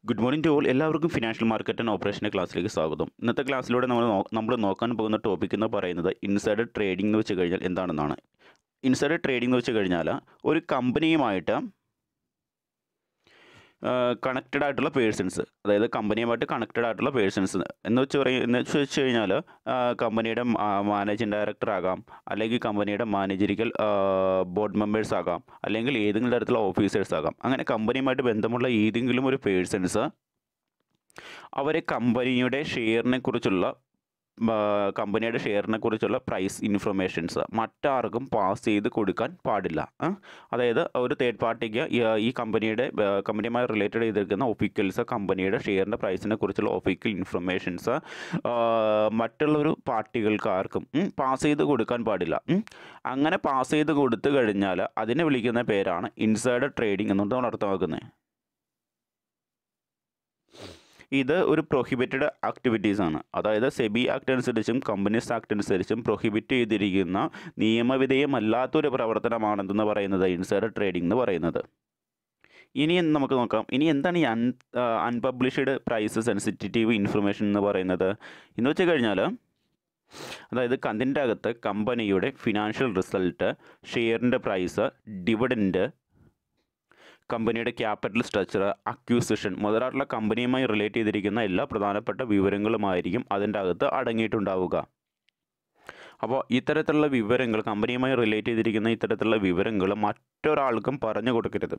Good morning to all. എല്ലാവർക്കും financial market and ഓപ്പറേഷൻ്റെ ക്ലാസ്സിലേക്ക് സ്വാഗതം. ഇന്നത്തെ ക്ലാസ്സിലൂടെ നമ്മൾ നോക്കാൻ പോകുന്ന ടോപ്പിക് എന്ന് പറയുന്നത് ഇൻസൈഡർ ട്രേഡിംഗ് എന്ന് വെച്ച് കഴിഞ്ഞാൽ എന്താണെന്നാണ്. ഇൻസൈഡർ ട്രേഡിംഗ് എന്ന് വെച്ച് കഴിഞ്ഞാൽ ഒരു കമ്പനിയുമായിട്ട് കണക്റ്റഡ് ആയിട്ടുള്ള പേഴ്സൺസ്, അതായത് കമ്പനിയുമായിട്ട് കണക്റ്റഡ് ആയിട്ടുള്ള പേഴ്സൺസ് എന്ന് വെച്ച് കഴിഞ്ഞാൽ കമ്പനിയുടെ മാനേജിങ് ഡയറക്ടർ ആകാം, അല്ലെങ്കിൽ കമ്പനിയുടെ മാനേജറിക്കൽ ബോർഡ് മെമ്പേഴ്സ് ആകാം, അല്ലെങ്കിൽ ഏതെങ്കിലും തരത്തിലുള്ള ഓഫീസേഴ്സ് ആകാം. അങ്ങനെ കമ്പനിയുമായിട്ട് ബന്ധമുള്ള ഏതെങ്കിലും ഒരു പേഴ്സൺസ് അവരെ കമ്പനിയുടെ ഷെയറിനെ കുറിച്ചുള്ള പ്രൈസ് ഇൻഫർമേഷൻസ് മറ്റാർക്കും പാസ് ചെയ്ത് കൊടുക്കാൻ പാടില്ല. അതായത് ഒരു തേർഡ് പാർട്ടിക്ക് ഈ കമ്പനിയുമായി റിലേറ്റഡ് ചെയ്തിരിക്കുന്ന ഒഫീഷ്യൽസ് കമ്പനിയുടെ ഷെയറിൻ്റെ പ്രൈസിനെ കുറിച്ചുള്ള ഒഫീഷ്യൽ ഇൻഫർമേഷൻസ് മറ്റുള്ളൊരു പാർട്ടികൾക്ക് ആർക്കും പാസ് ചെയ്ത് കൊടുക്കാൻ പാടില്ല. അങ്ങനെ പാസ് ചെയ്ത് കൊടുത്തു കഴിഞ്ഞാൽ അതിനെ വിളിക്കുന്ന പേരാണ് ഇൻസൈഡർ ട്രേഡിംഗ് എന്നുകൊണ്ട് നമ്മൾ അർത്ഥമാക്കുന്നത്. ഇത് ഒരു പ്രൊഹിബിറ്റഡ് ആക്ടിവിറ്റീസ് ആണ്. അതായത് സെബി ആക്ട് അനുസരിച്ചും കമ്പനീസ് ആക്ട് അനുസരിച്ചും പ്രൊഹിബിറ്റ് ചെയ്തിരിക്കുന്ന നിയമവിധേയമല്ലാത്തൊരു പ്രവർത്തനമാണെന്ന് പറയുന്നത് ഇൻസൈഡർ ട്രേഡിംഗ് എന്ന് പറയുന്നത്. ഇനി നമുക്ക് നോക്കാം, ഇനി എന്താണ് ഈ അൺപബ്ലിഷ്ഡ് പ്രൈസ് സെൻസിറ്റീവ് ഇൻഫർമേഷൻ എന്ന് പറയുന്നത് എന്ന് വെച്ച് കഴിഞ്ഞാൽ, അതായത് അതിൻ്റെ അകത്ത് കമ്പനിയുടെ ഫിനാൻഷ്യൽ റിസൾട്ട്, ഷെയറിൻ്റെ പ്രൈസ്, ഡിവിഡൻഡ്, കമ്പനിയുടെ ക്യാപിറ്റൽ സ്ട്രക്ചർ, അക്യൂസിഷൻ മുതലായിട്ടുള്ള കമ്പനിയുമായി റിലേറ്റ് ചെയ്തിരിക്കുന്ന എല്ലാ പ്രധാനപ്പെട്ട വിവരങ്ങളുമായിരിക്കും അതിൻ്റെ അകത്ത് അടങ്ങിയിട്ടുണ്ടാവുക. അപ്പോൾ ഇത്തരത്തിലുള്ള വിവരങ്ങൾ, കമ്പനിയുമായി റിലേറ്റ് ചെയ്തിരിക്കുന്ന ഇത്തരത്തിലുള്ള വിവരങ്ങൾ മറ്റൊരാൾക്കും പറഞ്ഞു കൊടുക്കരുത്.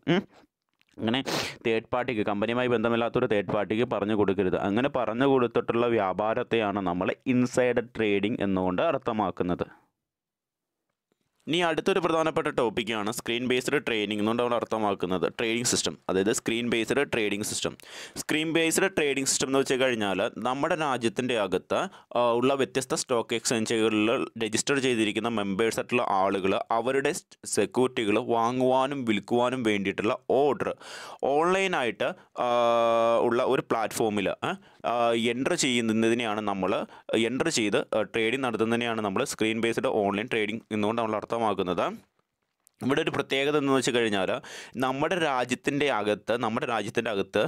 അങ്ങനെ തേർഡ് പാർട്ടിക്ക്, കമ്പനിയുമായി ബന്ധമില്ലാത്തൊരു തേർഡ് പാർട്ടിക്ക് പറഞ്ഞു കൊടുക്കരുത്. അങ്ങനെ പറഞ്ഞു കൊടുത്തിട്ടുള്ള വ്യാപാരത്തെയാണ് നമ്മൾ ഇൻസൈഡർ ട്രേഡിംഗ് എന്നുകൊണ്ട് അർത്ഥമാക്കുന്നത്. ഇനി അടുത്തൊരു പ്രധാനപ്പെട്ട ടോപ്പിക്കാണ് സ്ക്രീൻ ബേസ്ഡ് ട്രേഡിംഗ് എന്നുകൊണ്ട് നമ്മൾ അർത്ഥമാക്കുന്നത് ട്രേഡിംഗ് സിസ്റ്റം, അതായത് screen based trading system. Screen based trading system എന്ന് വെച്ച് കഴിഞ്ഞാൽ നമ്മുടെ രാജ്യത്തിൻ്റെ അകത്ത് ഉള്ള വ്യത്യസ്ത സ്റ്റോക്ക് എക്സ്ചേഞ്ചുകളിൽ രജിസ്റ്റർ ചെയ്തിരിക്കുന്ന മെമ്പേഴ്സായിട്ടുള്ള ആളുകൾ അവരുടെ സെക്യൂരിറ്റികൾ വാങ്ങുവാനും വിൽക്കുവാനും വേണ്ടിയിട്ടുള്ള ഓർഡർ ഓൺലൈനായിട്ട് ഉള്ള ഒരു പ്ലാറ്റ്ഫോമിൽ എൻ്റർ ചെയ്ത് ട്രേഡിംഗ് നടത്തുന്നതിനെയാണ് നമ്മൾ സ്ക്രീൻ ബേസ്ഡ് ഓൺലൈൻ ട്രേഡിംഗ് എന്നുകൊണ്ട് നമ്മൾ അർത്ഥമാക്കുന്നത്. ഇവിടെ ഒരു പ്രത്യേകത എന്ന് വെച്ച് കഴിഞ്ഞാൽ നമ്മുടെ രാജ്യത്തിൻ്റെ അകത്ത്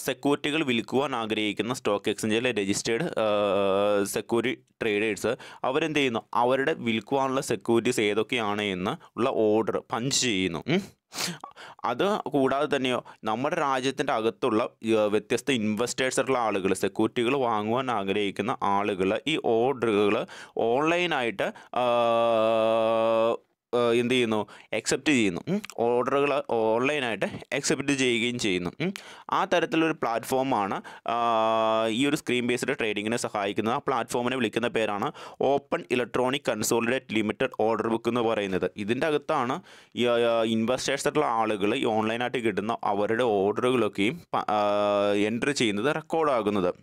സെക്യൂരിറ്റികൾ വിൽക്കുവാൻ ആഗ്രഹിക്കുന്ന സ്റ്റോക്ക് എക്സ്ചേഞ്ചിലെ രജിസ്റ്റേർഡ് സെക്യൂരിറ്റി ട്രേഡേഴ്സ് അവരെന്ത് ചെയ്യുന്നു, അവരുടെ വിൽക്കുവാനുള്ള സെക്യൂരിറ്റീസ് ഏതൊക്കെയാണ് എന്ന് ഉള്ള ഓർഡർ പഞ്ച് ചെയ്യുന്നു. അത് കൂടാതെ തന്നെയോ നമ്മുടെ രാജ്യത്തിൻ്റെ അകത്തുള്ള വ്യത്യസ്ത ഇൻവെസ്റ്റേഴ്സായിട്ടുള്ള ആളുകൾ, സെക്യൂരിറ്റികൾ വാങ്ങുവാൻ ആഗ്രഹിക്കുന്ന ആളുകൾ ഈ ഓർഡറുകൾ ഓൺലൈനായിട്ട് എന്ത് ചെയ്യുന്നു, അക്സെപ്റ്റ് ചെയ്യുന്നു. ഓർഡറുകൾ ഓൺലൈനായിട്ട് അക്സെപ്റ്റ് ചെയ്യുകയും ചെയ്യുന്നു. ആ തരത്തിലൊരു പ്ലാറ്റ്ഫോമാണ് ഈ ഒരു സ്ക്രീൻ ബേസ്ഡ് ട്രേഡിങ്ങിനെ സഹായിക്കുന്നത്. ആ പ്ലാറ്റ്ഫോമിനെ വിളിക്കുന്ന പേരാണ് open electronic consolidate limited order book എന്ന് പറയുന്നത്. ഇതിൻ്റെ അകത്താണ് ഈ ഇൻവെസ്റ്റേഴ്സായിട്ടുള്ള ആളുകൾ ഈ ഓൺലൈനായിട്ട് കിട്ടുന്ന അവരുടെ ഓർഡറുകളൊക്കെയും എൻട്രി ചെയ്യുന്നത്, റെക്കോർഡാകുന്നത്.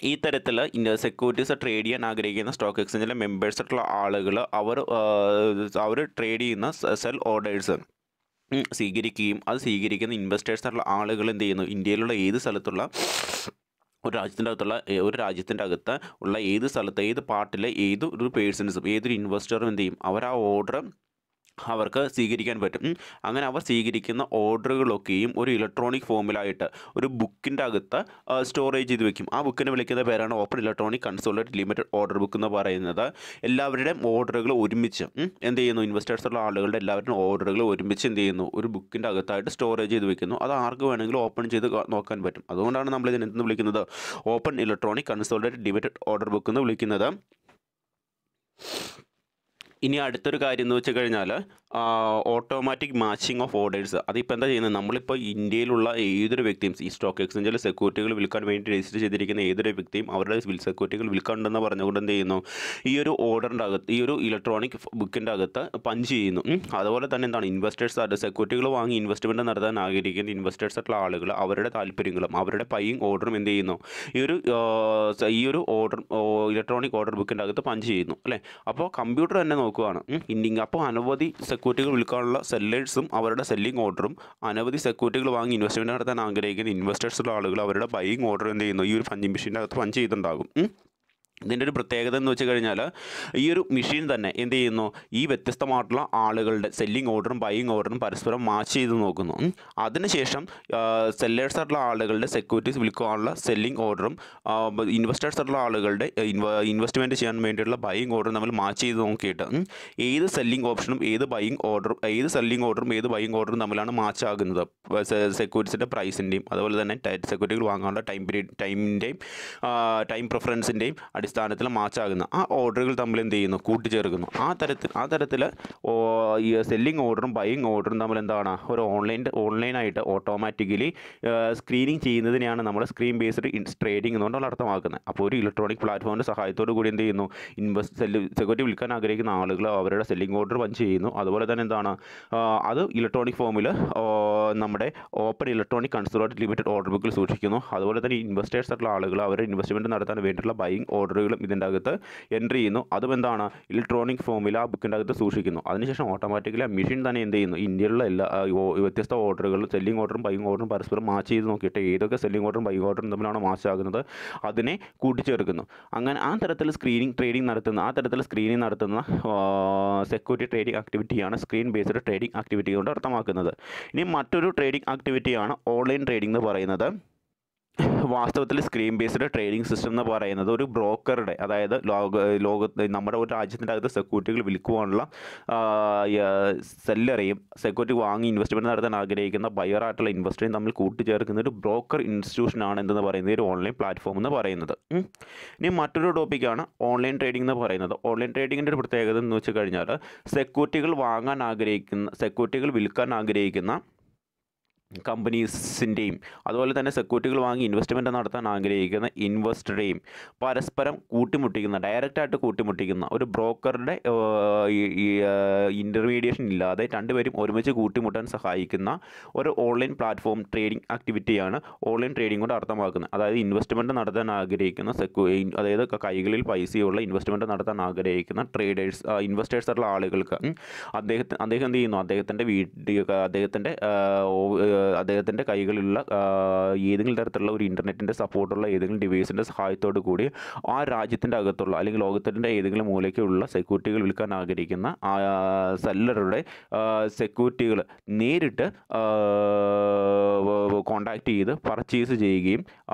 ഈ തരത്തിൽ സെക്യൂരിറ്റീസ് ട്രേഡ് ചെയ്യാൻ ആഗ്രഹിക്കുന്ന സ്റ്റോക്ക് എക്സ്ചേഞ്ചിലെ മെമ്പേഴ്സായിട്ടുള്ള ആളുകൾ അവർ ട്രേഡ് ചെയ്യുന്ന സെൽ ഓർഡേഴ്സ് സ്വീകരിക്കുകയും അത് സ്വീകരിക്കുന്ന ഇൻവെസ്റ്റേഴ്സായിട്ടുള്ള ആളുകൾ എന്ത് ചെയ്യുന്നു, ഇന്ത്യയിലുള്ള ഏത് സ്ഥലത്തുള്ള ഒരു രാജ്യത്തിൻ്റെ അകത്ത് ഉള്ള ഏത് സ്ഥലത്ത് ഏത് പാർട്ടിലെ ഏതൊരു പേഴ്സൺസും ഏതൊരു ഇൻവെസ്റ്ററും എന്ത് ചെയ്യും, അവർ ആ ഓർഡർ അവർക്ക് സ്വീകരിക്കാൻ പറ്റും. അങ്ങനെ അവർ സ്വീകരിക്കുന്ന ഓർഡറുകളൊക്കെയും ഒരു ഇലക്ട്രോണിക് ഫോമിലായിട്ട് ഒരു ബുക്കിൻ്റെ അകത്ത് സ്റ്റോറേജ് ചെയ്ത് വെക്കും. ആ ബുക്കിനെ വിളിക്കുന്ന പേരാണ് open electronic consolidate limited order book എന്ന് പറയുന്നത്. എല്ലാവരുടെയും ഓർഡറുകൾ ഒരുമിച്ച് എന്ത് ചെയ്യുന്നു, ഇൻവെസ്റ്റേഴ്സുള്ള ആളുകളുടെ എല്ലാവരുടെയും ഓർഡറുകൾ ഒരുമിച്ച് എന്ത് ചെയ്യുന്നു, ഒരു ബുക്കിൻ്റെ അകത്തായിട്ട് സ്റ്റോറേജ് ചെയ്ത് വെക്കുന്നു. അത് ആർക്ക് വേണമെങ്കിലും ഓപ്പൺ ചെയ്ത് നോക്കാൻ പറ്റും. അതുകൊണ്ടാണ് നമ്മൾ ഇതിനെ എന്തെന്ന് വിളിക്കുന്നത്, open electronic consolidate limited order book എന്ന് വിളിക്കുന്നത്. ഇനി അടുത്തൊരു കാര്യം എന്ന് വെച്ച് കഴിഞ്ഞാൽ ഓട്ടോമാറ്റിക് മാച്ചിങ് ഓഫ് ഓർഡേഴ്സ്. അതിപ്പോൾ എന്താ ചെയ്യുന്നത്, നമ്മളിപ്പോൾ ഇന്ത്യയിലുള്ള ഏതൊരു വ്യക്തിയും ഈ സ്റ്റോക്ക് എക്സ്ചേഞ്ചിൽ സെക്യൂരിറ്റികൾ വിൽക്കാൻ വേണ്ടി രജിസ്റ്റർ ചെയ്തിരിക്കുന്ന ഏതൊരു വ്യക്തിയും അവരുടെ സെക്യൂരിറ്റികൾ വിൽക്കാനുണ്ടെന്ന് പറഞ്ഞുകൊണ്ട് എന്ത് ചെയ്യുന്നു, ഈ ഒരു ഓർഡറിൻ്റെ അകത്ത് ഈ ഒരു ഇലക്ട്രോണിക് ബുക്കിൻ്റെ അകത്ത് പഞ്ച് ചെയ്യുന്നു. അതുപോലെ തന്നെ എന്താണ്, ഇൻവെസ്റ്റേഴ്സ് സെക്യൂരിറ്റികൾ വാങ്ങി ഇൻവെസ്റ്റ്മെൻറ്റ് നടത്താൻ ആഗ്രഹിക്കുന്ന ഇൻവെസ്റ്റേഴ്സായിട്ടുള്ള ആളുകൾ അവരുടെ താല്പര്യങ്ങളും അവരുടെ ബൈയിങ് ഓർഡറും എന്ത് ചെയ്യുന്നു, ഈ ഒരു ഓർഡർ ഇലക്ട്രോണിക് ഓർഡർ ബുക്കിൻ്റെ അകത്ത് പഞ്ച് ചെയ്യുന്നു, അല്ലേ. അപ്പോൾ കമ്പ്യൂട്ടർ തന്നെ നോക്കുകയാണ് അപ്പോൾ അനവധി സെക്യൂരിറ്റികൾ വിൽക്കാനുള്ള സെല്ലേഴ്സും അവരുടെ സെല്ലിംഗ് ഓർഡറും, അനവധി സെക്യൂരിറ്റികൾ വാങ്ങി ഇൻവെസ്റ്റ്മെൻറ്റ് നടത്താൻ ആഗ്രഹിക്കുന്ന ഇൻവെസ്റ്റേഴ്സുള്ള ആളുകൾ അവരുടെ ബൈയിങ് ഓർഡർ എന്ത് ചെയ്യുന്നു, ഈ ഒരു പഞ്ചിങ് മെഷീൻ്റെ അകത്ത് പഞ്ച് ചെയ്തിട്ടുണ്ടാകും. ഇതിൻ്റെ ഒരു പ്രത്യേകത എന്ന് വെച്ച് കഴിഞ്ഞാൽ ഈ ഒരു മെഷീൻ തന്നെ എന്ത് ചെയ്യുന്നു, ഈ വ്യത്യസ്തമായിട്ടുള്ള ആളുകളുടെ സെല്ലിംഗ് ഓർഡറും ബൈയിങ് ഓർഡറും പരസ്പരം മാച്ച് ചെയ്ത് നോക്കുന്നു. അതിനുശേഷം സെല്ലേഴ്സ് ആയിട്ടുള്ള ആളുകളുടെ സെക്യൂരിറ്റീസ് വിൽക്കാനുള്ള സെല്ലിംഗ് ഓർഡറും ഇൻവെസ്റ്റേഴ്സ് ആയിട്ടുള്ള ആളുകളുടെ ഇൻവെസ്റ്റ്മെൻറ്റ് ചെയ്യാൻ വേണ്ടിയിട്ടുള്ള ബൈയിങ് ഓർഡറും തമ്മിൽ മാച്ച് ചെയ്ത് നോക്കിയിട്ട് ഏത് സെല്ലിംഗ് ഓപ്ഷനും ഏത് സെല്ലിംഗ് ഓർഡറും ഏത് ബൈയിങ് ഓർഡറും തമ്മിലാണ് മാച്ച് ആകുന്നത്, സെക്യൂരിറ്റീസിൻ്റെ പ്രൈസിൻ്റെയും അതുപോലെ തന്നെ സെക്യൂരിറ്റികൾ വാങ്ങാനുള്ള ടൈം പ്രിഫറൻസിൻ്റെയും അടിസ്ഥാനത്തിൽ മാച്ചാകുന്ന ആ ഓർഡറുകൾ തമ്മിൽ എന്ത് ചെയ്യുന്നു, കൂട്ടിച്ചേർക്കുന്നു. ആ തരത്തിൽ ഈ സെല്ലിംഗ് ഓർഡറും ബൈയിങ് ഓർഡറും തമ്മിൽ എന്താണ് ഒരു ഓൺലൈനായിട്ട് ഓട്ടോമാറ്റിക്കലി സ്ക്രീനിങ് ചെയ്യുന്നതിനെയാണ് നമ്മൾ സ്ക്രീൻ ബേസ്ഡ് ട്രേഡിംഗ് എന്നുകൊണ്ട് അർത്ഥമാക്കുന്നത്. അപ്പോൾ ഒരു ഇലക്ട്രോണിക് പ്ലാറ്റ്ഫോമിൻ്റെ സഹായത്തോടു കൂടി എന്ത് ചെയ്യുന്നു, സെക്യൂരിറ്റി വിൽക്കാൻ ആഗ്രഹിക്കുന്ന ആളുകൾ അവരുടെ സെല്ലിംഗ് ഓർഡർ പഞ്ച് ചെയ്യുന്നു. അതുപോലെ തന്നെ എന്താണ് അത് ഇലക്ട്രോണിക് ഫോമിൽ നമ്മുടെ open electronic consort limited order ബുക്കിൽ സൂക്ഷിക്കുന്നു. അതുപോലെ തന്നെ ഇൻവെസ്റ്റേഴ്സ് ആയിട്ടുള്ള ആളുകൾ അവരുടെ ഇൻവെസ്റ്റ്മെൻറ്റ് നടത്താൻ വേണ്ടിയിട്ടുള്ള ബൈയിങ് ഓർഡറുകളും ഇതിൻ്റെ അകത്ത് എൻട്രി ചെയ്യുന്നു. അതും എന്താണ് ഇലക്ട്രോണിക് ഫോമിൽ ആ ബുക്കിൻ്റെ അകത്ത് സൂക്ഷിക്കുന്നു. അതിനുശേഷം ഓട്ടോമാറ്റിക്കലി ആ മെഷീൻ തന്നെ എന്ത് ചെയ്യുന്നു, ഇന്ത്യയിലുള്ള എല്ലാ വ്യത്യസ്ത ഓർഡറുകൾ സെല്ലിംഗ് ഓർഡറും ബൈയിങ് ഓർഡറും പരസ്പരം മാച്ച് ചെയ്ത് നോക്കിയിട്ട് ഏതൊക്കെ സെല്ലിംഗ് ഓർഡറും ബൈയിങ് ഓർഡറും തമ്മിലാണ് മാച്ച് ആകുന്നത് അതിനെ കൂട്ടിച്ചേർക്കുന്നു. അങ്ങനെ ആ തരത്തിൽ സ്ക്രീനിങ് നടത്തുന്ന സെക്യൂരിറ്റി ട്രേഡിംഗ് ആക്ടിവിറ്റിയാണ് സ്ക്രീൻ ബേസ്ഡ് ട്രേഡിംഗ് ആക്ടിവിറ്റി കൊണ്ട് അർത്ഥമാക്കുന്നത്. ഇനി മറ്റൊരു ട്രേഡിംഗ് ആക്ടിവിറ്റിയാണ് ഓൺലൈൻ ട്രേഡിംഗ് എന്ന് പറയുന്നത്. വാസ്തവത്തിൽ സ്ക്രീൻ ബേസ്ഡ് ട്രേഡിംഗ് സിസ്റ്റം എന്ന് പറയുന്നത് ഒരു ബ്രോക്കറുടെ, അതായത് നമ്മുടെ ഒരു രാജ്യത്തിൻ്റെ അകത്ത് സെക്യൂരിറ്റികൾ വിൽക്കുവാനുള്ള സെല്ലറെയും സെക്യൂരിറ്റി വാങ്ങി ഇൻവെസ്റ്റ്മെൻറ്റ് നടത്താൻ ആഗ്രഹിക്കുന്ന ബയറായിട്ടുള്ള ഇൻവെസ്റ്ററേയും തമ്മിൽ കൂട്ടിച്ചേർക്കുന്ന ഒരു ബ്രോക്കർ ഇൻസ്റ്റിറ്റ്യൂഷനാണ് എന്തെന്ന് പറയുന്നത് ഒരു ഓൺലൈൻ പ്ലാറ്റ്ഫോം എന്ന് പറയുന്നത്. ഇനി മറ്റൊരു ടോപ്പിക്കാണ് ഓൺലൈൻ ട്രേഡിംഗ് എന്ന് പറയുന്നത്. ഓൺലൈൻ ട്രേഡിങ്ങിൻ്റെ ഒരു പ്രത്യേകത എന്ന് വെച്ച് കഴിഞ്ഞാൽ സെക്യൂരിറ്റികൾ വിൽക്കാൻ ആഗ്രഹിക്കുന്ന കമ്പനീസിൻ്റെയും അതുപോലെ തന്നെ സെക്യൂരിറ്റികൾ വാങ്ങി ഇൻവെസ്റ്റ്മെൻറ്റ് നടത്താൻ ആഗ്രഹിക്കുന്ന ഇൻവെസ്റ്ററെയും പരസ്പരം ഡയറക്റ്റായിട്ട് കൂട്ടിമുട്ടിക്കുന്ന ഒരു ബ്രോക്കറുടെ ഇൻ്റർമീഡിയേഷൻ ഇല്ലാതെ രണ്ടുപേരും ഒരുമിച്ച് കൂട്ടിമുട്ടാൻ സഹായിക്കുന്ന ഒരു ഓൺലൈൻ പ്ലാറ്റ്ഫോം ട്രേഡിംഗ് ആക്ടിവിറ്റിയാണ് ഓൺലൈൻ ട്രേഡിംഗ് കൊണ്ട് അർത്ഥമാക്കുന്നത്. അതായത് ഇൻവെസ്റ്റ്മെൻറ്റ് നടത്താൻ ആഗ്രഹിക്കുന്ന അതായത് കൈകളിൽ പൈസയുള്ള ഇൻവെസ്റ്റ്മെൻറ്റ് നടത്താൻ ആഗ്രഹിക്കുന്ന ഇൻവെസ്റ്റേഴ്സ് ആയിട്ടുള്ള ആളുകൾക്ക് അദ്ദേഹം എന്ത് ചെയ്യുന്നു, അദ്ദേഹത്തിൻ്റെ കൈകളിലുള്ള ഏതെങ്കിലും തരത്തിലുള്ള ഒരു ഇൻ്റർനെറ്റിൻ്റെ സപ്പോർട്ടുള്ള ഏതെങ്കിലും ഡിവൈസിൻ്റെ സഹായത്തോടു കൂടി ആ രാജ്യത്തിൻ്റെ അകത്തുള്ള അല്ലെങ്കിൽ ലോകത്തിൻ്റെ ഏതെങ്കിലും മൂലയ്ക്കുള്ള സെക്യൂരിറ്റികൾ വിൽക്കാൻ ആഗ്രഹിക്കുന്ന സെല്ലറുടെ സെക്യൂരിറ്റികൾ നേരിട്ട് കോൺടാക്റ്റ് ചെയ്ത് പർച്ചേസ് ചെയ്യുകയും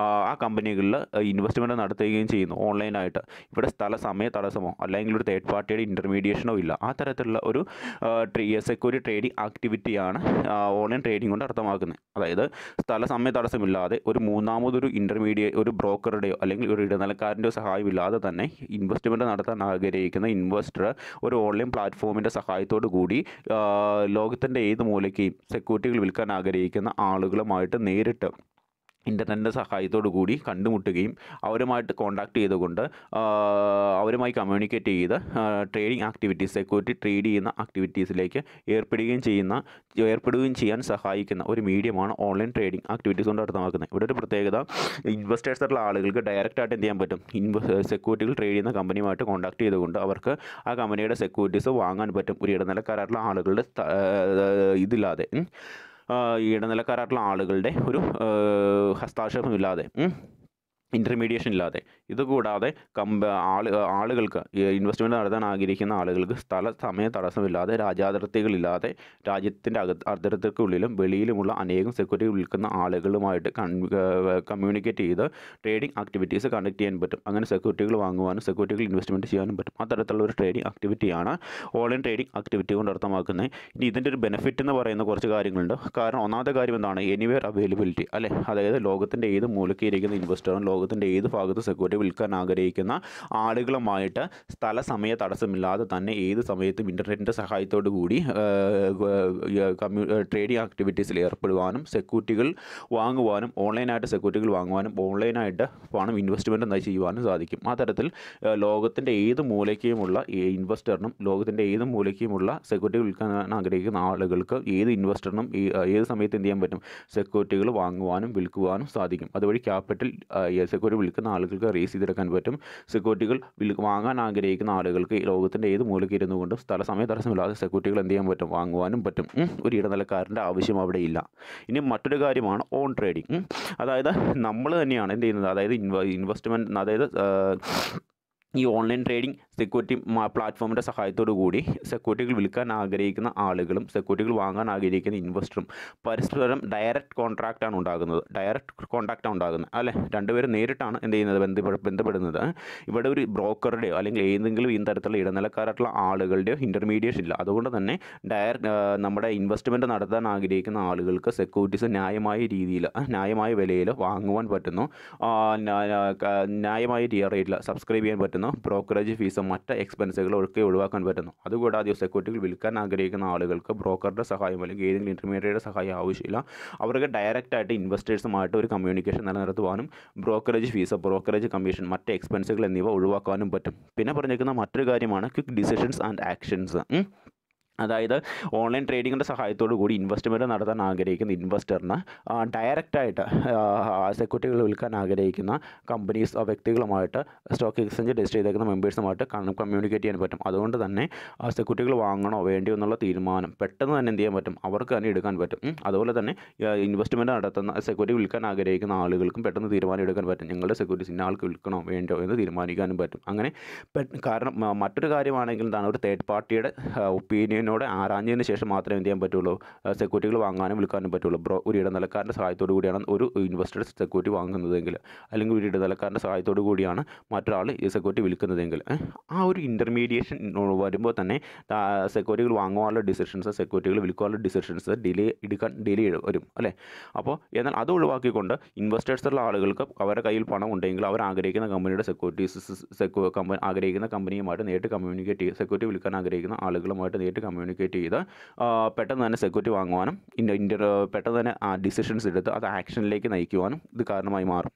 ആ കമ്പനികളിൽ ഇൻവെസ്റ്റ്മെൻറ്റ് നടത്തുകയും ചെയ്യുന്നു ഓൺലൈനായിട്ട്. ഇവിടെ സമയ തടസ്സമോ അല്ലെങ്കിൽ ഒരു തേർഡ് പാർട്ടിയുടെ ഇൻ്റർമീഡിയേഷനോ ഇല്ല. ആ തരത്തിലുള്ള ഒരു സെക്യൂരിറ്റി ട്രേഡിംഗ് ആക്ടിവിറ്റിയാണ് ഓൺലൈൻ ട്രേഡിംഗ് കൊണ്ട് അർത്ഥമാക്കുന്നത്. അതായത് സമയ തടസ്സമില്ലാതെ ഒരു മൂന്നാമതൊരു ഒരു ബ്രോക്കറുടെയോ അല്ലെങ്കിൽ ഒരു ഇടനിലക്കാരൻ്റെയോ സഹായമില്ലാതെ തന്നെ ഇൻവെസ്റ്റ്മെൻറ്റ് നടത്താൻ ആഗ്രഹിക്കുന്ന ഇൻവെസ്റ്റർ ഒരു ഓൺലൈൻ പ്ലാറ്റ്ഫോമിൻ്റെ സഹായത്തോടു കൂടി ലോകത്തിൻ്റെ ഏത് മൂലയ്ക്കും സെക്യൂരിറ്റികൾ വിൽക്കാൻ ആഗ്രഹിക്കുന്ന ആളുകളുമായിട്ട് നേരിട്ട് ഇൻ്റർനെറ്റിൻ്റെ സഹായത്തോടു കൂടി കണ്ടുമുട്ടുകയും അവരുമായിട്ട് കോൺടാക്റ്റ് ചെയ്തുകൊണ്ട് അവരുമായി കമ്മ്യൂണിക്കേറ്റ് ചെയ്ത് ട്രേഡിംഗ് ആക്ടിവിറ്റീസ് സെക്യൂരിറ്റി ട്രേഡ് ചെയ്യുന്ന ആക്ടിവിറ്റീസിലേക്ക് ഏർപ്പെടുകയും ചെയ്യാൻ സഹായിക്കുന്ന ഒരു മീഡിയമാണ് ഓൺലൈൻ ട്രേഡിംഗ് ആക്ടിവിറ്റീസ് കൊണ്ട് അർത്ഥമാക്കുന്നത്. ഇവിടെ ഒരു പ്രത്യേകത, ഇൻവെസ്റ്റേഴ്സ് ആയിട്ടുള്ള ആളുകൾക്ക് ഡയറക്റ്റായിട്ട് എന്ത് ചെയ്യാൻ പറ്റും, സെക്യൂരിറ്റികൾ ട്രേഡ് ചെയ്യുന്ന കമ്പനിയുമായിട്ട് കോൺടാക്ട് ചെയ്തുകൊണ്ട് അവർക്ക് ആ കമ്പനിയുടെ സെക്യൂരിറ്റീസ് വാങ്ങാൻ പറ്റും. ഒരു ഇടനിലക്കാരായിട്ടുള്ള ആളുകളുടെ ഇതില്ലാതെ ഇടനിലക്കാരായിട്ടുള്ള ആളുകളുടെ ഒരു ഹസ്താക്ഷേപമില്ലാതെ ഇൻ്റർമീഡിയേഷൻ ഇല്ലാതെ. ഇതുകൂടാതെ ആളുകൾക്ക് ഇൻവെസ്റ്റ്മെൻറ്റ് നടത്താൻ ആഗ്രഹിക്കുന്ന ആളുകൾക്ക് സമയ തടസ്സമില്ലാതെ രാജ്യാതിർത്തികളില്ലാതെ രാജ്യത്തിൻ്റെ അതിർത്തിക്കുള്ളിലും വെളിയിലുമുള്ള അനേകം സെക്യൂരിറ്റി വിൽക്കുന്ന ആളുകളുമായിട്ട് കമ്മ്യൂണിക്കേറ്റ് ചെയ്ത് ട്രേഡിംഗ് ആക്ടിവിറ്റീസ് കണ്ടക്ട് ചെയ്യാൻ പറ്റും. അങ്ങനെ സെക്യൂരിറ്റികൾ വാങ്ങുവാനും സെക്യൂരിറ്റികൾ ഇൻവെസ്റ്റ്മെൻറ്റ് ചെയ്യാനും പറ്റും. അത്തരത്തിലുള്ള ഒരു ട്രേഡിംഗ് ആക്ടിവിറ്റിയാണ് ഓൺലൈൻ ട്രേഡിംഗ് ആക്ടിവിറ്റി കൊണ്ട് അർത്ഥമാക്കുന്നത്. ഇനി ഇതിൻ്റെ ഒരു ബെനിഫിറ്റ് എന്ന് പറയുന്ന കുറച്ച് കാര്യങ്ങളുണ്ട്. കാരണം ഒന്നാമത്തെ കാര്യം എന്താണ്, എനിവെയർ അവൈലബിലിറ്റി അല്ലേ. അതായത് ലോകത്തിൻ്റെ ഏത് മൂലയ്ക്ക് ഇരിക്കുന്ന ഇൻവെസ്റ്ററും ലോകത്തിൻ്റെ ഏത് ഭാഗത്ത് സെക്യൂരിറ്റി വിൽക്കാൻ ആഗ്രഹിക്കുന്ന ആളുകളുമായിട്ട് സമയ തടസ്സമില്ലാതെ തന്നെ ഏത് സമയത്തും ഇൻ്റർനെറ്റിൻ്റെ സഹായത്തോടു കൂടി ട്രേഡിംഗ് ആക്ടിവിറ്റീസിൽ ഏർപ്പെടുവാനും സെക്യൂരിറ്റികൾ വാങ്ങുവാനും ഓൺലൈനായിട്ട് സെക്യൂരിറ്റികൾ വാങ്ങുവാനും ഓൺലൈനായിട്ട് പണം ഇൻവെസ്റ്റ്മെൻറ്റ് ചെയ്യുവാനും സാധിക്കും. ആ തരത്തിൽ ലോകത്തിൻ്റെ ഏത് മൂലയ്ക്കുമുള്ള ഇൻവെസ്റ്ററിനും ലോകത്തിൻ്റെ ഏത് മൂലയ്ക്കുമുള്ള സെക്യൂരിറ്റി വിൽക്കാൻ ആഗ്രഹിക്കുന്ന ആളുകൾക്ക് ഏത് ഇൻവെസ്റ്ററിനും ഏത് സമയത്ത് എന്ത് ചെയ്യാൻ പറ്റും, സെക്യൂരിറ്റികൾ വാങ്ങുവാനും വിൽക്കുവാനും സാധിക്കും. അതുവഴി ക്യാപിറ്റൽ സെക്യൂരിറ്റി വിൽക്കുന്ന ആളുകൾക്ക് റേസ് ചെയ്തെടുക്കാൻ പറ്റും. സെക്യൂരിറ്റികൾ വാങ്ങാൻ ആഗ്രഹിക്കുന്ന ആളുകൾക്ക് ലോകത്തിൻ്റെ ഏത് മൂലയ്ക്ക് ഇരുന്നു കൊണ്ടും സമയ തടസ്സമില്ലാതെ സെക്യൂരിറ്റികൾ എന്ത് ചെയ്യാൻ പറ്റും, വാങ്ങുവാനും പറ്റും. ഒരു ഇടനിലക്കാരൻ്റെ ആവശ്യം അവിടെ ഇല്ല. ഇനി മറ്റൊരു കാര്യമാണ് ഓൺ ട്രേഡിംഗ്. അതായത് നമ്മൾ തന്നെയാണ് എന്ത് ചെയ്യുന്നത്, അതായത് ഇൻവെസ്റ്റ്മെൻറ്റ്, അതായത് ഈ ഓൺലൈൻ ട്രേഡിംഗ് സെക്യൂരിറ്റി പ്ലാറ്റ്ഫോമിൻ്റെ സഹായത്തോടു കൂടി സെക്യൂരിറ്റികൾ വിൽക്കാൻ ആഗ്രഹിക്കുന്ന ആളുകളും സെക്യൂരിറ്റികൾ വാങ്ങാൻ ആഗ്രഹിക്കുന്ന ഇൻവെസ്റ്ററും പരസ്പരം ഡയറക്റ്റ് കോൺട്രാക്റ്റാണ് ഉണ്ടാകുന്നത് അല്ലേ. രണ്ടുപേരും നേരിട്ടാണ് എന്ത് ചെയ്യുന്നത്, ബന്ധപ്പെടുന്നത്. ഇവിടെ ഒരു ബ്രോക്കറുടെയോ അല്ലെങ്കിൽ ഏതെങ്കിലും ഈ തരത്തിലുള്ള ഇടനിലക്കാരായിട്ടുള്ള ആളുകളുടെയോ ഇൻ്റർമീഡിയേഷൻ ഇല്ല. അതുകൊണ്ട് തന്നെ നമ്മുടെ ഇൻവെസ്റ്റ്മെൻറ്റ് നടത്താൻ ആഗ്രഹിക്കുന്ന ആളുകൾക്ക് സെക്യൂരിറ്റീസ് ന്യായമായ വിലയിൽ വാങ്ങുവാൻ പറ്റുന്നു, ന്യായമായ റേറ്റിൽ സബ്സ്ക്രൈബ് ചെയ്യാൻ പറ്റുന്നു, ബ്രോക്കറേജ് ഫീസും മറ്റ് എക്സ്പെൻസുകളും ഒക്കെ ഒഴിവാക്കാൻ പറ്റുന്നു. അതുകൂടാതെ സെക്യൂരിറ്റികൾ വിൽക്കാൻ ആഗ്രഹിക്കുന്ന ആളുകൾക്ക് ബ്രോക്കറുടെ സഹായം അല്ലെങ്കിൽ ഏതെങ്കിലും ഇൻ്റർമീഡിയറ്റ് സഹായം ആവശ്യമില്ല. അവർക്ക് ഡയറക്റ്റായിട്ട് ഇൻവെസ്റ്റേഴ്സുമായിട്ട് ഒരു കമ്മ്യൂണിക്കേഷൻ നിലനിർത്തുവാനും ബ്രോക്കറേജ് ഫീസ്, ബ്രോക്കറേജ് കമ്മീഷൻ, മറ്റ് എക്സ്പെൻസുകൾ എന്നിവ ഒഴിവാക്കാനും പറ്റും. പിന്നെ പറഞ്ഞിരിക്കുന്ന മറ്റൊരു കാര്യമാണ് ക്വിക്ക് ഡിസിഷൻസ് ആൻഡ് ആക്ഷൻസ്. അതായത് ഓൺലൈൻ ട്രേഡിങ്ങിൻ്റെ സഹായത്തോടു കൂടി ഇൻവെസ്റ്റ്മെൻറ്റ് നടത്താൻ ആഗ്രഹിക്കുന്ന ഇൻവെസ്റ്ററിന് ഡയറക്റ്റായിട്ട് സെക്യൂരിറ്റികൾ വിൽക്കാൻ ആഗ്രഹിക്കുന്ന വ്യക്തികളുമായിട്ട് സ്റ്റോക്ക് എക്സ്ചേഞ്ച് രജിസ്റ്റർ ചെയ്തേക്കുന്ന മെമ്പേഴ്സുമായിട്ട് കമ്മ്യൂണിക്കേറ്റ് ചെയ്യാൻ പറ്റും. അതുകൊണ്ട് തന്നെ സെക്യൂരിറ്റികൾ വാങ്ങണോ വേണ്ടിയോ എന്നുള്ള തീരുമാനം പെട്ടെന്ന് തന്നെ എന്ത് ചെയ്യാൻ പറ്റും, അവർക്ക് തന്നെ എടുക്കാൻ പറ്റും. അതുപോലെ തന്നെ ഇൻവെസ്റ്റ്മെൻറ്റ് നടത്തുന്ന സെക്യൂരിറ്റി വിൽക്കാൻ ആഗ്രഹിക്കുന്ന ആളുകൾക്കും പെട്ടെന്ന് തീരുമാനം എടുക്കാൻ പറ്റും. ഞങ്ങളുടെ സെക്യൂരിറ്റീസ് ഇന്ന ആൾക്ക് വിൽക്കണോ വേണ്ടോ എന്ന് തീരുമാനിക്കാനും പറ്റും. അങ്ങനെ കാരണം മറ്റൊരു കാര്യമാണെങ്കിൽ എന്താണ്, ഒരു തേർഡ് പാർട്ടിയുടെ ഒപ്പീനിയനോടെ ആരാഞ്ഞതിന് ശേഷം മാത്രമേ എന്ത് ചെയ്യാൻ പറ്റുള്ളൂ, സെക്യൂരിറ്റികൾ വാങ്ങാനും വിൽക്കാനും പറ്റുള്ളൂ. ഒരു ഇടനിലക്കാരൻ്റെ സഹായത്തോടു കൂടിയാണ് ഒരു ഇൻവെസ്റ്റർ സെക്യൂരിറ്റി വാങ്ങുന്നതെങ്കിൽ, അല്ലെങ്കിൽ ഒരു ഇടനിലക്കാരൻ്റെ സഹായത്തോടു കൂടിയാണ് മറ്റൊരാൾ ഈ സെക്യൂരിറ്റി വിൽക്കുന്നതെങ്കിൽ, ആ ഒരു ഇൻ്റർമീഡിയേഷൻ വരുമ്പോൾ തന്നെ സെക്യൂരിറ്റികൾ വാങ്ങുവാനുള്ള ഡിസിഷൻസ്, സെക്യൂരിറ്റികൾ വിൽക്കാനുള്ള ഡിസിഷൻസ് ഡിലേ വരും അല്ലേ. അപ്പോൾ എന്നാൽ അത് ഒഴിവാക്കിക്കൊണ്ട് ഇൻവെസ്റ്റേഴ്സുള്ള ആളുകൾക്ക് അവരുടെ കയ്യിൽ പണം ഉണ്ടെങ്കിൽ അവർ ആഗ്രഹിക്കുന്ന കമ്പനിയുടെ ആഗ്രഹിക്കുന്ന കമ്പനിയുമായിട്ട് നേരിട്ട് കമ്മ്യൂണിക്കേറ്റ് ചെയ്ത്, സെക്യൂരിറ്റി വിൽക്കാൻ ആഗ്രഹിക്കുന്ന ആളുകളുമായിട്ട് നേരിട്ട് കമ്മ്യൂണിക്കേറ്റ് ചെയ്ത് പെട്ടെന്ന് തന്നെ സെക്യൂരിറ്റി വാങ്ങുവാനും പെട്ടെന്ന് തന്നെ ആ ഡിസിഷൻസ് എടുത്ത് അത് ആക്ഷനിലേക്ക് നയിക്കുവാനും ഇത് കാരണമായി മാറും.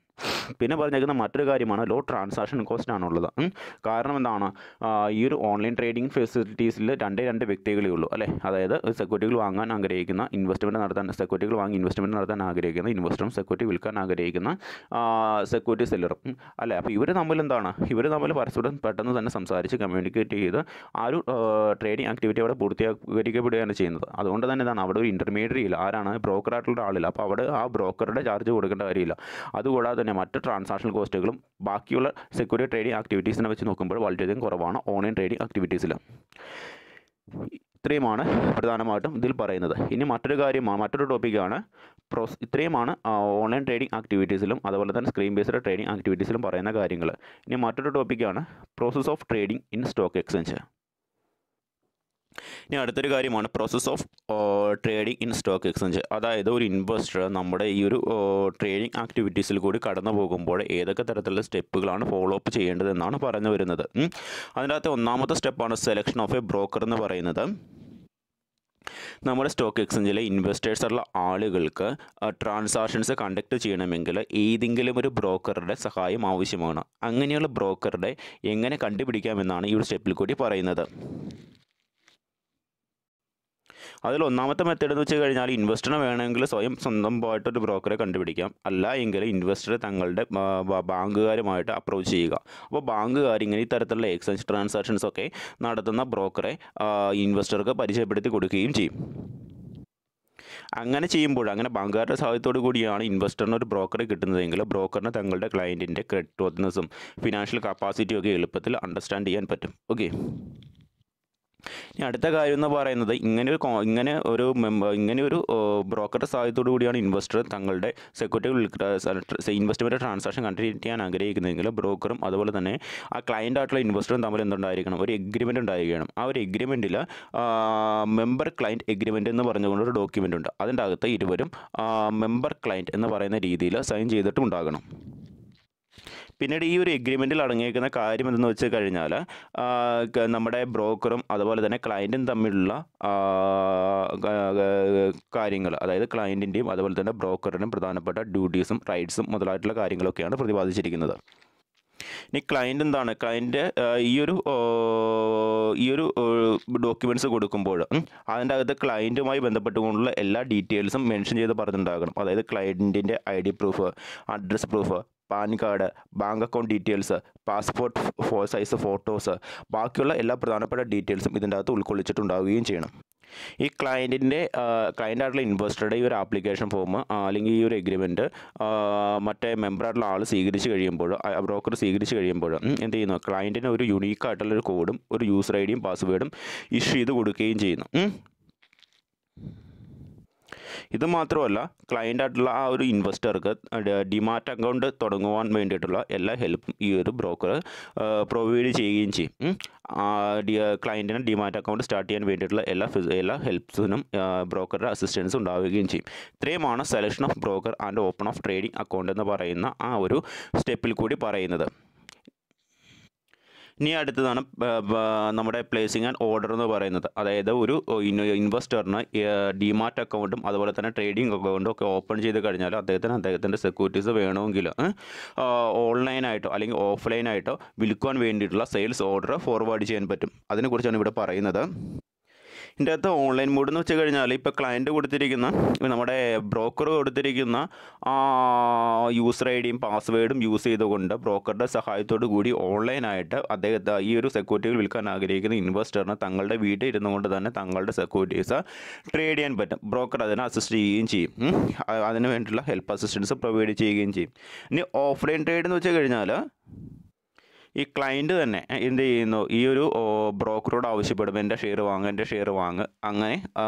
പിന്നെ പറഞ്ഞേക്കുന്ന മറ്റൊരു കാര്യമാണ് ലോ ട്രാൻസാക്ഷൻ കോസ്റ്റ് ആണുള്ളത്. കാരണം എന്താണ്, ഈ ഒരു ഓൺലൈൻ ട്രേഡിംഗ് ഫെസിലിറ്റീസിൽ രണ്ട് വ്യക്തികളേ ഉള്ളൂ അല്ലേ. അതായത് സെക്യൂരിറ്റികൾ വാങ്ങാൻ ആഗ്രഹിക്കുന്ന സെക്യൂരിറ്റികൾ വാങ്ങി ഇൻവെസ്റ്റ്മെൻറ്റ് നടത്താൻ ആഗ്രഹിക്കുന്ന ഇൻവെസ്റ്ററും സെക്യൂരിറ്റി വിൽക്കാൻ ആഗ്രഹിക്കുന്ന സെക്യൂരിറ്റി സെല്ലറും അല്ലേ. അപ്പോൾ ഇവർ തമ്മിൽ പരസ്പരം പെട്ടെന്ന് തന്നെ സംസാരിച്ച് കമ്മ്യൂണിക്കേറ്റ് ചെയ്ത് ആ ഒരു ട്രേഡിംഗ് ആക്ടിവിറ്റി അവിടെ പൂർത്തീകരിക്കപ്പെടുകയാണ് ചെയ്യുന്നത്. അതുകൊണ്ട് തന്നെ അവിടെ ഒരു ഇൻ്റർമീഡിയറി ഇല്ല, ആരാണ് ബ്രോക്കറായിട്ടുള്ള ആളില്ല. അപ്പോൾ അവിടെ ആ ബ്രോക്കറുടെ ചാർജ് കൊടുക്കേണ്ട കാര്യമില്ല. അതുകൂടാതെ തന്നെ മറ്റ് ട്രാൻസാക്ഷൻ കോസ്റ്റുകളും ബാക്കിയുള്ള സെക്യൂരിറ്റി ട്രേഡിംഗ് ആക്ടിവിറ്റീസിനെ വെച്ച് നോക്കുമ്പോൾ വളരെയധികം കുറവാണ് ഓൺലൈൻ ട്രേഡിംഗ് ആക്ടിവിറ്റീസിൽ. ഇത്രയുമാണ് പ്രധാനമായിട്ടും ഇതിൽ പറയുന്നത്. ഇനി മറ്റൊരു ടോപ്പിക്കാണ് ഇത്രയുമാണ് ഓൺലൈൻ ട്രേഡിംഗ് ആക്ടിവിറ്റീസിലും അതുപോലെ തന്നെ സ്ക്രീൻ ബേസ്ഡ് ട്രേഡിംഗ് ആക്ടിവിറ്റീസിലും പറയുന്ന കാര്യങ്ങൾ. ഇനി മറ്റൊരു ടോപ്പിക്കാണ് process of trading in stock exchange. ഇനി അടുത്തൊരു കാര്യമാണ് process of trading in stock exchange. അതായത് ഒരു ഇൻവെസ്റ്റർ നമ്മുടെ ഈ ഒരു ട്രേഡിംഗ് ആക്ടിവിറ്റീസിൽ കൂടി കടന്നു പോകുമ്പോൾ ഏതൊക്കെ തരത്തിലുള്ള സ്റ്റെപ്പുകളാണ് ഫോളോ അപ്പ് ചെയ്യേണ്ടതെന്നാണ് പറഞ്ഞു വരുന്നത്. അതിനകത്ത് ഒന്നാമത്തെ സ്റ്റെപ്പാണ് സെലക്ഷൻ ഓഫ് എ ബ്രോക്കർ എന്ന് പറയുന്നത്. നമ്മുടെ സ്റ്റോക്ക് എക്സ്ചേഞ്ചിലെ ഇൻവെസ്റ്റേഴ്സുള്ള ആളുകൾക്ക് ട്രാൻസാക്ഷൻസ് കണ്ടക്ട് ചെയ്യണമെങ്കിൽ ഏതെങ്കിലും ഒരു ബ്രോക്കറുടെ സഹായം ആവശ്യമാണ്. അങ്ങനെയുള്ള ബ്രോക്കറുടെ എങ്ങനെ കണ്ടുപിടിക്കാമെന്നാണ് ഈ ഒരു സ്റ്റെപ്പിൽ കൂടി പറയുന്നത്. അതിൽ ഒന്നാമത്തെ മെത്തേഡ് എന്ന് വെച്ച് കഴിഞ്ഞാൽ ഇൻവെസ്റ്ററിന് വേണമെങ്കിൽ സ്വന്തമായിട്ടൊരു ബ്രോക്കറെ കണ്ടുപിടിക്കാം. അല്ല എങ്കിൽ ഇൻവെസ്റ്റർ തങ്ങളുടെ ബാങ്കുകാരുമായിട്ട് അപ്രോച്ച് ചെയ്യുക. അപ്പോൾ ബാങ്കുകാർ ഇങ്ങനെ ഈ തരത്തിലുള്ള എക്സ്ചേഞ്ച് ട്രാൻസാക്ഷൻസ് ഒക്കെ നടത്തുന്ന ബ്രോക്കറെ ഇൻവെസ്റ്റർക്ക് പരിചയപ്പെടുത്തി കൊടുക്കുകയും ചെയ്യും. അങ്ങനെ ബാങ്കുകാരുടെ സഹായത്തോടു കൂടിയാണ് ഇൻവെസ്റ്ററിന് ഒരു ബ്രോക്കറെ കിട്ടുന്നതെങ്കിൽ ബ്രോക്കറിന് തങ്ങളുടെ ക്ലയൻറ്റിൻ്റെ ക്രെഡിറ്റ് വർത്തിനെസ്സും ഫിനാൻഷ്യൽ കപ്പാസിറ്റിയും ഒക്കെ എളുപ്പത്തിൽ അണ്ടർസ്റ്റാൻഡ് ചെയ്യാൻ പറ്റും. ഓക്കെ, ഇനി അടുത്ത കാര്യം എന്ന് പറയുന്നത് ഇങ്ങനെ ഒരു ബ്രോക്കറുടെ സഹായത്തോടു കൂടിയാണ് ഇൻവെസ്റ്റർ തങ്ങളുടെ ഇൻവെസ്റ്റ്മെൻറ്റ് ട്രാൻസാക്ഷൻ കണ്ടിന്യൂ ചെയ്യാൻ ആഗ്രഹിക്കുന്നതെങ്കിൽ ബ്രോക്കറും അതുപോലെ തന്നെ ആ ക്ലയൻ്റ് ആയിട്ടുള്ള ഇൻവെസ്റ്ററും തമ്മിൽ എന്തുണ്ടായിരിക്കണം, ഒരു എഗ്രിമെൻ്റ് ഉണ്ടായിരിക്കണം. ആ ഒരു എഗ്രിമെൻറ്റിൽ മെമ്പർ ക്ലയൻറ്റ് എഗ്രിമെൻറ്റ് എന്ന് പറഞ്ഞുകൊണ്ടൊരു ഡോക്യുമെൻ്റ് ഉണ്ട്. അതിൻ്റെ അകത്ത് ഇരുവരും മെമ്പർ ക്ലയൻറ്റ് എന്ന് പറയുന്ന രീതിയിൽ സൈൻ ചെയ്തിട്ടുണ്ടാകണം. പിന്നീട് ഈ ഒരു എഗ്രിമെൻറ്റിൽ അടങ്ങിയിരിക്കുന്ന കാര്യം എന്തെന്ന് വെച്ച് കഴിഞ്ഞാൽ നമ്മുടെ ബ്രോക്കറും അതുപോലെ തന്നെ ക്ലയൻറ്റും തമ്മിലുള്ള കാര്യങ്ങൾ, അതായത് ക്ലയൻറ്റിൻ്റെയും അതുപോലെ തന്നെ ബ്രോക്കറിനും പ്രധാനപ്പെട്ട ഡ്യൂട്ടീസും റൈറ്റ്സും മുതലായിട്ടുള്ള കാര്യങ്ങളൊക്കെയാണ് പ്രതിപാദിച്ചിരിക്കുന്നത്. ഇനി ക്ലയൻറ്റ് ഈ ഒരു ഡോക്യുമെൻറ്റ്സ് കൊടുക്കുമ്പോൾ അതിൻ്റെ അകത്ത് ക്ലയൻറ്റുമായി ബന്ധപ്പെട്ടുകൊണ്ടുള്ള എല്ലാ ഡീറ്റെയിൽസും മെൻഷൻ ചെയ്ത് പറഞ്ഞിട്ടുണ്ടാകണം. അതായത് ക്ലയൻറ്റിൻ്റെ ID proof, address proof, pan card, bank account details, passport size photos, ബാക്കിയുള്ള എല്ലാ പ്രധാനപ്പെട്ട ഡീറ്റെയിൽസും ഇതിൻ്റെ അകത്ത് ഉൾക്കൊള്ളിച്ചിട്ടുണ്ടാവുകയും ചെയ്യണം. ഈ ക്ലയൻ്റായിട്ടുള്ള ഇൻവെസ്റ്ററുടെ ഈ ഒരു ആപ്ലിക്കേഷൻ ഫോം അല്ലെങ്കിൽ ഈ ഒരു എഗ്രിമെൻറ്റ് മറ്റേ മെമ്പറായിട്ടുള്ള ആൾ സ്വീകരിച്ച് കഴിയുമ്പോൾ, ബ്രോക്കർ സ്വീകരിച്ച് കഴിയുമ്പോൾ എന്ത് ചെയ്യുന്നു, ക്ലയൻറ്റിന് ഒരു യുണീക്കായിട്ടുള്ളൊരു കോഡും ഒരു യൂസർ ഐ ഡിയും പാസ്വേഡും ഇഷ്യൂ ചെയ്ത് കൊടുക്കുകയും ചെയ്യുന്നു. ഇത് മാത്രമല്ല, ക്ലയൻ്റായിട്ടുള്ള ആ ഒരു ഇൻവെസ്റ്റർക്ക് ഡിമാറ്റ് അക്കൗണ്ട് തുടങ്ങുവാൻ വേണ്ടിയിട്ടുള്ള എല്ലാ ഹെൽപ്പും ഈ ഒരു ബ്രോക്കർ പ്രൊവൈഡ് ചെയ്യുകയും ചെയ്യും. ക്ലയൻറ്റിന് ഡിമാറ്റ് അക്കൗണ്ട് സ്റ്റാർട്ട് ചെയ്യാൻ വേണ്ടിയിട്ടുള്ള എല്ലാ ഹെൽപ്സിനും ബ്രോക്കറുടെ അസിസ്റ്റൻസ് ഉണ്ടാവുകയും ചെയ്യും. ഇത്രയുമാണ് selection of broker and open of trading account എന്ന് പറയുന്ന ആ ഒരു സ്റ്റെപ്പിൽ കൂടി പറയുന്നത്. ഇനി അടുത്തതാണ് നമ്മുടെ പ്ലേസിംഗ് ആൻഡ് ഓർഡർ എന്ന് പറയുന്നത്. അതായത് ഒരു ഇൻവെസ്റ്ററിന് ഡിമാറ്റ് അക്കൗണ്ടും അതുപോലെ തന്നെ ട്രേഡിംഗ് അക്കൗണ്ടും ഒക്കെ ഓപ്പൺ ചെയ്ത് കഴിഞ്ഞാൽ അദ്ദേഹത്തിൻ്റെ സെക്യൂരിറ്റീസ് വേണമെങ്കിൽ ഓൺലൈനായിട്ടോ അല്ലെങ്കിൽ ഓഫ്ലൈനായിട്ടോ വിൽക്കുവാൻ വേണ്ടിയിട്ടുള്ള സെയിൽസ് ഓർഡർ ഫോർവേഡ് ചെയ്യാൻ പറ്റും. അതിനെക്കുറിച്ചാണ് ഇവിടെ പറയുന്നത്. ഇതിൻ്റെ അകത്ത് ഓൺലൈൻ മോഡ് എന്ന് വെച്ച് കഴിഞ്ഞാൽ ഇപ്പോൾ ക്ലയൻറ്റ് കൊടുത്തിരിക്കുന്ന, നമ്മുടെ ബ്രോക്കർ കൊടുത്തിരിക്കുന്ന യൂസർ ഐ ഡിയും പാസ്വേഡും യൂസ് ചെയ്തുകൊണ്ട് ബ്രോക്കറുടെ സഹായത്തോടു കൂടി ഓൺലൈനായിട്ട് ഈ ഒരു സെക്യൂരിറ്റികൾ വിൽക്കാൻ ആഗ്രഹിക്കുന്ന ഇൻവെസ്റ്ററിന് തങ്ങളുടെ വീട്ടിൽ ഇരുന്നു കൊണ്ട് തന്നെ തങ്ങളുടെ സെക്യൂരിറ്റീസ് ട്രേഡ് ചെയ്യാൻ പറ്റും. ബ്രോക്കർ അതിനെ അസിസ്റ്റ് ചെയ്യുകയും ചെയ്യും. അതിന് വേണ്ടിയിട്ടുള്ള ഹെൽപ്പ് അസിസ്റ്റൻസ് പ്രൊവൈഡ് ചെയ്യുകയും ചെയ്യും. ഇനി ഓഫ്ലൈൻ ട്രേഡ് എന്ന് വെച്ച് കഴിഞ്ഞാൽ ഈ ക്ലയൻറ്റ് തന്നെ എന്ത് ചെയ്യുന്നു, ഈ ഒരു ബ്രോക്കറോട് ആവശ്യപ്പെടും എൻ്റെ ഷെയർ വാങ്ങ്, അങ്ങനെ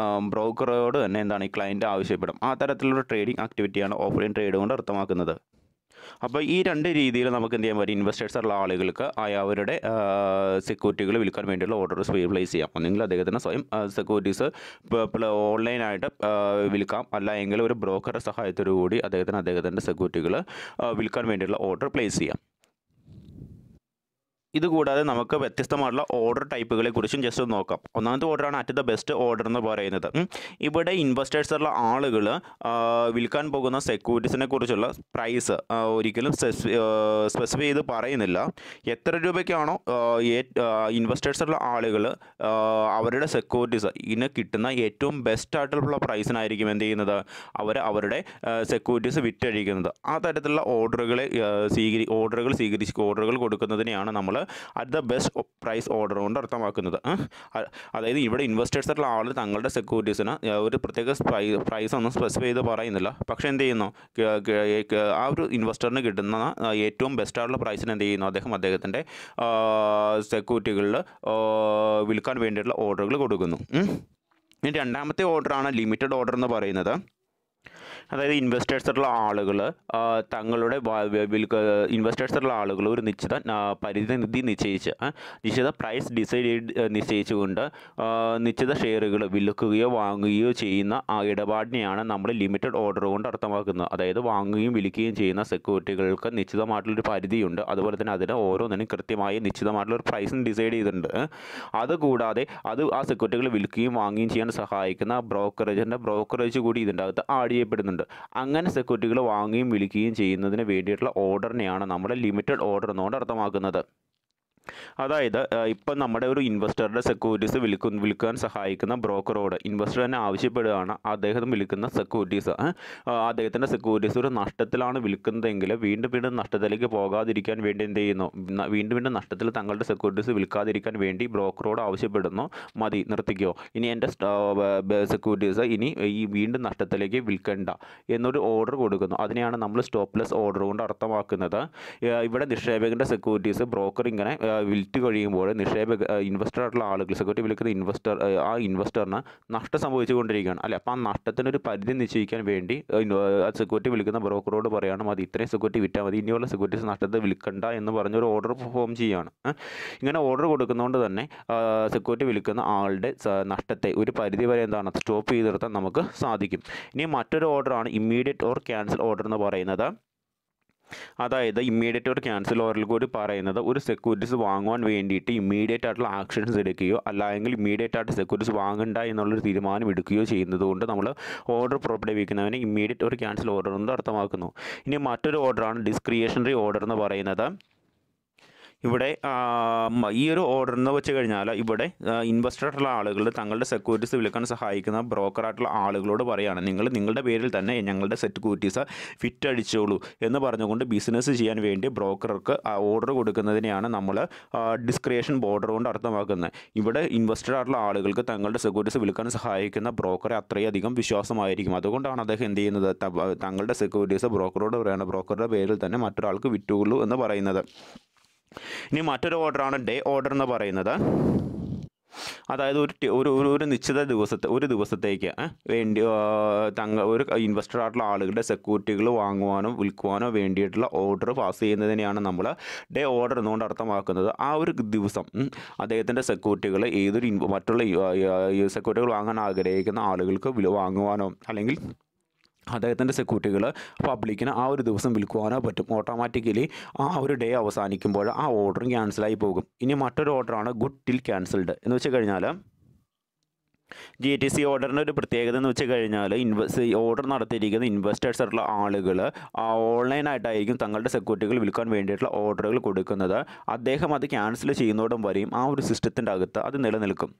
ബ്രോക്കറോട് തന്നെ എന്താണ് ഈ ക്ലയൻറ്റ് ആവശ്യപ്പെടും. ആ തരത്തിലുള്ള ട്രേഡിംഗ് ആക്ടിവിറ്റിയാണ് ഓഫ്ലൈൻ ട്രേഡ് കൊണ്ട് അർത്ഥമാക്കുന്നത്. അപ്പോൾ ഈ രണ്ട് രീതിയിൽ നമുക്ക് എന്ത് ചെയ്യാൻ പറ്റും, ഇൻവെസ്റ്റേഴ്സുള്ള ആളുകൾക്ക് അവരുടെ സെക്യൂരിറ്റികൾ വിൽക്കാൻ വേണ്ടിയുള്ള ഓർഡർ പ്ലേസ് ചെയ്യാം. ഒന്നെങ്കിൽ അദ്ദേഹത്തിന് സ്വയം സെക്യൂരിറ്റീസ് ഓൺലൈനായിട്ട് വിൽക്കാം, അല്ല എങ്കിൽ ഒരു ബ്രോക്കറുടെ സഹായത്തോടു കൂടി അദ്ദേഹത്തിൻ്റെ സെക്യൂരിറ്റികൾ വിൽക്കാൻ വേണ്ടിയുള്ള ഓർഡർ പ്ലേസ് ചെയ്യാം. ഇതുകൂടാതെ നമുക്ക് വ്യത്യസ്തമായിട്ടുള്ള ഓർഡർ ടൈപ്പുകളെ കുറിച്ചും ജസ്റ്റ് ഒന്ന് നോക്കാം. ഒന്നാമത്തെ ഓർഡറാണ് അറ്റ് ദ ബെസ്റ്റ് ഓർഡർ എന്ന് പറയുന്നത്. ഇവിടെ ഇൻവെസ്റ്റേഴ്സുള്ള ആളുകൾ വിൽക്കാൻ പോകുന്ന സെക്യൂരിറ്റീസിനെ കുറിച്ചുള്ള പ്രൈസ് ഒരിക്കലും സ്പെസിഫൈ ചെയ്ത് പറയുന്നില്ല. എത്ര രൂപയ്ക്കാണോ ഇൻവെസ്റ്റേഴ്സുള്ള ആളുകൾ അവരുടെ സെക്യൂരിറ്റീസ് ഇതിന് കിട്ടുന്ന ഏറ്റവും ബെസ്റ്റ് ആയിട്ടുള്ള പ്രൈസിനായിരിക്കും എന്ത് ചെയ്യുന്നത്, അവരുടെ സെക്യൂരിറ്റീസ് വിറ്റഴിക്കുന്നത്. ആ തരത്തിലുള്ള ഓർഡറുകൾ കൊടുക്കുന്നതിനെയാണ് നമ്മൾ at the best price order കൊണ്ട് അർത്ഥമാക്കുന്നത്. അതായത് ഇവിടെ ഇൻവെസ്റ്റേഴ്സുള്ള ആൾ തങ്ങളുടെ സെക്യൂരിറ്റീസിന് ഒരു പ്രത്യേക പ്രൈസ് ഒന്നും സ്പെസിഫൈ ചെയ്ത് പറയുന്നില്ല. പക്ഷേ എന്ത് ചെയ്യുന്നു, ആ ഒരു ഇൻവെസ്റ്ററിന് കിട്ടുന്ന ഏറ്റവും ബെസ്റ്റായിട്ടുള്ള പ്രൈസിന് എന്ത് ചെയ്യുന്നു, അദ്ദേഹത്തിൻ്റെ സെക്യൂരിറ്റികളിൽ വിൽക്കാൻ വേണ്ടിയിട്ടുള്ള ഓർഡറുകൾ കൊടുക്കുന്നു. ഇനി രണ്ടാമത്തെ ഓർഡറാണ് ലിമിറ്റഡ് ഓർഡർ എന്ന് പറയുന്നത്. അതായത് ഇൻവെസ്റ്റേഴ്സുള്ള ആളുകൾ ഒരു നിശ്ചിത പരിധി നിശ്ചിത പ്രൈസ് നിശ്ചയിച്ചുകൊണ്ട് നിശ്ചിത ഷെയറുകൾ വിൽക്കുകയോ വാങ്ങുകയോ ചെയ്യുന്ന ആ ഇടപാടിനെയാണ് നമ്മൾ ലിമിറ്റഡ് ഓർഡർ കൊണ്ട് അർത്ഥമാക്കുന്നത്. അതായത് വാങ്ങുകയും വിൽക്കുകയും ചെയ്യുന്ന സെക്യൂരിറ്റികൾക്ക് നിശ്ചിതമായിട്ടുള്ളൊരു പരിധിയുണ്ട്. അതുപോലെ തന്നെ അതിന് ഓരോന്നിനും കൃത്യമായി നിശ്ചിതമായിട്ടുള്ളൊരു പ്രൈസും ഡിസൈഡ് ചെയ്തിട്ടുണ്ട്. അതുകൂടാതെ ആ സെക്യൂരിറ്റികൾ വിൽക്കുകയും വാങ്ങുകയും ചെയ്യാൻ സഹായിക്കുന്ന ബ്രോക്കറേജ് കൂടി ഇതിൻ്റെ അകത്ത് ആഡ് ചെയ്യപ്പെടുന്നുണ്ട്. അങ്ങനെ സെക്യൂരിറ്റികൾ വാങ്ങുകയും വിൽക്കുകയും ചെയ്യുന്നതിന് വേണ്ടിയിട്ടുള്ള ഓർഡറിനെയാണ് നമ്മൾ ലിമിറ്റഡ് ഓർഡർ എന്നുകൊണ്ട് അർത്ഥമാക്കുന്നത്. അതായത് ഇപ്പം നമ്മുടെ ഒരു ഇൻവെസ്റ്ററുടെ സെക്യൂരിറ്റീസ് വിൽക്കാൻ സഹായിക്കുന്ന ബ്രോക്കറോട് ഇൻവെസ്റ്റർ തന്നെ ആവശ്യപ്പെടുകയാണ് അദ്ദേഹം വിൽക്കുന്ന അദ്ദേഹത്തിൻ്റെ സെക്യൂരിറ്റീസ് ഒരു നഷ്ടത്തിലാണ് വിൽക്കുന്നതെങ്കിൽ വീണ്ടും നഷ്ടത്തിലേക്ക് പോകാതിരിക്കാൻ വേണ്ടി എന്ത് ചെയ്യുന്നു, വീണ്ടും നഷ്ടത്തിൽ തങ്ങളുടെ സെക്യൂരിറ്റീസ് വിൽക്കാതിരിക്കാൻ വേണ്ടി ബ്രോക്കറോട് ആവശ്യപ്പെടുന്നു, മതി നിർത്തിക്കോ, ഇനി എൻ്റെ സെക്യൂരിറ്റീസ് ഇനി ഈ വീണ്ടും നഷ്ടത്തിലേക്ക് വിൽക്കണ്ട എന്നൊരു ഓർഡർ കൊടുക്കുന്നു. അതിനെയാണ് നമ്മൾ സ്റ്റോപ്പ്ലെസ് ഓർഡർ കൊണ്ട് അർത്ഥമാക്കുന്നത്. ഇവിടെ നിക്ഷേപകൻ്റെ സെക്യൂരിറ്റീസ് ബ്രോക്കർ ഇങ്ങനെ വിൽറ്റ് കഴിയുമ്പോൾ ഇൻവെസ്റ്ററായിട്ടുള്ള ആളുകൾ സെക്യൂരിറ്റി വിൽക്കുന്ന ഇൻവെസ്റ്ററിന് നഷ്ടം സംഭവിച്ചുകൊണ്ടിരിക്കുകയാണ് അല്ലേ. അപ്പോൾ ആ നഷ്ടത്തിനൊരു പരിധി നിശ്ചയിക്കാൻ വേണ്ടി സെക്യൂരിറ്റി വിൽക്കുന്ന ബ്രോക്കറോട് പറയുകയാണ്, മതി ഇത്രയും സെക്യൂരിറ്റി വിറ്റാൽ മതി, ഇനിയുള്ള സെക്യൂരിറ്റീസ് നഷ്ടത്തെ വിൽക്കണ്ട എന്ന് പറഞ്ഞൊരു ഓർഡർ ഫോം ചെയ്യുകയാണ്. ഇങ്ങനെ ഓർഡർ കൊടുക്കുന്നതുകൊണ്ട് തന്നെ സെക്യൂരിറ്റി വിൽക്കുന്ന ആളുടെ നഷ്ടത്തെ ഒരു പരിധി വരെ സ്റ്റോപ്പ് ചെയ്ത് നിർത്താൻ നമുക്ക് സാധിക്കും. ഇനി മറ്റൊരു ഓർഡറാണ് ഇമ്മീഡിയറ്റ് ഓർ ക്യാൻസൽ ഓർഡർ എന്ന് പറയുന്നത്. അതായത് ഇമ്മീഡിയറ്റ് ഒരു ക്യാൻസൽ ഓർഡറിൽ കൂടി പറയുന്നത് ഒരു സെക്യൂരിറ്റീസ് വാങ്ങുവാൻ വേണ്ടിയിട്ട് ഇമ്മീഡിയറ്റ് ആയിട്ടുള്ള ആക്ഷൻസ് എടുക്കുകയോ അല്ലെങ്കിൽ ഇമ്മീഡിയറ്റ് ആയിട്ട് സെക്യൂരിറ്റീസ് വാങ്ങണ്ട എന്നുള്ളൊരു തീരുമാനം എടുക്കുകയോ ചെയ്യുന്നത് കൊണ്ട് നമ്മൾ ഓർഡർ പുറപ്പെടുവിക്കുന്നതിന് ഇമ്മീഡിയറ്റ് ഒരു ക്യാൻസൽ ഓർഡർ എന്ന് അർത്ഥമാക്കുന്നു. ഇനി മറ്റൊരു ഓർഡറാണ് ഡിസ്ക്രിയേഷണറി ഓർഡർ എന്ന് പറയുന്നത്. ഇവിടെ ഈ ഒരു ഓർഡർ എന്ന് വെച്ച് കഴിഞ്ഞാൽ ഇവിടെ ഇൻവെസ്റ്റർ ആയിട്ടുള്ള ആളുകൾ തങ്ങളുടെ സെക്യൂരിറ്റീസ് വിൽക്കാൻ സഹായിക്കുന്ന ബ്രോക്കറായിട്ടുള്ള ആളുകളോട് പറയുകയാണ് നിങ്ങളുടെ പേരിൽ തന്നെ ഞങ്ങളുടെ സെക്യൂരിറ്റീസ് വിറ്റഴിച്ചോളൂ എന്ന് പറഞ്ഞുകൊണ്ട് ബിസിനസ് ചെയ്യാൻ വേണ്ടി ബ്രോക്കർക്ക് ഓർഡർ കൊടുക്കുന്നതിനെയാണ് നമ്മൾ ഡിസ്ക്രിപ്ഷൻ ബോർഡർ കൊണ്ട് അർത്ഥമാക്കുന്നത്. ഇവിടെ ഇൻവെസ്റ്റർ ആയിട്ടുള്ള ആളുകൾക്ക് തങ്ങളുടെ സെക്യൂരിറ്റീസ് വിൽക്കാൻ സഹായിക്കുന്ന ബ്രോക്കറെ അത്രയധികം വിശ്വാസമായിരിക്കും. അതുകൊണ്ടാണ് അദ്ദേഹം എന്ത് ചെയ്യുന്നത്, തങ്ങളുടെ സെക്യൂരിറ്റീസ് ബ്രോക്കറോട് പറയുകയാണ് ബ്രോക്കറുടെ പേരിൽ തന്നെ മറ്റൊരാൾക്ക് വിറ്റുള്ളൂ എന്ന് പറയുന്നത്. ഇനി മറ്റൊരു ഓർഡറാണ് ഡേ ഓർഡർ എന്ന് പറയുന്നത്. അതായത് ഒരു നിശ്ചിത ദിവസത്തേക്ക് വേണ്ടി ഒരു ഇൻവെസ്റ്റർ ആയിട്ടുള്ള ആളുകളുടെ സെക്യൂരിറ്റികൾ വാങ്ങുവാനോ വിൽക്കുവാനോ വേണ്ടിയിട്ടുള്ള ഓർഡർ പാസ് ചെയ്യുന്നതിനെയാണ് നമ്മൾ ഡേ ഓർഡർ എന്നുകൊണ്ട് അർത്ഥമാക്കുന്നത്. ആ ഒരു ദിവസം അദ്ദേഹത്തിൻ്റെ സെക്യൂരിറ്റികൾ മറ്റുള്ള സെക്യൂരിറ്റികൾ വാങ്ങാൻ ആഗ്രഹിക്കുന്ന ആളുകൾക്ക് വാങ്ങുവാനോ അല്ലെങ്കിൽ അദ്ദേഹത്തിൻ്റെ സെക്യൂരിറ്റികൾ പബ്ലിക്കിന് ആ ഒരു ദിവസം വിൽക്കുവാനോ പറ്റും. ഓട്ടോമാറ്റിക്കലി ആ ഒരു ഡേ അവസാനിക്കുമ്പോൾ ആ ഓർഡർ ക്യാൻസലായി പോകും. ഇനി മറ്റൊരു ഓർഡറാണ് ഗുഡ് ടിൽ ക്യാൻസൽഡ് എന്ന് വെച്ച് കഴിഞ്ഞാൽ GTC ഓർഡറിൻ്റെ ഒരു പ്രത്യേകത എന്ന് വെച്ച് കഴിഞ്ഞാൽ ഓർഡർ നടത്തിയിരിക്കുന്ന ഇൻവെസ്റ്റേഴ്സ് ആയിട്ടുള്ള ആളുകൾ ഓൺലൈനായിട്ടായിരിക്കും തങ്ങളുടെ സെക്യൂരിറ്റികൾ വിൽക്കാൻ വേണ്ടിയിട്ടുള്ള ഓർഡറുകൾ കൊടുക്കുന്നത്. അദ്ദേഹം അത് ക്യാൻസൽ ചെയ്യുന്നതോടും വരെയും ആ ഒരു സിസ്റ്റത്തിൻ്റെ അകത്ത് അത് നിലനിൽക്കും.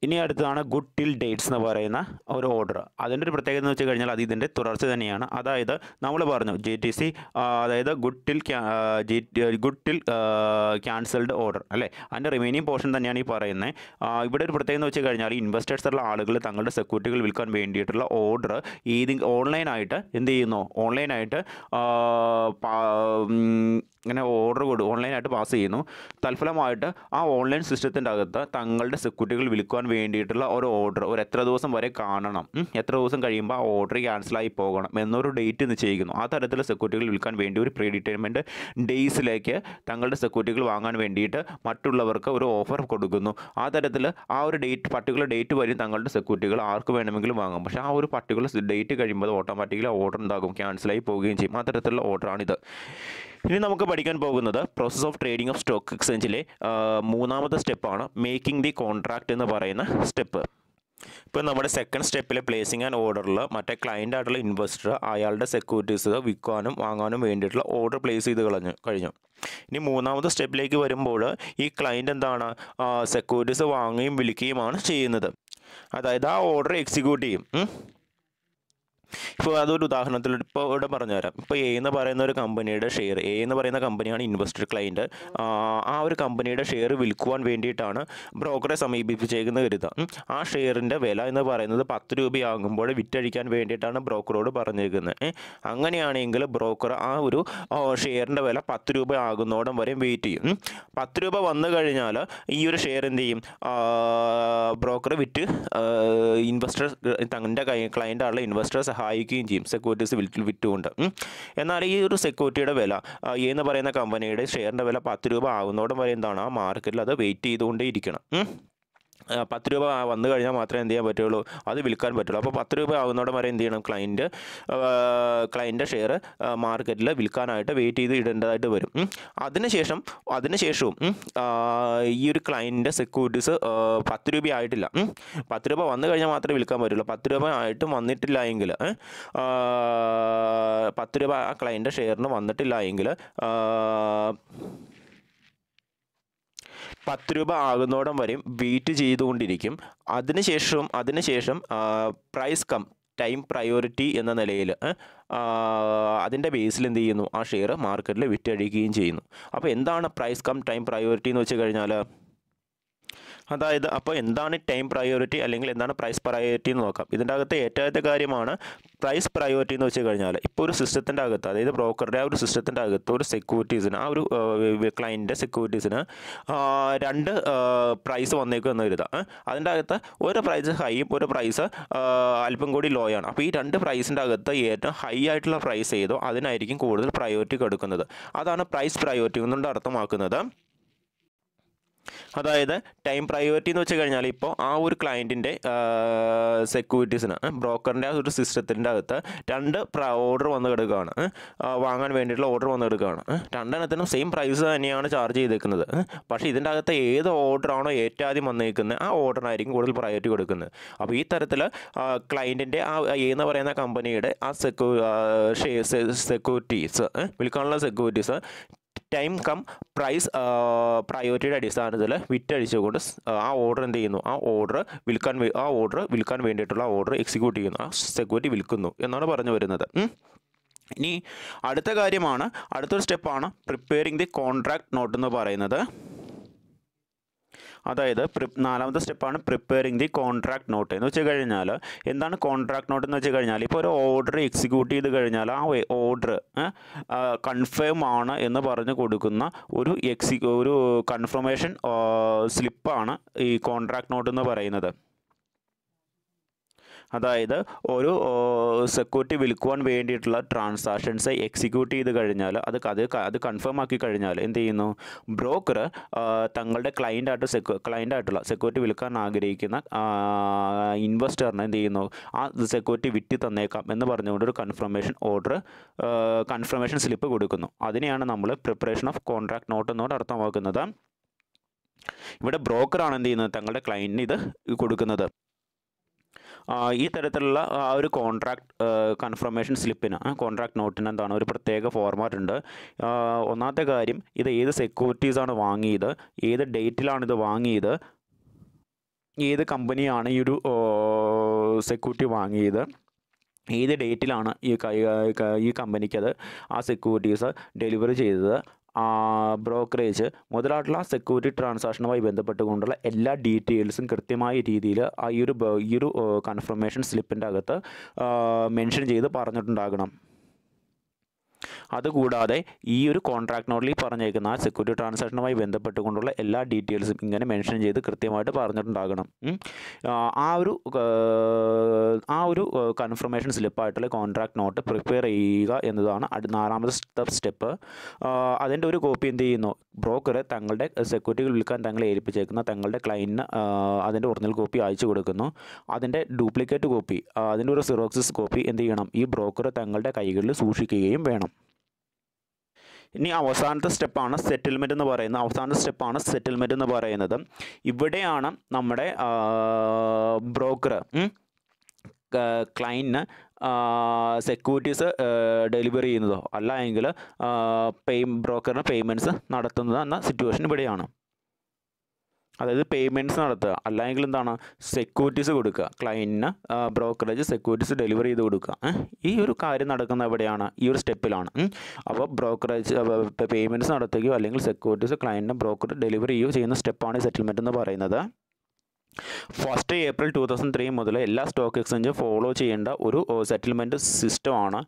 ഇനി അടുത്തതാണ് ഗുഡ് ടിൽ ഡേറ്റ്സ് എന്ന് പറയുന്ന ഒരു ഓർഡർ. അതിൻ്റെ ഒരു പ്രത്യേകത എന്ന് വെച്ച് കഴിഞ്ഞാൽ അത് ഇതിൻ്റെ തുടർച്ച തന്നെയാണ്. അതായത് നമ്മൾ പറഞ്ഞു GTC അതായത് ഗുഡ് ടിൽ ക്യാൻസൽഡ് ഓർഡർ അല്ലേ, അതിൻ്റെ റിമൈനിങ് പോർഷൻ തന്നെയാണ് ഈ പറയുന്നത്. ഇവിടെ ഒരു പ്രത്യേകത എന്ന് വെച്ച് കഴിഞ്ഞാൽ ഇൻവെസ്റ്റേഴ്സുള്ള ആളുകൾ തങ്ങളുടെ സെക്യൂരിറ്റികൾ വിൽക്കാൻ വേണ്ടിയിട്ടുള്ള ഓർഡർ ഓൺലൈനായിട്ട് എന്ത് ചെയ്യുന്നു, ഓൺലൈനായിട്ട് ഇങ്ങനെ ഓൺലൈനായിട്ട് പാസ് ചെയ്യുന്നു. തൽഫലമായിട്ട് ആ ഓൺലൈൻ സിസ്റ്റത്തിൻ്റെ അകത്ത് തങ്ങളുടെ സെക്യൂരിറ്റികൾ വിൽക്കുവാൻ വേണ്ടിയിട്ടുള്ള ഒരു ഓർഡർ എത്ര ദിവസം വരെ കാണണം, എത്ര ദിവസം കഴിയുമ്പോൾ ആ ഓർഡർ ക്യാൻസലായി പോകണം എന്നൊരു ഡേറ്റ് നിശ്ചയിക്കുന്നു. ആ തരത്തിൽ സെക്യൂരിറ്റികൾ വിൽക്കാൻ വേണ്ടി ഒരു പ്രീ ഡിറ്റർമിൻഡ് ഡേയ്സിലേക്ക് തങ്ങളുടെ സെക്യൂരിറ്റികൾ വാങ്ങാൻ വേണ്ടിയിട്ട് മറ്റുള്ളവർക്ക് ഒരു ഓഫർ കൊടുക്കുന്നു. ആ തരത്തിൽ ആ ഒരു പർട്ടിക്കുലർ ഡേറ്റ് വരെ തങ്ങളുടെ സെക്യൂരിറ്റികൾ ആർക്ക് വേണമെങ്കിലും വാങ്ങാം. പക്ഷേ ആ ഒരു പർട്ടിക്കുലർ ഡേറ്റ് കഴിയുമ്പോൾ ഓട്ടോമാറ്റിക്കലി ഓർഡർ ഉണ്ടാകും, ക്യാൻസലായി പോവുകയും ചെയ്യും. ആ തരത്തിലുള്ള ഓർഡറാണിത്. ഇനി നമുക്ക് പഠിക്കാൻ പോകുന്നത് process of trading of stock എക്സ്ചേഞ്ചിലെ മൂന്നാമത്തെ സ്റ്റെപ്പാണ് മേക്കിംഗ് ദി കോൺട്രാക്റ്റ് എന്ന് പറയുന്ന സ്റ്റെപ്പ്. ഇപ്പോൾ നമ്മുടെ സെക്കൻഡ് സ്റ്റെപ്പിലെ പ്ലേസിംഗ് ആൻഡ് ഓർഡറിൽ മറ്റേ ക്ലയൻ്റ് ആയിട്ടുള്ള ഇൻവെസ്റ്റർ അയാളുടെ സെക്യൂരിറ്റീസ് വിൽക്കാനും വാങ്ങാനും വേണ്ടിയിട്ടുള്ള ഓർഡർ പ്ലേസ് ചെയ്ത് കഴിഞ്ഞു. ഇനി മൂന്നാമത്തെ സ്റ്റെപ്പിലേക്ക് വരുമ്പോൾ ഈ ക്ലയൻ്റ് എന്താണ്, സെക്യൂരിറ്റീസ് വാങ്ങുകയും വിൽക്കുകയുമാണ് ചെയ്യുന്നത്. അതായത് ആ ഓർഡർ എക്സിക്യൂട്ട് ചെയ്യും. ഇപ്പോൾ അതൊരു ഉദാഹരണത്തിൽ ഇപ്പോൾ ഇവിടെ പറഞ്ഞുതരാം. ഇപ്പോൾ എ എന്ന് പറയുന്ന ഒരു കമ്പനിയുടെ ഷെയർ, എ എന്ന് പറയുന്ന കമ്പനിയാണ് ഇൻവെസ്റ്റർ ക്ലയൻറ്റ്. ആ ഒരു കമ്പനിയുടെ ഷെയർ വിൽക്കുവാൻ വേണ്ടിയിട്ടാണ് ബ്രോക്കറെ സമീപിച്ചേക്കുന്ന കരുതുക. ആ ഷെയറിൻ്റെ വില എന്ന് പറയുന്നത് 10 രൂപയാകുമ്പോൾ വിറ്റഴിക്കാൻ വേണ്ടിയിട്ടാണ് ബ്രോക്കറോട് പറഞ്ഞേക്കുന്നത്. അങ്ങനെയാണെങ്കിൽ ബ്രോക്കർ ആ ഒരു ഷെയറിൻ്റെ വില 10 രൂപ ആകുന്നോടം വരെ വെയിറ്റ് ചെയ്യും. 10 രൂപ വന്നു കഴിഞ്ഞാൽ ഈ ഒരു ഷെയർ എന്ത് ചെയ്യും, ബ്രോക്കർ വിറ്റ് ഇൻവെസ്റ്റർ തങ്ങളുടെ ക്ലയൻ്റായുള്ള ഇൻവെസ്റ്ററെ സഹായിക്കുകയും ചെയ്യും സെക്യൂരിറ്റീസ് വിറ്റുകൊണ്ട്. എന്നാൽ ഈ ഒരു സെക്യൂരിറ്റിയുടെ വില എന്ന് പറയുന്ന കമ്പനിയുടെ ഷെയറിൻ്റെ വില 10 രൂപ ആകുന്നതോടും വരെ എന്താണ്, ആ മാർക്കറ്റിൽ അത് വെയിറ്റ് ചെയ്തുകൊണ്ടേ ഇരിക്കണം. 10 രൂപ വന്നു കഴിഞ്ഞാൽ മാത്രമേ എന്ത് ചെയ്യാൻ പറ്റുള്ളൂ, അത് വിൽക്കാൻ പറ്റുള്ളൂ. അപ്പോൾ 10 രൂപ ആകുന്നതോടെ വരെ എന്ത് ചെയ്യണം, ക്ലയൻറ്റ് ഷെയർ മാർക്കറ്റിൽ വിൽക്കാനായിട്ട് വെയിറ്റ് ചെയ്ത് ഇടേണ്ടതായിട്ട് വരും. അതിനുശേഷവും ഈ ഒരു ക്ലയൻറ്റിൻ്റെ സെക്യൂരിറ്റീസ് 10 രൂപ ആയിട്ടില്ല, 10 രൂപ വന്നു കഴിഞ്ഞാൽ മാത്രമേ വിൽക്കാൻ പറ്റുള്ളൂ. 10 രൂപ ആയിട്ടും വന്നിട്ടില്ല എങ്കിൽ 10 രൂപ ആ ക്ലയൻറ്റ് ഷെയറിന് വന്നിട്ടില്ല എങ്കിൽ 10 രൂപ ആകുന്നോടം വരെയും വെയിറ്റ് ചെയ്തുകൊണ്ടിരിക്കും. അതിനുശേഷം പ്രൈസ് കം ടൈം പ്രയോറിറ്റി എന്ന നിലയിൽ അതിൻ്റെ ബേസിൽ എന്ത് ചെയ്യുന്നു, ആ ഷെയർ മാർക്കറ്റിൽ വിറ്റഴിക്കുകയും ചെയ്യുന്നു. അപ്പോൾ എന്താണ് പ്രൈസ് കം ടൈം പ്രയോറിറ്റി എന്ന് വെച്ച് കഴിഞ്ഞാൽ, അതായത് അപ്പോൾ എന്താണ് ടൈം പ്രയോറിറ്റി അല്ലെങ്കിൽ എന്താണ് പ്രൈസ് പ്രയോറിറ്റി എന്ന് നോക്കാം. ഇതിൻ്റെ അകത്ത് ഏറ്റവും കാര്യമാണ് പ്രൈസ് പ്രയോറിറ്റി എന്ന് വെച്ച് കഴിഞ്ഞാൽ, ഇപ്പോൾ ഒരു സിസ്റ്റത്തിൻ്റെ അകത്ത്, അതായത് ബ്രോക്കറുടെ ആ ഒരു സിസ്റ്റത്തിൻ്റെ അകത്ത് ഒരു സെക്യൂരിറ്റീസിന്, ആ ഒരു ക്ലയൻറ്റിൻ്റെ സെക്യൂരിറ്റീസിന് 2 പ്രൈസ് വന്നേക്കും എന്ന് കരുതാം. അതിൻ്റെ അകത്ത് ഒരു പ്രൈസ് ഹൈയും ഒരു പ്രൈസ് അല്പം കൂടി ലോ ആണ്. അപ്പോൾ ഈ 2 പ്രൈസിൻ്റെ അകത്ത് ഏറ്റവും ഹൈ ആയിട്ടുള്ള പ്രൈസ് ഏതോ അതിനായിരിക്കും കൂടുതൽ പ്രയോറിറ്റി കൊടുക്കുന്നത്. അതാണ് പ്രൈസ് പ്രയോറിറ്റി എന്നുകൊണ്ട് അർത്ഥമാക്കുന്നത്. അതായത് ടൈം പ്രയോറിറ്റി എന്ന് വെച്ച് കഴിഞ്ഞാൽ, ഇപ്പോൾ ആ ഒരു ക്ലയൻറ്റിൻ്റെ സെക്യൂരിറ്റീസിന് ബ്രോക്കറിൻ്റെ ആ ഒരു സിസ്റ്റത്തിൻ്റെ അകത്ത് 2 ഓർഡർ വന്ന് കിടക്കുകയാണ്, വാങ്ങാൻ വേണ്ടിയിട്ടുള്ള ഓർഡർ വന്ന് കിടക്കുകയാണ്. 2 സെയിം പ്രൈസ് തന്നെയാണ് ചാർജ് ചെയ്തേക്കുന്നത്. പക്ഷേ ഇതിൻ്റെ അകത്ത് ഏത് ഓർഡറാണോ ഏറ്റവും ആദ്യം വന്നേക്കുന്നത് ആ ഓർഡറിനായിരിക്കും കൂടുതൽ പ്രയോറിറ്റി കൊടുക്കുന്നത്. അപ്പോൾ ഈ തരത്തിൽ ക്ലയൻറ്റിൻ്റെ ആ എന്ന് പറയുന്ന കമ്പനിയുടെ ആ സെക്യൂരിറ്റീസ് വിൽക്കാനുള്ള സെക്യൂരിറ്റീസ് ടൈം കം പ്രൈസ് പ്രയോറിറ്റിയുടെ അടിസ്ഥാനത്തിൽ വിറ്റഴിച്ചുകൊണ്ട് ആ ഓർഡർ എന്ത് ചെയ്യുന്നു, ആ ഓർഡർ വിൽക്കാൻ വേണ്ടിയിട്ടുള്ള ഓർഡർ എക്സിക്യൂട്ട് ചെയ്യുന്നു, ആ സെക്യൂരിറ്റി വിൽക്കുന്നു എന്നാണ് പറഞ്ഞു വരുന്നത്. ഇനി അടുത്തൊരു സ്റ്റെപ്പാണ് പ്രിപ്പയറിംഗ് ദി കോൺട്രാക്ട് നോട്ട് എന്ന് പറയുന്നത്. അതായത് നാലാമത്തെ സ്റ്റെപ്പാണ് പ്രിപ്പയറിംഗ് ദി കോൺട്രാക്ട് നോട്ട് എന്ന് വെച്ച് കഴിഞ്ഞാൽ എന്താണ് കോൺട്രാക്ട് നോട്ട് എന്ന് വെച്ച് കഴിഞ്ഞാൽ ഇപ്പോൾ ഒരു ഓർഡർ എക്സിക്യൂട്ട് ചെയ്ത് കഴിഞ്ഞാൽ ആ ഓർഡർ കൺഫേം ആണ് എന്ന് പറഞ്ഞ് കൊടുക്കുന്ന ഒരു കൺഫർമേഷൻ സ്ലിപ്പാണ് ഈ കോൺട്രാക്ട് നോട്ട് എന്ന് പറയുന്നത്. അതായത് ഒരു സെക്യൂരിറ്റി വിൽക്കുവാൻ വേണ്ടിയിട്ടുള്ള ട്രാൻസാക്ഷൻസ് എക്സിക്യൂട്ട് ചെയ്ത് കഴിഞ്ഞാൽ അത് കൺഫേം ആക്കി കഴിഞ്ഞാൽ എന്ത് ചെയ്യുന്നു, ബ്രോക്കർ തങ്ങളുടെ ക്ലയൻ്റായിട്ടുള്ള സെക്യൂരിറ്റി വിൽക്കാൻ ആഗ്രഹിക്കുന്ന ഇൻവെസ്റ്ററിന് എന്ത് ചെയ്യുന്നു, ആ സെക്യൂരിറ്റി വിറ്റ് തന്നേക്കാം എന്ന് പറഞ്ഞുകൊണ്ട് ഒരു കൺഫർമേഷൻ സ്ലിപ്പ് കൊടുക്കുന്നു. അതിനെയാണ് നമ്മൾ പ്രിപ്പറേഷൻ ഓഫ് കോൺട്രാക്ട് നോട്ട് എന്നോട് അർത്ഥമാക്കുന്നത്. ഇവിടെ ബ്രോക്കറാണ് എന്ത് ചെയ്യുന്നത്, തങ്ങളുടെ ക്ലയൻറ്റിന് ഇത് കൊടുക്കുന്നത്. ഈ തരത്തിലുള്ള ആ ഒരു കോൺട്രാക്ട് കൺഫർമേഷൻ സ്ലിപ്പിന് കോൺട്രാക്ട് നോട്ടിന് എന്താണ് ഒരു പ്രത്യേക ഫോർമാറ്റ് ഉണ്ട്. ഒന്നാമത്തെ കാര്യം, ഇത് ഏത് സെക്യൂരിറ്റീസാണ് വാങ്ങിയത്, ഏത് ഡേറ്റിലാണ് ഇത് വാങ്ങിയത്, ഏത് കമ്പനിയാണ് ഈ ഒരു സെക്യൂരിറ്റി വാങ്ങിയത്, ഏത് ഡേറ്റിലാണ് ഈ കമ്പനിക്കത് ആ സെക്യൂരിറ്റീസ് ഡെലിവറി ചെയ്തത്, ബ്രോക്കറേജ് മുതലായിട്ടുള്ള സെക്യൂരിറ്റി ട്രാൻസാക്ഷനുമായി ബന്ധപ്പെട്ടുകൊണ്ടുള്ള എല്ലാ ഡീറ്റെയിൽസും കൃത്യമായ രീതിയിൽ ഈ ഒരു കൺഫർമേഷൻ സ്ലിപ്പിൻ്റെ അകത്ത് മെൻഷൻ ചെയ്ത് പറഞ്ഞിട്ടുണ്ടാകണം. അതുകൂടാതെ ഈ ഒരു കോൺട്രാക്ട് നോട്ടിൽ പറഞ്ഞേക്കുന്ന ആ സെക്യൂരിറ്റി ട്രാൻസാക്ഷനുമായി ബന്ധപ്പെട്ടുകൊണ്ടുള്ള എല്ലാ ഡീറ്റെയിൽസും ഇങ്ങനെ മെൻഷൻ ചെയ്ത് കൃത്യമായിട്ട് പറഞ്ഞിട്ടുണ്ടാകണം. ആ ഒരു കൺഫർമേഷൻ സ്ലിപ്പായിട്ടുള്ള കോൺട്രാക്ട് നോട്ട് പ്രിപ്പയർ ചെയ്യുക എന്നതാണ് നാലാമത്തെ സ്റ്റെപ്പ്. അതിൻ്റെ ഒരു കോപ്പി എന്ത് ചെയ്യുന്നു, ബ്രോക്കർ തങ്ങളുടെ സെക്യൂരിറ്റികൾ വിൽക്കാൻ തങ്ങളെ ഏൽപ്പിച്ചേക്കുന്ന തങ്ങളുടെ ക്ലയൻറ്റിന് അതിൻ്റെ ഒറിജിനൽ കോപ്പി അയച്ചു കൊടുക്കുന്നു. അതിൻ്റെ ഡ്യൂപ്ലിക്കേറ്റ് കോപ്പി, അതിൻ്റെ ഒരു സിറോക്സിസ് കോപ്പി എന്ത് ചെയ്യണം, ഈ ബ്രോക്കർ തങ്ങളുടെ കൈകളിൽ സൂക്ഷിക്കുകയും വേണം. ഇനി അവസാനത്തെ സ്റ്റെപ്പാണ് സെറ്റിൽമെൻറ്റ് എന്ന് പറയുന്നത്. ഇവിടെയാണ് നമ്മുടെ ബ്രോക്കർ ക്ലയൻറ്റിന് സെക്യൂരിറ്റീസ് ഡെലിവറി ചെയ്യുന്നതോ അല്ല എങ്കിൽ ബ്രോക്കറിന് പേയ്മെൻറ്റ്സ് നടത്തുന്നത് എന്ന സിറ്റുവേഷൻ ഇവിടെയാണ്. അതായത് പേയ്മെൻറ്റ്സ് നടത്തുക, അല്ലെങ്കിൽ എന്താണ് സെക്യൂരിറ്റീസ് കൊടുക്കുക, ക്ലയൻറ്റിന് ബ്രോക്കറേജ് സെക്യൂരിറ്റീസ് ഡെലിവറി ചെയ്ത് കൊടുക്കുക. ഈ ഒരു കാര്യം നടക്കുന്ന എവിടെയാണ്, ഈ ഒരു സ്റ്റെപ്പിലാണ്. അപ്പോൾ ബ്രോക്കറേജ് പേയ്മെൻറ്റ്സ് നടത്തുകയോ അല്ലെങ്കിൽ സെക്യൂരിറ്റീസ് ക്ലയൻറ്റിന് ബ്രോക്കർ ഡെലിവറി ചെയ്യുകയോ ചെയ്യുന്ന സ്റ്റെപ്പാണ് സെറ്റിൽമെൻറ്റ് എന്ന് പറയുന്നത്. 1 April 2003 മുതൽ എല്ലാ സ്റ്റോക്ക് എക്സ്ചേഞ്ചും ഫോളോ ചെയ്യേണ്ട ഒരു സെറ്റിൽമെൻറ്റ് സിസ്റ്റമാണ്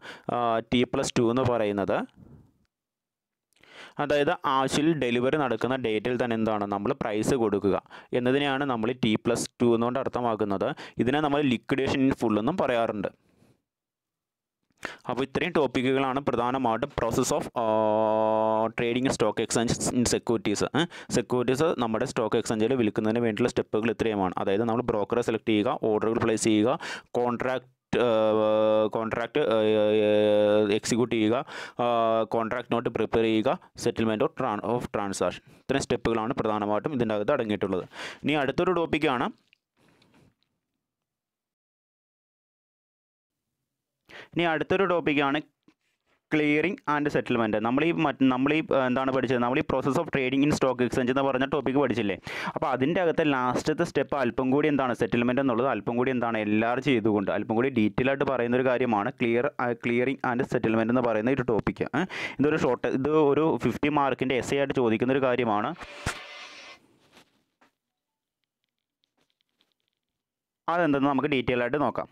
T+2 എന്ന് പറയുന്നത്. അതായത് ആഴ്ചയിൽ ഡെലിവറി നടക്കുന്ന ഡേറ്റിൽ തന്നെ എന്താണ് നമ്മൾ പ്രൈസ് കൊടുക്കുക എന്നതിനെയാണ് നമ്മൾ T+2 എന്നുകൊണ്ട് അർത്ഥമാക്കുന്നത്. ഇതിനെ നമ്മൾ ലിക്വിഡേഷൻ ഇൻ ഫുൾ എന്നും പറയാറുണ്ട്. അപ്പോൾ ഇത്രയും ടോപ്പിക്കുകളാണ് പ്രധാനമായിട്ടും process of trading stock exchange in securities നമ്മുടെ സ്റ്റോക്ക് എക്സ്ചേഞ്ചിൽ വിൽക്കുന്നതിന് വേണ്ടിയുള്ള സ്റ്റെപ്പുകൾ ഇത്രയുമാണ്. അതായത് നമ്മൾ ബ്രോക്കറെ സെലക്ട് ചെയ്യുക, ഓർഡറുകൾ പ്ലേസ് ചെയ്യുക, കോൺട്രാക്റ്റ് എക്സിക്യൂട്ട് ചെയ്യുക, കോൺട്രാക്ട് നോട്ട് പ്രിപ്പയർ ചെയ്യുക, സെറ്റിൽമെൻറ്റ് ഓഫ് ട്രാൻസാക്ഷൻ. ഇത്രയും സ്റ്റെപ്പുകളാണ് പ്രധാനമായിട്ടും ഇതിൻ്റെ അകത്ത് അടങ്ങിയിട്ടുള്ളത്. ഇനി അടുത്തൊരു ടോപ്പിക്കാണ് ക്ലിയറിംഗ് ആൻഡ് സെറ്റിൽമെൻറ്റ്. നമ്മൾ ഈ എന്താണ് പഠിച്ചത്, നമ്മൾ ഈ process of trading in stock exchange എന്ന് പറഞ്ഞ ടോപ്പിക്ക് പഠിച്ചില്ലേ. അപ്പോൾ അതിൻ്റെ അകത്ത് ലാസ്റ്റത്തെ സ്റ്റെപ്പ് അല്പം കൂടി എന്താണ് സെറ്റിൽമെൻറ്റ് എന്നുള്ളത് അല്പം കൂടി എന്താണ് എല്ലാവരും ചെയ്തുകൊണ്ട് അല്പം കൂടി ഡീറ്റെയിൽ ആയിട്ട് പറയുന്ന ഒരു കാര്യമാണ് ക്ലിയറിംഗ് ആൻഡ് സെറ്റിൽമെൻറ്റ് എന്ന് പറയുന്ന ഒരു ടോപ്പിക്ക്. ഇത് ഒരു 50 മാർക്കിൻ്റെ essay ആയിട്ട് ചോദിക്കുന്ന ഒരു കാര്യമാണ്. അതെന്തെന്ന് നമുക്ക് ഡീറ്റെയിൽ ആയിട്ട് നോക്കാം.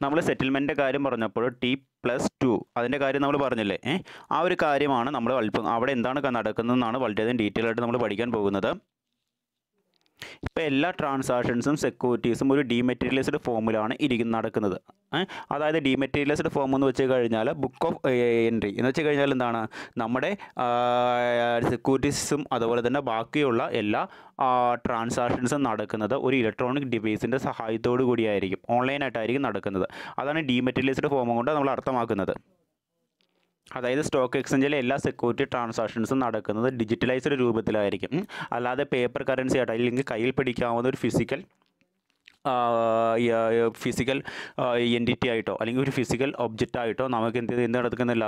നമ്മൾ സെറ്റിൽമെൻറ്റിൻ്റെ കാര്യം പറഞ്ഞപ്പോൾ T+2 അതിൻ്റെ കാര്യം നമ്മൾ പറഞ്ഞില്ലേ. ആ ഒരു കാര്യമാണ് നമ്മൾ അവിടെ എന്താണ് നടക്കുന്നതെന്നാണ് വളരെയധികം ഡീറ്റെയിൽ ആയിട്ട് നമ്മൾ പഠിക്കാൻ പോകുന്നത്. ഇപ്പോൾ എല്ലാ ട്രാൻസാക്ഷൻസും സെക്യൂരിറ്റീസും ഒരു ഡീമെറ്റീരിയലൈസ്ഡ് ഫോമിലാണ് നടക്കുന്നത്. അതായത് ഡീമെറ്റീരിയലൈസ്ഡ് ഫോം എന്ന് വെച്ച് കഴിഞ്ഞാൽ ബുക്ക് ഓഫ് എൻട്രി എന്ന് വെച്ച് കഴിഞ്ഞാൽ എന്താണ്, നമ്മുടെ സെക്യൂരിറ്റീസും അതുപോലെ തന്നെ ബാക്കിയുള്ള എല്ലാ ട്രാൻസാക്ഷൻസും നടക്കുന്നത് ഒരു ഇലക്ട്രോണിക് ഡിവൈസിൻ്റെ സഹായത്തോടു കൂടിയായിരിക്കും, ഓൺലൈനായിട്ടായിരിക്കും നടക്കുന്നത്. അതാണ് ഡീമെറ്റീരിയലൈസ്ഡ് ഫോം കൊണ്ട് നമ്മൾ അർത്ഥമാക്കുന്നത്. അതായത് സ്റ്റോക്ക് എക്സ്ചേഞ്ചിലെ എല്ലാ സെക്യൂരിറ്റി ട്രാൻസാക്ഷൻസും നടക്കുന്നത് ഡിജിറ്റലൈസ്ഡ് രൂപത്തിലായിരിക്കും, അല്ലാതെ പേപ്പർ കറൻസി ആയിട്ട് അല്ലെങ്കിൽ കയ്യിൽ പിടിക്കാവുന്ന ഒരു ഫിസിക്കൽ ഫിസിക്കൽ എൻറ്റിറ്റി ആയിട്ടോ അല്ലെങ്കിൽ ഒരു ഫിസിക്കൽ ഒബ്ജക്റ്റ് ആയിട്ടോ നമുക്ക് എന്ത് നടക്കുന്നില്ല,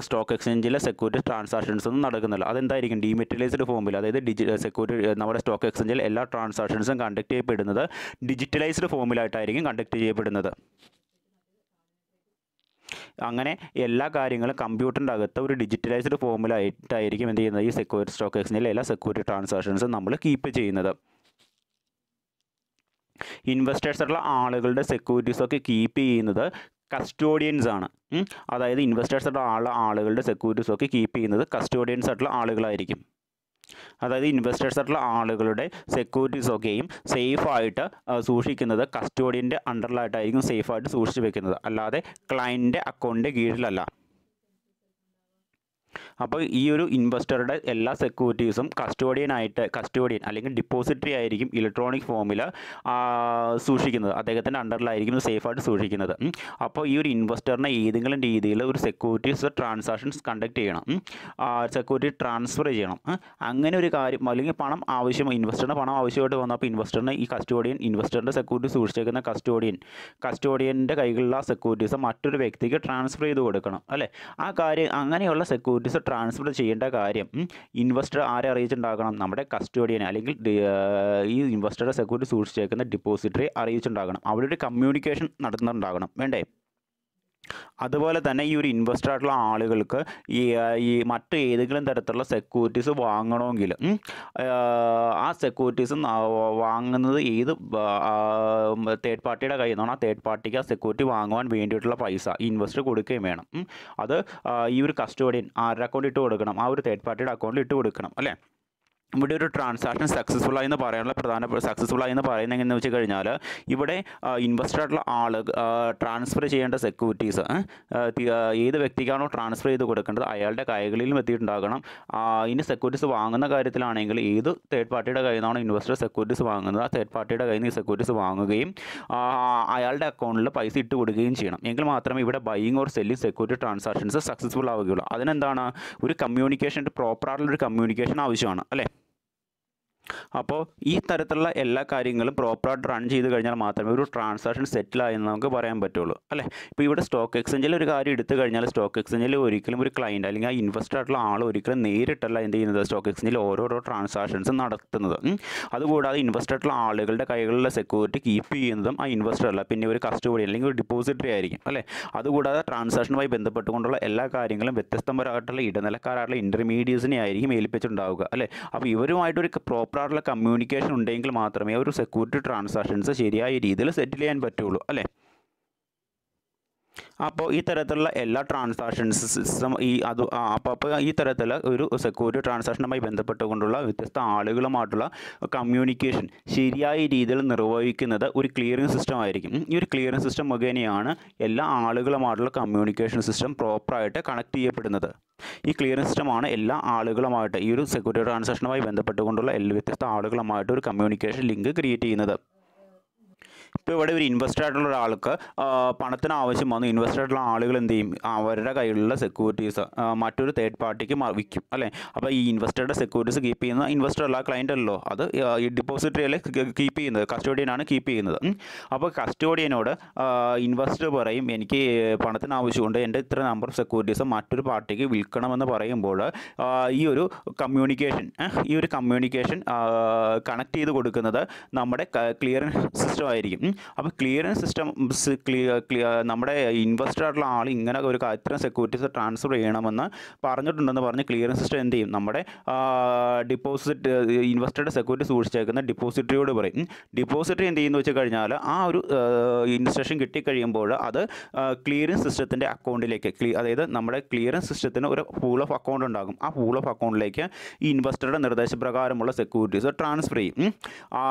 സ്റ്റോക്ക് എക്സ്ചേഞ്ചിലെ സെക്യൂരിറ്റി ട്രാൻസാക്ഷൻസ് ഒന്നും നടക്കുന്നില്ല. അതെന്തായിരിക്കും? ഡീമെറ്റലൈസ്ഡ് ഫോമിൽ, അതായത് സെക്യൂരിറ്റി നമ്മുടെ സ്റ്റോക്ക് എക്സ്ചേഞ്ചിൽ എല്ലാ ട്രാൻസാക്ഷൻസും കണ്ടക്ട് ചെയ്യപ്പെടുന്നത് ഡിജിറ്റലൈസ്ഡ് ഫോമിലായിട്ടായിരിക്കും കണ്ടക്ട് ചെയ്യപ്പെടുന്നത്. അങ്ങനെ എല്ലാ കാര്യങ്ങളും കമ്പ്യൂട്ടറിൻ്റെ അകത്ത് ഒരു ഡിജിറ്റലൈസ്ഡ് ഫോമിലായിട്ടായിരിക്കും എന്ത് ചെയ്യുന്നത്, ഈ സ്റ്റോക്ക് എക്സ്ചേഞ്ചിലെ എല്ലാ സെക്യൂരിറ്റി ട്രാൻസാക്ഷൻസും നമ്മൾ കീപ്പ് ചെയ്യുന്നത്. ഇൻവെസ്റ്റേഴ്സ് ആയിട്ടുള്ള ആളുകളുടെ സെക്യൂരിറ്റീസൊക്കെ കീപ്പ് ചെയ്യുന്നത് കസ്റ്റോഡിയൻസ് ആണ്. അതായത് ഇൻവെസ്റ്റേഴ്സ് ആയിട്ടുള്ള ആളുകളുടെ സെക്യൂരിറ്റീസൊക്കെ കീപ്പ് ചെയ്യുന്നത് കസ്റ്റോഡിയൻസ് ആയിട്ടുള്ള ആളുകളായിരിക്കും. അതായത് ഇൻവെസ്റ്റേഴ്സ് ആയിട്ടുള്ള ആളുകളുടെ സെക്യൂരിറ്റീസൊക്കെയും സേഫായിട്ട് സൂക്ഷിക്കുന്നത് കസ്റ്റോഡിയൻ്റെ അണ്ടറിലായിട്ടായിരിക്കും സേഫായിട്ട് സൂക്ഷിച്ച് വെക്കുന്നത്, അല്ലാതെ ക്ലയൻറ്റിൻ്റെ അക്കൗണ്ടിൻ്റെ കീഴിലല്ല. അപ്പോൾ ഈ ഒരു ഇൻവെസ്റ്ററുടെ എല്ലാ സെക്യൂരിറ്റീസും കസ്റ്റോഡിയൻ അല്ലെങ്കിൽ ഡിപ്പോസിറ്ററി ആയിരിക്കും ഇലക്ട്രോണിക് ഫോമിൽ സൂക്ഷിക്കുന്നത്, അദ്ദേഹത്തിൻ്റെ അണ്ടറിലായിരിക്കും സേഫായിട്ട് സൂക്ഷിക്കുന്നത്. അപ്പോൾ ഈ ഒരു ഇൻവെസ്റ്ററിനെ ഏതെങ്കിലും രീതിയിൽ ഒരു സെക്യൂരിറ്റീസ് ട്രാൻസാക്ഷൻസ് കണ്ടക്ട് ചെയ്യണം, സെക്യൂരിറ്റി ട്രാൻസ്ഫർ ചെയ്യണം, അങ്ങനെ ഒരു കാര്യം, അല്ലെങ്കിൽ പണം ഇൻവെസ്റ്ററിന് പണം ആവശ്യമായിട്ട് വന്നപ്പോൾ ഇൻവെസ്റ്ററിന് ഈ ഇൻവെസ്റ്ററിൻ്റെ സെക്യൂരിറ്റി സൂക്ഷിച്ചേക്കുന്ന കസ്റ്റോഡിയൻ്റെ കൈകളിലുള്ള സെക്യൂരിറ്റീസ് മറ്റൊരു വ്യക്തിക്ക് ട്രാൻസ്ഫർ ചെയ്ത് കൊടുക്കണം, അല്ലേ? ആ കാര്യം, അങ്ങനെയുള്ള സെക്യൂരിറ്റീസ് ട്രാൻസ്ഫർ ചെയ്യേണ്ട കാര്യം ഇൻവെസ്റ്റർ ആരെ അറിയിച്ചുണ്ടാകണം? നമ്മുടെ കസ്റ്റോഡിയനെ അല്ലെങ്കിൽ ഈ ഇൻവെസ്റ്ററുടെ സെക്യൂരിറ്റി സൂക്ഷിച്ചേക്കുന്ന ഡിപ്പോസിറ്ററി അറിയിച്ചുണ്ടാകണം. അവിടെ ഒരു കമ്മ്യൂണിക്കേഷൻ നടത്തുന്നുണ്ടാകണം, വേണ്ടേ? അതുപോലെ തന്നെ ഈ ഒരു ഇൻവെസ്റ്റർ ആയിട്ടുള്ള ആളുകൾക്ക് ഈ മറ്റ് ഏതെങ്കിലും തരത്തിലുള്ള സെക്യൂരിറ്റീസ് വാങ്ങണമെങ്കിൽ ആ സെക്യൂരിറ്റീസ് വാങ്ങുന്നത് ഏത് തേർഡ് പാർട്ടിയുടെ കയ്യിൽ നിന്നാണ്, ആ തേർഡ് പാർട്ടിക്ക് ആ സെക്യൂരിറ്റി വാങ്ങുവാൻ വേണ്ടിയിട്ടുള്ള പൈസ ഇൻവെസ്റ്റർ കൊടുക്കുകയും വേണം. അത് ഈ ഒരു കസ്റ്റോഡിയൻ ആരുടെ അക്കൗണ്ടിൽ ഇട്ട് കൊടുക്കണം? ആ ഒരു തേർഡ് പാർട്ടിയുടെ അക്കൗണ്ടിൽ ഇട്ട് കൊടുക്കണം, അല്ലേ? ഇവിടെ ഒരു ട്രാൻസാക്ഷൻ സക്സസ്ഫുള്ളായി എന്ന് പറയാനുള്ള സക്സസ്ഫുള്ളായി എന്ന് പറയുന്നത് എങ്ങനെയെന്ന് വെച്ച് കഴിഞ്ഞാൽ, ഇവിടെ ഇൻവെസ്റ്റർ ആയിട്ടുള്ള ആൾ ട്രാൻസ്ഫർ ചെയ്യേണ്ട സെക്യൂരിറ്റീസ് ഏത് വ്യക്തിക്കാണോ ട്രാൻസ്ഫർ ചെയ്ത് കൊടുക്കേണ്ടത് അയാളുടെ കൈകളിലും എത്തിയിട്ടുണ്ടാകണം. ഇനി സെക്യൂരിറ്റീസ് വാങ്ങുന്ന കാര്യത്തിലാണെങ്കിൽ ഏത് തേർഡ് പാർട്ടിയുടെ കയ്യിൽ നിന്നാണോ ഇൻവെസ്റ്റർ സെക്യൂരിറ്റീസ് വാങ്ങുന്നത് ആ തേർഡ് പാർട്ടിയുടെ കയ്യിൽ നിന്ന് ഈ സെക്യൂരിറ്റീസ് വാങ്ങുകയും അയാളുടെ അക്കൗണ്ടിൽ പൈസ ഇട്ട് കൊടുക്കുകയും ചെയ്യണം. എങ്കിൽ മാത്രമേ ഇവിടെ buying or selling security transactions successful ആവുകയുള്ളൂ. അതിനെന്താണ്? ഒരു കമ്മ്യൂണിക്കേഷൻ, പ്രോപ്പറായിട്ടുള്ളൊരു കമ്മ്യൂണിക്കേഷൻ ആവശ്യമാണ്, അല്ലേ? അപ്പോൾ ഈ തരത്തിലുള്ള എല്ലാ കാര്യങ്ങളും പ്രോപ്പറായിട്ട് റൺ ചെയ്ത് കഴിഞ്ഞാൽ മാത്രമേ ഒരു ട്രാൻസാക്ഷൻ സെറ്റിലായി എന്ന് നമുക്ക് പറയാൻ പറ്റുള്ളൂ, അല്ലേ? ഇപ്പോൾ ഇവിടെ സ്റ്റോക്ക് എക്സ്ചേഞ്ചിൽ ഒരു കാര്യം എടുത്തു കഴിഞ്ഞാൽ സ്റ്റോക്ക് എക്സ്ചേഞ്ചിൽ ഒരിക്കലും ഒരു ക്ലയൻറ്റ് അല്ലെങ്കിൽ ആ ഇൻവെസ്റ്റർ ആയിട്ടുള്ള ആൾ ഒരിക്കലും നേരിട്ടല്ല എന്ത് ചെയ്യുന്നത്, സ്റ്റോക്ക് എക്സ്ചേഞ്ചിൽ ഓരോരോ ട്രാൻസാക്ഷൻസ് നടത്തുന്നത്. അതുകൂടാതെ ഇൻവെസ്റ്റർ ആയിട്ടുള്ള ആളുകളുടെ കൈകളിലുള്ള സെക്യൂരിറ്റി കീപ്പ് ചെയ്യുന്നതും ആ ഇൻവെസ്റ്റർ അല്ല, പിന്നെ ഒരു കസ്റ്റോഡിയൻ അല്ലെങ്കിൽ ഒരു ഡിപ്പോസിറ്ററി ആയിരിക്കും, അല്ലേ? അതുകൂടാതെ ട്രാൻസാക്ഷനുമായി ബന്ധപ്പെട്ടുകൊണ്ടുള്ള എല്ലാ കാര്യങ്ങളും വ്യത്യസ്തപരമായിട്ടുള്ള ഇടനിലക്കാരായിട്ടുള്ള ഇൻ്റർമീഡിയറ്റ്സിനെ ആയിരിക്കും ഏൽപ്പിച്ചിട്ടുണ്ടാവുക, അല്ലേ? അപ്പോൾ ഇവരുമായിട്ടൊരു പ്രോപ്പറായിട്ടുള്ള കമ്മ്യൂണിക്കേഷൻ ഉണ്ടെങ്കിൽ മാത്രമേ ഒരു സെക്യൂരിറ്റി ട്രാൻസാക്ഷൻസ് ശരിയായ രീതിയിൽ സെറ്റിൽ ചെയ്യാൻ പറ്റുള്ളൂ, അല്ലേ? അപ്പോൾ ഈ തരത്തിലുള്ള എല്ലാ ട്രാൻസാക്ഷൻസും അപ്പോൾ ഈ തരത്തിൽ ഒരു സെക്യൂരിറ്റി ട്രാൻസാക്ഷനുമായി ബന്ധപ്പെട്ടുകൊണ്ടുള്ള വ്യത്യസ്ത ആളുകളുമായിട്ടുള്ള കമ്മ്യൂണിക്കേഷൻ ശരിയായ രീതിയിൽ നിർവഹിക്കുന്നത് ഒരു ക്ലിയറിംഗ് സിസ്റ്റം ആയിരിക്കും. ഈ ഒരു ക്ലിയറിംഗ് സിസ്റ്റം മുഖേനയാണ് എല്ലാ ആളുകളുമായിട്ടുള്ള കമ്മ്യൂണിക്കേഷൻ സിസ്റ്റം പ്രോപ്പറായിട്ട് കണക്ട് ചെയ്യപ്പെടുന്നത്. ഈ ക്ലിയറിംഗ് സിസ്റ്റമാണ് എല്ലാ ആളുകളുമായിട്ട് ഈ ഒരു സെക്യൂരിറ്റി ട്രാൻസാക്ഷനുമായി ബന്ധപ്പെട്ടുകൊണ്ടുള്ള എല്ലാ വ്യത്യസ്ത ആളുകളുമായിട്ട് ഒരു കമ്മ്യൂണിക്കേഷൻ ലിങ്ക് ക്രിയേറ്റ് ചെയ്യുന്നത്. ഇപ്പോൾ ഇവിടെ ഒരു ഇൻവെസ്റ്റർ ആയിട്ടുള്ള ഒരാൾക്ക് പണത്തിന് ആവശ്യം വന്നു, ഇൻവെസ്റ്റർ ആയിട്ടുള്ള ആളുകൾ എന്ത് ചെയ്യും, അവരുടെ കയ്യിലുള്ള സെക്യൂരിറ്റീസ് മറ്റൊരു തേർഡ് പാർട്ടിക്ക് വിൽക്കും, അല്ലേ? അപ്പോൾ ഈ ഇൻവെസ്റ്ററുടെ സെക്യൂരിറ്റീസ് കീപ്പ് ചെയ്യുന്ന ഇൻവെസ്റ്റർ അല്ല, ക്ലയൻ്റ് അല്ലോ, അത് ഈ ഡിപ്പോസിറ്ററിയിൽ കീപ്പ് ചെയ്യുന്നത് കസ്റ്റോഡിയനാണ് കീപ്പ് ചെയ്യുന്നത്. അപ്പോൾ കസ്റ്റോഡിയനോട് ഇൻവെസ്റ്റർ പറയും, എനിക്ക് പണത്തിന് ആവശ്യമുണ്ട്, എൻ്റെ ഇത്ര നമ്പർ ഓഫ് സെക്യൂരിറ്റീസ് മറ്റൊരു പാർട്ടിക്ക് വിൽക്കണമെന്ന് പറയുമ്പോൾ ഈ ഒരു കമ്മ്യൂണിക്കേഷൻ കണക്ട് ചെയ്ത് കൊടുക്കുന്നത് നമ്മുടെ ക്ലിയറിംഗ് സിസ്റ്റം ആയിരിക്കും. അപ്പോൾ ക്ലിയറിംഗ് സിസ്റ്റം നമ്മുടെ ഇൻവെസ്റ്റർ ആയിട്ടുള്ള ആൾ ഇങ്ങനെ ഒരു ഇത്തരം സെക്യൂരിറ്റീസ് ട്രാൻസ്ഫർ ചെയ്യണമെന്ന് പറഞ്ഞിട്ടുണ്ടെന്ന് പറഞ്ഞ് ക്ലിയറിംഗ് സിസ്റ്റം എന്ത് ചെയ്യും, നമ്മുടെ ഇൻവെസ്റ്ററുടെ സെക്യൂരിറ്റി സൂക്ഷിച്ചേക്കുന്ന ഡിപ്പോസിറ്ററിയോട് പറയും. ഡിപ്പോസിറ്ററി എന്ത് ചെയ്യുന്നു വെച്ച് കഴിഞ്ഞാൽ ആ ഒരു ഇൻസ്ട്രക്ഷൻ കിട്ടിക്കഴിയുമ്പോൾ അത് ക്ലിയറിംഗ് സിസ്റ്റത്തിൻ്റെ അക്കൗണ്ടിലേക്ക്, അതായത് നമ്മുടെ ക്ലിയറിംഗ് സിസ്റ്റത്തിന് ഒരു പൂൾ ഓഫ് അക്കൗണ്ട് ഉണ്ടാകും. ആ പൂൾ ഓഫ് അക്കൗണ്ടിലേക്ക് ഈ ഇൻവെസ്റ്ററുടെ നിർദ്ദേശപ്രകാരമുള്ള സെക്യൂരിറ്റീസ് ട്രാൻസ്ഫർ ചെയ്യും.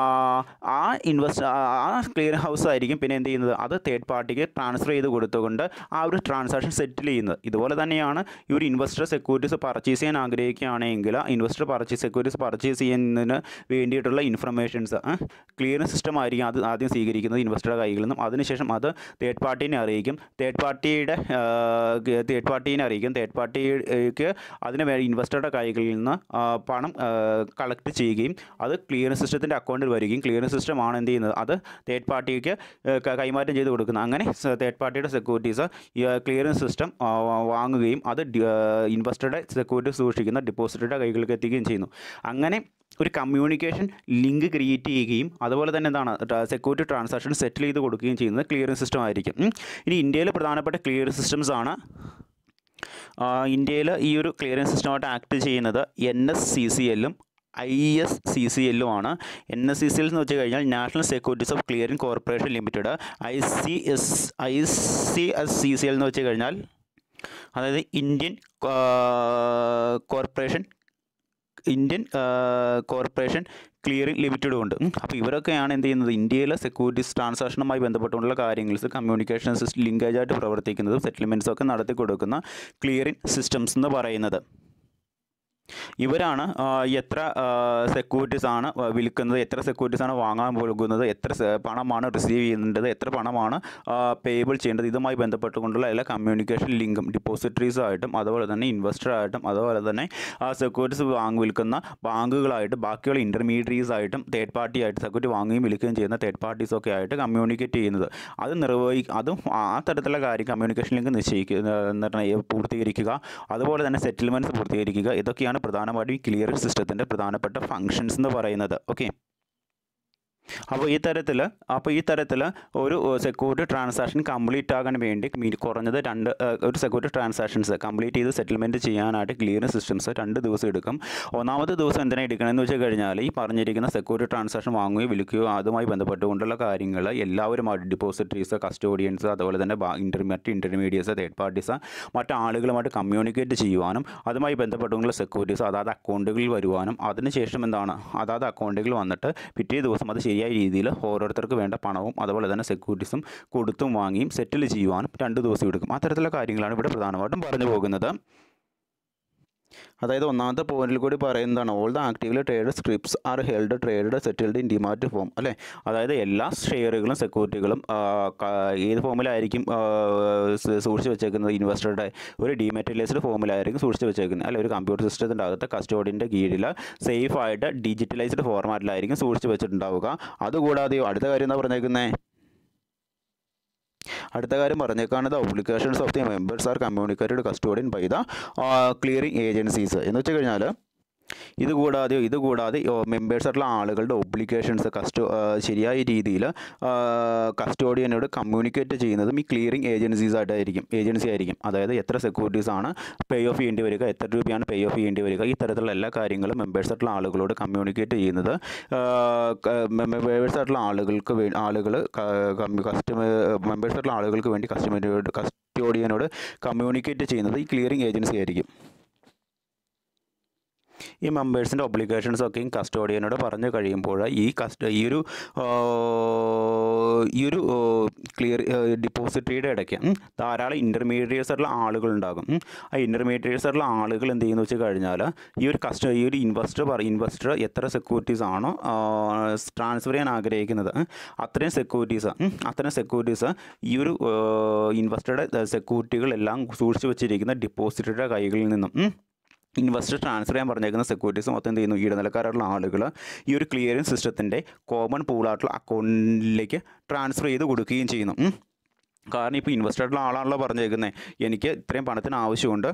ആ ക്ലിയർ ഹൗസ് ആയിരിക്കും പിന്നെ എന്ത് ചെയ്യുന്നത്, അത് തേർഡ് പാർട്ടിക്ക് ട്രാൻസ്ഫർ ചെയ്ത് കൊടുത്തുകൊണ്ട് ആ ഒരു ട്രാൻസാക്ഷൻ സെറ്റിൽ ചെയ്യുന്നത്. ഇതുപോലെ തന്നെയാണ് ഈ ഒരു ഇൻവെസ്റ്റർ സെക്യൂരിറ്റീസ് പർച്ചേസ് ചെയ്യാൻ ആഗ്രഹിക്കുകയാണെങ്കിൽ ഇൻവെസ്റ്റർ സെക്യൂരിറ്റീസ് പർച്ചേസ് ചെയ്യുന്നതിന് വേണ്ടിയിട്ടുള്ള ഇൻഫർമേഷൻസ് ക്ലിയറിംഗ് സിസ്റ്റം ആയിരിക്കും അത് ആദ്യം സ്വീകരിക്കുന്നത് ഇൻവെസ്റ്ററുടെ കയ്യിൽ നിന്നും. അതിനുശേഷം അത് തേർഡ് പാർട്ടീനെ അറിയിക്കും. തേർഡ് പാർട്ടിക്ക് അതിന് ഇൻവെസ്റ്ററുടെ കൈകളിൽ നിന്ന് പണം കളക്ട് ചെയ്യുകയും അത് ക്ലിയറിംഗ് സിസ്റ്റത്തിൻ്റെ അക്കൗണ്ടിൽ വരികയും ക്ലിയറിംഗ് സിസ്റ്റമാണ് എന്ത് ചെയ്യുന്നത്, അത് തേർഡ് തേർഡ് പാർട്ടിക്ക് കൈമാറ്റം ചെയ്ത് കൊടുക്കുന്നത്. അങ്ങനെ തേർഡ് പാർട്ടിയുടെ സെക്യൂരിറ്റീസ് ക്ലിയറിംഗ് സിസ്റ്റം വാങ്ങുകയും അത് ഇൻവെസ്റ്ററുടെ സെക്യൂരിറ്റി സൂക്ഷിക്കുന്ന ഡെപ്പോസിറ്ററുടെ കൈകളിലേക്ക് എത്തിക്കുകയും ചെയ്യുന്നു. അങ്ങനെ ഒരു കമ്മ്യൂണിക്കേഷൻ ലിങ്ക് ക്രിയേറ്റ് ചെയ്യുകയും അതുപോലെ തന്നെ എന്താണ് സെക്യൂരിറ്റി ട്രാൻസാക്ഷൻ സെറ്റിൽ ചെയ്ത് കൊടുക്കുകയും ചെയ്യുന്നത് ക്ലിയറിംഗ് സിസ്റ്റം ആയിരിക്കും. ഇനി ഇന്ത്യയിൽ പ്രധാനപ്പെട്ട ക്ലിയറിംഗ് സിസ്റ്റംസ് ആണ്. ഇന്ത്യയിൽ ഈ ഒരു ക്ലിയറിംഗ് സിസ്റ്റമായിട്ട് ആക്ട് ചെയ്യുന്നത് NSCCL-ഉം ISCCL-ഉം ആണ്. NSCCL എന്ന് വെച്ച് കഴിഞ്ഞാൽ national securities of clearing corporation limited. ICSCCL എന്ന് വെച്ച് കഴിഞ്ഞാൽ അതായത് ഇന്ത്യൻ കോർപ്പറേഷൻ ക്ലിയറിംഗ് ലിമിറ്റഡും ഉണ്ട്. അപ്പോൾ ഇവരൊക്കെയാണ് എന്ത് ചെയ്യുന്നത്, ഇന്ത്യയിലെ സെക്യൂരിറ്റീസ് ട്രാൻസാക്ഷനുമായി ബന്ധപ്പെട്ടുള്ള കാര്യങ്ങൾ കമ്മ്യൂണിക്കേഷൻ സിസ്റ്റം ലിങ്കേജായിട്ട് പ്രവർത്തിക്കുന്നതും സെറ്റിൽമെൻറ്റ്സും ഒക്കെ നടത്തി കൊടുക്കുന്ന ക്ലിയറിംഗ് സിസ്റ്റംസ് എന്ന് പറയുന്നത്. ഇവരാണ് എത്ര സെക്യൂരിറ്റീസ് ആണ് വിൽക്കുന്നത്, എത്ര സെക്യൂരിറ്റീസ് ആണ് വാങ്ങാൻ പോകുന്നത്, എത്ര പണമാണ് റിസീവ് ചെയ്യേണ്ടത്, എത്ര പണമാണ് പേബിൾ ചെയ്യേണ്ടത്, ഇതുമായി ബന്ധപ്പെട്ടുകൊണ്ടുള്ള എല്ലാ കമ്മ്യൂണിക്കേഷൻ ലിങ്കും ഡിപ്പോസിറ്ററീസായിട്ടും അതുപോലെ തന്നെ ഇൻവെസ്റ്ററായിട്ടും അതുപോലെ തന്നെ സെക്യൂരിറ്റീസ് വിൽക്കുന്ന ബാങ്കുകളായിട്ട് ബാക്കിയുള്ള ഇൻ്റർമീഡിയറ്റ്സ് ആയിട്ടും തേർഡ് പാർട്ടി ആയിട്ട് സെക്യൂരിറ്റി വാങ്ങുകയും വിൽക്കുകയും ചെയ്യുന്ന തേർഡ് പാർട്ടീസൊക്കെ ആയിട്ട് കമ്മ്യൂണിക്കേറ്റ് ചെയ്യുന്നത്. അതും ആ തരത്തിലുള്ള കാര്യം കമ്മ്യൂണിക്കേഷൻ ലിങ്ക് പൂർത്തീകരിക്കുക, അതുപോലെ തന്നെ സെറ്റിൽമെൻറ്റ്സ് പൂർത്തീകരിക്കുക, ഇതൊക്കെയാണ് പ്രധാനമായിട്ടും ഈ ക്ലിയറിംഗ് സിസ്റ്റത്തിൻ്റെ പ്രധാനപ്പെട്ട ഫങ്ഷൻസ് എന്ന് പറയുന്നത്. ഓക്കെ, അപ്പോൾ ഈ തരത്തിൽ ഒരു സെക്യൂരിറ്റി ട്രാൻസാക്ഷൻ കംപ്ലീറ്റ് ആകാൻ വേണ്ടി കുറഞ്ഞത് ഒരു സെക്യൂരിറ്റി ട്രാൻസാക്ഷൻസ് കംപ്ലീറ്റ് ചെയ്ത് സെറ്റിൽമെൻറ്റ് ചെയ്യാനായിട്ട് ക്ലിയറിംഗ് സിസ്റ്റംസ് 2 ദിവസം എടുക്കും. ഒന്നാമത്തെ ദിവസം എന്തിനാണ് എടുക്കണമെന്ന് വെച്ച് കഴിഞ്ഞാൽ ഈ പറഞ്ഞിരിക്കുന്ന സെക്യൂരിറ്റി ട്രാൻസാക്ഷൻ വാങ്ങുകയോ വിൽക്കുകയോ അതുമായി ബന്ധപ്പെട്ടുകൊണ്ടുള്ള കാര്യങ്ങൾ എല്ലാവരുമായിട്ട് ഡിപ്പോസിറ്ററീസ്, കസ്റ്റോഡിയൻസ്, അതുപോലെ തന്നെ ഇൻ്റർമീഡിയറ്റ്സ്, തേർഡ് പാർട്ടീസ് മറ്റ് ആളുകളുമായിട്ട് കമ്മ്യൂണിക്കേറ്റ് ചെയ്യുവാനും അതുമായി ബന്ധപ്പെട്ടുകൊണ്ടുള്ള സെക്യൂരിറ്റീസ് അതാത് അക്കൗണ്ടുകളിൽ വരുവാനും അതിനുശേഷം എന്താണ് അതാത് അക്കൗണ്ടുകളിൽ വന്നിട്ട് പിറ്റേ ദിവസം അത് ശരിയായ രീതിയിൽ ഓരോരുത്തർക്ക് വേണ്ട പണവും അതുപോലെ തന്നെ സെക്യൂരിറ്റീസും കൊടുത്തും വാങ്ങിയും സെറ്റിൽ ചെയ്യുവാനും 2 ദിവസം എടുക്കും. അത്തരത്തിലുള്ള കാര്യങ്ങളാണ് ഇവിടെ പ്രധാനമായിട്ടും പറഞ്ഞു പോകുന്നത്. അതായത് ഒന്നാമത്തെ പോയിന്റിൽ കൂടി പറയുന്നതാണ് all the actively trade scripts are held trade settled in demat form അല്ലേ. അതായത് എല്ലാ ഷെയറുകളും സെക്യൂരിറ്റികളും ഏത് ഫോമിലായിരിക്കും സൂക്ഷിച്ച് വെച്ചേക്കുന്നത്, ഇൻവെസ്റ്ററുടെ ഒരു ഡിമാറ്റലൈസ്ഡ് ഫോമിലായിരിക്കും സൂക്ഷിച്ച് വെച്ചേക്കുന്നത് അല്ലെ. ഒരു കമ്പ്യൂട്ടർ സിസ്റ്റത്തിൻ്റെ അകത്ത് കസ്റ്റോഡിയൻ്റെ കീഴിൽ സേഫായിട്ട് ഡിജിറ്റലൈസ്ഡ് ഫോർമാറ്റിലായിരിക്കും സൂക്ഷിച്ച് വെച്ചിട്ടുണ്ടാവുക. അതുകൂടാതെ അടുത്ത കാര്യം എന്താ പറഞ്ഞേക്കുന്നത്, അടുത്ത കാര്യം പറഞ്ഞേക്കാണ് obligations of the members are communicated custodian by the clearing agencies എന്ന് വെച്ച് കഴിഞ്ഞാൽ ഇതുകൂടാതെ മെമ്പേഴ്സായിട്ടുള്ള ആളുകളുടെ ഒബ്ലിഗേഷൻസ് ശരിയായ രീതിയിൽ കസ്റ്റോഡിയനോട് കമ്മ്യൂണിക്കേറ്റ് ചെയ്യുന്നതും ഈ ക്ലിയറിംഗ് ഏജൻസി ആയിരിക്കും. അതായത് എത്ര സെക്യൂരിറ്റീസാണ് പേ ഓഫ് ചെയ്യേണ്ടി വരിക, എത്ര രൂപയാണ് പേ ഓഫ് ചെയ്യേണ്ടി വരിക, ഈ തരത്തിലുള്ള എല്ലാ കാര്യങ്ങളും മെമ്പേഴ്സായിട്ടുള്ള ആളുകളോട് കമ്മ്യൂണിക്കേറ്റ് ചെയ്യുന്നത് മെമ്പേഴ്സായിട്ടുള്ള ആളുകൾക്ക് വേണ്ടി കസ്റ്റോഡിയനോട് കമ്മ്യൂണിക്കേറ്റ് ചെയ്യുന്നത് ഈ ക്ലിയറിംഗ് ഏജൻസി ആയിരിക്കും. ഈ മെമ്പേഴ്സിൻ്റെ ഒബ്ലിഗേഷൻസൊക്കെയും കസ്റ്റോഡിയനോട് പറഞ്ഞു കഴിയുമ്പോൾ ഈ ഒരു ഡിപ്പോസിറ്ററിയുടെ ഇടയ്ക്ക് ധാരാളം ഇൻ്റർമീഡിയറ്റ്സ് ആയിട്ടുള്ള ആളുകളുണ്ടാകും. ആ ഇൻ്റർമീഡിയറ്റ്സ് ആയിട്ടുള്ള ആളുകൾ എന്ത് ചെയ്യുന്നു വെച്ച് കഴിഞ്ഞാൽ ഈ ഒരു ഇൻവെസ്റ്റർ എത്ര സെക്യൂരിറ്റീസ് ആണോ ട്രാൻസ്ഫർ ചെയ്യാൻ ആഗ്രഹിക്കുന്നത് അത്രയും സെക്യൂരിറ്റീസ് ഈ ഒരു ഇൻവെസ്റ്ററുടെ സെക്യൂരിറ്റികളെല്ലാം സൂക്ഷിച്ച് വെച്ചിരിക്കുന്ന ഡിപ്പോസിറ്ററുടെ കൈകളിൽ നിന്നും ഇൻവെസ്റ്റർ ട്രാൻസ്ഫർ ചെയ്യാൻ പറഞ്ഞേക്കുന്ന സെക്യൂരിറ്റീസ് മൊത്തം എന്ത് ചെയ്യുന്നു, ഇടനിലക്കാരായിട്ടുള്ള ആളുകൾ ഈ ഒരു ക്ലിയറിംഗ് സിസ്റ്റത്തിൻ്റെ കോമൺ പൂളായിട്ടുള്ള അക്കൗണ്ടിലേക്ക് ട്രാൻസ്ഫർ ചെയ്ത് കൊടുക്കുകയും ചെയ്യുന്നു. കാരണം ഇപ്പോൾ ഇൻവെസ്റ്ററായിട്ടുള്ള ആളാണല്ലോ പറഞ്ഞേക്കുന്നത് എനിക്ക് ഇത്രയും പണത്തിന് ആവശ്യമുണ്ട്.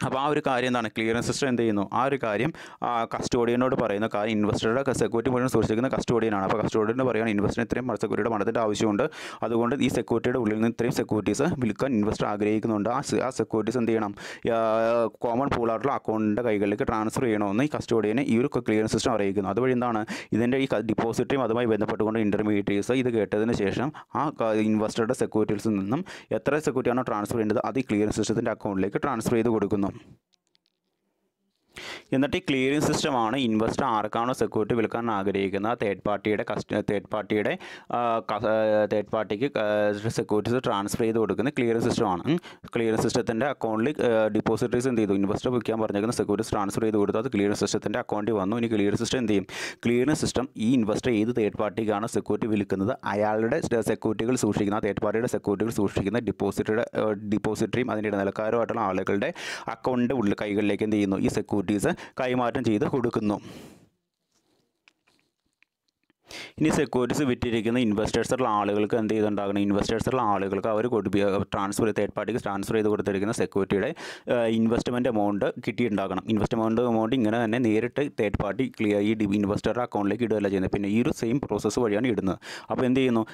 അപ്പോൾ ആ ഒരു കാര്യം എന്താണ് ക്ലിയറിംഗ് സിസ്റ്റം എന്ത് ചെയ്യുന്നു, ആ ഒരു കാര്യം കസ്റ്റോഡിയനോട് പറയുന്ന കാര്യം ഇൻവെസ്റ്ററുടെ സെക്യൂരിറ്റി മുഴുവൻ സൂക്ഷിക്കുന്ന കസ്റ്റോഡിയനാണ്. അപ്പോൾ കസ്റ്റോഡിയൻ പറയുകയാണ് ഇൻവെസ്റ്ററിന് ഇത്രയും സെക്യൂരിറ്റിയുടെ പണത്തിൻ്റെ ആവശ്യമുണ്ട്, അതുകൊണ്ട് ഈ സെക്യൂരിറ്റിയുടെ ഉള്ളിൽ നിന്ന് ഇത്രയും സെക്യൂരിറ്റീസ് വിൽക്കാൻ ഇൻവെസ്റ്റർ ആഗ്രഹിക്കുന്നുണ്ട്. ആ സെക്യൂരിറ്റീസ് എന്ത് ചെയ്യണം, കോമൺ പൂളായിട്ടുള്ള അക്കൗണ്ടിൻ്റെ കൈകളിലേക്ക് ട്രാൻസ്ഫർ ചെയ്യണമെന്ന് ഈ കസ്റ്റോഡിയനെ ഈ ഒരു ക്ലിയറിംഗ് സിസ്റ്റം അറിയിക്കുന്നു. അതുവഴി എന്താണ് ഇതിൻ്റെ ഈ ഡിപ്പോസിറ്ററിയും അതുമായി ബന്ധപ്പെട്ടുകൊണ്ട് ഇൻ്റർമീഡിയറ്റ്സ് ഇത് കേട്ടതിന് ശേഷം ആ ഇൻവെസ്റ്ററുടെ സെക്യൂരിറ്റീസിൽ നിന്നും എത്ര സെക്യൂരിറ്റിയാണോ ട്രാൻസ്ഫർ ചെയ്യേണ്ടത് അത് ഈ ക്ലിയറിംഗ് സിസ്റ്റത്തിൻ്റെ അക്കൗണ്ടിലേക്ക് ട്രാൻസ്ഫർ ചെയ്ത് കൊടുക്കുന്നു. എന്നിട്ട് ഈ ക്ലിയറിംഗ് സിസ്റ്റമാണ് ഇൻവെസ്റ്റർ ആർക്കാണോ സെക്യൂരിറ്റി വിൽക്കാൻ ആഗ്രഹിക്കുന്ന തേർഡ് പാർട്ടിക്ക് സെക്യൂരിറ്റീസ് ട്രാൻസ്ഫർ ചെയ്ത് കൊടുക്കുന്ന ക്ലിയറിംഗ് സിസ്റ്റമാണ്. ക്ലിയറിംഗ് സിസ്റ്റത്തിൻ്റെ അക്കൗണ്ടിൽ ഡിപ്പോസിറ്ററീസ് എന്ത് ചെയ്തു, ഇൻവെസ്റ്റർ വിൽക്കാൻ പറഞ്ഞേക്കുന്ന സെക്യൂരിറ്റീസ് ട്രാൻസ്ഫർ ചെയ്ത് കൊടുത്തു, അത് ക്ലിയറിംഗ് സിസ്റ്റത്തിൻ്റെ അക്കൗണ്ടിൽ വന്നു. ഇനി ക്ലിയറിംഗ് സിസ്റ്റം എന്ത് ചെയ്യും, ക്ലിയറിംഗ് സിസ്റ്റം ഈ ഇൻവെസ്റ്റർ ഏത് തേർഡ് പാർട്ടിക്കാണ് സെക്യൂരിറ്റി വിൽക്കുന്നത് അയാളുടെ സെക്യൂരിറ്റികൾ സൂക്ഷിക്കുന്ന തേർഡ് പാർട്ടിയുടെ സെക്യൂരിറ്റികൾ സൂക്ഷിക്കുന്ന ഡിപ്പോസിറ്ററിയും അതിൻ്റെ ഇടനിലക്കാരുമായിട്ടുള്ള ആളുകളുടെ അക്കൗണ്ടിൻ്റെ കൈകളിലേക്ക് എന്ത് ചെയ്യുന്നു, ഈ സെക്യൂരിറ്റീസ് കൈമാറ്റം ചെയ്ത് കൊടുക്കുന്നു. ഇനി സെക്യൂരിറ്റീസ് വിറ്റിരിക്കുന്ന ഇൻവെസ്റ്റേഴ്സുള്ള ആളുകൾക്ക് എന്ത് ചെയ്തുണ്ടാകണം? ഇൻവെസ്റ്റേഴ്സുള്ള ആളുകൾക്ക് അവർ ട്രാൻസ്ഫർ തേർഡ് പാർട്ടിക്ക് ട്രാൻസ്ഫർ ചെയ്ത് കൊടുത്തിരിക്കുന്ന സെക്യൂരിറ്റിയുടെ ഇൻവെസ്റ്റ്മെൻറ്റ് എമൗണ്ട് കിട്ടിയിട്ടുണ്ടാകണം. ഇൻവെസ്റ്റ്മെൻറ്റ് എമൗണ്ട് ഇങ്ങനെ തന്നെ നേരിട്ട് തേർഡ് പാർട്ടി ഈ ഇൻവെസ്റ്ററുടെ അക്കൗണ്ടിലേക്ക് ഇടുകയല്ല ചെയ്യുന്നത്. പിന്നെ ഈ ഒരു സെയിം പ്രോസസ്സ് വഴിയാണ് ഇടുന്നത്. അപ്പോൾ എന്ത് ചെയ്യുന്നു?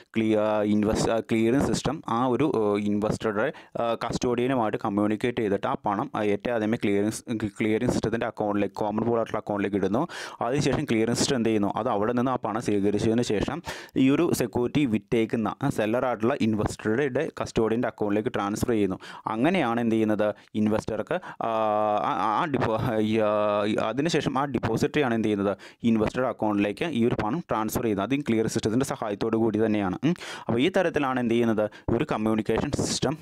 ക്ലിയറിംഗ് സിസ്റ്റം ആ ഒരു ഇൻവെസ്റ്ററുടെ കസ്റ്റോഡിയനുമായിട്ട് കമ്മ്യൂണിക്കേറ്റ് ചെയ്തിട്ട് ആ പണം ഏറ്റവും ആദ്യമേ ക്ലിയറിംഗ് സിസ്റ്റത്തിൻ്റെ അക്കൗണ്ടിലേക്ക്, കോമൺ പോളായിട്ടുള്ള അക്കൗണ്ടിലേക്ക് ഇടുന്നു. അതിനുശേഷം ക്ലിയറിംഗ് സിസ്റ്റം എന്ത് ചെയ്യുന്നു? അത് അവിടെ നിന്ന് ആ പണം സ്വീകരിച്ചതിന് ശേഷം ഈ ഒരു സെക്യൂരിറ്റി വിറ്റേക്കുന്ന സെല്ലറായിട്ടുള്ള ഇൻവെസ്റ്ററുടെ കസ്റ്റോഡിയൻ്റെ അക്കൗണ്ടിലേക്ക് ട്രാൻസ്ഫർ ചെയ്യുന്നു. അങ്ങനെയാണ് എന്ത് ചെയ്യുന്നത്? ഇൻവെസ്റ്റർക്ക് അതിനുശേഷം ആ ഡിപ്പോസിറ്ററിയാണ് എന്ത് ചെയ്യുന്നത്? ഇൻവെസ്റ്ററുടെ അക്കൗണ്ടിലേക്ക് ഈ ഒരു പണം ട്രാൻസ്ഫർ ചെയ്യുന്നത്. അതും ക്ലിയർ സിസ്റ്റത്തിൻ്റെ സഹായത്തോടു കൂടി തന്നെയാണ്. അപ്പോൾ ഈ തരത്തിലാണ് എന്ത് ചെയ്യുന്നത്? ഒരു കമ്മ്യൂണിക്കേഷൻ സിസ്റ്റം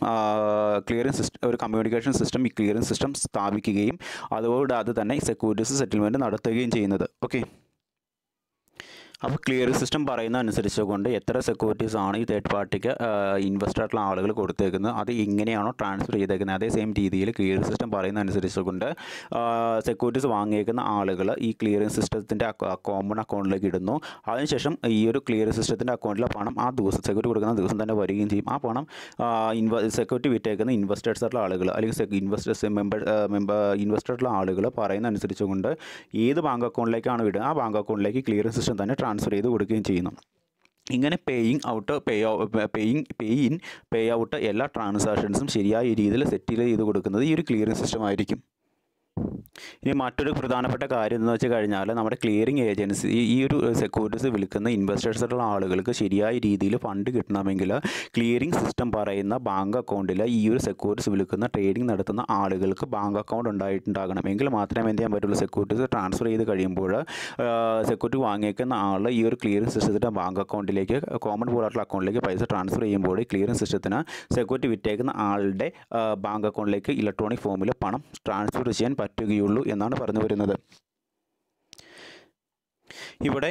ഈ ക്ലിയറിംഗ് സിസ്റ്റം സ്ഥാപിക്കുകയും അതുകൂടാതെ തന്നെ സെക്യൂരിറ്റീസ് സെറ്റിൽമെൻറ്റ് നടത്തുകയും ചെയ്യുന്നത്. ഓക്കെ, അപ്പോൾ ക്ലിയറിംഗ് സിസ്റ്റം പറയുന്ന അനുസരിച്ച് കൊണ്ട് എത്ര സെക്യൂരിറ്റീസ് ആണ് ഈ തേർഡ് പാർട്ടിക്ക് ഇൻവെസ്റ്റർ ആയിട്ടുള്ള ആളുകൾ കൊടുത്തേക്കുന്നത്, അത് എങ്ങനെയാണോ ട്രാൻസ്ഫർ ചെയ്തേക്കുന്നത് അതേ സെയിം രീതിയിൽ ക്ലിയറിംഗ് സിസ്റ്റം പറയുന്ന അനുസരിച്ച് കൊണ്ട് സെക്യൂരിറ്റീസ് വാങ്ങിയേക്കുന്ന ആളുകൾ ഈ ക്ലിയറിംഗ് സിസ്റ്റത്തിൻ്റെ കോമൺ അക്കൗണ്ടിലേക്ക് ഇടുന്നു. അതിനുശേഷം ഈ ഒരു ക്ലിയറിംഗ് സിസ്റ്റത്തിൻ്റെ അക്കൗണ്ടിലെ പണം ആ ദിവസം സെക്യൂരിറ്റി കൊടുക്കുന്ന ദിവസം തന്നെ വരികയും ചെയ്യും. ആ പണം സെക്യൂരിറ്റി വിറ്റേക്കുന്ന ഇൻവെസ്റ്റേഴ്സ് ആയിട്ടുള്ള ആളുകൾ അല്ലെങ്കിൽ ഇൻവെസ്റ്ററുള്ള ആളുകൾ പറയുന്ന അനുസരിച്ച് കൊണ്ട് ഏത് ബാങ്ക് അക്കൗണ്ടിലേക്കാണ് വിടുക ആ ബാങ്ക് അക്കൗണ്ടിലേക്ക് ക്ലിയറിംഗ് സിസ്റ്റം തന്നെ ട്രാൻസ്ഫർ ചെയ്ത് കൊടുക്കുകയും ചെയ്യുന്നു. ഇങ്ങനെ പേ ഇൻ പേ ഔട്ട് എല്ലാ ട്രാൻസാക്ഷൻസും ശരിയായ രീതിയിൽ സെറ്റിൽ ചെയ്ത് കൊടുക്കുന്നത് ഈ ഒരു ക്ലിയറിംഗ് സിസ്റ്റം ആയിരിക്കും. ഇനി മറ്റൊരു പ്രധാനപ്പെട്ട കാര്യം എന്ന് വെച്ച് കഴിഞ്ഞാൽ നമ്മുടെ ക്ലിയറിംഗ് ഏജൻസി ഈ ഒരു സെക്യൂരിറ്റീസ് വിൽക്കുന്ന ഇൻവെസ്റ്റേഴ്സുള്ള ആളുകൾക്ക് ശരിയായ രീതിയിൽ ഫണ്ട് കിട്ടണമെങ്കിൽ ക്ലിയറിംഗ് സിസ്റ്റം പറയുന്ന ബാങ്ക് അക്കൗണ്ടിൽ ഈ ഒരു സെക്യൂരിറ്റീസ് വിൽക്കുന്ന ട്രേഡിംഗ് നടത്തുന്ന ആളുകൾക്ക് ബാങ്ക് അക്കൗണ്ട് ഉണ്ടായിട്ടുണ്ടാകണം. എങ്കിൽ മാത്രമേ എന്ത് ചെയ്യാൻ പറ്റുള്ളൂ? സെക്യൂരിറ്റീസ് ട്രാൻസ്ഫർ ചെയ്ത് കഴിയുമ്പോൾ സെക്യൂരിറ്റി വാങ്ങിയേക്കുന്ന ആൾ ഈ ഒരു ക്ലിയറിംഗ് സിസ്റ്റത്തിൻ്റെ ബാങ്ക് അക്കൗണ്ടിലേക്ക്, കോമൺ പോളായിട്ടുള്ള അക്കൗണ്ടിലേക്ക് പൈസ ട്രാൻസ്ഫർ ചെയ്യുമ്പോൾ ക്ലിയറിംഗ് സിസ്റ്റത്തിന് സെക്യൂരിറ്റി വിറ്റേക്കുന്ന ആളുടെ ബാങ്ക് അക്കൗണ്ടിലേക്ക് ഇലക്ട്രോണിക് ഫോമിൽ പണം ട്രാൻസ്ഫർ ചെയ്യാൻ പറ്റുകയുള്ളൂ എന്നാണ് പറഞ്ഞു വരുന്നത്. ഇവിടെ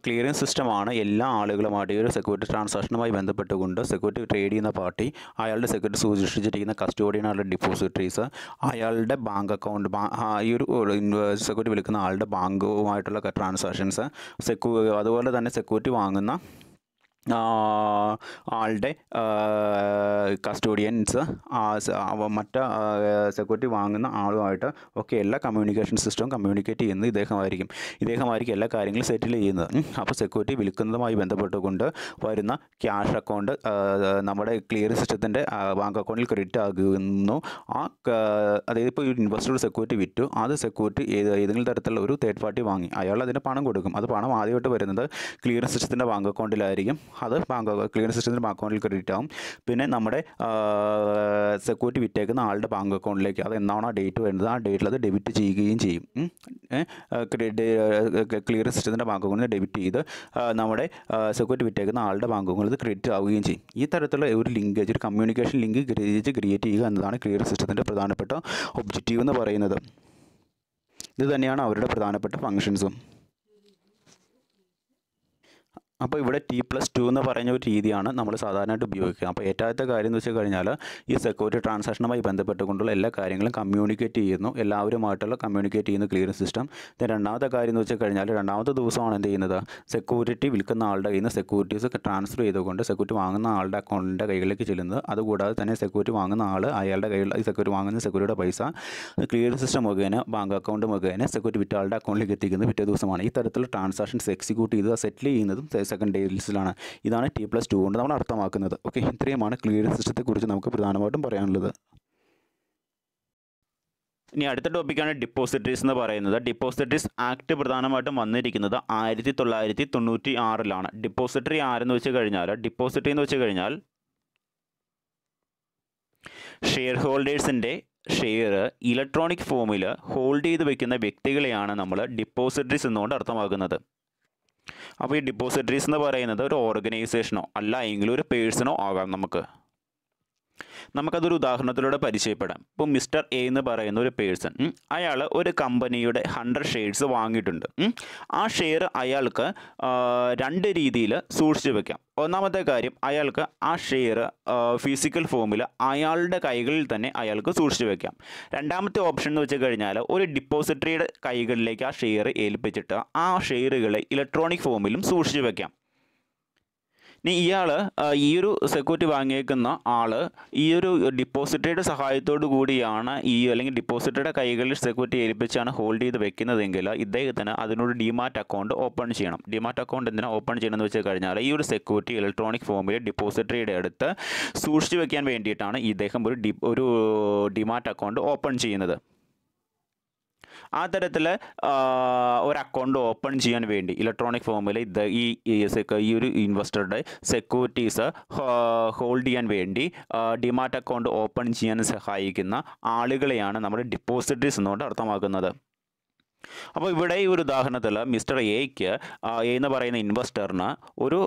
ക്ലിയറിംഗ് സിസ്റ്റമാണ് എല്ലാ ആളുകളുമായിട്ട് ഈ ഒരു സെക്യൂരിറ്റി ട്രാൻസാക്ഷനുമായി ബന്ധപ്പെട്ടുകൊണ്ട് സെക്യൂരിറ്റി ട്രേഡ് ചെയ്യുന്ന പാർട്ടി, അയാളുടെ സെക്യൂരിറ്റി സൂക്ഷിച്ചിരിക്കുന്ന കസ്റ്റോഡിയനാളുടെ ഡിപ്പോസിറ്ററീസ്, അയാളുടെ ബാങ്ക് അക്കൗണ്ട്, ഈ ഒരു സെക്യൂരിറ്റി വിൽക്കുന്ന ആളുടെ ബാങ്കുമായിട്ടുള്ള ട്രാൻസാക്ഷൻസ്, അതുപോലെ തന്നെ സെക്യൂരിറ്റി വാങ്ങുന്ന ആളുടെ കസ്റ്റോഡിയൻസ്, മറ്റ് സെക്യൂരിറ്റി വാങ്ങുന്ന ആളുമായിട്ട് ഒക്കെ എല്ലാ കമ്മ്യൂണിക്കേഷൻ സിസ്റ്റവും കമ്മ്യൂണിക്കേറ്റ് ചെയ്യുന്നത് ഇദ്ദേഹമായിരിക്കും എല്ലാ കാര്യങ്ങളും സെറ്റിൽ ചെയ്യുന്നത്. അപ്പോൾ സെക്യൂരിറ്റി വിൽക്കുന്നതുമായി ബന്ധപ്പെട്ടുകൊണ്ട് വരുന്ന ക്യാഷ് അക്കൗണ്ട് നമ്മുടെ ക്ലിയറിംഗ് സിസ്റ്റത്തിൻ്റെ ബാങ്ക് അക്കൗണ്ടിൽ ക്രെഡിറ്റ് ആകുന്നു. അതായത് ഇപ്പോൾ ഒരു ഇൻവെസ്റ്റർ സെക്യൂരിറ്റി വിറ്റു, അത് സെക്യൂരിറ്റി ഏതെങ്കിലും തരത്തിലുള്ള ഒരു തേർഡ് പാർട്ടി വാങ്ങി, അയാൾ അതിന് പണം കൊടുക്കും. അത് പണം ആദ്യമായിട്ട് വരുന്നത് ക്ലിയറിംഗ് സിസ്റ്റത്തിൻ്റെ ബാങ്ക് അക്കൗണ്ടിലായിരിക്കും. അത് ക്ലിയറിംഗ് സിസ്റ്റത്തിൻ്റെ ബാങ്ക് അക്കൗണ്ടിൽ ക്രെഡിറ്റ് ആവും. പിന്നെ നമ്മുടെ സെക്യൂരിറ്റി വിറ്റേക്കുന്ന ആളുടെ ബാങ്ക് അക്കൗണ്ടിലേക്ക് അത് എന്നാണോ ആ ഡേറ്റ് വരുന്നത് ആ ഡേറ്റിൽ അത് ഡെബിറ്റ് ചെയ്യുകയും ചെയ്യും. ക്ലിയറിംഗ് സിസ്റ്റത്തിൻ്റെ ബാങ്ക് അക്കൗണ്ടിൽ ഡെബിറ്റ് ചെയ്ത് നമ്മുടെ സെക്യൂരിറ്റി വിറ്റേക്കുന്ന ആളുടെ ബാങ്ക് അക്കൗണ്ടിൽ ക്രെഡിറ്റ് ആവുകയും ചെയ്യും. ഈ തരത്തിലുള്ള ഒരു ലിങ്കേജ്, ഒരു കമ്മ്യൂണിക്കേഷൻ ലിങ്ക് ക്രിയേറ്റ് ചെയ്യുക എന്നതാണ് ക്ലിയറിംഗ് സിസ്റ്റത്തിൻ്റെ പ്രധാനപ്പെട്ട ഒബ്ജക്റ്റീവ് എന്ന് പറയുന്നത്. ഇത് തന്നെയാണ് അവരുടെ പ്രധാനപ്പെട്ട ഫങ്ഷൻസും. അപ്പോൾ ഇവിടെ T+2 എന്ന് പറയുന്ന ഒരു രീതിയാണ് നമ്മൾ സാധാരണയായിട്ട് ഉപയോഗിക്കുക. അപ്പോൾ ഏറ്റവും കാര്യം എന്ന് വെച്ച് കഴിഞ്ഞാൽ ഈ സെക്യൂരിറ്റി ട്രാൻസാക്ഷനുമായി ബന്ധപ്പെട്ടുകൊണ്ടുള്ള എല്ലാ കാര്യങ്ങളും കമ്മ്യൂണിക്കേറ്റ് ചെയ്യുന്നു, എല്ലാവരുമായിട്ടുള്ള കമ്മ്യൂണിക്കേറ്റ് ചെയ്യുന്ന ക്ലിയറിംഗ് സിസ്റ്റം. രണ്ടാമത്തെ കാര്യം എന്ന് വെച്ച് കഴിഞ്ഞാൽ രണ്ടാമത്തെ ദിവസമാണ് എന്ത് ചെയ്യുന്നത്? സെക്യൂരിറ്റി വിൽക്കുന്ന ആളുടെ കയ്യിൽ നിന്ന് സെക്യൂരിറ്റീസ് ട്രാൻസ്ഫർ ചെയ്തുകൊണ്ട് സെക്യൂരിറ്റി വാങ്ങുന്ന ആളുടെ അക്കൗണ്ടിൻ്റെ കൈകളിലേക്ക് ചെല്ലുന്നത്. അതുകൂടാതെ തന്നെ സെക്യൂരിറ്റി വാങ്ങുന്ന ആൾ അയാളുടെ കയ്യിൽ ഈ സെക്യൂരിറ്റി വാങ്ങുന്ന സെക്യൂരിറ്റിയുടെ പൈസ ക്ലിയറിംഗ് സിസ്റ്റം മുഖേന ബാങ്ക് അക്കൗണ്ട് മുഖേന സെക്യൂരിറ്റി വിറ്റ ആളുടെ അക്കൗണ്ടിലേക്ക് എത്തിക്കുന്നത് പിറ്റേ ദിവസമാണ്. ഈ തരത്തിലുള്ള ട്രാൻസാക്ഷൻസ് എക്സിക്യൂട്ട് ചെയ്ത് സെറ്റിൽ ചെയ്യുന്നതും സെക്കൻഡ് ഡേയ്സിലാണ്. ഇതാണ് T+2 കൊണ്ട് നമ്മൾ അർത്ഥമാക്കുന്നത്. ഓക്കെ, ഇത്രയുമാണ് ക്ലിയറിംഗ് സിസ്റ്റത്തെക്കുറിച്ച് നമുക്ക് പ്രധാനമായിട്ടും പറയാനുള്ളത്. ഇനി അടുത്ത ടോപ്പിക്കാണ് ഡിപ്പോസിറ്ററീസ് എന്ന് പറയുന്നത്. ഡിപ്പോസിറ്ററീസ് ആക്ട് പ്രധാനമായിട്ടും വന്നിരിക്കുന്നത് 1996 ഡിപ്പോസിറ്ററി ആരെന്ന് വെച്ച് കഴിഞ്ഞാൽ, ഡിപ്പോസിറ്ററി എന്ന് വെച്ച് കഴിഞ്ഞാൽ ഷെയർ ഹോൾഡേഴ്സിൻ്റെ ഷെയർ ഇലക്ട്രോണിക് ഫോമിൽ ഹോൾഡ് ചെയ്ത് വെക്കുന്ന വ്യക്തികളെയാണ് നമ്മൾ ഡിപ്പോസിറ്ററീസ് എന്നുകൊണ്ട് അർത്ഥമാക്കുന്നത്. അപ്പോൾ ഈ ഡിപ്പോസിറ്ററീസ് എന്ന് പറയുന്നത് ഒരു ഓർഗനൈസേഷനോ അല്ല എങ്കിലും ഒരു പേഴ്സണോ ആകാം നമുക്ക്. നമുക്കതൊരു ഉദാഹരണത്തിലൂടെ പരിചയപ്പെടാം. ഇപ്പോൾ മിസ്റ്റർ എ എന്ന് പറയുന്ന ഒരു പേഴ്സൺ, അയാൾ ഒരു കമ്പനിയുടെ 100 ഷെയർസ് വാങ്ങിയിട്ടുണ്ട്. ആ ഷെയർ അയാൾക്ക് രണ്ട് രീതിയിൽ സൂക്ഷിച്ചു വെക്കാം. ഒന്നാമത്തെ കാര്യം, അയാൾക്ക് ആ ഷെയർ ഫിസിക്കൽ ഫോമിൽ അയാളുടെ കൈകളിൽ തന്നെ അയാൾക്ക് സൂക്ഷിച്ചു വെക്കാം. രണ്ടാമത്തെ ഓപ്ഷൻ എന്ന് വെച്ച് കഴിഞ്ഞാൽ ഒരു ഡിപ്പോസിറ്ററിയുടെ കൈകളിലേക്ക് ആ ഷെയർ ഏൽപ്പിച്ചിട്ട് ആ ഷെയറുകളെ ഇലക്ട്രോണിക് ഫോമിലും സൂക്ഷിച്ചു വെക്കാം. ഇനി ഇയാൾ ഈ ഒരു സെക്യൂരിറ്റി വാങ്ങിയേക്കുന്ന ആൾ ഈ ഒരു ഡിപ്പോസിറ്ററിയുടെ സഹായത്തോടു കൂടിയാണ് അല്ലെങ്കിൽ ഡിപ്പോസിറ്ററിയുടെ കൈകളിൽ സെക്യൂരിറ്റി ഏൽപ്പിച്ചാണ് ഹോൾഡ് ചെയ്ത് വെക്കുന്നതെങ്കിൽ ഇദ്ദേഹത്തിന് അതിനൊരു ഡിമാറ്റ് അക്കൗണ്ട് ഓപ്പൺ ചെയ്യണം. ഡിമാറ്റ് അക്കൗണ്ട് എന്തിനാ ഓപ്പൺ ചെയ്യണമെന്ന് വെച്ച് കഴിഞ്ഞാൽ ഈ ഒരു സെക്യൂരിറ്റി ഇലക്ട്രോണിക് ഫോമിൽ ഡിപ്പോസിറ്ററിയുടെ അടുത്ത് സൂക്ഷിച്ചു വെക്കാൻ വേണ്ടിയിട്ടാണ് ഇദ്ദേഹം ഒരു ഡിമാറ്റ് അക്കൗണ്ട് ഓപ്പൺ ചെയ്യുന്നത്. ആ തരത്തിൽ ഒരു അക്കൗണ്ട് ഓപ്പൺ ചെയ്യാൻ വേണ്ടി ഇലക്ട്രോണിക് ഫോമിൽ ഈ ഒരു ഇൻവെസ്റ്ററുടെ സെക്യൂരിറ്റീസ് ഹോൾഡ് ചെയ്യാൻ വേണ്ടി ഡിമാറ്റ് അക്കൗണ്ട് ഓപ്പൺ ചെയ്യാൻ സഹായിക്കുന്ന ആളുകളെയാണ് നമ്മൾ ഡിപ്പോസിറ്ററീസ് എന്നുകൊണ്ട് അർത്ഥമാക്കുന്നത്. അപ്പോൾ ഇവിടെ ഈ ഒരു ഉദാഹരണത്തിൽ മിസ്റ്റർ എക്ക് എന്ന് പറയുന്ന ഇൻവെസ്റ്ററിന് ഒരു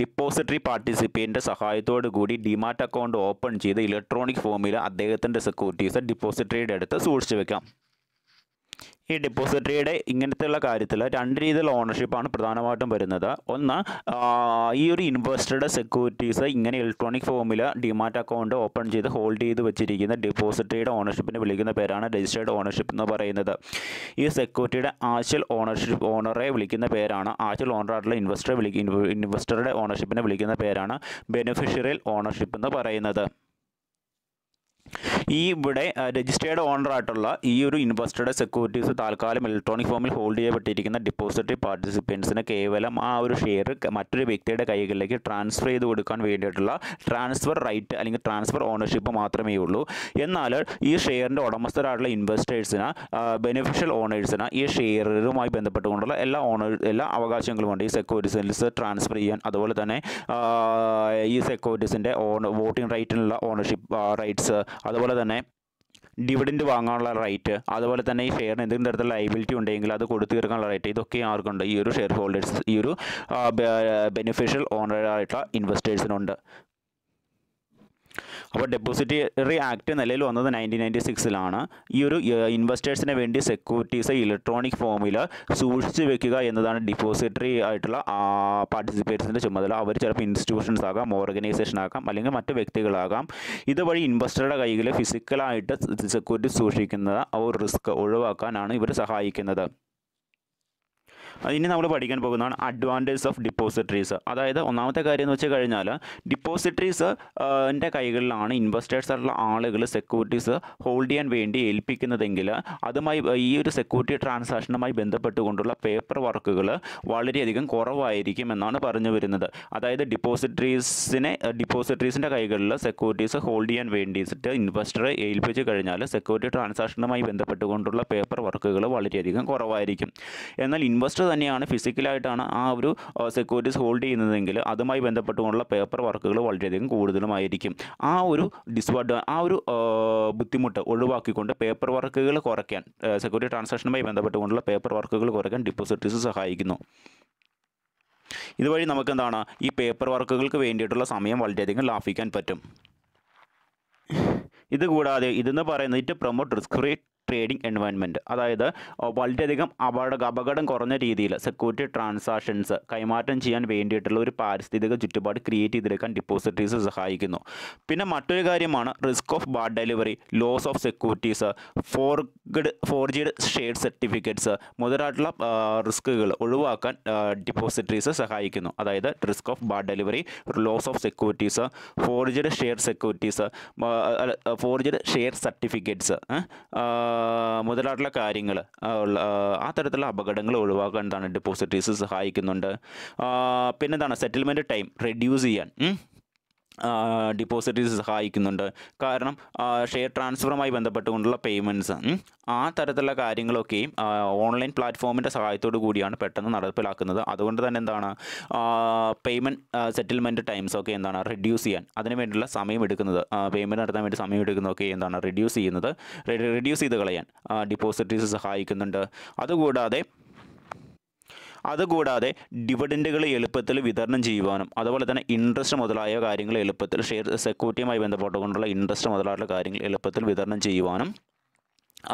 ഡിപ്പോസിറ്ററി പാർട്ടിസിപ്പേറ്റിൻ്റെ സഹായത്തോടു കൂടി ഡിമാറ്റ് അക്കൗണ്ട് ഓപ്പൺ ചെയ്ത് ഇലക്ട്രോണിക് ഫോമിൽ അദ്ദേഹത്തിൻ്റെ സെക്യൂരിറ്റീസ് ഡിപ്പോസിറ്ററിയുടെ അടുത്ത് സൂക്ഷിച്ചു വെക്കാം. ഈ ഡിപ്പോസിറ്ററിയുടെ ഇങ്ങനത്തെയുള്ള കാര്യത്തിൽ രണ്ട് രീതിയിലുള്ള ഓണർഷിപ്പാണ് പ്രധാനമായിട്ടും വരുന്നത്. ഒന്ന്, ഈ ഒരു ഇൻവെസ്റ്ററുടെ സെക്യൂരിറ്റീസ് ഇങ്ങനെ ഇലക്ട്രോണിക് ഫോമിൽ ഡിമാറ്റ് അക്കൗണ്ട് ഓപ്പൺ ചെയ്ത് ഹോൾഡ് ചെയ്ത് വെച്ചിരിക്കുന്ന ഡിപ്പോസിറ്ററിയുടെ ഓണർഷിപ്പിനെ വിളിക്കുന്ന പേരാണ് രജിസ്റ്റേർഡ് ഓണർഷിപ്പ് എന്ന് പറയുന്നത്. ഈ സെക്യൂരിറ്റിയുടെ ആക്ച്വൽ ഓണറെ വിളിക്കുന്ന പേരാണ്, ആക്ച്വൽ ഓണറായിട്ടുള്ള ഇൻവെസ്റ്ററുടെ ഓണർഷിപ്പിനെ വിളിക്കുന്ന പേരാണ് ബെനിഫിഷ്യറിയൽ ഓണർഷിപ്പ് എന്ന് പറയുന്നത്. ഇവിടെ രജിസ്റ്റേർഡ് ഓണറായിട്ടുള്ള ഈ ഒരു ഇൻവെസ്റ്ററുടെ സെക്യൂരിറ്റീസ് താൽക്കാലം ഇലക്ട്രോണിക് ഫോമിൽ ഹോൾഡ് ചെയ്യപ്പെട്ടിരിക്കുന്ന ഡിപ്പോസിറ്ററി പാർട്ടിസിപ്പൻസിന് കേവലം ആ ഒരു ഷെയർ മറ്റൊരു വ്യക്തിയുടെ കൈകളിലേക്ക് ട്രാൻസ്ഫർ ചെയ്ത് കൊടുക്കാൻ വേണ്ടിയിട്ടുള്ള ട്രാൻസ്ഫർ റൈറ്റ് അല്ലെങ്കിൽ ട്രാൻസ്ഫർ ഓണർഷിപ്പ് മാത്രമേ ഉള്ളൂ. എന്നാൽ ഈ ഷെയറിൻ്റെ ഉടമസ്ഥരായിട്ടുള്ള ഇൻവെസ്റ്റേഴ്സിന്, ബെനിഫിഷ്യൽ ഓണേഴ്സിന് ഈ ഷെയറുമായി ബന്ധപ്പെട്ടുകൊണ്ടുള്ള എല്ലാ അവകാശങ്ങളുമുണ്ട്. ഈ സെക്യൂരിറ്റീസ് ട്രാൻസ്ഫർ ചെയ്യാൻ, അതുപോലെ തന്നെ ഈ സെക്യൂരിറ്റീസിൻ്റെ വോട്ടിംഗ് റൈറ്റിനുള്ള ഓണർഷിപ്പ് റൈറ്റ്സ്, അതുപോലെ തന്നെ ഡിവിഡൻഡ് വാങ്ങാനുള്ള റൈറ്റ്, അതുപോലെ തന്നെ ഈ ഷെയറിന് എന്തെങ്കിലും തരത്തിലുള്ള ലയബിലിറ്റി ഉണ്ടെങ്കിൽ അത് കൊടുത്തു തീർക്കാനുള്ള റൈറ്റ്, ഇതൊക്കെ ആർക്കുണ്ട്? ഈ ഒരു ഷെയർ ഹോൾഡേഴ്സ്, ഈ ഒരു ബെനിഫിഷ്യൽ ഓണറായിട്ടുള്ള ഇൻവെസ്റ്റേഴ്സിനുണ്ട്. അപ്പോൾ ഡെപ്പോസിറ്ററി ആക്ട് നിലയിൽ വന്നത് 1996-ലാണ്. ഈ ഒരു ഇൻവെസ്റ്റേഴ്സിന് വേണ്ടി സെക്യൂരിറ്റീസ് ഇലക്ട്രോണിക് ഫോമിൽ സൂക്ഷിച്ച് വെക്കുക എന്നതാണ് ഡിപ്പോസിറ്ററി ആയിട്ടുള്ള പാർട്ടിസിപ്പേറ്റ്സിൻ്റെ ചുമതല. അവർ ചിലപ്പോൾ ഇൻസ്റ്റിറ്റ്യൂഷൻസ് ആകാം, ഓർഗനൈസേഷൻ ആകാം, അല്ലെങ്കിൽ മറ്റ് വ്യക്തികളാകാം. ഇതുവഴി ഇൻവെസ്റ്ററുടെ കയ്യിൽ ഫിസിക്കലായിട്ട് സെക്യൂരിറ്റി സൂക്ഷിക്കുന്ന ആ ഒരു റിസ്ക് ഒഴിവാക്കാനാണ് ഇവർ സഹായിക്കുന്നത്. ഇനി നമ്മൾ പഠിക്കാൻ പോകുന്നതാണ് അഡ്വാൻറ്റേജ് ഓഫ് ഡിപ്പോസിറ്ററീസ്. അതായത് ഒന്നാമത്തെ കാര്യം എന്ന് വെച്ച് കഴിഞ്ഞാൽ ഡിപ്പോസിറ്ററീസിൻ്റെ കൈകളിലാണ് ഇൻവെസ്റ്റേഴ്സ് ആയിട്ടുള്ള ആളുകൾ സെക്യൂരിറ്റീസ് ഹോൾഡ് ചെയ്യാൻ വേണ്ടി ഏൽപ്പിക്കുന്നതെങ്കിൽ അതുമായി ഈ ഒരു സെക്യൂരിറ്റി ട്രാൻസാക്ഷനുമായി ബന്ധപ്പെട്ടുകൊണ്ടുള്ള പേപ്പർ വർക്കുകൾ വളരെയധികം കുറവായിരിക്കും എന്നാണ് പറഞ്ഞു വരുന്നത്. അതായത് ഡിപ്പോസിറ്ററീസിൻ്റെ കൈകളിൽ സെക്യൂരിറ്റീസ് ഹോൾഡ് ചെയ്യാൻ വേണ്ടിയിട്ട് ഇൻവെസ്റ്ററെ ഏൽപ്പിച്ച് കഴിഞ്ഞാൽ സെക്യൂരിറ്റി ട്രാൻസാക്ഷനുമായി ബന്ധപ്പെട്ടുകൊണ്ടുള്ള പേപ്പർ വർക്കുകൾ വളരെയധികം കുറവായിരിക്കും. എന്നാൽ ഇൻവെസ്റ്റർ തന്നെയാണ് ഫിസിക്കലായിട്ടാണ് ആ ഒരു സെക്യൂരിറ്റീസ് ഹോൾഡ് ചെയ്യുന്നതെങ്കിൽ അതുമായി ബന്ധപ്പെട്ടുകൊണ്ടുള്ള പേപ്പർ വർക്കുകൾ വളരെയധികം കൂടുതലുമായിരിക്കും. ആ ഒരു ബുദ്ധിമുട്ട് ഒഴിവാക്കിക്കൊണ്ട് പേപ്പർ വർക്കുകൾ കുറയ്ക്കാൻ, സെക്യൂരിറ്റി ട്രാൻസാക്ഷനുമായി ബന്ധപ്പെട്ടുകൊണ്ടുള്ള പേപ്പർ വർക്കുകൾ കുറയ്ക്കാൻ ഡിപ്പോസിറ്ററീസ് സഹായിക്കുന്നു. ഇതുവഴി നമുക്ക് എന്താണ്, ഈ പേപ്പർ വർക്കുകൾക്ക് വേണ്ടിയിട്ടുള്ള സമയം വളരെയധികം ലാഭിക്കാൻ പറ്റും. ഇതുകൂടാതെ ഇതെന്ന് പറയുന്നത് it promote risk free trading environment, അതായത് വളരെയധികം അപകടം കുറഞ്ഞ രീതിയിൽ സെക്യൂരിറ്റി ട്രാൻസാക്ഷൻസ് കൈമാറ്റം ചെയ്യാൻ വേണ്ടിയിട്ടുള്ള ഒരു പാരിസ്ഥിതിക ചുറ്റുപാട് ക്രിയേറ്റ് ചെയ്തെടുക്കാൻ ഡിപ്പോസിറ്ററീസ് സഹായിക്കുന്നു. പിന്നെ മറ്റൊരു കാര്യമാണ് risk of bad delivery, loss of securities, forged share certificates മുതലായിട്ടുള്ള റിസ്കുകൾ ഒഴിവാക്കാൻ ഡിപ്പോസിറ്ററീസ് സഹായിക്കുന്നു. അതായത് risk of bad delivery, loss of securities, forged share certificates മുതലായിട്ടുള്ള കാര്യങ്ങൾ, ആ തരത്തിലുള്ള അപകടങ്ങൾ ഒഴിവാക്കാൻ എന്താണ് ഡിപ്പോസിറ്ററീസ് സഹായിക്കുന്നുണ്ട്. പിന്നെന്താണ്, സെറ്റിൽമെൻറ്റ് ടൈം റെഡ്യൂസ് ചെയ്യാൻ ഡിപ്പോസിറ്ററീസ് സഹായിക്കുന്നുണ്ട്. കാരണം ഷെയർ ട്രാൻസ്ഫറുമായി ബന്ധപ്പെട്ടുകൊണ്ടുള്ള പേയ്മെൻറ്റ്സ്, ആ തരത്തിലുള്ള കാര്യങ്ങളൊക്കെയും ഓൺലൈൻ പ്ലാറ്റ്ഫോമിൻ്റെ സഹായത്തോടു കൂടിയാണ് പെട്ടെന്ന് നടപ്പിലാക്കുന്നത്. അതുകൊണ്ട് തന്നെ എന്താണ്, സെറ്റിൽമെൻറ്റ് ടൈംസൊക്കെ എന്താണ് റെഡ്യൂസ് ചെയ്യാൻ, അതിന് വേണ്ടിയുള്ള സമയം എടുക്കുന്നത്, പേയ്മെൻറ്റ് നടത്താൻ വേണ്ടി സമയം എടുക്കുന്നതൊക്കെ എന്താണ് റെഡ്യൂസ് ചെയ്ത് കളയാൻ ഡിപ്പോസിറ്ററീസ് സഹായിക്കുന്നുണ്ട്. അതുകൂടാതെ അതുകൂടാതെ ഡിവിഡൻഡുകൾ എളുപ്പത്തിൽ വിതരണം ചെയ്യുവാനും അതുപോലെ തന്നെ ഇൻട്രസ്റ്റ് മുതലായ കാര്യങ്ങൾ എളുപ്പത്തിൽ സെക്യൂരിറ്റിയുമായി ബന്ധപ്പെട്ടുകൊണ്ടുള്ള ഇൻട്രസ്റ്റ് മുതലായ കാര്യങ്ങൾ എളുപ്പത്തിൽ വിതരണം ചെയ്യുവാനും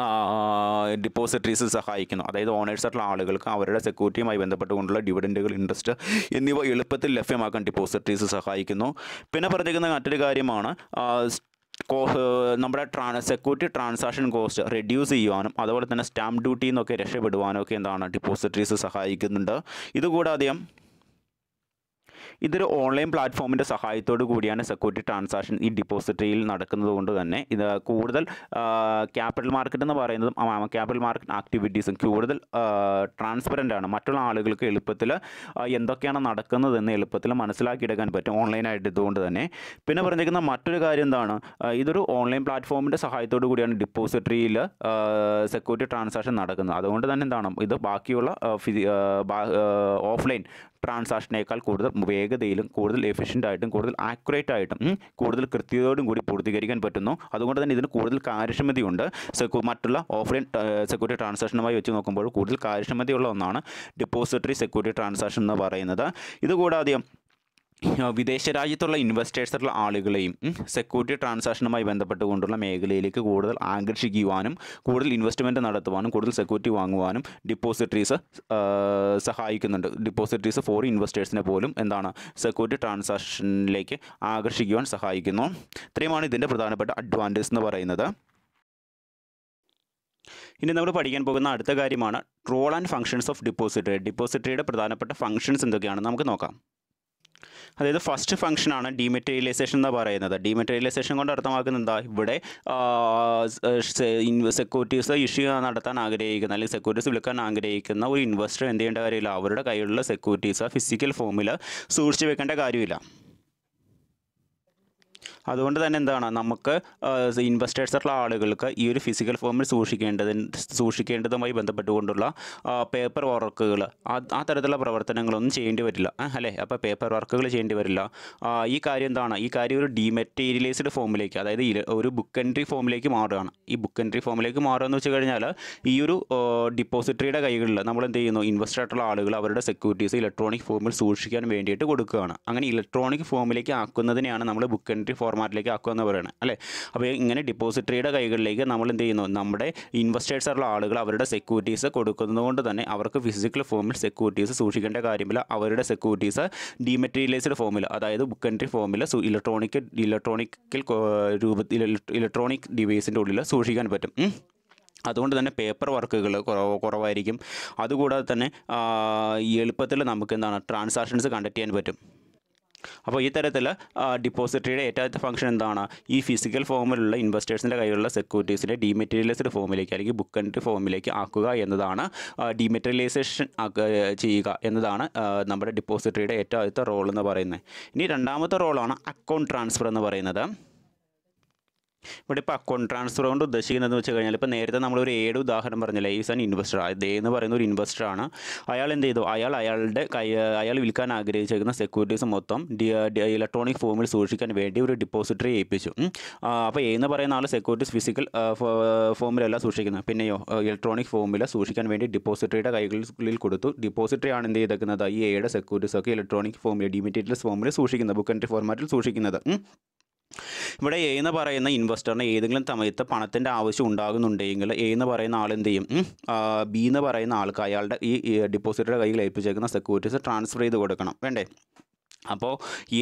ഡിപ്പോസിറ്ററീസ് സഹായിക്കുന്നു. അതായത് ഓണേഴ്സായിട്ടുള്ള ആളുകൾക്ക് അവരുടെ സെക്യൂരിറ്റിയുമായി ബന്ധപ്പെട്ടുകൊണ്ടുള്ള ഡിവിഡൻഡുകൾ, ഇൻട്രസ്റ്റ് എന്നിവ എളുപ്പത്തിൽ ലഭ്യമാക്കാൻ ഡിപ്പോസിറ്ററീസ് സഹായിക്കുന്നു. പിന്നെ പറഞ്ഞിരിക്കുന്ന മറ്റൊരു കാര്യമാണ് നമ്മുടെ സെക്യൂരിറ്റി ട്രാൻസാക്ഷൻ കോസ്റ്റ് റെഡ്യൂസ് ചെയ്യുവാനും അതുപോലെ തന്നെ സ്റ്റാമ്പ് ഡ്യൂട്ടിയിൽ നിന്നൊക്കെ രക്ഷപ്പെടുവാനും ഒക്കെ എന്താണ് ഡിപ്പോസിറ്ററീസ് സഹായിക്കുന്നുണ്ട്. ഇതുകൂടാതെ ഇതൊരു ഓൺലൈൻ പ്ലാറ്റ്ഫോമിൻ്റെ സഹായത്തോടു കൂടിയാണ് സെക്യൂരിറ്റി ട്രാൻസാക്ഷൻ ഈ ഡിപ്പോസിറ്ററിയിൽ നടക്കുന്നത് കൊണ്ട് തന്നെ ഇത് കൂടുതൽ ക്യാപിറ്റൽ മാർക്കറ്റ് എന്ന് പറയുന്നതും ക്യാപിറ്റൽ മാർക്കറ്റ് ആക്ടിവിറ്റീസും കൂടുതൽ ട്രാൻസ്പെറൻ്റ് ആണ്. മറ്റുള്ള ആളുകൾക്ക് എളുപ്പത്തിൽ എന്തൊക്കെയാണ് നടക്കുന്നതെന്ന് എളുപ്പത്തിൽ മനസ്സിലാക്കിയെടുക്കാൻ പറ്റും ഓൺലൈനായിട്ട് ഇതുകൊണ്ട് തന്നെ. പിന്നെ പറഞ്ഞിരിക്കുന്ന മറ്റൊരു കാര്യം എന്താണ്, ഇതൊരു ഓൺലൈൻ പ്ലാറ്റ്ഫോമിൻ്റെ സഹായത്തോടു കൂടിയാണ് ഡിപ്പോസിറ്ററിയിൽ സെക്യൂരിറ്റി ട്രാൻസാക്ഷൻ നടക്കുന്നത്. അതുകൊണ്ട് തന്നെ എന്താണ് ഇത് ബാക്കിയുള്ള ഓഫ്ലൈൻ ട്രാൻസാക്ഷനേക്കാൾ കൂടുതൽ വേഗതയിലും കൂടുതൽ എഫിഷ്യൻ്റായിട്ടും കൂടുതൽ ആക്യുറേറ്റ് ആയിട്ടും കൂടുതൽ കൃത്യതയോടും കൂടി പൂർത്തീകരിക്കാൻ പറ്റുന്നു. അതുകൊണ്ട് തന്നെ ഇതിന് കൂടുതൽ കാര്യക്ഷമതയുണ്ട്. മറ്റുള്ള ഓഫ്ലൈൻ സെക്യൂരിറ്റി ട്രാൻസാക്ഷനുമായി വെച്ച് നോക്കുമ്പോൾ കൂടുതൽ കാര്യക്ഷമതയുള്ള ഒന്നാണ് ഡിപ്പോസിറ്ററി സെക്യൂരിറ്റി ട്രാൻസാക്ഷൻ എന്ന് പറയുന്നത്. ഇതുകൂടാതെ വിദേശ രാജ്യത്തുള്ള ഇൻവെസ്റ്റേഴ്സുള്ള ആളുകളെയും സെക്യൂരിറ്റി ട്രാൻസാക്ഷനുമായി ബന്ധപ്പെട്ടുകൊണ്ടുള്ള മേഖലയിലേക്ക് കൂടുതൽ ആകർഷിക്കുവാനും കൂടുതൽ ഇൻവെസ്റ്റ്മെൻറ്റ് നടത്തുവാനും കൂടുതൽ സെക്യൂരിറ്റി വാങ്ങുവാനും ഡിപ്പോസിറ്ററീസ് സഹായിക്കുന്നുണ്ട്. ഡിപ്പോസിറ്ററീസ് ഫോറിൻ ഇൻവെസ്റ്റേഴ്സിനെ പോലും എന്താണ് സെക്യൂരിറ്റി ട്രാൻസാക്ഷനിലേക്ക് ആകർഷിക്കുവാൻ സഹായിക്കുന്നു. ഇത്രയുമാണ് ഇതിൻ്റെ പ്രധാനപ്പെട്ട അഡ്വാൻറ്റേജ് എന്ന് പറയുന്നത്. ഇനി നമ്മൾ പഠിക്കാൻ പോകുന്ന അടുത്ത കാര്യമാണ് role and functions of depository. ഡിപ്പോസിറ്ററിയുടെ പ്രധാനപ്പെട്ട ഫങ്ഷൻസ് എന്തൊക്കെയാണെന്ന് നമുക്ക് നോക്കാം. അതായത് ഫസ്റ്റ് ഫംഗ്ഷനാണ് ഡീമെറ്റീരിയലൈസേഷൻ എന്ന് പറയുന്നത്. ഡീമെറ്റീരിയലൈസേഷൻ കൊണ്ട് അർത്ഥമാക്കുന്നത് എന്താ, ഇവിടെ സെക്യൂരിറ്റീസ് ഇഷ്യൂ നടത്താൻ ആഗ്രഹിക്കുന്ന അല്ലെങ്കിൽ സെക്യൂരിറ്റീസ് വിൽക്കാൻ ആഗ്രഹിക്കുന്ന ഒരു ഇൻവെസ്റ്റർ എന്ത് ചെയ്യേണ്ട കാര്യമില്ല, അവരുടെ കയ്യിലുള്ള സെക്യൂരിറ്റീസ് ഫിസിക്കൽ ഫോമിൽ സൂക്ഷിച്ച് വെക്കേണ്ട കാര്യമില്ല. അതുകൊണ്ട് തന്നെ എന്താണ് നമുക്ക് ഇൻവെസ്റ്റേഴ്സുള്ള ആളുകൾക്ക് ഈ ഒരു ഫിസിക്കൽ ഫോമിൽ സൂക്ഷിക്കേണ്ടതുമായി ബന്ധപ്പെട്ടുകൊണ്ടുള്ള പേപ്പർ വർക്കുകൾ ആ തരത്തിലുള്ള പ്രവർത്തനങ്ങളൊന്നും ചെയ്യേണ്ടി വരില്ല അല്ലേ. അപ്പോൾ പേപ്പർ വർക്കുകൾ ചെയ്യേണ്ടി വരില്ല. ഈ കാര്യം എന്താണ്, ഈ കാര്യം ഒരു ഡീമെറ്റീരിയലൈസ്ഡ് ഫോമിലേക്ക്, അതായത് ഒരു ബുക്ക് എൻട്രി ഫോമിലേക്ക് മാറുകയാണ്. ഈ ബുക്ക് എൻട്രി ഫോമിലേക്ക് മാറുകയെന്ന് വെച്ച് കഴിഞ്ഞാൽ ഈ ഒരു ഡിപ്പോസിറ്ററിയുടെ കൈകളിൽ നമ്മൾ എന്ത് ചെയ്യുന്നു, ഇൻവെസ്റ്റർ ആയിട്ടുള്ള ആളുകൾ അവരുടെ സെക്യൂരിറ്റീസ് ഇലക്ട്രോണിക് ഫോമിൽ സൂക്ഷിക്കാൻ വേണ്ടിയിട്ട് കൊടുക്കുകയാണ്. അങ്ങനെ ഇലക്ട്രോണിക് ഫോമിലേക്ക് ആക്കുന്നതിനെയാണ് നമ്മൾ ബുക്ക് എൻട്രി ഫോർമാറ്റിലേക്ക് ആക്കുക എന്ന് പറയുന്നത് അല്ലേ. അപ്പോൾ ഇങ്ങനെ ഡിപ്പോസിറ്ററിയുടെ കൈകളിലേക്ക് നമ്മൾ എന്ത് ചെയ്യുന്നു, നമ്മുടെ ഇൻവെസ്റ്റേഴ്സുള്ള ആളുകൾ അവരുടെ സെക്യൂരിറ്റീസ് കൊടുക്കുന്നത് കൊണ്ട് തന്നെ അവർക്ക് ഫിസിക്കൽ ഫോമിൽ സെക്യൂരിറ്റീസ് സൂക്ഷിക്കേണ്ട കാര്യമില്ല. അവരുടെ സെക്യൂരിറ്റീസ് ഡീമെറ്റീരിയലൈസ്ഡ് ഫോമിൽ, അതായത് ബുക്ക് എൻട്രി ഫോമിൽ ഇലക്ട്രോണിക് ഡിവൈസിൻ്റെ ഉള്ളിൽ സൂക്ഷിക്കാൻ പറ്റും. അതുകൊണ്ട് തന്നെ പേപ്പർ വർക്കുകൾ കുറവായിരിക്കും. അതുകൂടാതെ തന്നെ എളുപ്പത്തിൽ നമുക്ക് എന്താണ് ട്രാൻസാക്ഷൻസ് കണ്ടക്ട് ചെയ്യാൻ പറ്റും. അപ്പോൾ ഈ തരത്തിൽ ഡിപ്പോസിറ്ററിയുടെ ഏറ്റവും ഫംഗ്ഷൻ എന്താണ്, ഈ ഫിസിക്കൽ ഫോമിലുള്ള ഇൻവെസ്റ്റേഴ്സിൻ്റെ കയ്യിലുള്ള സെക്യൂരിറ്റീസിൻ്റെ ഡീമെറ്റീരിയലൈസ്ഡ് ഫോമിലേക്ക് അല്ലെങ്കിൽ ബുക്ക് എൻട്രി ഫോമിലേക്ക് ആക്കുക എന്നതാണ്, ഡീമെറ്റീരിയലൈസേഷൻ ചെയ്യുക എന്നതാണ് നമ്മുടെ ഡിപ്പോസിറ്ററിയുടെ ഏറ്റവും റോൾ എന്ന് പറയുന്നത്. ഇനി രണ്ടാമത്തെ റോളാണ് അക്കൗണ്ട് ട്രാൻസ്ഫർ എന്ന് പറയുന്നത്. ഇവിടെ ഇപ്പോൾ അക്കൗണ്ട് ട്രാൻസ്ഫർ കൊണ്ട് ഉദ്ദേശിക്കുന്നതെന്ന് വെച്ച് കഴിഞ്ഞാൽ, ഇപ്പോൾ നേരത്തെ നമ്മളൊരു ഏഴ് ഉദാഹരണം പറഞ്ഞില്ലേ, ഈസ് ആൻ ഇൻവെസ്റ്റർ. ദേ എന്ന് പറയുന്ന ഒരു ഇൻവെസ്റ്ററാണ്. അയാൾ എന്ത് ചെയ്തു, അയാൾ വിൽക്കാൻ ആഗ്രഹിച്ചിരിക്കുന്ന സെക്യൂരിറ്റീസ് മൊത്തം ഇലക്ട്രോണിക് ഫോമിൽ സൂക്ഷിക്കാൻ വേണ്ടി ഒരു ഡിപ്പോസിറ്ററി ഏൽപ്പിച്ചു. അപ്പോൾ എന്ന് പറയുന്ന ആൾ സെക്യൂരിറ്റീസ് ഫിസിക്കൽ ഫോമിലല്ല സൂക്ഷിക്കുന്നത്, പിന്നെയോ ഇലക്ട്രോണിക് ഫോമിൽ സൂക്ഷിക്കാൻ വേണ്ടി ഡിപ്പോസിറ്ററിയുടെ കൈകളിൽ കൊടുത്തു. ഡിപ്പോസിറ്ററി ആണ് എന്ത് ചെയ്തേക്കുന്നത്, ഈ ഏഴ് സെക്യൂരിറ്റീസൊക്കെ ഇലക്ട്രോണിക് ഫോമിൽ ഡീമെറ്റീരിയൽസ് ഫോമിൽ സൂക്ഷിക്കുന്നത്, ബുക്ക് എൻട്രി ഫോർമാറ്റിൽ സൂക്ഷിക്കുന്നത്. ഇവിടെ എ എന്ന് പറയുന്ന ഇൻവെസ്റ്ററിന് ഏതെങ്കിലും സമയത്ത് പണത്തിൻ്റെ ആവശ്യം ഉണ്ടാകുന്നുണ്ടെങ്കിൽ എ എന്ന് പറയുന്ന ആൾ എന്ത് ചെയ്യും, ബി എന്ന് പറയുന്ന ആൾക്ക് അയാളുടെ ഈ ഡിപ്പോസിറ്ററുടെ കയ്യിൽ ഏൽപ്പിച്ചേക്കുന്ന സെക്യൂരിറ്റീസ് ട്രാൻസ്ഫർ ചെയ്ത് കൊടുക്കണം, വേണ്ടേ. അപ്പോൾ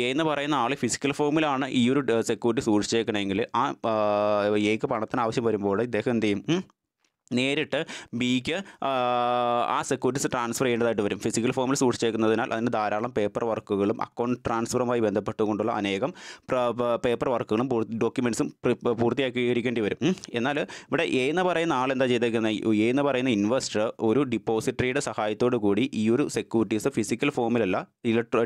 എ എന്ന് പറയുന്ന ആൾ ഫിസിക്കൽ ഫോമിലാണ് ഈ ഒരു സെക്യൂരിറ്റി സൂക്ഷിച്ചേക്കണമെങ്കിൽ എക്ക് പണത്തിന് ആവശ്യം വരുമ്പോൾ ഇദ്ദേഹം എന്ത് ചെയ്യും, നേരിട്ട് ബിക്ക് ആ സെക്യൂരിറ്റീസ് ട്രാൻസ്ഫർ ചെയ്യേണ്ടതായിട്ട് വരും. ഫിസിക്കൽ ഫോമിൽ സൂക്ഷിച്ചേക്കുന്നതിനാൽ അതിന് ധാരാളം പേപ്പർ വർക്കുകളും അക്കൗണ്ട് ട്രാൻസ്ഫറുമായി ബന്ധപ്പെട്ടുകൊണ്ടുള്ള അനേകം പേപ്പർ വർക്കുകളും ഡോക്യുമെൻറ്റ്സും പൂർത്തിയാക്കിയിരിക്കേണ്ടി വരും. എന്നാൽ ഇവിടെ എ എന്ന് പറയുന്ന ആൾ എന്താ ചെയ്തേക്കുന്നത്, എ എന്ന് പറയുന്ന ഇൻവെസ്റ്റർ ഒരു ഡിപ്പോസിറ്ററിയുടെ സഹായത്തോടു കൂടി ഈ ഒരു സെക്യൂരിറ്റീസ് ഫിസിക്കൽ ഫോമിലല്ല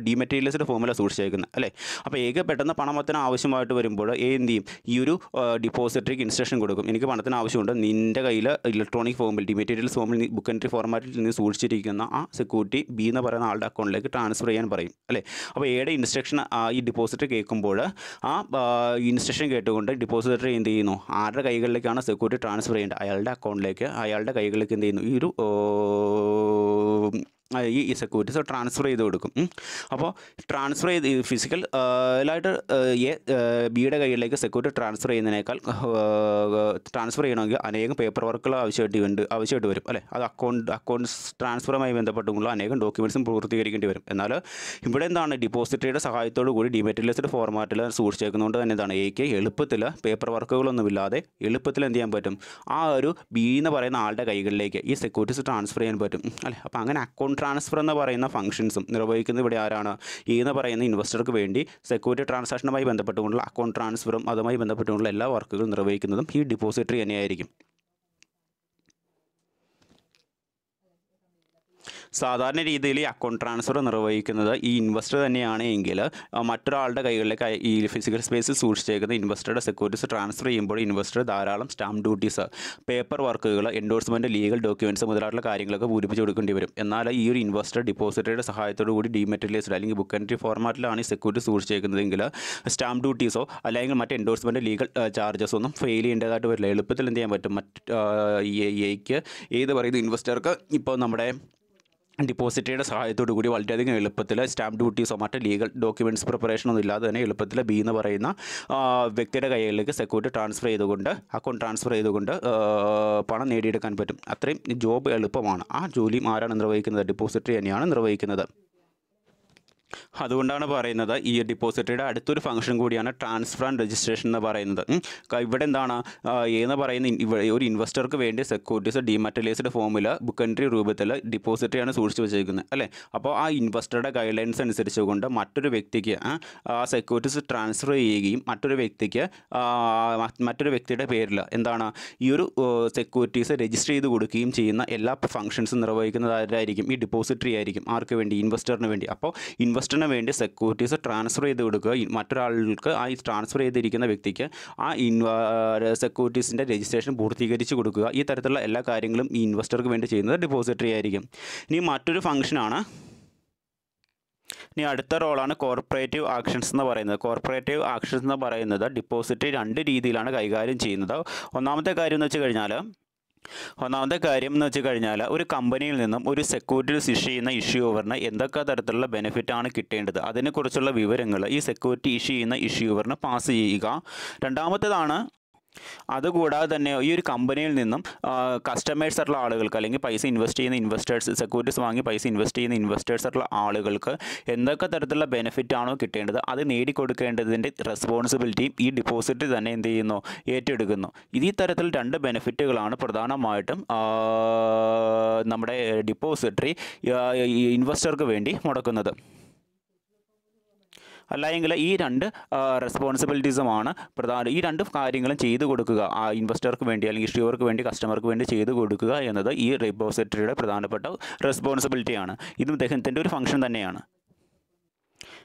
ഡീമെറ്റീരിയലൈസ്ഡ് ഫോമിലാണ് സൂക്ഷിച്ചേക്കുന്നത് അല്ലേ. അപ്പോൾ എക്ക് പെട്ടെന്ന് പണത്തിന് ആവശ്യമായിട്ട് വരുമ്പോൾ എ എന്ത് ചെയ്യും, ഈ ഒരു ഡിപ്പോസിറ്ററിക്ക് ഇൻസ്ട്രക്ഷൻ കൊടുക്കും, എനിക്ക് പണത്തിന് ആവശ്യമുണ്ട്, നിൻ്റെ കയ്യിൽ ഇലക്ട്രോണിക് ഫോമിൽ ഡീമെറ്റീരിയൽസ് ഫോമിൽ ബുക്ക് എൻട്രി ഫോർമാറ്റിൽ നിന്ന് സൂക്ഷിച്ചിരിക്കുന്ന ആ സെക്യൂരിറ്റി ബി എന്ന് പറയുന്ന ആളുടെ അക്കൗണ്ടിലേക്ക് ട്രാൻസ്ഫർ ചെയ്യാൻ പറയും അല്ലേ. അപ്പോൾ എയുടെ ഇൻസ്ട്രക്ഷൻ ഈ ഡിപ്പോസിറ്ററി കേൾക്കുമ്പോൾ ആ ഇൻസ്ട്രക്ഷൻ കേട്ടുകൊണ്ട് ഡിപ്പോസിറ്ററി എന്ത് ചെയ്യുന്നു, ആരുടെ കൈകളിലേക്കാണ് സെക്യൂരിറ്റി ട്രാൻസ്ഫർ ചെയ്യേണ്ടത്, അയാളുടെ അക്കൗണ്ടിലേക്ക്, അയാളുടെ കൈകളിലേക്ക് എന്ത് ചെയ്യുന്നു, ഈ ഒരു ഈ സെക്യൂരിറ്റീസ് ട്രാൻസ്ഫർ ചെയ്ത് കൊടുക്കും. അപ്പോൾ ട്രാൻസ്ഫർ ചെയ്ത് ഫിസിക്കലായിട്ട് ബിയുടെ കയ്യിലേക്ക് സെക്യൂരിറ്റി ട്രാൻസ്ഫർ ചെയ്യുന്നതിനേക്കാൾ ട്രാൻസ്ഫർ ചെയ്യണമെങ്കിൽ അനേകം പേപ്പർ വർക്കുകൾ ആവശ്യമായിട്ട് വരും അല്ലേ. അത് അക്കൗണ്ട്സ് ട്രാൻസ്ഫറുമായി ബന്ധപ്പെട്ടുള്ള അനേകം ഡോക്യുമെൻറ്റ്സും പൂർത്തീകരിക്കേണ്ടി വരും. എന്നാൽ ഇവിടെ എന്താണ് ഡിപ്പോസിറ്ററിയുടെ സഹായത്തോടു കൂടി ഡിമാറ്റീരിയലൈസ്ഡ് ഫോർമാറ്റിൽ സൂക്ഷിച്ചേക്കുന്നതുകൊണ്ട് തന്നെ എന്താണ് എക്ക് എളുപ്പത്തിൽ പേപ്പർ വർക്കുകളൊന്നുമില്ലാതെ എളുപ്പത്തിൽ എന്ത് ചെയ്യാൻ പറ്റും, ആ ഒരു ബി എന്ന് പറയുന്ന ആളുടെ കൈകളിലേക്ക് ഈ സെക്യൂരിറ്റീസ് ട്രാൻസ്ഫർ ചെയ്യാൻ പറ്റും അല്ലേ. അപ്പോൾ അങ്ങനെ അക്കൗണ്ട് ട്രാൻസ്ഫർ എന്ന് പറയുന്ന ഫംഗ്ഷൻസും നിർവഹിക്കുന്നത് ഇവിടെ ആരാണ്, ഈ എന്ന് പറയുന്ന ഇൻവെസ്റ്റർക്ക് വേണ്ടി സെക്യൂരിറ്റി ട്രാൻസാക്ഷനുമായി ബന്ധപ്പെട്ടുകൊണ്ടുള്ള അക്കൗണ്ട് ട്രാൻസ്ഫറും അതുമായി ബന്ധപ്പെട്ടുകൊണ്ടുള്ള എല്ലാ വർക്കുകളും നിർവഹിക്കുന്നതും ഈ ഡിപ്പോസിറ്ററി തന്നെയായിരിക്കും. സാധാരണ രീതിയിൽ ഈ അക്കൗണ്ട് ട്രാൻസ്ഫർ നിർവഹിക്കുന്നത് ഈ ഇൻവെസ്റ്റർ തന്നെയാണ് എങ്കിൽ മറ്റൊരാളുടെ കൈകളിലേക്ക് ഈ ഫിസിക്കൽ സ്പേസിൽ സൂക്ഷിച്ചേക്കുന്ന ഇൻവെസ്റ്ററുടെ സെക്യൂരിറ്റീസ് ട്രാൻസ്ഫർ ചെയ്യുമ്പോൾ ഇൻവെസ്റ്റർ ധാരാളം സ്റ്റാമ്പ് ഡ്യൂട്ടീസ്, പേപ്പർ വർക്കുകൾ, എൻഡോഴ്സ്മെൻറ്റ്, ലീഗൽ ഡോക്യുമെൻറ്റ്സ് മുതലായിട്ടുള്ള കാര്യങ്ങളൊക്കെ പൂരിപ്പിച്ച് കൊടുക്കേണ്ടി വരും. എന്നാൽ ഈ ഒരു ഇൻവെസ്റ്റർ ഡിപ്പോസിറ്ററിയുടെ സഹായത്തോടു കൂടി ഡിമാറ്റീരിയലൈസ്ഡ് അല്ലെങ്കിൽ ബുക്ക് എൻട്രി ഫോർമാറ്റിലാണ് ഈ സെക്യൂരിറ്റി സൂക്ഷിച്ചേക്കുന്നതെങ്കിൽ സ്റ്റാമ്പ് ഡ്യൂട്ടീസോ അല്ലെങ്കിൽ മറ്റ് എൻഡോഴ്സ്മെൻറ്റ്, ലീഗൽ ചാർജസോ ഒന്നും ഫെയിൽ ചെയ്യേണ്ടതായിട്ട് വരില്ല. എളുപ്പത്തിൽ എന്ത് ചെയ്യാൻ പറ്റും, ഏത് പറയുന്ന ഇൻവെസ്റ്റർക്ക് ഇപ്പോൾ നമ്മുടെ ഡിപ്പോസിറ്ററിയുടെ സഹായത്തോടു കൂടി വളരെയധികം എളുപ്പത്തിൽ സ്റ്റാമ്പ് ഡ്യൂട്ടീസോ മറ്റ് ലീഗൽ ഡോക്യുമെൻറ്റ്സ് പ്രിപ്പറേഷനൊന്നും ഇല്ലാതെ തന്നെ എളുപ്പത്തിൽ ബി എന്ന് പറയുന്ന വ്യക്തിയുടെ കൈകളിലേക്ക് സെക്യൂരിറ്റി ട്രാൻസ്ഫർ ചെയ്തുകൊണ്ട് അക്കൗണ്ട് ട്രാൻസ്ഫർ ചെയ്തുകൊണ്ട് പണം നേടിയെടുക്കാൻ പറ്റും. അത്രയും ജോബ് എളുപ്പമാണ്. ആ ജോലിയും ആരാണ് നിർവഹിക്കുന്നത്, ഡിപ്പോസിറ്ററി തന്നെയാണ് നിർവഹിക്കുന്നത്. അതുകൊണ്ടാണ് പറയുന്നത് ഈ ഡിപ്പോസിറ്ററിയുടെ അടുത്തൊരു ഫംഗ്ഷൻ കൂടിയാണ് ട്രാൻസ്ഫർ ആൻഡ് രജിസ്ട്രേഷൻ എന്ന് പറയുന്നത്. ഇവിടെ എന്താണ് എന്ന് പറയുന്ന ഒരു ഇൻവെസ്റ്റർക്ക് വേണ്ടി സെക്യൂരിറ്റീസ് ഡിമാറ്റീരിയലൈസ്ഡ് ഫോമിൽ ബുക്ക് എൻട്രി രൂപത്തിൽ ഡിപ്പോസിറ്ററിയാണ് സൂക്ഷിച്ച് വെച്ചിരിക്കുന്നത് അല്ലേ. അപ്പോൾ ആ ഇൻവെസ്റ്ററുടെ ഗൈഡ്ലൈൻസ് അനുസരിച്ചുകൊണ്ട് മറ്റൊരു വ്യക്തിക്ക് ആ സെക്യൂരിറ്റീസ് ട്രാൻസ്ഫർ ചെയ്യുകയും മറ്റൊരു വ്യക്തിയുടെ പേരിൽ എന്താണ് ഈ ഒരു സെക്യൂരിറ്റീസ് രജിസ്റ്റർ ചെയ്ത് കൊടുക്കുകയും ചെയ്യുന്ന എല്ലാ ഫംഗ്ഷൻസും നിർവഹിക്കുന്നത് ആരായിരിക്കും, ഈ ഡിപ്പോസിറ്ററി ആയിരിക്കും. ആർക്ക് വേണ്ടി, ഇൻവെസ്റ്ററിന് വേണ്ടി. അപ്പോൾ ഇൻവെസ്റ്ററിന് വേണ്ടി സെക്യൂരിറ്റീസ് ട്രാൻസ്ഫർ ചെയ്ത് കൊടുക്കുക, മറ്റൊരാൾക്ക് ആ ട്രാൻസ്ഫർ ചെയ്തിരിക്കുന്ന വ്യക്തിക്ക് ആ സെക്യൂരിറ്റീസിൻ്റെ രജിസ്ട്രേഷൻ പൂർത്തീകരിച്ച് കൊടുക്കുക. ഈ തരത്തിലുള്ള എല്ലാ കാര്യങ്ങളും ഈ ഇൻവെസ്റ്റർക്ക് വേണ്ടി ചെയ്യുന്നത് ഡിപ്പോസിറ്ററി ആയിരിക്കും. ഇനി മറ്റൊരു ഫംഗ്ഷനാണ്, ഇനി അടുത്ത റോളാണ് കോർപ്പറേറ്റീവ് ആക്ഷൻസ് എന്ന് പറയുന്നത്. കോർപ്പറേറ്റീവ് ആക്ഷൻസ് എന്ന് പറയുന്നത് ഡിപ്പോസിറ്ററി രണ്ട് രീതിയിലാണ് കൈകാര്യം ചെയ്യുന്നത്. ഒന്നാമത്തെ കാര്യം എന്ന് വെച്ച് കഴിഞ്ഞാൽ ഒരു കമ്പനിയിൽ നിന്നും ഒരു സെക്യൂരിറ്റീസ് ഇഷ്യൂ ചെയ്യുന്ന ഇഷ്യൂവറിന് എന്തൊക്കെ തരത്തിലുള്ള ബെനിഫിറ്റാണ് കിട്ടേണ്ടത് അതിനെക്കുറിച്ചുള്ള വിവരങ്ങൾ ഈ സെക്യൂരിറ്റി ഇഷ്യൂ ചെയ്യുന്ന ഇഷ്യൂവറിന് പാസ് ചെയ്യുക. രണ്ടാമത്തേതാണ് അതുകൂടാതെ തന്നെ ഈ ഒരു കമ്പനിയിൽ നിന്നും കസ്റ്റമേഴ്സ് ആയിട്ടുള്ള ആളുകൾക്ക് അല്ലെങ്കിൽ പൈസ ഇൻവെസ്റ്റ് ചെയ്യുന്ന ഇൻവെസ്റ്റേഴ്സ്, സെക്യൂരിറ്റീസ് വാങ്ങി പൈസ ഇൻവെസ്റ്റ് ചെയ്യുന്ന ഇൻവെസ്റ്റേഴ്സ് ആയിട്ടുള്ള ആളുകൾക്ക് എന്തൊക്കെ തരത്തിലുള്ള ബെനിഫിറ്റാണോ കിട്ടേണ്ടത് അത് നേടിക്കൊടുക്കേണ്ടതിൻ്റെ റെസ്പോൺസിബിലിറ്റിയും ഈ ഡിപ്പോസിറ്റ് തന്നെ എന്ത് ചെയ്യുന്നു, ഏറ്റെടുക്കുന്നു. ഈ തരത്തിൽ രണ്ട് ബെനിഫിറ്റുകളാണ് പ്രധാനമായിട്ടും നമ്മുടെ ഡിപ്പോസിറ്ററി ഇൻവെസ്റ്റർക്ക് വേണ്ടി മുടക്കുന്നത്. അല്ലെങ്കിൽ ഈ രണ്ട് റെസ്പോൺസിബിലിറ്റീസുമാണ് പ്രധാന. ഈ രണ്ട് കാര്യങ്ങളും ചെയ്തു കൊടുക്കുക, ആ ഇൻവെസ്റ്റർക്ക് വേണ്ടി അല്ലെങ്കിൽ ഇഷ്യൂവർക്ക് വേണ്ടി കസ്റ്റമർക്ക് വേണ്ടി ചെയ്തു കൊടുക്കുക എന്നത് ഈ ഡിപ്പോസിറ്ററിയുടെ പ്രധാനപ്പെട്ട റെസ്പോൺസിബിലിറ്റിയാണ്. ഇതും ഇദ്ദേഹത്തിൻ്റെ ഒരു ഫംഗ്ഷൻ തന്നെയാണ്.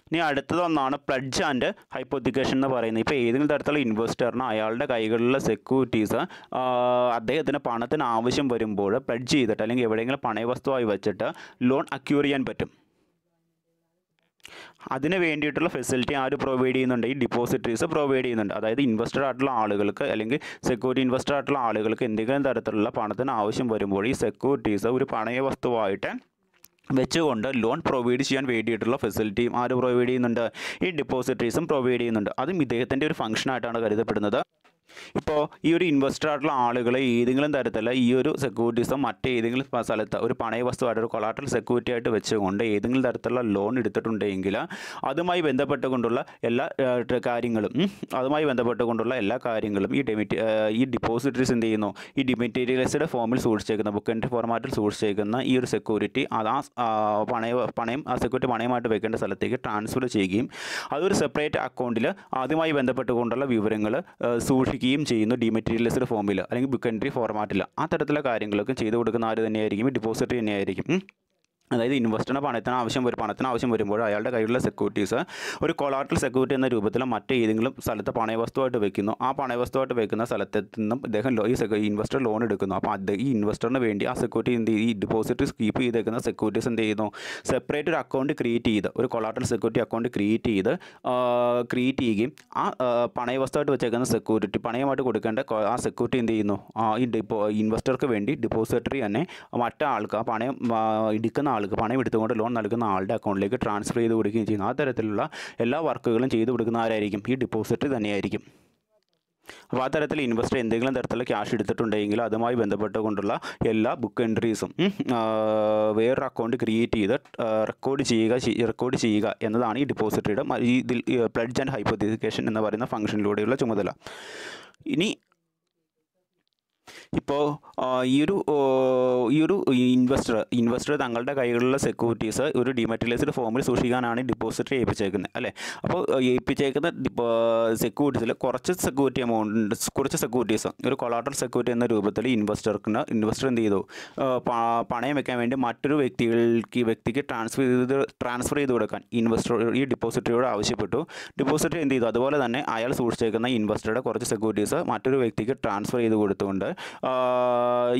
ഇനി അടുത്തതൊന്നാണ് പ്ലഡ്ജ് ആൻഡ് ഹൈപ്പോത്തിക്കേഷൻ എന്ന് പറയുന്നത്. ഇപ്പോൾ ഏതെങ്കിലും തരത്തിലുള്ള ഇൻവെസ്റ്ററിന് അയാളുടെ കൈകളിലുള്ള സെക്യൂരിറ്റീസ് അദ്ദേഹത്തിന് പണത്തിന് ആവശ്യം വരുമ്പോൾ പ്ലഡ്ജ് ചെയ്തിട്ട് അല്ലെങ്കിൽ എവിടെയെങ്കിലും പണയവസ്തുവായി വെച്ചിട്ട് ലോൺ അക്യൂർ ചെയ്യാൻ പറ്റും. അതിന് വേണ്ടിയിട്ടുള്ള ഫെസിലിറ്റി ആര് പ്രൊവൈഡ് ചെയ്യുന്നുണ്ട്, ഈ ഡിപ്പോസിറ്ററീസ് പ്രൊവൈഡ് ചെയ്യുന്നുണ്ട്. അതായത് ഇൻവെസ്റ്റർ ആയിട്ടുള്ള ആളുകൾക്ക് അല്ലെങ്കിൽ സെക്യൂരിറ്റി ഇൻവെസ്റ്റർ ആയിട്ടുള്ള ആളുകൾക്ക് എന്തെങ്കിലും തരത്തിലുള്ള പണത്തിന് ആവശ്യം വരുമ്പോൾ ഈ സെക്യൂരിറ്റീസ് ഒരു പണയ വസ്തുവായിട്ട് വെച്ചുകൊണ്ട് ലോൺ പ്രൊവൈഡ് ചെയ്യാൻ വേണ്ടിയിട്ടുള്ള ഫെസിലിറ്റിയും ആര് പ്രൊവൈഡ് ചെയ്യുന്നുണ്ട്, ഈ ഡിപ്പോസിറ്ററീസും പ്രൊവൈഡ് ചെയ്യുന്നുണ്ട്. അതും ഇദ്ദേഹത്തിൻ്റെ ഒരു ഫംഗ്ഷനായിട്ടാണ് കരുതപ്പെടുന്നത്. ഇപ്പോൾ ഈ ഒരു ഇൻവെസ്റ്റർ ആയിട്ടുള്ള ആളുകൾ ഏതെങ്കിലും തരത്തിൽ ഈ ഒരു സെക്യൂരിറ്റീസോ മറ്റേതെങ്കിലും സ്ഥലത്ത് ഒരു പണയ വസ്തുവായിട്ട് ഒരു കൊളാട്രൽ സെക്യൂരിറ്റി ആയിട്ട് വെച്ചുകൊണ്ട് ഏതെങ്കിലും തരത്തിലുള്ള ലോൺ എടുത്തിട്ടുണ്ടെങ്കിൽ അതുമായി ബന്ധപ്പെട്ടുകൊണ്ടുള്ള എല്ലാ കാര്യങ്ങളും ഈ ഡിപ്പോസിറ്ററീസ് എന്ത് ചെയ്യുന്നു, ഈ ഡിമാറ്റീരിയലൈസ്ഡ് ഫോമിൽ സൂക്ഷിച്ചേക്കുന്ന ബുക്ക് എൻട്രി ഫോർമാറ്റിൽ സൂക്ഷിച്ചേക്കുന്ന ഈ ഒരു സെക്യൂരിറ്റി അത് ആ സെക്യൂരിറ്റി പണയമായിട്ട് വെക്കേണ്ട സ്ഥലത്തേക്ക് ട്രാൻസ്ഫർ ചെയ്യുകയും അതൊരു സെപ്പറേറ്റ് അക്കൗണ്ടിൽ അതുമായി ബന്ധപ്പെട്ടുകൊണ്ടുള്ള വിവരങ്ങൾ സൂക്ഷിക്കുകയും ചെയ്യുന്നു ഡിമാറ്റീരിയലൈസ്ഡ് ഫോമിൽ അല്ലെങ്കിൽ ബുക്ക് എൻട്രി ഫോർമാറ്റിൽ. ആ തരത്തിലുള്ള കാര്യങ്ങളൊക്കെ ചെയ്തു കൊടുക്കുന്ന ആര് തന്നെയായിരിക്കും, ഡിപ്പോസിറ്ററി തന്നെയായിരിക്കും. അതായത് ഇൻവെസ്റ്ററിന് പണത്തിന് ആവശ്യം വരുമ്പോൾ അയാളുടെ കയ്യിലുള്ള സെക്യൂരിറ്റീസ് ഒരു കൊളാട്രൽ സെക്യൂരിറ്റി എന്ന രൂപത്തിൽ മറ്റേതെങ്കിലും സ്ഥലത്ത് പണയവസ്തുവായിട്ട് വെക്കുന്നു. ആ പണയവസ്തുവായിട്ട് വെക്കുന്ന സ്ഥലത്ത് നിന്നും ഇദ്ദേഹം ഈ ഇൻവെസ്റ്റർ ലോൺ എടുക്കുന്നു. അപ്പോൾ ഈ ഇൻവെസ്റ്ററിന് വേണ്ടി ആ സെക്യൂരിറ്റി ഈ ഡിപ്പോസിറ്ററീസ് കീപ്പ് ചെയ്തേക്കുന്ന സെക്യൂരിറ്റീസ് എന്ത് ചെയ്യുന്നു, സെപ്പറേറ്റ് ഒരു അക്കൗണ്ട് ക്രിയേറ്റ് ചെയ്ത് ഒരു കൊളാട്രൽ സെക്യൂരിറ്റി അക്കൗണ്ട് ക്രിയേറ്റ് ചെയ്യുകയും ആ പണയവസ്തുവായിട്ട് വെച്ചേക്കുന്ന സെക്യൂരിറ്റി പണയമായിട്ട് കൊടുക്കേണ്ട ആ സെക്യൂരിറ്റി എന്ത് ചെയ്യുന്നു, ഈ ഇൻവെസ്റ്റർക്ക് വേണ്ടി ഡിപ്പോസിറ്ററി തന്നെ മറ്റാൾക്ക് ആ പണയം എടുക്കുന്ന ആൾക്ക്, പണം എടുത്തുകൊണ്ട് ലോൺ നൽകുന്ന ആളുടെ അക്കൗണ്ടിലേക്ക് ട്രാൻസ്ഫർ ചെയ്ത് കൊടുക്കുകയും ചെയ്യുന്നു. ആ തരത്തിലുള്ള എല്ലാ വർക്കുകളും ചെയ്തു കൊടുക്കുന്ന ആരായിരിക്കും? ഈ ഡിപ്പോസിറ്ററി തന്നെയായിരിക്കും. അപ്പോൾ ആ തരത്തിൽ ഇൻവെസ്റ്റർ എന്തെങ്കിലും തരത്തിലുള്ള ക്യാഷ് എടുത്തിട്ടുണ്ടെങ്കിൽ അതുമായി ബന്ധപ്പെട്ടുകൊണ്ടുള്ള എല്ലാ ബുക്ക് എൻട്രീസും വേറൊരു അക്കൗണ്ട് ക്രിയേറ്റ് ചെയ്ത് റെക്കോർഡ് ചെയ്യുക എന്നതാണ് ഈ ഡിപ്പോസിറ്ററിയുടെ ഇതിൽ പ്ലഡ്ജ് ആൻഡ് ഹൈപ്പോത്തിക്കേഷൻ എന്ന് പറയുന്ന ഫംഗ്ഷനിലൂടെയുള്ള ചുമതല. ഇനി ഇപ്പോൾ ഈ ഒരു ഇൻവെസ്റ്റർ തങ്ങളുടെ കൈകളിലുള്ള സെക്യൂരിറ്റീസ് ഒരു ഡിമാറ്ററിയലൈസ്ഡ് ഫോമിൽ സൂക്ഷിക്കാനാണ് ഡിപ്പോസിറ്ററി ഏൽപ്പിച്ചേക്കുന്നത്, അല്ലേ? അപ്പോൾ ഏൽപ്പിച്ചേക്കുന്ന സെക്യൂരിറ്റീസിൽ കുറച്ച് സെക്യൂരിറ്റീസ് ഒരു കൊളാട്രൽ സെക്യൂരിറ്റി എന്ന രൂപത്തിൽ ഇൻവെസ്റ്റർ എന്ത് ചെയ്തു? പണയം വെക്കാൻ വേണ്ടി മറ്റൊരു വ്യക്തിക്ക് ട്രാൻസ്ഫർ ചെയ്ത് കൊടുക്കാൻ ഇൻവെസ്റ്റർ ഈ ഡിപ്പോസിറ്ററിയോട് ആവശ്യപ്പെട്ടു. ഡിപ്പോസിറ്ററി എന്ത് ചെയ്തു? അതുപോലെ തന്നെ അയാൾ സൂക്ഷിച്ചേക്കുന്ന ഇൻവെസ്റ്ററുടെ കുറച്ച് സെക്യൂരിറ്റീസ് മറ്റൊരു വ്യക്തിക്ക് ട്രാൻസ്ഫർ ചെയ്ത് കൊടുത്തുകൊണ്ട്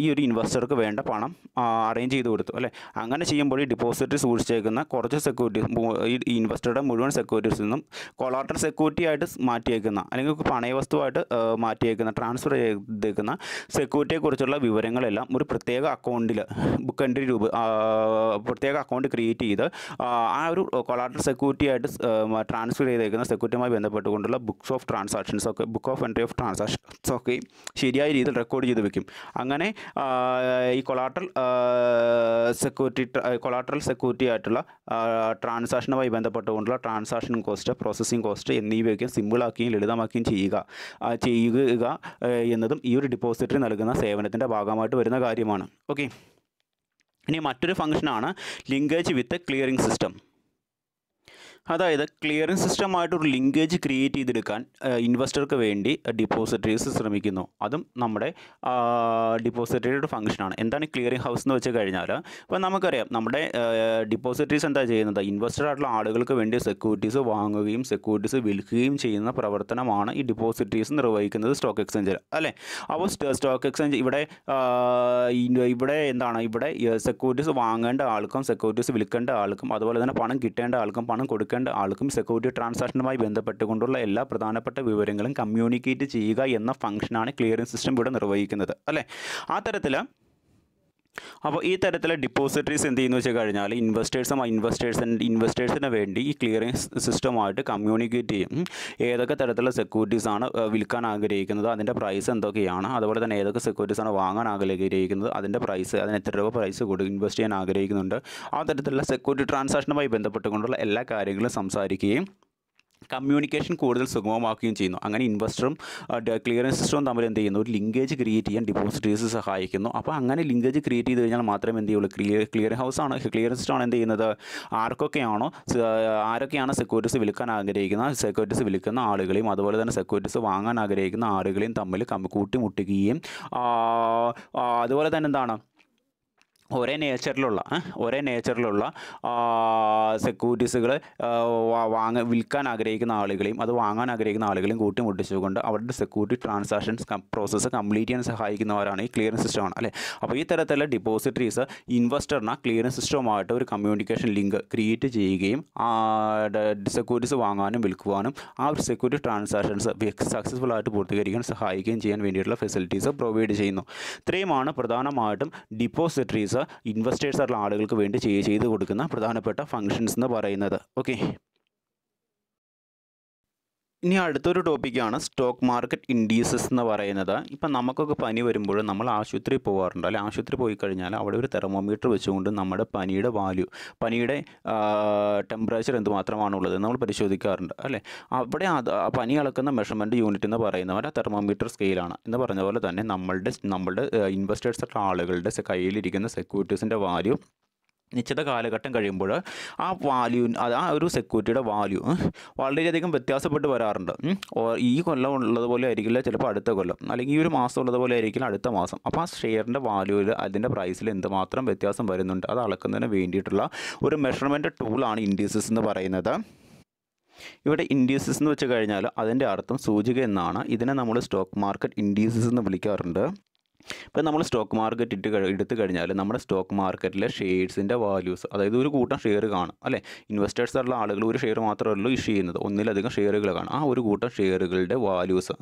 ഈ ഒരു ഇൻവെസ്റ്റർക്ക് വേണ്ട പണം അറേഞ്ച് ചെയ്ത് കൊടുത്തു, അല്ലേ? അങ്ങനെ ചെയ്യുമ്പോൾ ഈ ഡിപ്പോസിറ്റ് സൂക്ഷിച്ചേക്കുന്ന കുറച്ച് സെക്യൂരിറ്റീസ് ഈ ഇൻവെസ്റ്ററുടെ മുഴുവൻ സെക്യൂരിറ്റീസിൽ നിന്നും കൊളാട്രൽ സെക്യൂരിറ്റി ആയിട്ട് മാറ്റിയേക്കുന്ന അല്ലെങ്കിൽ പണയവസ്തുവായിട്ട് മാറ്റിയേക്കുന്ന ട്രാൻസ്ഫർ ചെയ്തേക്കുന്ന സെക്യൂരിറ്റിയെക്കുറിച്ചുള്ള വിവരങ്ങളെല്ലാം ഒരു പ്രത്യേക അക്കൗണ്ടിൽ ബുക്ക് എൻട്രി പ്രത്യേക അക്കൗണ്ട് ക്രിയേറ്റ് ചെയ്ത് ആ ഒരു കൊളാട്രൽ സെക്യൂരിറ്റി ആയിട്ട് ട്രാൻസ്ഫർ ചെയ്തേക്കുന്ന സെക്യൂരിറ്റിയുമായി ബന്ധപ്പെട്ടുകൊണ്ടുള്ള book of entry of transactions ഒക്കെ ശരിയായ രീതിയിൽ റെക്കോർഡ് ചെയ്ത് വെക്കും. അങ്ങനെ ഈ കൊളാട്രൽ സെക്യൂരിറ്റി ആയിട്ടുള്ള ട്രാൻസാക്ഷനുമായി ബന്ധപ്പെട്ടുകൊണ്ടുള്ള ട്രാൻസാക്ഷൻ കോസ്റ്റ്, പ്രോസസ്സിംഗ് കോസ്റ്റ് എന്നിവയൊക്കെ സിമ്പിളാക്കുകയും ലളിതമാക്കുകയും ചെയ്യുക എന്നതും ഈ ഒരു ഡിപ്പോസിറ്ററി നൽകുന്ന സേവനത്തിൻ്റെ ഭാഗമായിട്ട് വരുന്ന കാര്യമാണ്. ഓക്കെ, ഇനി മറ്റൊരു ഫംഗ്ഷനാണ് ലിങ്കേജ് വിത്ത് ക്ലിയറിംഗ് സിസ്റ്റം. അതായത് ക്ലിയറിംഗ് സിസ്റ്റമായിട്ടൊരു ലിങ്കേജ് ക്രിയേറ്റ് ചെയ്തെടുക്കാൻ ഇൻവെസ്റ്റർക്ക് വേണ്ടി ഡിപ്പോസിറ്ററീസ് ശ്രമിക്കുന്നു. അതും നമ്മുടെ ഡിപ്പോസിറ്ററിയുടെ ഫംഗ്ഷനാണ്. എന്താണ് ക്ലിയറിംഗ് ഹൗസ് എന്ന് വെച്ച് കഴിഞ്ഞാൽ, ഇപ്പോൾ നമുക്കറിയാം നമ്മുടെ ഡിപ്പോസിറ്ററീസ് എന്താ ചെയ്യുന്നത്? ഇൻവെസ്റ്റർ ആയിട്ടുള്ള ആളുകൾക്ക് വേണ്ടി സെക്യൂരിറ്റീസ് വാങ്ങുകയും സെക്യൂരിറ്റീസ് വിൽക്കുകയും ചെയ്യുന്ന പ്രവർത്തനമാണ് ഈ ഡിപ്പോസിറ്ററീസ് നിർവഹിക്കുന്നത് സ്റ്റോക്ക് എക്സ്ചേഞ്ചിൽ, അല്ലേ? അപ്പോൾ സ്റ്റോക്ക് എക്സ്ചേഞ്ച് ഇവിടെ എന്താണ്? ഇവിടെ സെക്യൂരിറ്റീസ് വാങ്ങേണ്ട ആൾക്കും സെക്യൂരിറ്റീസ് വിൽക്കേണ്ട ആൾക്കും അതുപോലെ തന്നെ പണം കിട്ടേണ്ട ആൾക്കും പണം കൊടുക്കേണ്ട ആൾക്കും സെക്യൂരിറ്റി ട്രാൻസാക്ഷനുമായി ബന്ധപ്പെട്ടുകൊണ്ടുള്ള എല്ലാ പ്രധാനപ്പെട്ട വിവരങ്ങളും കമ്മ്യൂണിക്കേറ്റ് ചെയ്യുക എന്ന ഫംഗ്ഷനാണ് ക്ലിയറിംഗ് സിസ്റ്റം ഇവിടെ നിർവഹിക്കുന്നത്, അല്ലേ? ആ തരത്തിൽ അപ്പോൾ ഈ തരത്തിലെ ഡിപ്പോസിറ്ററീസ് എന്ത് ചെയ്യുന്നു വെച്ച് കഴിഞ്ഞാൽ ഇൻവെസ്റ്റേഴ്സിന് വേണ്ടി ഈ ക്ലിയറിംഗ് സിസ്റ്റമായിട്ട് കമ്മ്യൂണിക്കേറ്റ് ചെയ്യും. ഏതൊക്കെ തരത്തിലുള്ള സെക്യൂരിറ്റീസാണ് വിൽക്കാൻ ആഗ്രഹിക്കുന്നത്, അതിൻ്റെ പ്രൈസ് എന്തൊക്കെയാണ്, അതുപോലെ തന്നെ ഏതൊക്കെ സെക്യൂരിറ്റീസാണ് വാങ്ങാൻ ആഗ്രഹിക്കുന്നത്, അതിൻ്റെ പ്രൈസ്, അതിന് എത്ര രൂപ പ്രൈസ് ഇൻവെസ്റ്റ് ചെയ്യാൻ ആഗ്രഹിക്കുന്നുണ്ട്, ആ തരത്തിലുള്ള സെക്യൂരിറ്റി ട്രാൻസാക്ഷനുമായി ബന്ധപ്പെട്ടുകൊണ്ടുള്ള എല്ലാ കാര്യങ്ങളും സംസാരിക്കുകയും കമ്മ്യൂണിക്കേഷൻ കൂടുതൽ സുഗമമാക്കുകയും ചെയ്യുന്നു. അങ്ങനെ ഇൻവെസ്റ്ററും ക്ലിയറിംഗ് സിസ്റ്റവും തമ്മിൽ എന്ത് ചെയ്യുന്നു? ഒരു ലിങ്കേജ് ക്രിയേറ്റ് ചെയ്യാൻ ഡിപ്പോസിറ്ററീസ് സഹായിക്കുന്നു. അപ്പോൾ അങ്ങനെ ലിങ്കേജ് ക്രിയേറ്റ് ചെയ്ത് കഴിഞ്ഞാൽ മാത്രമേ എന്ത് ചെയ്യുള്ളൂ? ക്ലിയറിംഗ് സിസ്റ്റമാണ് എന്ത് ചെയ്യുന്നത്? ആരൊക്കെയാണ് സെക്യൂരിറ്റീസ് വിൽക്കാൻ ആഗ്രഹിക്കുന്ന സെക്യൂരിറ്റീസ് വിൽക്കുന്ന ആളുകളെയും അതുപോലെ തന്നെ സെക്യൂരിറ്റീസ് വാങ്ങാൻ ആഗ്രഹിക്കുന്ന ആളുകളെയും തമ്മിൽ കൂട്ടിമുട്ടുകയും അതുപോലെ തന്നെ എന്താണ് ഒരേ നേച്ചറിലുള്ള സെക്യൂരിറ്റീസുകൾ വിൽക്കാൻ ആഗ്രഹിക്കുന്ന ആളുകളെയും അത് വാങ്ങാൻ ആഗ്രഹിക്കുന്ന ആളുകളെയും കൂട്ടിമുട്ടിച്ചുകൊണ്ട് അവരുടെ സെക്യൂരിറ്റി ട്രാൻസാക്ഷൻസ് പ്രോസസ്സ് കംപ്ലീറ്റ് ചെയ്യാൻ സഹായിക്കുന്നവരാണ് ഈ ക്ലിയറിംഗ് സിസ്റ്റമാണ്, അല്ലേ? അപ്പോൾ ഈ തരത്തിലുള്ള ഡിപ്പോസിറ്ററീസ് ഇൻവെസ്റ്ററിന് ക്ലിയറിംഗ് സിസ്റ്റവുമായിട്ട് ഒരു കമ്മ്യൂണിക്കേഷൻ ലിങ്ക് ക്രിയേറ്റ് ചെയ്യുകയും സെക്യൂരിറ്റീസ് വാങ്ങാനും വിൽക്കുവാനും ആ ഒരു സെക്യൂരിറ്റി ട്രാൻസാക്ഷൻസ് സക്സസ്ഫുൾ ആയിട്ട് പൂർത്തീകരിക്കാൻ സഹായിക്കുകയും ചെയ്യാൻ വേണ്ടിയിട്ടുള്ള ഫെസിലിറ്റീസ് പ്രൊവൈഡ് ചെയ്യുന്നു. ഇത്രയുമാണ് പ്രധാനമായിട്ടും ഡിപ്പോസിറ്ററീസ് ഇൻവെസ്റ്റേഴ്സ് ആയിട്ടുള്ള ആളുകൾക്ക് വേണ്ടി ചെയ്തു കൊടുക്കുന്ന പ്രധാനപ്പെട്ട ഫങ്ഷൻസ് എന്ന് പറയുന്നത്. ഓക്കെ, ഇനി അടുത്തൊരു ടോപ്പിക്കാണ് സ്റ്റോക്ക് മാർക്കറ്റ് ഇൻഡീസസ് എന്ന് പറയുന്നത്. ഇപ്പം നമുക്കൊക്കെ പനി വരുമ്പോൾ നമ്മൾ ആശുപത്രി പോകാറുണ്ട്, അല്ലെ? ആശുപത്രി പോയി കഴിഞ്ഞാൽ അവിടെ ഒരു തെർമോമീറ്റർ വെച്ചുകൊണ്ട് നമ്മുടെ പനിയുടെ ടെമ്പറേച്ചർ എന്തുമാത്രമാണുള്ളത് നമ്മൾ പരിശോധിക്കാറുണ്ട്, അല്ലേ? അവിടെ പനി അളക്കുന്ന മെഷർമെൻറ്റ് യൂണിറ്റ് എന്ന് പറയുന്നത് ആ തെർമോമീറ്റർ സ്കെയിലാണ്. എന്ന് പറഞ്ഞ പോലെ തന്നെ നമ്മളുടെ ഇൻവെസ്റ്റേഴ്സ് ആയിട്ടുള്ള ആളുകളുടെ കയ്യിലിരിക്കുന്ന സെക്യൂരിറ്റീസിൻ്റെ വാല്യൂ നിശ്ചിത കാലഘട്ടം കഴിയുമ്പോൾ ആ ഒരു സെക്യൂരിറ്റിയുടെ വാല്യൂ വളരെയധികം വ്യത്യാസപ്പെട്ട് വരാറുണ്ട്. ഈ കൊല്ലം ഉള്ളതുപോലെ ആയിരിക്കില്ല ചിലപ്പോൾ അടുത്ത കൊല്ലം, അല്ലെങ്കിൽ ഈ ഒരു മാസം ഉള്ളതുപോലെ ആയിരിക്കില്ല അടുത്ത മാസം. അപ്പോൾ ആ ഷെയറിൻ്റെ വാല്യൂവിൽ അതിൻ്റെ പ്രൈസിൽ എന്തുമാത്രം വ്യത്യാസം വരുന്നുണ്ട് അത് അളക്കുന്നതിന് വേണ്ടിയിട്ടുള്ള ഒരു മെഷർമെൻറ്റ് ടൂളാണ് ഇൻഡീസസ് എന്ന് പറയുന്നത്. ഇവിടെ ഇൻഡീസസ് എന്ന് വെച്ച് കഴിഞ്ഞാൽ അതിൻ്റെ അർത്ഥം സൂചിക എന്നാണ്. ഇതിനെ നമ്മൾ സ്റ്റോക്ക് മാർക്കറ്റ് ഇൻഡീസസ് എന്ന് വിളിക്കാറുണ്ട്. ഇപ്പം നമ്മൾ സ്റ്റോക്ക് മാർക്കറ്റ് എടുത്തു കഴിഞ്ഞാൽ നമ്മുടെ സ്റ്റോക്ക് മാർക്കറ്റിലെ ഷെയർസിൻ്റെ വാല്യൂസ്, അതായത് ഒരു കൂട്ടം ഷെയർ കാണും അല്ലേ. ഇൻവെസ്റ്റേഴ്സ് ഉള്ള ആളുകൾ ഒരു ഷെയർ മാത്രമല്ലോ ഇഷ്യൂ ചെയ്യുന്നത്, ഒന്നിലധികം ഷെയറുകൾ കാണും. ആ ഒരു കൂട്ടം ഷെയറുകളുടെ വാല്യൂസ്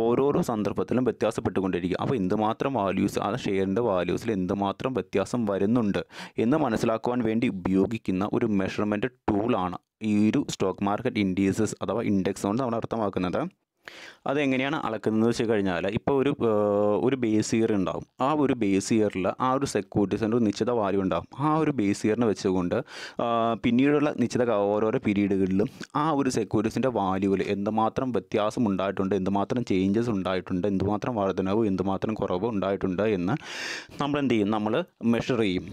ഓരോരോ സന്ദർഭത്തിലും വ്യത്യാസപ്പെട്ടുകൊണ്ടിരിക്കും. അപ്പോൾ എന്തുമാത്രം വാല്യൂസ്, ആ ഷെയറിൻ്റെ വാല്യൂസിൽ എന്തുമാത്രം വ്യത്യാസം വരുന്നുണ്ട് എന്ന് മനസ്സിലാക്കുവാൻ വേണ്ടി ഉപയോഗിക്കുന്ന ഒരു മെഷർമെൻറ്റ് ടൂളാണ് ഈ ഒരു സ്റ്റോക്ക് മാർക്കറ്റ് ഇൻഡീസസ് അഥവാ ഇൻഡെക്സ് കൊണ്ട് നമ്മൾ അർത്ഥമാക്കുന്നത്. അതെങ്ങനെയാണ് അളക്കുന്നത് വെച്ച് കഴിഞ്ഞാൽ, ഇപ്പോൾ ഒരു ബേസ് ഇയർ ഉണ്ടാകും. ആ ഒരു ബേസ് ഇയറിൽ ആ ഒരു സെക്യൂരിറ്റീസിൻ്റെ ഒരു നിശ്ചിത വാല്യൂ ഉണ്ടാകും. ആ ഒരു ബേസ് ഇയറിനെ വെച്ചുകൊണ്ട് പിന്നീടുള്ള നിശ്ചിത ഓരോരോ പീരീഡുകളിലും ആ ഒരു സെക്യൂരിറ്റീസിൻ്റെ വാല്യൂവിൽ എന്തുമാത്രം വ്യത്യാസം ഉണ്ടായിട്ടുണ്ട്, എന്തുമാത്രം ചേഞ്ചസ് ഉണ്ടായിട്ടുണ്ട്, എന്തുമാത്രം വർധനവ്, എന്തുമാത്രം കുറവ് ഉണ്ടായിട്ടുണ്ട് എന്ന് നമ്മൾ എന്ത് ചെയ്യും, നമ്മൾ മെഷർ ചെയ്യും.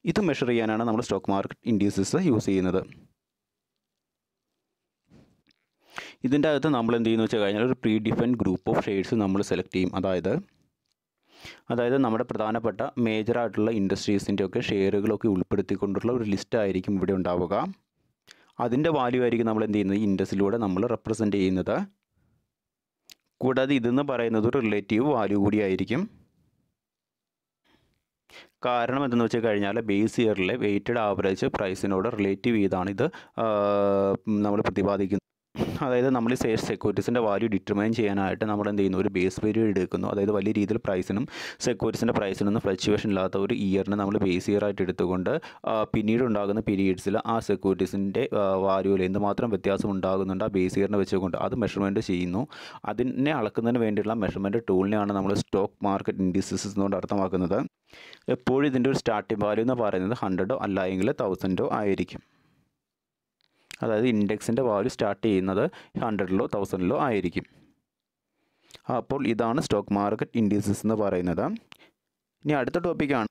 ഇത് മെഷർ ചെയ്യാനാണ് നമ്മൾ സ്റ്റോക്ക് മാർക്കറ്റ് ഇൻഡീസസ് യൂസ് ചെയ്യുന്നത്. ഇതിൻ്റെ അകത്ത് നമ്മൾ എന്ത് ചെയ്യുന്നു വെച്ച് കഴിഞ്ഞാൽ, ഒരു pre defined group of shares നമ്മൾ സെലക്ട് ചെയ്യും. അതായത് നമ്മുടെ പ്രധാനപ്പെട്ട മേജറായിട്ടുള്ള ഇൻഡസ്ട്രീസിൻ്റെ ഒക്കെ ഷെയറുകളൊക്കെ ഉൾപ്പെടുത്തിക്കൊണ്ടുള്ള ഒരു ലിസ്റ്റ് ആയിരിക്കും ഇവിടെ ഉണ്ടാവുക. അതിൻ്റെ വാല്യൂ ആയിരിക്കും നമ്മൾ എന്ത് ചെയ്യുന്നത്, ഇൻഡെക്സിലൂടെ നമ്മൾ റെപ്രസെൻറ്റ് ചെയ്യുന്നത്. കൂടാതെ ഇതെന്ന് പറയുന്നത് ഒരു റിലേറ്റീവ് വാല്യൂ കൂടിയായിരിക്കും. കാരണം എന്തെന്ന് വെച്ച് കഴിഞ്ഞാൽ, ബേസ് ഇയറിലെ വെയ്റ്റഡ് ആവറേജ് പ്രൈസിനോട് റിലേറ്റീവ് ചെയ്താണ് ഇത് നമ്മൾ പ്രതിപാദിക്കുന്നത്. അതായത് നമ്മൾ ഈ സെക്യൂരിറ്റീസിൻ്റെ വാല്യൂ ഡിറ്റർമൈൻ ചെയ്യാനായിട്ട് നമ്മൾ എന്ത് ചെയ്യുന്നു, ഒരു ബേസ് പീരീഡ് എടുക്കുന്നു. അതായത് വലിയ രീതിയിൽ പ്രൈസിനും സെക്യൂരിറ്റീസിൻ്റെ പ്രൈസിനൊന്നും ഫ്ലക്ച്വേഷൻ ഇല്ലാത്ത ഒരു ഇയറിനെ നമ്മൾ ബേസ് ഇയർ ആയിട്ട് എടുത്തുകൊണ്ട് പിന്നീട് ഉണ്ടാകുന്ന പീരീഡ്സിൽ ആ സെക്യൂരിറ്റീസിൻ്റെ വാല്യൂവിൽ എന്തുമാത്രം വ്യത്യാസം ഉണ്ടാകുന്നുണ്ട് ആ ബേസ് ഇയറിനെ വെച്ചുകൊണ്ട് അത് മെഷർമെൻറ്റ് ചെയ്യുന്നു. അതിനെ അളക്കുന്നതിന് വേണ്ടിയുള്ള മെഷർമെൻറ്റ് ടൂളിനെയാണ് നമ്മൾ സ്റ്റോക്ക് മാർക്കറ്റ് ഇൻഡിസസ് എന്നുകൊണ്ട് അർത്ഥമാക്കുന്നത്. എപ്പോഴും ഇതിൻ്റെ ഒരു സ്റ്റാർട്ടിംഗ് വാല്യൂ എന്ന് പറയുന്നത് 100 അല്ല എങ്കിൽ 1000 ആയിരിക്കും. അതായത് ഇൻഡെക്സിൻ്റെ വാല്യൂ സ്റ്റാർട്ട് ചെയ്യുന്നത് 100 1000 ആയിരിക്കും. അപ്പോൾ ഇതാണ് സ്റ്റോക്ക് മാർക്കറ്റ് ഇൻഡീസസ് എന്ന് പറയുന്നത്. ഇനി അടുത്ത ടോപ്പിക്കാണ്,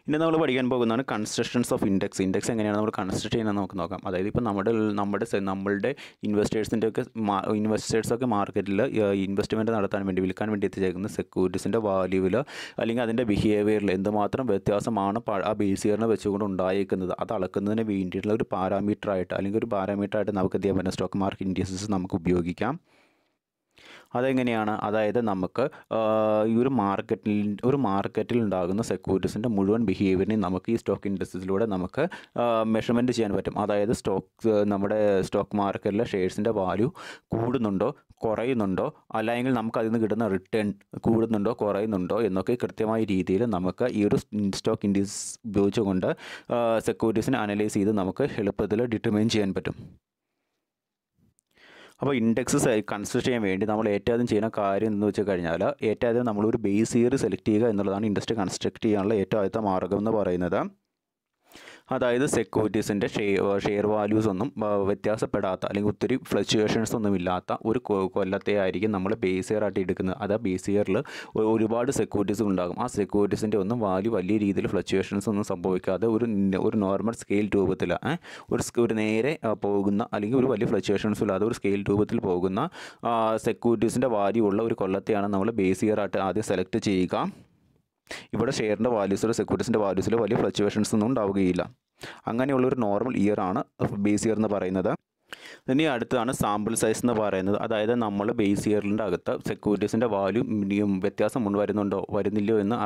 ഇനി നമ്മൾ പഠിക്കാൻ പോകുന്നതാണ് കൺസ്ട്രക്ഷൻസ് ഓഫ് ഇൻഡെക്സ്. ഇൻഡെക്സ് എങ്ങനെയാണ് നമ്മൾ കൺസ്ട്രക്ട് ചെയ്യുന്നത് നമുക്ക് നോക്കാം. അതായത് ഇപ്പോൾ നമ്മളുടെ ഇൻവെസ്റ്റേഴ്സൊക്കെ മാർക്കറ്റിൽ ഇൻവെസ്റ്റ്മെൻറ്റ് നടത്താൻ വേണ്ടി, വിൽക്കാൻ വേണ്ടി എത്തിച്ചേക്കുന്ന സെക്യൂരിറ്റീസിൻ്റെ വാല്യൂവിൽ അല്ലെങ്കിൽ അതിൻ്റെ ബിഹേവിയറിൽ എന്തുമാത്രം വ്യത്യാസമാണ് ആ ബേസ് ഇയറിനെ വെച്ചുകൊണ്ട് ഉണ്ടായിരിക്കുന്നത് അത് അളക്കുന്നതിന് വേണ്ടിയിട്ടുള്ള ഒരു പാരാമീറ്ററായിട്ട് നമുക്ക് എന്ത് ചെയ്യാൻ പറ്റും, സ്റ്റോക്ക് മാർക്കറ്റ് ഇൻഡീസസ് നമുക്ക് ഉപയോഗിക്കാം. അതെങ്ങനെയാണ്, അതായത് നമുക്ക് ഈ ഒരു മാർക്കറ്റിൽ ഉണ്ടാകുന്ന സെക്യൂരിറ്റീസിൻ്റെ മുഴുവൻ ബിഹേവിയറിനെ നമുക്ക് ഈ സ്റ്റോക്ക് ഇൻഡെക്സിലൂടെ നമുക്ക് മെഷർമെൻറ്റ് ചെയ്യാൻ പറ്റും. അതായത് നമ്മുടെ സ്റ്റോക്ക് മാർക്കറ്റിലെ ഷെയർസിൻ്റെ വാല്യൂ കൂടുന്നുണ്ടോ കുറയുന്നുണ്ടോ, അല്ലെങ്കിൽ നമുക്ക് അതിൽ നിന്ന് കിട്ടുന്ന റിട്ടേൺ കൂടുന്നുണ്ടോ കുറയുന്നുണ്ടോ എന്നൊക്കെ കൃത്യമായ രീതിയിൽ നമുക്ക് ഈ ഒരു സ്റ്റോക്ക് ഇൻഡെക്സ് ഉപയോഗിച്ചുകൊണ്ട് സെക്യൂരിറ്റീസിനെ അനലൈസ് ചെയ്ത് നമുക്ക് എളുപ്പത്തിൽ ഡിറ്റർമൈൻ ചെയ്യാൻ പറ്റും. അപ്പോൾ ഇൻഡെക്സ് കൺസ്ട്രക്ട് ചെയ്യാൻ വേണ്ടി നമ്മൾ ഏറ്റവും ആദ്യം ചെയ്യുന്ന കാര്യം എന്ന് വെച്ച് കഴിഞ്ഞാൽ, ഏറ്റവും ആദ്യം നമ്മളൊരു ബേസ് ഇയർ സെലക്ട് ചെയ്യുക എന്നുള്ളതാണ് ഇൻഡെക്സ് കൺസ്ട്രക്ട് ചെയ്യാനുള്ള ഏറ്റവും ആദ്യത്തെ മാർഗ്ഗം എന്ന് പറയുന്നത്. അതായത് സെക്യൂരിറ്റീസിൻ്റെ ഷെയർ വാല്യൂസ് ഒന്നും വ്യത്യാസപ്പെടാത്ത അല്ലെങ്കിൽ ഒത്തിരി ഫ്ലക്ച്വേഷൻസ് ഒന്നും ഇല്ലാത്ത ഒരു കൊല്ലത്തെ ആയിരിക്കും നമ്മൾ ബേസ് ഇയർ ആയിട്ട് എടുക്കുന്നത്. അത് ബേസ് ഇയറിൽ ഒരുപാട് സെക്യൂരിറ്റീസ് ഉണ്ടാകും. ആ സെക്യൂരിറ്റീസിൻ്റെ ഒന്നും വാല്യൂ വലിയ രീതിയിൽ ഫ്ലക്ച്വേഷൻസ് ഒന്നും സംഭവിക്കാതെ ഒരു നോർമൽ സ്കെയിൽ രൂപത്തിൽ ഒരു നേരെ പോകുന്ന അല്ലെങ്കിൽ ഒരു വലിയ ഫ്ലക്ച്വേഷൻസ് ഇല്ലാതെ ഒരു സ്കെയിൽ രൂപത്തിൽ പോകുന്ന സെക്യൂരിറ്റീസിൻ്റെ വാല്യൂ ഉള്ള ഒരു കൊല്ലത്തെയാണ് നമ്മൾ ബേസ് ഇയർ ആയിട്ട് ആദ്യം സെലക്ട് ചെയ്യുക. ഇവിടെ ഷെയറിൻ്റെ വാല്യൂസിൽ സെക്യൂരിറ്റീസിൻ്റെ വാല്യൂസിൽ വലിയ ഫ്ലക്ച്വേഷൻസ് ഒന്നും ഉണ്ടാവുകയില്ല. അങ്ങനെയുള്ളൊരു നോർമൽ ഇയർ ആണ് ബേസ് ഇയർ എന്ന് പറയുന്നത്. ഇനി അടുത്തതാണ് സാമ്പിൾ സൈസ് എന്ന് പറയുന്നത്. അതായത് നമ്മൾ ബേസ് ഇയറിൻ്റെ അകത്ത് സെക്യൂരിറ്റീസിൻ്റെ വാല്യൂ വ്യത്യാസം വരുന്നില്ലയോ എന്ന്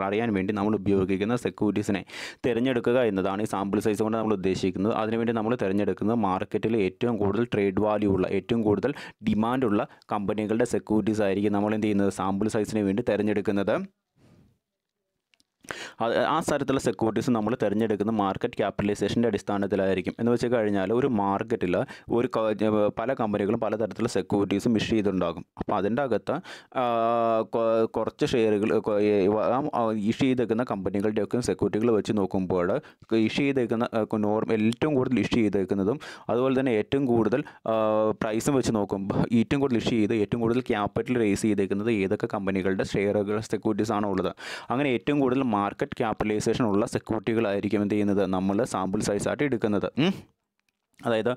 അറിയാൻ വേണ്ടി നമ്മൾ ഉപയോഗിക്കുന്ന സെക്യൂരിറ്റീസിനെ തിരഞ്ഞെടുക്കുക എന്നതാണ് ഈ സാമ്പിൾ സൈസ് കൊണ്ട് നമ്മൾ ഉദ്ദേശിക്കുന്നത്. അതിനുവേണ്ടി നമ്മൾ തിരഞ്ഞെടുക്കുന്നത് മാർക്കറ്റിൽ ഏറ്റവും കൂടുതൽ ട്രേഡ് വാല്യൂ ഉള്ള, ഏറ്റവും കൂടുതൽ ഡിമാൻഡുള്ള കമ്പനികളുടെ സെക്യൂരിറ്റീസ് ആയിരിക്കും നമ്മൾ എന്ത് ചെയ്യുന്നത്, സാമ്പിൾ സൈസിന് വേണ്ടി തിരഞ്ഞെടുക്കുന്നത്. ആ തരത്തിലുള്ള സെക്യൂരിറ്റീസ് നമ്മൾ തിരഞ്ഞെടുക്കുന്ന മാർക്കറ്റ് ക്യാപിറ്റലൈസേഷൻ്റെ അടിസ്ഥാനത്തിലായിരിക്കും. എന്ന് വെച്ച് കഴിഞ്ഞാൽ ഒരു മാർക്കറ്റിൽ പല കമ്പനികളും പലതരത്തിലുള്ള സെക്യൂരിറ്റീസും ഇഷ്യൂ ചെയ്തിട്ടുണ്ടാകും. അപ്പോൾ അതിൻ്റെ അകത്ത് കുറച്ച് ഷെയറുകൾ ഇഷ്യൂ ചെയ്തേക്കുന്ന കമ്പനികളുടെയൊക്കെ സെക്യൂരിറ്റികൾ വെച്ച് നോക്കുമ്പോൾ ഇഷ്യൂ ചെയ്തേക്കുന്ന ഏറ്റവും കൂടുതൽ ഇഷ്യൂ ചെയ്തേക്കുന്നതും അതുപോലെ തന്നെ ഏറ്റവും കൂടുതൽ പ്രൈസും വെച്ച് നോക്കുമ്പോൾ ഏറ്റവും കൂടുതൽ ഇഷ്യൂ ചെയ്ത് ഏറ്റവും കൂടുതൽ ക്യാപിറ്റൽ റേസ് ചെയ്തേക്കുന്നത് ഏതൊക്കെ കമ്പനികളുടെ സെക്യൂരിറ്റീസ് ആണോ ഉള്ളത്, അങ്ങനെ ഏറ്റവും കൂടുതൽ മാർക്കറ്റ് ക്യാപിറ്റലൈസേഷൻ ഉള്ള സെക്യൂരിറ്റികളായിരിക്കും എന്ത് ചെയ്യുന്നത്, നമ്മൾ സാമ്പിൾ സൈസായിട്ട് എടുക്കുന്നത്. അതായത്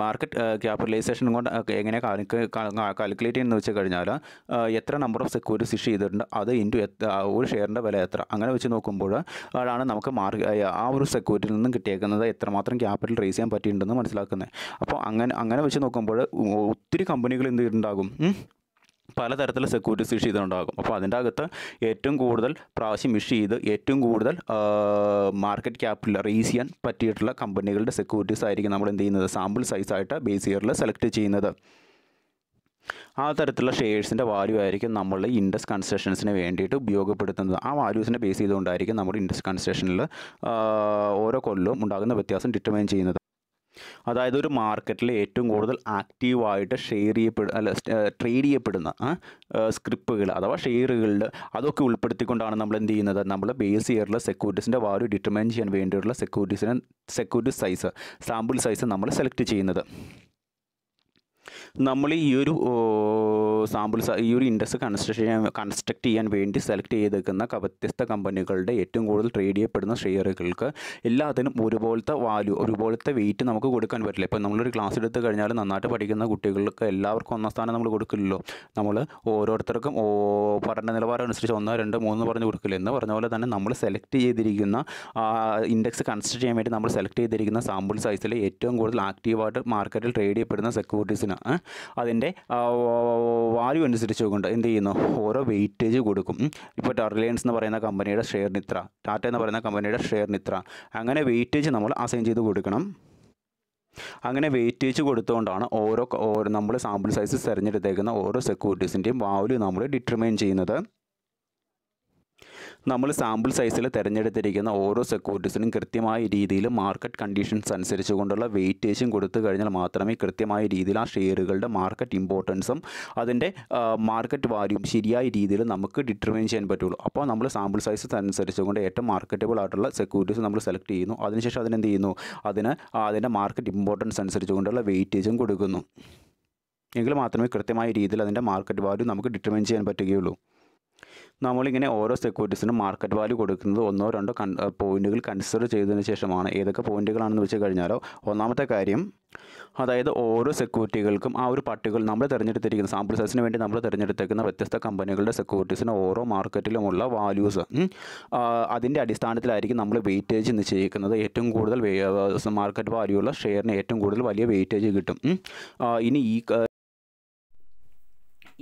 മാർക്കറ്റ് ക്യാപിറ്റലൈസേഷൻ കൊണ്ട് എങ്ങനെ കാൽക്കുലേറ്റ് ചെയ്യുന്നത് വെച്ച് കഴിഞ്ഞാൽ എത്ര നമ്പർ ഓഫ് സെക്യൂരിറ്റീസ് ഇഷ്യൂ ചെയ്തിട്ടുണ്ട് അത് ഇൻറ്റു ഒരു ഷെയറിൻ്റെ വില എത്ര, അങ്ങനെ വെച്ച് നോക്കുമ്പോൾ ആണ് നമുക്ക് ആ ഒരു സെക്യൂരിറ്റിയിൽ നിന്നും കിട്ടിയേക്കുന്നത് എത്രമാത്രം ക്യാപിറ്റൽ റേസ് ചെയ്യാൻ പറ്റിയിട്ടുണ്ടെന്ന് മനസ്സിലാക്കുന്നത്. അപ്പോൾ അങ്ങനെ വെച്ച് നോക്കുമ്പോൾ ഒത്തിരി കമ്പനികൾ എന്ത് ചെയ്തിട്ടുണ്ടാകും, പലതരത്തിലുള്ള സെക്യൂരിറ്റീസ് ഇഷ്യൂ ചെയ്തിട്ടുണ്ടാകും. അപ്പോൾ അതിൻ്റെ അകത്ത് ഏറ്റവും കൂടുതൽ പ്രാവശ്യം ഇഷ്യൂ ചെയ്ത് ഏറ്റവും കൂടുതൽ മാർക്കറ്റ് ക്യാപിറ്റൽ റേസ് ചെയ്യാൻ പറ്റിയിട്ടുള്ള കമ്പനികളുടെ സെക്യൂരിറ്റീസ് ആയിരിക്കും നമ്മൾ എന്ത് ചെയ്യുന്നത്, സാമ്പിൾ സൈസായിട്ട് ബേസ് ഇയറിൽ സെലക്ട് ചെയ്യുന്നത്. ആ തരത്തിലുള്ള ഷെയർസിൻ്റെ വാല്യൂ ആയിരിക്കും നമ്മൾ ഇൻഡെക്സ് കൺസ്ട്രക്ഷൻസിന് വേണ്ടിയിട്ട് ഉപയോഗപ്പെടുത്തുന്നത്. ആ വാല്യൂസിനെ ബേസ് ചെയ്തുകൊണ്ടായിരിക്കും നമ്മൾ ഇൻഡെക്സ് കൺസ്ട്രക്ഷനിൽ ഓരോ കൊല്ലവും ഉണ്ടാകുന്ന വ്യത്യാസം ഡിറ്റർമൈൻ ചെയ്യുന്നത്. അതായത് ഒരു മാർക്കറ്റിൽ ഏറ്റവും കൂടുതൽ ആക്റ്റീവായിട്ട് ട്രേഡ് ചെയ്യപ്പെടുന്ന സ്ക്രിപ്പുകൾ അഥവാ ഷെയറുകളിൽ അതൊക്കെ ഉൾപ്പെടുത്തിക്കൊണ്ടാണ് നമ്മൾ എന്ത് ചെയ്യുന്നത്, നമ്മൾ ബേസ് ഇയറിൽ സെക്യൂരിറ്റീസിൻ്റെ വാല്യൂ ഡിറ്റർമൈൻ ചെയ്യാൻ വേണ്ടിയിട്ടുള്ള സെക്യൂരിറ്റി സൈസ് സാമ്പിൾ സൈസ് നമ്മൾ സെലക്ട് ചെയ്യുന്നത്. നമ്മൾ ഈ ഒരു ഈ ഒരു ഇൻഡെക്സ് കൺസ്ട്രക്ട് ചെയ്യാൻ വേണ്ടി സെലക്ട് ചെയ്തേക്കുന്ന വ്യത്യസ്ത കമ്പനികളുടെ ഏറ്റവും കൂടുതൽ ട്രേഡ് ചെയ്യപ്പെടുന്ന ഷെയറുകൾക്ക് എല്ലാത്തിനും ഒരുപോലത്തെ വാല്യൂ ഒരുപോലത്തെ വെയിറ്റ് നമുക്ക് കൊടുക്കാൻ പറ്റില്ല. ഇപ്പോൾ നമ്മളൊരു ക്ലാസ് എടുത്ത് കഴിഞ്ഞാൽ നന്നായിട്ട് പഠിക്കുന്ന കുട്ടികൾക്ക് എല്ലാവർക്കും ഒന്നാം സ്ഥാനം നമ്മൾ കൊടുക്കില്ലല്ലോ. നമ്മൾ ഓരോരുത്തർക്കും പഠന നിലവാരം അനുസരിച്ച് 1, 2, 3 പറഞ്ഞ് കൊടുക്കില്ല. എന്ന് പറഞ്ഞ പോലെ തന്നെ നമ്മൾ സെലക്ട് ചെയ്തിരിക്കുന്ന ഇൻഡെക്സ് കൺസ്ട്രക്ട് ചെയ്യാൻ വേണ്ടി നമ്മൾ സെലക്ട് ചെയ്തിരിക്കുന്ന സാമ്പിൾ സൈസിൽ ഏറ്റവും കൂടുതൽ ആക്റ്റീവായിട്ട് മാർക്കറ്റിൽ ട്രേഡ് ചെയ്യപ്പെടുന്ന സെക്യൂരിറ്റീസിന് അതിൻ്റെ വാല്യൂ അനുസരിച്ച് കൊണ്ട് എന്ത് ചെയ്യുന്നു, ഓരോ വെയിറ്റേജ് കൊടുക്കും. ഇപ്പോൾ റിലയൻസ് എന്ന് പറയുന്ന കമ്പനിയുടെ ഷെയറിന് ഇത്ര, ടാറ്റ എന്ന് പറയുന്ന കമ്പനിയുടെ ഷെയറിന് ഇത്ര, അങ്ങനെ വെയിറ്റേജ് നമ്മൾ അസൈൻ ചെയ്ത് കൊടുക്കണം. അങ്ങനെ വെയിറ്റേജ് കൊടുത്തുകൊണ്ടാണ് ഓരോ നമ്മൾ സാമ്പിൾ സൈസ് തിരഞ്ഞെടുത്തേക്കുന്ന ഓരോ സെക്യൂരിറ്റീസിൻ്റെയും വാല്യൂ നമ്മൾ ഡിറ്റർമൈൻ ചെയ്യുന്നത്. നമ്മൾ സാമ്പിൾ സൈസിൽ തിരഞ്ഞെടുത്തിരിക്കുന്ന ഓരോ സെക്യൂരിറ്റീസിനും കൃത്യമായ രീതിയിൽ മാർക്കറ്റ് കണ്ടീഷൻസ് അനുസരിച്ച് കൊണ്ടുള്ള വെയിറ്റേജും കൊടുത്തു കഴിഞ്ഞാൽ മാത്രമേ കൃത്യമായ രീതിയിൽ ആ ഷെയറുകളുടെ മാർക്കറ്റ് ഇമ്പോർട്ടൻസും അതിൻ്റെ മാർക്കറ്റ് വാല്യൂം ശരിയായ രീതിയിൽ നമുക്ക് ഡിറ്റർമൈൻ ചെയ്യാൻ പറ്റുള്ളൂ. അപ്പോൾ നമ്മൾ സാമ്പിൾ സൈസ് അനുസരിച്ച് കൊണ്ട് ഏറ്റവും മാർക്കറ്റബിൾ ആയിട്ടുള്ള സെക്യൂരിറ്റീസ് നമ്മൾ സെലക്ട് ചെയ്യുന്നു. അതിനുശേഷം അതിനെന്ത് ചെയ്യുന്നു, അതിൻ്റെ മാർക്കറ്റ് ഇമ്പോർട്ടൻസ് അനുസരിച്ച് കൊണ്ടുള്ള വെയിറ്റേജും കൊടുക്കുന്നു. എങ്കിൽ മാത്രമേ കൃത്യമായ രീതിയിൽ അതിൻ്റെ മാർക്കറ്റ് വാല്യൂ നമുക്ക് ഡിറ്റർമൈൻ ചെയ്യാൻ പറ്റുകയുള്ളൂ. നമ്മളിങ്ങനെ ഓരോ സെക്യൂരിറ്റീസിനും മാർക്കറ്റ് വാല്യൂ കൊടുക്കുന്നത് 1, 2 പോയിന്റുകൾ കൺസിഡർ ചെയ്തതിന് ശേഷമാണ്. ഏതൊക്കെ പോയിന്റുകളാണെന്ന് വെച്ച് കഴിഞ്ഞാൽ, ഒന്നാമത്തെ കാര്യം, അതായത് ഓരോ സെക്യൂരിറ്റികൾക്കും ആ ഒരു പട്ടികൾ നമ്മൾ തിരഞ്ഞെടുത്തിരിക്കുന്ന സാമ്പിൾ സൈസിന് വേണ്ടി നമ്മൾ തിരഞ്ഞെടുത്തേക്കുന്ന വ്യത്യസ്ത കമ്പനികളുടെ സെക്യൂരിറ്റീസിന് ഓരോ മാർക്കറ്റിലുമുള്ള വാല്യൂസ് അതിൻ്റെ അടിസ്ഥാനത്തിലായിരിക്കും നമ്മൾ വെയിറ്റേജ് നിശ്ചയിക്കുന്നത്. ഏറ്റവും കൂടുതൽ മാർക്കറ്റ് വാല്യൂ ഉള്ള ഷെയറിന് ഏറ്റവും കൂടുതൽ വലിയ വെയിറ്റേജ് കിട്ടും. ഇനി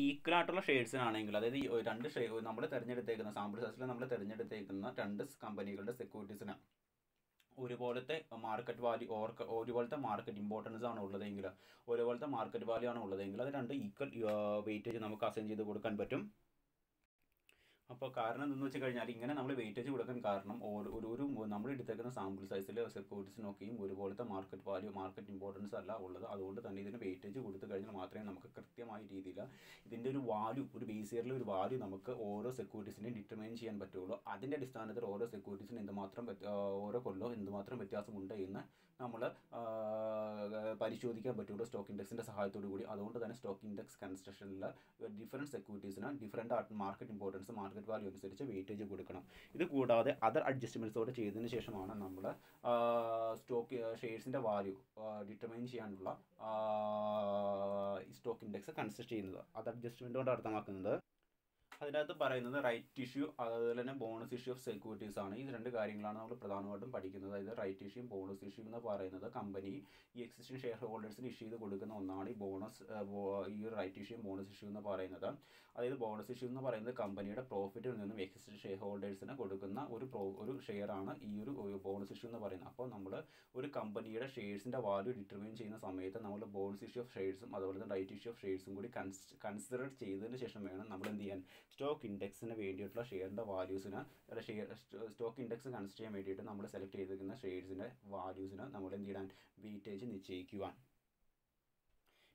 ഈക്വൽ ആയിട്ടുള്ള ഷെയർസിനാണെങ്കിൽ, അതായത് ഈ രണ്ട് ഷെയർ നമ്മൾ തിരഞ്ഞെടുത്തേക്കുന്ന സാമ്പിൾ സൈസിൽ നമ്മൾ തിരഞ്ഞെടുത്തേക്കുന്ന രണ്ട് കമ്പനികളുടെ സെക്യൂരിറ്റീസിന് ഒരുപോലത്തെ മാർക്കറ്റ് വാല്യൂ ഒരുപോലത്തെ മാർക്കറ്റ് ഇമ്പോർട്ടൻസ് ആണ് ഉള്ളതെങ്കിൽ, ഒരുപോലത്തെ മാർക്കറ്റ് വാല്യൂ ആണ് ഉള്ളതെങ്കിൽ അത് രണ്ട് ഈക്വൽ വെയിറ്റേജ് നമുക്ക് അസൈൻ ചെയ്ത് കൊടുക്കാൻ പറ്റും. അപ്പോൾ കാരണം എന്തെന്ന് വെച്ച് കഴിഞ്ഞാൽ, ഇങ്ങനെ നമ്മൾ വെയിറ്റേജ് കൊടുക്കാൻ കാരണം ഒരു നമ്മൾ എടുത്തേക്കുന്ന സാമ്പിൾ സൈസിൽ സെക്യൂരിറ്റീസിനൊക്കെയും ഒരുപോലത്തെ മാർക്കറ്റ് വാല്യൂ മാർക്കറ്റ് ഇമ്പോർട്ടൻസ് അല്ല ഉള്ളത്. അതുകൊണ്ട് തന്നെ ഇതിന് വെയിറ്റേജ് കൊടുത്തു കഴിഞ്ഞാൽ മാത്രമേ നമുക്ക് കൃത്യമായ രീതിയിൽ ഇതിൻ്റെ ഒരു വാല്യൂ, ഒരു ബേസ് ഇയറിൽ ഒരു വാല്യൂ നമുക്ക് ഓരോ സെക്യൂരിറ്റീസിനെയും ഡിറ്റർമൈൻ ചെയ്യാൻ പറ്റുള്ളൂ. അതിൻ്റെ അടിസ്ഥാനത്തിൽ ഓരോ സെക്യൂരിറ്റീസിന് എന്തുമാത്രം ഓരോ കൊല്ലവും എന്തുമാത്രം വ്യത്യാസമുണ്ട് എന്ന് നമ്മൾ പരിശോധിക്കാൻ പറ്റുള്ളൂ സ്റ്റോക്ക് ഇൻഡെക്സിൻ്റെ സഹായത്തോടു കൂടി. അതുകൊണ്ട് തന്നെ സ്റ്റോക്ക് ഇൻഡെക്സ് കൺസ്ട്രക്ഷനിൽ ഡിഫറൻറ്റ് സെക്യൂരിറ്റീസിന് different market importance market value അനുസരിച്ച് വെയിറ്റേജ് കൊടുക്കണം. ഇത് കൂടാതെ അതർ അഡ്ജസ്റ്റ്മെൻറ്റ്സോടെ ചെയ്തതിന് ശേഷമാണ് നമ്മൾ സ്റ്റോക്ക് ഷെയർസിൻ്റെ വാല്യൂ ഡിറ്റർമൈൻ ചെയ്യാനുള്ള സ്റ്റോക്ക് ഇൻഡെക്സ് കൺസിഡർ ചെയ്യുന്നത്. അത് അഡ്ജസ്റ്റ്മെൻറ്റ് കൊണ്ട് അർത്ഥമാക്കുന്നത്, അതിനകത്ത് പറയുന്നത് റൈറ്റ് ഇഷ്യൂ അതുപോലെ തന്നെ ബോണസ് ഇഷ്യൂ ഓഫ് സെക്യൂരിറ്റീസ് ആണ്. ഈ രണ്ട് കാര്യങ്ങളാണ് നമ്മൾ പ്രധാനമായിട്ടും പഠിക്കുന്നത്. അതായത് റൈറ്റ് ഇഷ്യൂ ബോണസ് ഇഷ്യൂ എന്ന് പറയുന്നത് കമ്പനി ഈ എക്സിസ്റ്റിംഗ് ഷെയർ ഹോൾഡേഴ്സിന് ഇഷ്യൂ ചെയ്ത് കൊടുക്കുന്ന ഒന്നാണ് ഈ ഒരു റൈറ്റ് ഇഷ്യൂ ബോണസ് ഇഷ്യൂ എന്ന് പറയുന്നത്. അതായത് ബോണസ് ഇഷ്യൂ എന്ന് പറയുന്നത് കമ്പനിയുടെ പ്രോഫിറ്റിൽ നിന്നും എക്സിസ്റ്റിംഗ് ഷെയർ ഹോൾഡേഴ്സിന് കൊടുക്കുന്ന ഒരു ഷെയറാണ് ഈ ഒരു ബോണസ് ഇഷ്യൂ എന്ന് പറയുന്നത്. അപ്പോൾ നമ്മൾ ഒരു കമ്പനിയുടെ ഷെയർസിൻ്റെ വാല്യൂ ഡിറ്റർമൈൻ ചെയ്യുന്ന സമയത്ത് നമ്മൾ ബോണസ് ഇഷ്യൂ ഓഫ് ഷെയർസും അതുപോലെ തന്നെ റൈറ്റ് ഇഷ്യൂ ഓഫ് ഷെയർസും കൂടി കൺസിഡർ ചെയ്തതിന് ശേഷം വേണം നമ്മൾ എന്ത് ചെയ്യാൻ, സ്റ്റോക്ക് ഇൻഡെക്സിന് വേണ്ടിയിട്ടുള്ള ഷെയറിൻ്റെ വാല്യൂസിന് സ്റ്റോക്ക് ഇൻഡെക്സ് കൺസിഡർ ചെയ്യാൻ വേണ്ടിയിട്ട് നമ്മൾ സെലക്ട് ചെയ്തിരിക്കുന്ന ഷെയർസിൻ്റെ വാല്യൂസിന് നമ്മൾ എന്ത് ചെയ്യാൻ, വെയിറ്റേജ് നിശ്ചയിക്കുവാൻ.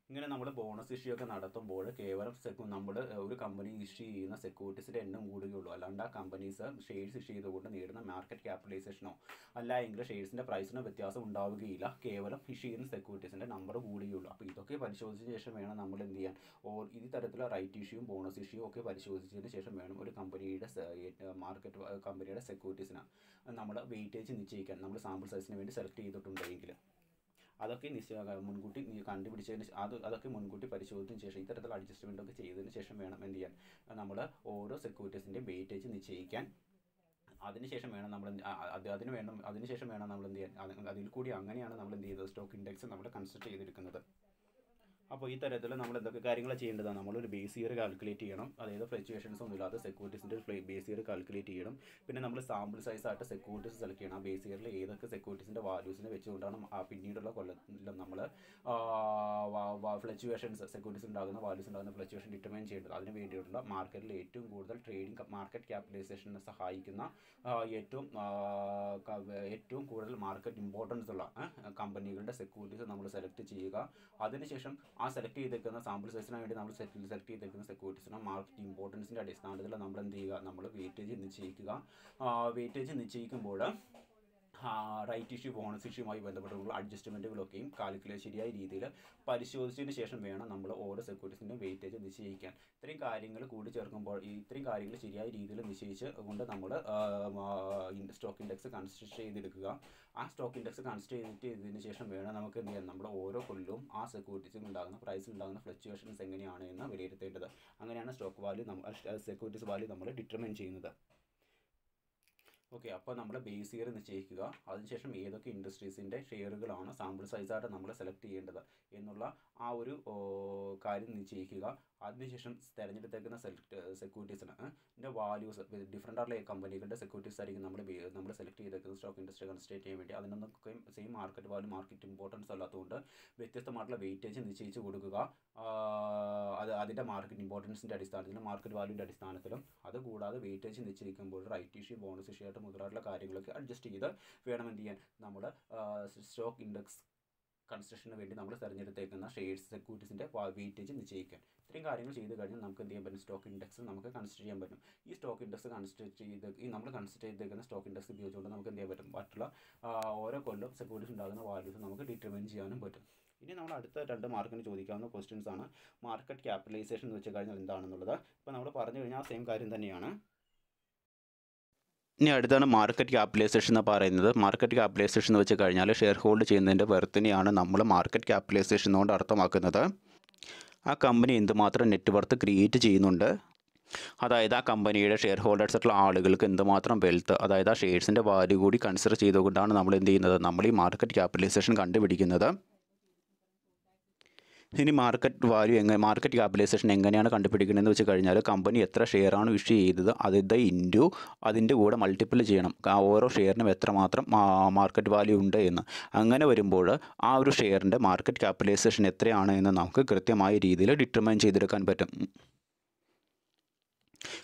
ഇങ്ങനെ നമ്മൾ ബോണസ് ഇഷ്യൂ ഒക്കെ നടത്തുമ്പോൾ കേവലം നമ്മൾ ഒരു കമ്പനി ഇഷ്യൂ ചെയ്യുന്ന സെക്യൂരിറ്റീസിൻ്റെ എണ്ണം കൂടുകയുള്ളൂ. അല്ലാണ്ട് ആ കമ്പനീസ് ഷെയർസ് ഇഷ്യൂ ചെയ്തുകൊണ്ട് നേടുന്ന മാർക്കറ്റ് ക്യാപിറ്റലൈസേഷനോ അല്ല എങ്കിൽ ഷെയർസിൻ്റെ പ്രൈസിനോ വ്യത്യാസം ഉണ്ടാവുകയില്ല. കേവലം ഇഷ്യൂ ചെയ്യുന്ന സെക്യൂരിറ്റീസിൻ്റെ നമ്പർ കൂടുകയുള്ളൂ. അപ്പോൾ ഇതൊക്കെ പരിശോധിച്ചതിന് ശേഷം വേണം നമ്മൾ എന്ത് ചെയ്യാൻ, ഈ തരത്തിലുള്ള റൈറ്റ് ഇഷ്യൂയും ബോണസ് ഇഷ്യൂ ഒക്കെ പരിശോധിച്ചതിന് ശേഷം വേണം ഒരു കമ്പനിയുടെ കമ്പനിയുടെ സെക്യൂരിറ്റീസിന് നമ്മൾ വെയിറ്റേജ് നിശ്ചയിക്കാൻ. നമ്മൾ സാമ്പിൾ സൈസിന് വേണ്ടി സെലക്ട് ചെയ്തിട്ടുണ്ടെങ്കിൽ അതൊക്കെ മുൻകൂട്ടി കണ്ടുപിടിച്ചതിന് അതൊക്കെ മുൻകൂട്ടി പരിശോധിച്ചതിന് ശേഷം ഇത്തരത്തിലുള്ള അഡ്ജസ്റ്റ്മെൻ്റ് ഒക്കെ ചെയ്തതിന് ശേഷം വേണം എന്ത് ചെയ്യാൻ, നമ്മൾ ഓരോ സെക്യൂരിറ്റീസിൻ്റെ വെയിറ്റേജ് നിശ്ചയിക്കാൻ. അതിനുശേഷം വേണം നമ്മൾ അതിനുശേഷം വേണം നമ്മൾ എന്ത് ചെയ്യാൻ, അതിൽ കൂടി അങ്ങനെയാണ് നമ്മൾ എന്ത് ചെയ്തത്, സ്റ്റോക്ക് ഇൻഡെക്സ് നമ്മൾ കൺസിഡർ ചെയ്തിരിക്കുന്നത്. അപ്പോൾ ഈ തരത്തിൽ നമ്മൾ എന്തൊക്കെ കാര്യങ്ങൾ ചെയ്യേണ്ടതാണ്? നമ്മളൊരു ബേസ് ഇയർ കാൽക്കുലേറ്റ് ചെയ്യണം, അതായത് ഫ്ലക്ച്വേഷൻസ് ഒന്നും ഇല്ലാതെ സെക്യൂരിറ്റീസിൻ്റെ ബേസ് ഇയർ കാൽക്കുലേറ്റ് ചെയ്യണം. പിന്നെ നമ്മൾ സാമ്പിൾ സൈസ് ആയിട്ട് സെക്യൂരിറ്റീസ് സെലക്ട് ചെയ്യണം. ആ ബേസ് ഇയറിൽ ഏതൊക്കെ സെക്യൂരിറ്റീസിൻ്റെ വാല്യൂസിനെ വെച്ചുകൊണ്ടാണ് ആ പിന്നീടുള്ള കൊല്ലത്തിൽ നമ്മൾ ഫ്ലക്ച്വേഷൻസ് സെക്യൂരിറ്റീസ് ഉണ്ടാകുന്ന വാല്യൂസ് ഉണ്ടാകുന്ന ഫ്ലക്ച്വേഷൻ ഡിറ്റർമൈൻ ചെയ്യേണ്ടത്. അതിന് വേണ്ടിയിട്ടുള്ള മാർക്കറ്റിൽ ഏറ്റവും കൂടുതൽ ട്രേഡിംഗ് മാർക്കറ്റ് ക്യാപിറ്റലൈസേഷനെ സഹായിക്കുന്ന ഏറ്റവും കൂടുതൽ മാർക്കറ്റ് ഇമ്പോർട്ടൻസ് ഉള്ള കമ്പനികളുടെ സെക്യൂരിറ്റീസ് നമ്മൾ സെലക്ട് ചെയ്യുക. അതിനുശേഷം ആ സെലക്ട് ചെയ്തേക്കുന്ന സാമ്പിൾ സൈസിന് വേണ്ടി നമ്മൾ സെലക്ട് ചെയ്തേക്കുന്ന സെക്യൂരിറ്റീസിന് മാർക്കറ്റ് ഇമ്പോർട്ടൻസിൻ്റെ അടിസ്ഥാനത്തിൽ നമ്മൾ എന്ത് ചെയ്യുക? നമ്മൾ വെയിറ്റേജ് നിശ്ചയിക്കുക. വെയിറ്റേജ് നിശ്ചയിക്കുമ്പോൾ റൈറ്റ് ഇഷ്യൂ ബോണസ് ഇഷ്യൂമായി ബന്ധപ്പെട്ടുള്ള അഡ്ജസ്റ്റ്മെൻറ്റുകളൊക്കെയും ശരിയായ രീതിയിൽ പരിശോധിച്ചതിന് ശേഷം വേണം നമ്മൾ ഓരോ സെക്യൂരിറ്റീസിൻ്റെയും വെയിറ്റേജ് നിശ്ചയിക്കാൻ. ഇത്രയും കാര്യങ്ങൾ കൂടി ചേർക്കുമ്പോൾ ഇത്രയും കാര്യങ്ങൾ ശരിയായ രീതിയിൽ നിശ്ചയിച്ച് കൊണ്ട് നമ്മൾ സ്റ്റോക്ക് ഇൻഡെക്സ് കൺസിഡർ ചെയ്തെടുക്കുക. ആ സ്റ്റോക്ക് ഇൻഡെക്സ് കൺസിഡർ ചെയ്തതിന് ശേഷം വേണം നമുക്ക് എന്ത് ചെയ്യാൻ? നമ്മൾ ഓരോ കൊല്ലവും ആ സെക്യൂരിറ്റീസിൽ ഉണ്ടാകുന്ന പ്രൈസിൽ ഉണ്ടാകുന്ന ഫ്ലക്ച്വേഷൻസ് എങ്ങനെയാണ് എന്ന് വിലയിരുത്തേണ്ടത്. അങ്ങനെയാണ് സ്റ്റോക്ക് വാല്യൂ സെക്യൂരിറ്റീസ് വാല്യൂ നമ്മൾ ഡിറ്റർമൈൻ ചെയ്യുന്നത്. ഓക്കെ, അപ്പോൾ നമ്മൾ ബേസ് ഇയർ നിശ്ചയിക്കുക. അതിനുശേഷം ഏതൊക്കെ ഇൻഡസ്ട്രീസിൻ്റെ ഷെയറുകളാണ് സാമ്പിൾ സൈസായിട്ട് നമ്മൾ സെലക്ട് ചെയ്യേണ്ടത് എന്നുള്ള ആ ഒരു കാര്യം നിശ്ചയിക്കുക. അതിനുശേഷം തിരഞ്ഞെടുത്തേക്കുന്ന സെക്യൂരിറ്റീസിന് വാല്യൂസ് ഡിഫറെൻ്റ് ആയിട്ടുള്ള കമ്പനികളുടെ സെക്യൂരിറ്റീസ് ആയിരിക്കും നമ്മൾ സെലക്ട് ചെയ്തേക്കുന്ന സ്റ്റോക്ക് ഇൻഡസ്ട്രി കൺസിഡർ ചെയ്യാൻ വേണ്ടി. അതിനൊക്കെ same market value market importance അല്ലാത്തതുകൊണ്ട് വ്യത്യസ്തമായിട്ടുള്ള വെയിറ്റേജ് നിശ്ചയിച്ച് കൊടുക്കുക. അതിൻ്റെ മാർക്കറ്റ് ഇമ്പോർട്ടൻസിൻ്റെ അടിസ്ഥാനത്തിലും മാർക്കറ്റ് വാല്യൂൻ്റെ അടിസ്ഥാനത്തിലും. അതുകൂടാതെ വെയിറ്റേജ് നിശ്ചയിക്കുമ്പോൾ റൈറ്റ് ഇഷ്യൂ ബോണസ് ഇഷ്യൂ ആയിട്ട് മുതലായിട്ടുള്ള കാര്യങ്ങളൊക്കെ അഡ്ജസ്റ്റ് ചെയ്ത് വേണം എന്ത് ചെയ്യാൻ? നമ്മൾ സ്റ്റോക്ക് ഇൻഡെക്സ് കൺസ്ട്രക്ഷന് വേണ്ടി നമ്മൾ തിരഞ്ഞെടുത്തേക്കുന്ന ഷെയർസ് സെക്യൂരിറ്റീസിൻ്റെ വെയിറ്റേജ് നിശ്ചയിക്കാൻ. ഇത്രയും കാര്യങ്ങൾ ചെയ്ത് കഴിഞ്ഞാൽ നമുക്ക് എന്ത് ചെയ്യാൻ പറ്റും? സ്റ്റോക്ക് ഇൻഡെക്സ് നമുക്ക് കൺസിഡർ ചെയ്യാൻ പറ്റും. ഈ സ്റ്റോക്ക് ഇൻഡെക്സ് നമ്മൾ കൺസിഡർ ചെയ്തേക്കുന്ന സ്റ്റോക്ക് ഇൻഡെക്സ് ഉപയോഗിച്ചുകൊണ്ട് നമുക്ക് എന്ത് ചെയ്യാൻ പറ്റും? മറ്റുള്ള ഓരോ കൊല്ലം സെക്യൂരിറ്റീസ് ഉണ്ടാകുന്ന വാല്യൂസ് നമുക്ക് ഡിറ്റർമൈൻ ചെയ്യാനും പറ്റും. ഇനി നമ്മൾ അടുത്ത 2 മാർക്കിന് ചോദിക്കാവുന്ന ക്വസ്റ്റ്യൻസ് ആണ് മാർക്കറ്റ് ക്യാപിറ്റലൈസേഷൻ എന്ന് വെച്ച് കഴിഞ്ഞാൽ എന്താണെന്നുള്ളത്. ഇപ്പോൾ നമ്മൾ പറഞ്ഞു കഴിഞ്ഞാൽ സെയിം കാര്യം തന്നെയാണ്. ഇനി അടുത്താണ് മാർക്കറ്റ് ക്യാപിറ്റലൈസേഷൻ എന്ന് പറയുന്നത്. മാർക്കറ്റ് ക്യാപിറ്റലൈസേഷൻ എന്ന് വെച്ച് കഴിഞ്ഞാൽ ഷെയർ ഹോൾഡ് ചെയ്യുന്നതിൻ്റെ വർത്തിനെയാണ് നമ്മൾ മാർക്കറ്റ് ക്യാപിറ്റലൈസേഷൻ കൊണ്ട് അർത്ഥമാക്കുന്നത്. ആ കമ്പനി എന്തുമാത്രം നെറ്റ് വർത്ത് ക്രിയേറ്റ് ചെയ്യുന്നുണ്ട്, അതായത് ആ കമ്പനിയുടെ ഷെയർ ഹോൾഡേഴ്സായിട്ടുള്ള ആളുകൾക്ക് എന്തുമാത്രം വെൽത്ത്, അതായത് ആ ഷെയർസിൻ്റെ വാല്യൂ കൂടി കൺസിഡർ ചെയ്തുകൊണ്ടാണ് നമ്മൾ എന്ത് ചെയ്യുന്നത്? നമ്മൾ ഈ മാർക്കറ്റ് ക്യാപിറ്റലൈസേഷൻ കണ്ടുപിടിക്കുന്നത്. ഇനി മാർക്കറ്റ് ക്യാപിറ്റലൈസേഷൻ എങ്ങനെയാണ് കണ്ടുപിടിക്കുന്നതെന്ന് വെച്ച് കഴിഞ്ഞാൽ കമ്പനി എത്ര ഷെയറാണ് ഇഷ്യൂ ചെയ്തത് അതിൻ്റെ കൂടെ മൾട്ടിപ്പിൾ ചെയ്യണം ഓരോ ഷെയറിനും എത്രമാത്രം മാർക്കറ്റ് വാല്യൂ ഉണ്ട് എന്ന്. അങ്ങനെ വരുമ്പോൾ ആ ഒരു ഷെയറിൻ്റെ മാർക്കറ്റ് ക്യാപിറ്റലൈസേഷൻ എത്രയാണ് എന്ന് നമുക്ക് കൃത്യമായ രീതിയിൽ ഡിറ്റർമൈൻ ചെയ്തെടുക്കാൻ പറ്റും.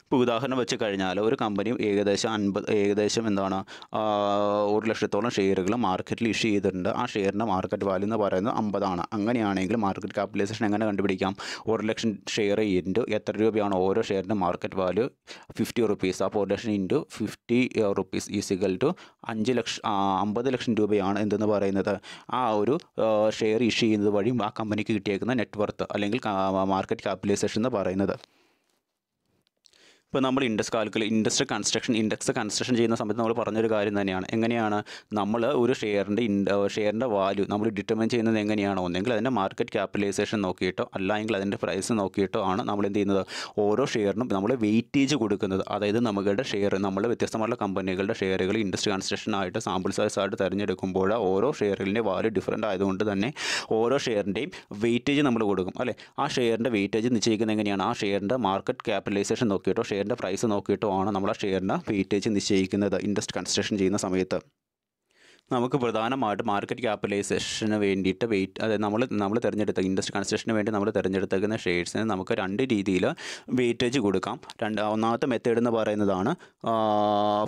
ഇപ്പോൾ ഉദാഹരണം വെച്ച് കഴിഞ്ഞാൽ ഒരു കമ്പനി ഏകദേശം എന്താണ് 1,00,000-ഓളം ഷെയറുകൾ മാർക്കറ്റിൽ ഇഷ്യൂ ചെയ്തിട്ടുണ്ട്. ആ ഷെയറിൻ്റെ മാർക്കറ്റ് വാല്യൂ എന്ന് പറയുന്നത് 50 ആണ്. അങ്ങനെയാണെങ്കിൽ മാർക്കറ്റ് ക്യാപിറ്റലൈസേഷൻ എങ്ങനെ കണ്ടുപിടിക്കാം? 1,00,000 ഷെയർ ഇൻറ്റു എത്ര രൂപയാണ് ഓരോ ഷെയറിൻ്റെ മാർക്കറ്റ് വാല്യൂ? 50 റുപ്പീസ്. അപ്പോൾ 1,00,000 ഇൻറ്റു 50 റുപ്പീസ് ഈസിക്കൽ ടു 50 ലക്ഷം രൂപയാണ് എന്തെന്ന് പറയുന്നത് ആ ഒരു ഷെയർ ഇഷ്യൂ ചെയ്യുന്നത് വഴി ആ കമ്പനിക്ക് കിട്ടിയേക്കുന്ന നെറ്റ്വർത്ത് അല്ലെങ്കിൽ മാർക്കറ്റ് ക്യാപിറ്റലൈസേഷൻ എന്ന് പറയുന്നത്. ഇപ്പോൾ നമ്മൾ ഇൻഡെക്സ് കൺസ്ട്രക്ഷൻ ചെയ്യുന്ന സമയത്ത് നമ്മൾ പറഞ്ഞൊരു കാര്യം തന്നെയാണ്. എങ്ങനെയാണ് നമ്മൾ ഒരു ഷെയറിൻ്റെ വാല്യൂ നമ്മൾ ഡിറ്റർമൈൻ ചെയ്യുന്നത് എങ്ങനെയാണോ? ഒന്നെങ്കിൽ അതിൻ്റെ മാർക്കറ്റ് ക്യാപിറ്റലൈസേഷൻ നോക്കിയിട്ടോ അല്ലെങ്കിൽ അതിൻ്റെ പ്രൈസ് നോക്കിയിട്ടോ ആണ് നമ്മൾ എന്ത് ചെയ്യുന്നത്? ഓരോ ഷെയറിനും നമ്മൾ വെയിറ്റേജ് കൊടുക്കുന്നത്. അതായത് നമ്മൾ വ്യത്യസ്തമായിട്ടുള്ള കമ്പനികളുടെ ഷെയറുകൾ ഇൻഡസ്ട്രി കൺസ്ട്രക്ഷനായിട്ട് സാമ്പിൾ സൈസായിട്ട് തിരഞ്ഞെടുക്കുമ്പോൾ ഓരോ ഷെയറുകളുടെ വാല്യൂ ഡിഫറൻ്റ് ആയതുകൊണ്ട് തന്നെ ഓരോ ഷെയറിൻ്റെയും വെയിറ്റേജ് നമ്മൾ കൊടുക്കും അല്ലേ? ആ ഷെയറിൻ്റെ വെയിറ്റേജ് നിശ്ചയിക്കുന്നത് എങ്ങനെയാണ്? ആ ഷെയറിൻ്റെ മാർക്കറ്റ് ക്യാപിറ്റലൈസേഷൻ നോക്കിയിട്ടോ ഷെയറിൻ്റെ പ്രൈസ് നോക്കിയിട്ടോ ആണ് നമ്മൾ ആ ഷെയറിൻ്റെ വെയിറ്റേജ് നിശ്ചയിക്കുന്നത് ഇൻഡസ്ട്രി കൺസ്ട്രക്ഷൻ ചെയ്യുന്ന സമയത്ത്. നമുക്ക് പ്രധാനമായിട്ട് മാർക്കറ്റ് ക്യാപിറ്റലൈസേഷന് വേണ്ടിയിട്ട് അതായത് നമ്മൾ തിരഞ്ഞെടുത്ത ഇൻഡസ്ട്രി കൺസ്ട്രക്ഷന് വേണ്ടി നമ്മൾ തിരഞ്ഞെടുത്തേക്കുന്ന ഷെയർസിന് നമുക്ക് 2 രീതിയിൽ വെയിറ്റേജ് കൊടുക്കാം. ഒന്നാമത്തെ മെത്തേഡ് എന്ന് പറയുന്നതാണ്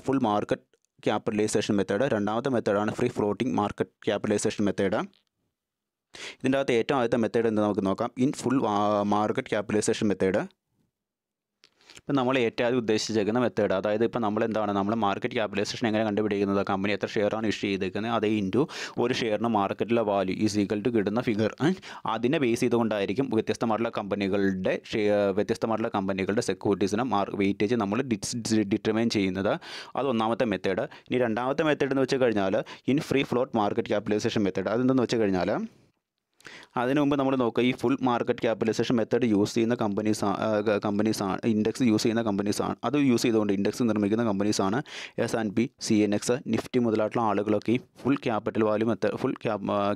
ഫുൾ മാർക്കറ്റ് ക്യാപിറ്റലൈസേഷൻ മെത്തേഡ്. രണ്ടാമത്തെ മെത്തേഡാണ് free floating market capitalisation method. ഇതിൻ്റെ അകത്ത് ഏറ്റവും ആദ്യത്തെ മെത്തേഡ് എന്ന് നമുക്ക് നോക്കാം, in full market capitalisation method. ഇപ്പം നമ്മൾ ഏറ്റവും ആദ്യം ഉദ്ദേശിച്ചേക്കുന്ന മെത്തേഡ്, അതായത് ഇപ്പോൾ നമ്മൾ മാർക്കറ്റ് ക്യാപിറ്റലൈസേഷൻ എങ്ങനെ കണ്ടുപിടിക്കുന്നത്? കമ്പനി എത്ര ഷെയറാണ് ഇഷ്യൂ ചെയ്തേക്കുന്നത് അതേ ഇൻറ്റു ഒരു ഷെയറിന് മാർക്കറ്റിലെ വാല്യൂ ഈസ് ഈക്വൽ ടു കിട്ടുന്ന ഫിഗർ. അതിനെ ബേസ് ചെയ്തുകൊണ്ടായിരിക്കും വ്യത്യസ്തമായിട്ടുള്ള കമ്പനികളുടെ സെക്യൂരിറ്റീസിന് വെയിറ്റേജ് നമ്മൾ ഡിറ്റർമൈൻ ചെയ്യുന്നത്. അത് ഒന്നാമത്തെ മെത്തേഡ്. ഇനി രണ്ടാമത്തെ മെത്തേഡ് എന്ന് വെച്ച് കഴിഞ്ഞാൽ in free float market capitalisation method. അതെന്തെന്ന് വെച്ച് കഴിഞ്ഞാൽ അതിനു മുമ്പ് നമ്മൾ നോക്കുക ഈ full market capitalisation method use ചെയ്യുന്ന കമ്പനീസാണ് ഇൻഡെക്സ് യൂസ് ചെയ്യുന്ന കമ്പനീസാണ്. അത് യൂസ് ചെയ്തുകൊണ്ട് ഇൻഡെക്സ് നിർമ്മിക്കുന്ന കമ്പനീസാണ് S&P, CNX, നിഫ്റ്റി മുതലായിട്ടുള്ള ആളുകളൊക്കെ ഈ full capital value method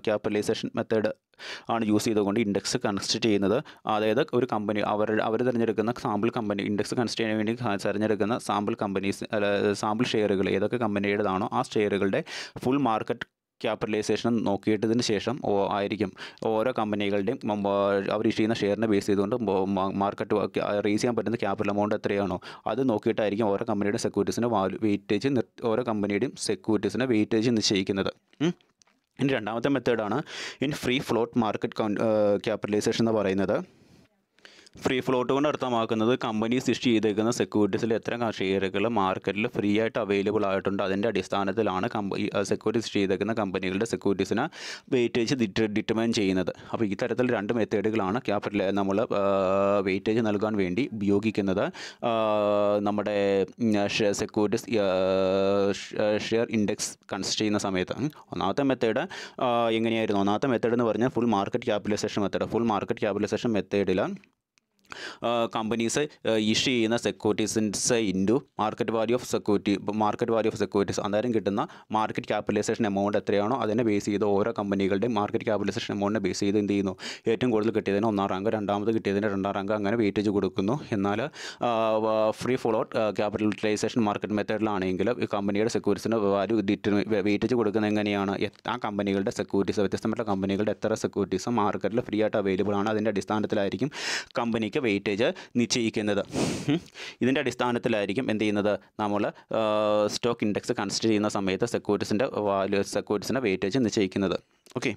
capitalization method ആണ് യൂസ് ചെയ്തുകൊണ്ട് ഇൻഡെക്സ് കൺസ്ട്രക്ട് ചെയ്യുന്നത്. അതായത് ഒരു കമ്പനി അവർ തിരഞ്ഞെടുക്കുന്ന സാമ്പിൾ കമ്പനി ഇൻഡെക്സ് കൺസ്ട്രക്ട് ചെയ്യാൻ വേണ്ടി തിരഞ്ഞെടുക്കുന്ന സാമ്പിൾ ഷെയറുകൾ ഏതൊക്കെ കമ്പനിയുടേതാണോ ആ ഷെയറുകളുടെ ഫുൾ മാർക്കറ്റ് ക്യാപിറ്റലൈസേഷൻ നോക്കിയിട്ടതിന് ശേഷം ആയിരിക്കും ഓരോ കമ്പനികളുടെയും അവർ ഇഷ്യൂ ചെയ്യുന്ന ഷെയറിനെ ബേസ് ചെയ്തുകൊണ്ട് മാർക്കറ്റ് റേസ് ചെയ്യാൻ പറ്റുന്ന ക്യാപിറ്റൽ എമൗണ്ട് എത്രയാണോ അത് നോക്കിയിട്ടായിരിക്കും ഓരോ കമ്പനിയുടെ സെക്യൂരിറ്റീസിന് ഓരോ കമ്പനിയുടെയും സെക്യൂരിറ്റീസിന് വെയിറ്റേജ് നിശ്ചയിക്കുന്നത്. ഇനി രണ്ടാമത്തെ മെത്തേഡാണ് in free float market capitalization എന്ന് പറയുന്നത്. ഫ്രീ ഫ്ലോട്ട് കൊണ്ട് അർത്ഥമാക്കുന്നത് കമ്പനീസ് ഇഷ്യൂ ചെയ്തേക്കുന്ന സെക്യൂരിറ്റീസിൽ എത്ര ഷെയറുകൾ മാർക്കറ്റിൽ ഫ്രീ ആയിട്ട് അവൈലബിൾ ആയിട്ടുണ്ട് അതിൻ്റെ അടിസ്ഥാനത്തിലാണ് സെക്യൂരിറ്റീസ് ഇഷ്യൂ ചെയ്തേക്കുന്ന കമ്പനികളുടെ സെക്യൂരിറ്റീസിന് വെയിറ്റേജ് ഡിറ്റർമൈൻ ചെയ്യുന്നത്. അപ്പോൾ ഈ തരത്തിൽ രണ്ട് മെത്തേഡുകളാണ് നമ്മൾ വെയിറ്റേജ് നൽകാൻ വേണ്ടി ഉപയോഗിക്കുന്നത്. നമ്മുടെ സെക്യൂരിറ്റീസ് ഷെയർ ഇൻഡെക്സ് കൺസിഡർ ചെയ്യുന്ന സമയത്ത് ഒന്നാമത്തെ മെത്തേഡ് എങ്ങനെയായിരുന്നു? ഒന്നാമത്തെ മെത്തേഡ് എന്ന് പറഞ്ഞാൽ full market capitalisation method. Full market capitalisation മെത്തേഡിൽ കമ്പനീസ് ഇഷ്യൂ ചെയ്യുന്ന സെക്യൂരിറ്റീസിൻസ് into market value of securities അന്നേരം കിട്ടുന്ന മാർക്കറ്റ് ക്യാപിറ്റലൈസേഷൻ എമൗണ്ട് എത്രയാണോ അതിനെ ബേസ് ചെയ്ത് ഓരോ കമ്പനികളുടെയും മാർക്കറ്റ് ക്യാപിറ്റലൈസേഷൻ എമൗണ്ടിനെ ബേസ് ചെയ്ത് എന്ത് ചെയ്യുന്നു? ഏറ്റവും കൂടുതൽ കിട്ടിയതിന് 1ാം റാങ്ക്, രണ്ടാമത് കിട്ടിയതിന് 2ാം റാങ്ക്, അങ്ങനെ വെയിറ്റേജ് കൊടുക്കുന്നു. എന്നാൽ ഫ്രീ ഫ്ലോട്ട് ക്യാപിറ്റലൈസേഷൻ മാർക്കറ്റ് മെത്തേഡിലാണെങ്കിൽ കമ്പനിയുടെ സെക്യൂരിറ്റീസിന് വാല്യൂ വെയിറ്റേജ് കൊടുക്കുന്നത് എങ്ങനെയാണ്? ആ കമ്പനികളുടെ സെക്യൂരിറ്റീസ് വ്യത്യസ്തപ്പെട്ട കമ്പനികളുടെ എത്ര സെക്യൂരിറ്റീസ് മാർക്കറ്റിൽ ഫ്രീ ആയിട്ട് അവൈലബിൾ ആണ് അതിൻ്റെ അടിസ്ഥാനത്തിലായിരിക്കും കമ്പനിക്ക് വെയിറ്റേജ് നിശ്ചയിക്കുന്നത്. ഇതിൻ്റെ അടിസ്ഥാനത്തിലായിരിക്കും എന്ത് ചെയ്യുന്നത്? നമ്മൾ സ്റ്റോക്ക് ഇൻഡെക്സ് കൺസിഡർ ചെയ്യുന്ന സമയത്ത് സെക്യൂരിറ്റീസിൻ്റെ വെയിറ്റേജ് നിശ്ചയിക്കുന്നത്. ഓക്കെ,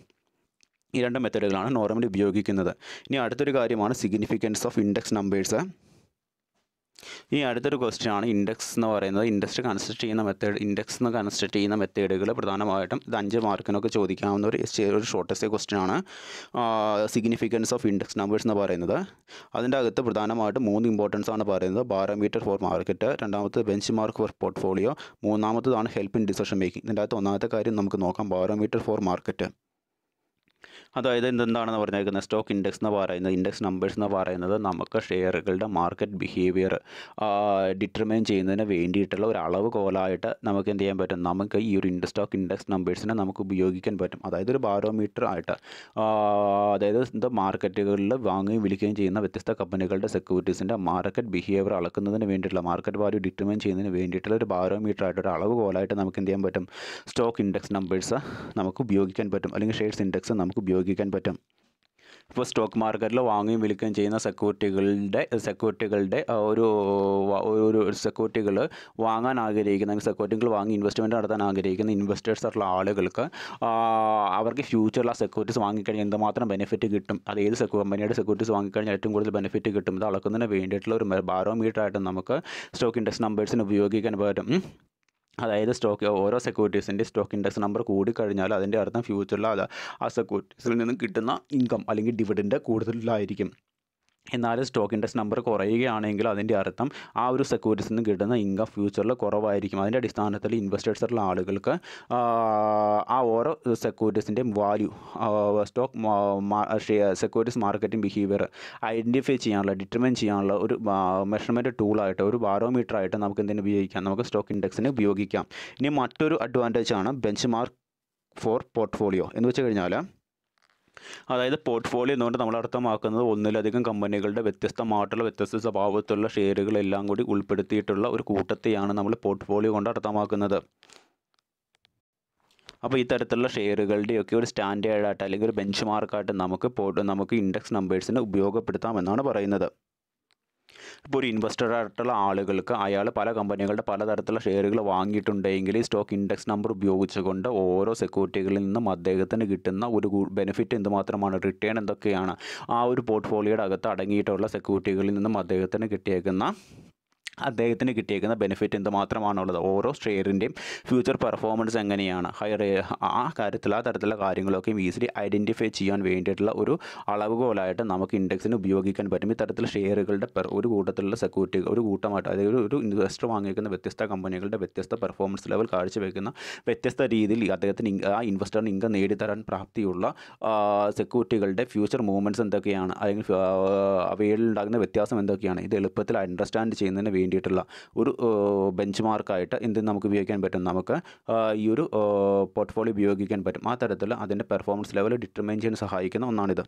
ഈ രണ്ട് മെത്തേഡുകളാണ് നോർമലി ഉപയോഗിക്കുന്നത്. ഇനി അടുത്തൊരു കാര്യമാണ് സിഗ്നിഫിക്കൻസ് ഓഫ് ഇൻഡെക്സ് നമ്പേഴ്സ്. ഇനി അടുത്തൊരു ക്വസ്റ്റ്യൻ ആണ് ഇൻഡെക്സ് എന്ന് പറയുന്നത്. ഇൻഡെക്സ് കൺസ്ട്രക്ട് ചെയ്യുന്ന മെത്തേഡുകൾ പ്രധാനമായിട്ടും ഇത് 5 മാർക്കിനൊക്കെ ചോദിക്കാവുന്ന ഒരു ഷോർട്ടസ്റ്റ് ക്വസ്റ്റ്യൻ ആണ്. സിഗ്നിഫിക്കൻസ് ഓഫ് ഇൻഡെക്സ് നമ്പേഴ്സ് എന്ന് പറയുന്നത് അതിൻ്റെ അകത്ത് പ്രധാനമായിട്ടും 3 ഇമ്പോർട്ടൻസ് ആണ് പറയുന്നത്. ബാരോമീറ്റർ ഫോർ മാർക്കറ്റ്, രണ്ടാമത്തെ ബെഞ്ച് മാർക്ക് ഫോർ പോർട്ട്ഫോളിയോ, മൂന്നാമത്തതാണ് ഹെൽപ്പ് ഇൻ ഡിസിഷൻ മേക്കിംഗ്. ഇതിൻ്റെ അകത്ത് ഒന്നാമത്തെ കാര്യം നമുക്ക് നോക്കാം, ബാരോമീറ്റർ ഫോർ മാർക്കറ്റ്. അതായത് എന്തെന്താണെന്ന് പറഞ്ഞേക്കുന്നത്? സ്റ്റോക്ക് ഇൻഡെക്സ് എന്ന് പറയുന്നത്, ഇൻഡെക്സ് നമ്പേഴ്സ് എന്ന് പറയുന്നത് നമുക്ക് ഷെയറുകളുടെ മാർക്കറ്റ് ബിഹേവിയർ ഡിറ്റർമൈൻ ചെയ്യുന്നതിന് വേണ്ടിയിട്ടുള്ള ഒരു അളവ് കോലായിട്ട് നമുക്ക് എന്ത് ചെയ്യാൻ പറ്റും? നമുക്ക് ഈ ഒരു സ്റ്റോക്ക് ഇൻഡെക്സ് നമ്പേഴ്സിനെ നമുക്ക് ഉപയോഗിക്കാൻ പറ്റും. അതായത് ഒരു ബാരോമീറ്റർ ആയിട്ട്, അതായത് മാർക്കറ്റുകളിൽ വാങ്ങുകയും വിൽക്കുകയും ചെയ്യുന്ന വ്യത്യസ്ത കമ്പനികളുടെ സെക്യൂരിറ്റീസിൻ്റെ മാർക്കറ്റ് ബിഹേവിയർ അളക്കുന്നതിന് വേണ്ടിയിട്ടുള്ള മാർക്കറ്റ് വാല്യൂ ഡിറ്റർമൈൻ ചെയ്യുന്നതിന് വേണ്ടിയിട്ടുള്ള ഒരു ബാരോമീറ്റർ ആയിട്ട്, ഒരു അളവ് കോലായിട്ട് നമുക്ക് എന്ത് ചെയ്യാൻ പറ്റും? സ്റ്റോക്ക് ഇൻഡെക്സ് നമ്പേഴ്സ് നമുക്ക് ഉപയോഗിക്കാൻ പറ്റും, അല്ലെങ്കിൽ ഷെയർസ് ഇൻഡെക്സ് നമുക്ക് ഉപയോഗിക്കാൻ പറ്റും. ഇപ്പോൾ സ്റ്റോക്ക് മാർക്കറ്റിൽ വാങ്ങുകയും വിൽക്കുകയും ചെയ്യുന്ന സെക്യൂരിറ്റികളുടെ സെക്യൂരിറ്റികൾ വാങ്ങാൻ ആഗ്രഹിക്കുന്ന, സെക്യൂരിറ്റികൾ വാങ്ങി ഇൻവെസ്റ്റ്മെൻറ്റ് നടത്താൻ ആഗ്രഹിക്കുന്ന ഇൻവെസ്റ്റേഴ്സുള്ള ആളുകൾക്ക് അവർക്ക് ഫ്യൂച്ചറിൽ ആ സെക്യൂരിറ്റീസ് വാങ്ങിക്കഴിഞ്ഞാൽ എന്തുമാത്രം ബെനിഫിറ്റ് കിട്ടും, അത് ഏത് കമ്പനിയുടെ സെക്യൂരിറ്റീസ് വാങ്ങിക്കഴിഞ്ഞാൽ ഏറ്റവും കൂടുതൽ ബെനിഫിറ്റ് കിട്ടും, ഇത് അളക്കുന്നതിന് വേണ്ടിയിട്ടുള്ള ഒരു ബാരോമീറ്റർ ആയിട്ട് നമുക്ക് സ്റ്റോക്ക് ഇൻഡെക്സ് നമ്പേഴ്സിന് ഉപയോഗിക്കാൻ പറ്റും. അതായത് ഓരോ സെക്യൂരിറ്റീസിൻ്റെ സ്റ്റോക്ക് ഇൻഡെക്സ് നമ്പർ കൂടിക്കഴിഞ്ഞാൽ അതിൻ്റെ അർത്ഥം ഫ്യൂച്ചറിൽ ആ സെക്യൂരിറ്റീസിൽ നിന്ന് കിട്ടുന്ന ഇൻകം അല്ലെങ്കിൽ ഡിവിഡൻഡ് കൂടുതലായിരിക്കും. എന്നാൽ സ്റ്റോക്ക് ഇൻഡെക്സ് നമ്പർ കുറയുകയാണെങ്കിൽ അതിൻ്റെ അർത്ഥം ആ ഒരു സെക്യൂരിറ്റീസിൽ നിന്ന് കിട്ടുന്ന ഇൻകം ഫ്യൂച്ചറിൽ കുറവായിരിക്കും. അതിൻ്റെ അടിസ്ഥാനത്തിൽ ഇൻവെസ്റ്റേഴ്സുള്ള ആളുകൾക്ക് ആ ഓരോ സെക്യൂരിറ്റീസിൻ്റെയും value, securities marketing behaviour identify ചെയ്യാനുള്ള, ഡിറ്റർമൈൻ ചെയ്യാനുള്ള ഒരു മെഷർമെൻറ്റ് ടൂളായിട്ട്, ഒരു ബാരോമീറ്റർ ആയിട്ട് നമുക്ക് എന്തിനു ഉപയോഗിക്കാം? നമുക്ക് സ്റ്റോക്ക് ഇൻഡെക്സിന് ഉപയോഗിക്കാം. ഇനി മറ്റൊരു അഡ്വാൻറ്റേജ് ആണ് ബെഞ്ച് മാർക്ക് ഫോർ പോർട്ട്ഫോളിയോ എന്ന് വെച്ച് കഴിഞ്ഞാൽ, അതായത് പോർട്ട്ഫോളിയോ എന്നുകൊണ്ട് നമ്മൾ അർത്ഥമാക്കുന്നത് ഒന്നിലധികം കമ്പനികളുടെ വ്യത്യസ്ത സ്വഭാവത്തിലുള്ള ഷെയറുകളെല്ലാം കൂടി ഉൾപ്പെടുത്തിയിട്ടുള്ള ഒരു കൂട്ടത്തെയാണ് നമ്മൾ പോർട്ട്ഫോളിയോ കൊണ്ട് അർത്ഥമാക്കുന്നത്. അപ്പോൾ ഈ തരത്തിലുള്ള ഷെയറുകളുടെയൊക്കെ ഒരു സ്റ്റാൻഡേർഡായിട്ട് അല്ലെങ്കിൽ ഒരു ബെഞ്ച് മാർക്കായിട്ട് നമുക്ക് ഇൻഡെക്സ് നമ്പേഴ്സിനെ ഉപയോഗപ്പെടുത്താമെന്നാണ് പറയുന്നത്. ഇപ്പോൾ ഒരു ഇൻവെസ്റ്ററായിട്ടുള്ള ആളുകൾക്ക് അയാൾ പല കമ്പനികളുടെ പലതരത്തിലുള്ള ഷെയറുകൾ വാങ്ങിയിട്ടുണ്ടെങ്കിൽ ഈ സ്റ്റോക്ക് ഇൻഡെക്സ് നമ്പർ ഉപയോഗിച്ചുകൊണ്ട് ഓരോ സെക്യൂരിറ്റികളിൽ നിന്നും അദ്ദേഹത്തിന് കിട്ടുന്ന ഒരു ബെനിഫിറ്റ് എന്തുമാത്രമാണ്, റിട്ടേൺ എന്തൊക്കെയാണ്, ആ ഒരു പോർട്ട്ഫോളിയോയുടെ അകത്ത് അടങ്ങിയിട്ടുള്ള സെക്യൂരിറ്റികളിൽ നിന്നും അദ്ദേഹത്തിന് കിട്ടിയേക്കുന്ന അദ്ദേഹത്തിന് കിട്ടിയേക്കുന്ന ബെനിഫിറ്റ് എന്തുമാത്രമാണുള്ളത്, ഓരോ ഷെയറിൻ്റെയും ഫ്യൂച്ചർ പെർഫോമൻസ് എങ്ങനെയാണ്, ആ തരത്തിലുള്ള കാര്യങ്ങളൊക്കെയും ഈസിലി ഐഡൻറ്റിഫൈ ചെയ്യാൻ വേണ്ടിയിട്ടുള്ള ഒരു അളവുകോലായിട്ട് നമുക്ക് ഇൻഡെക്സിന് ഉപയോഗിക്കാൻ പറ്റും. ഇത്തരത്തിലുള്ള ഷെയറുകളുടെ ഒരു കൂട്ടത്തിലുള്ള സെക്യൂരിറ്റികൾ ഒരു കൂട്ടമായിട്ട്, അതായത് ഒരു ഇൻവെസ്റ്റർ വാങ്ങിയിരിക്കുന്ന വ്യത്യസ്ത കമ്പനികളുടെ വ്യത്യസ്ത പെർഫോമൻസ് ലെവൽ കാഴ്ചവെക്കുന്ന വ്യത്യസ്ത രീതിയിൽ അദ്ദേഹത്തിന് ആ ഇൻവെസ്റ്ററിന് ഇൻകം നേടിത്തരാൻ പ്രാപ്തിയുള്ള സെക്യൂരിറ്റികളുടെ ഫ്യൂച്ചർ മൂവ്മെൻറ്റ്സ് എന്തൊക്കെയാണ്, അല്ലെങ്കിൽ അവയിലുണ്ടാകുന്ന വ്യത്യാസം എന്തൊക്കെയാണ്, ഇത് എളുപ്പത്തിൽ അണ്ടർസ്റ്റാൻഡ് ചെയ്യുന്നതിന് വേണ്ടിയിട്ടുള്ള ഒരു ബെഞ്ച് മാർക്കായിട്ട് എന്ത് നമുക്ക് ഉപയോഗിക്കാൻ പറ്റും, നമുക്ക് ഈ ഒരു പോർട്ട്ഫോളിയോ ഉപയോഗിക്കാൻ പറ്റും. ആ തരത്തിൽ അതിൻ്റെ പെർഫോമൻസ് ലെവൽ ഡിറ്റർമൈൻ ചെയ്യാൻ സഹായിക്കുന്ന ഒന്നാണിത്.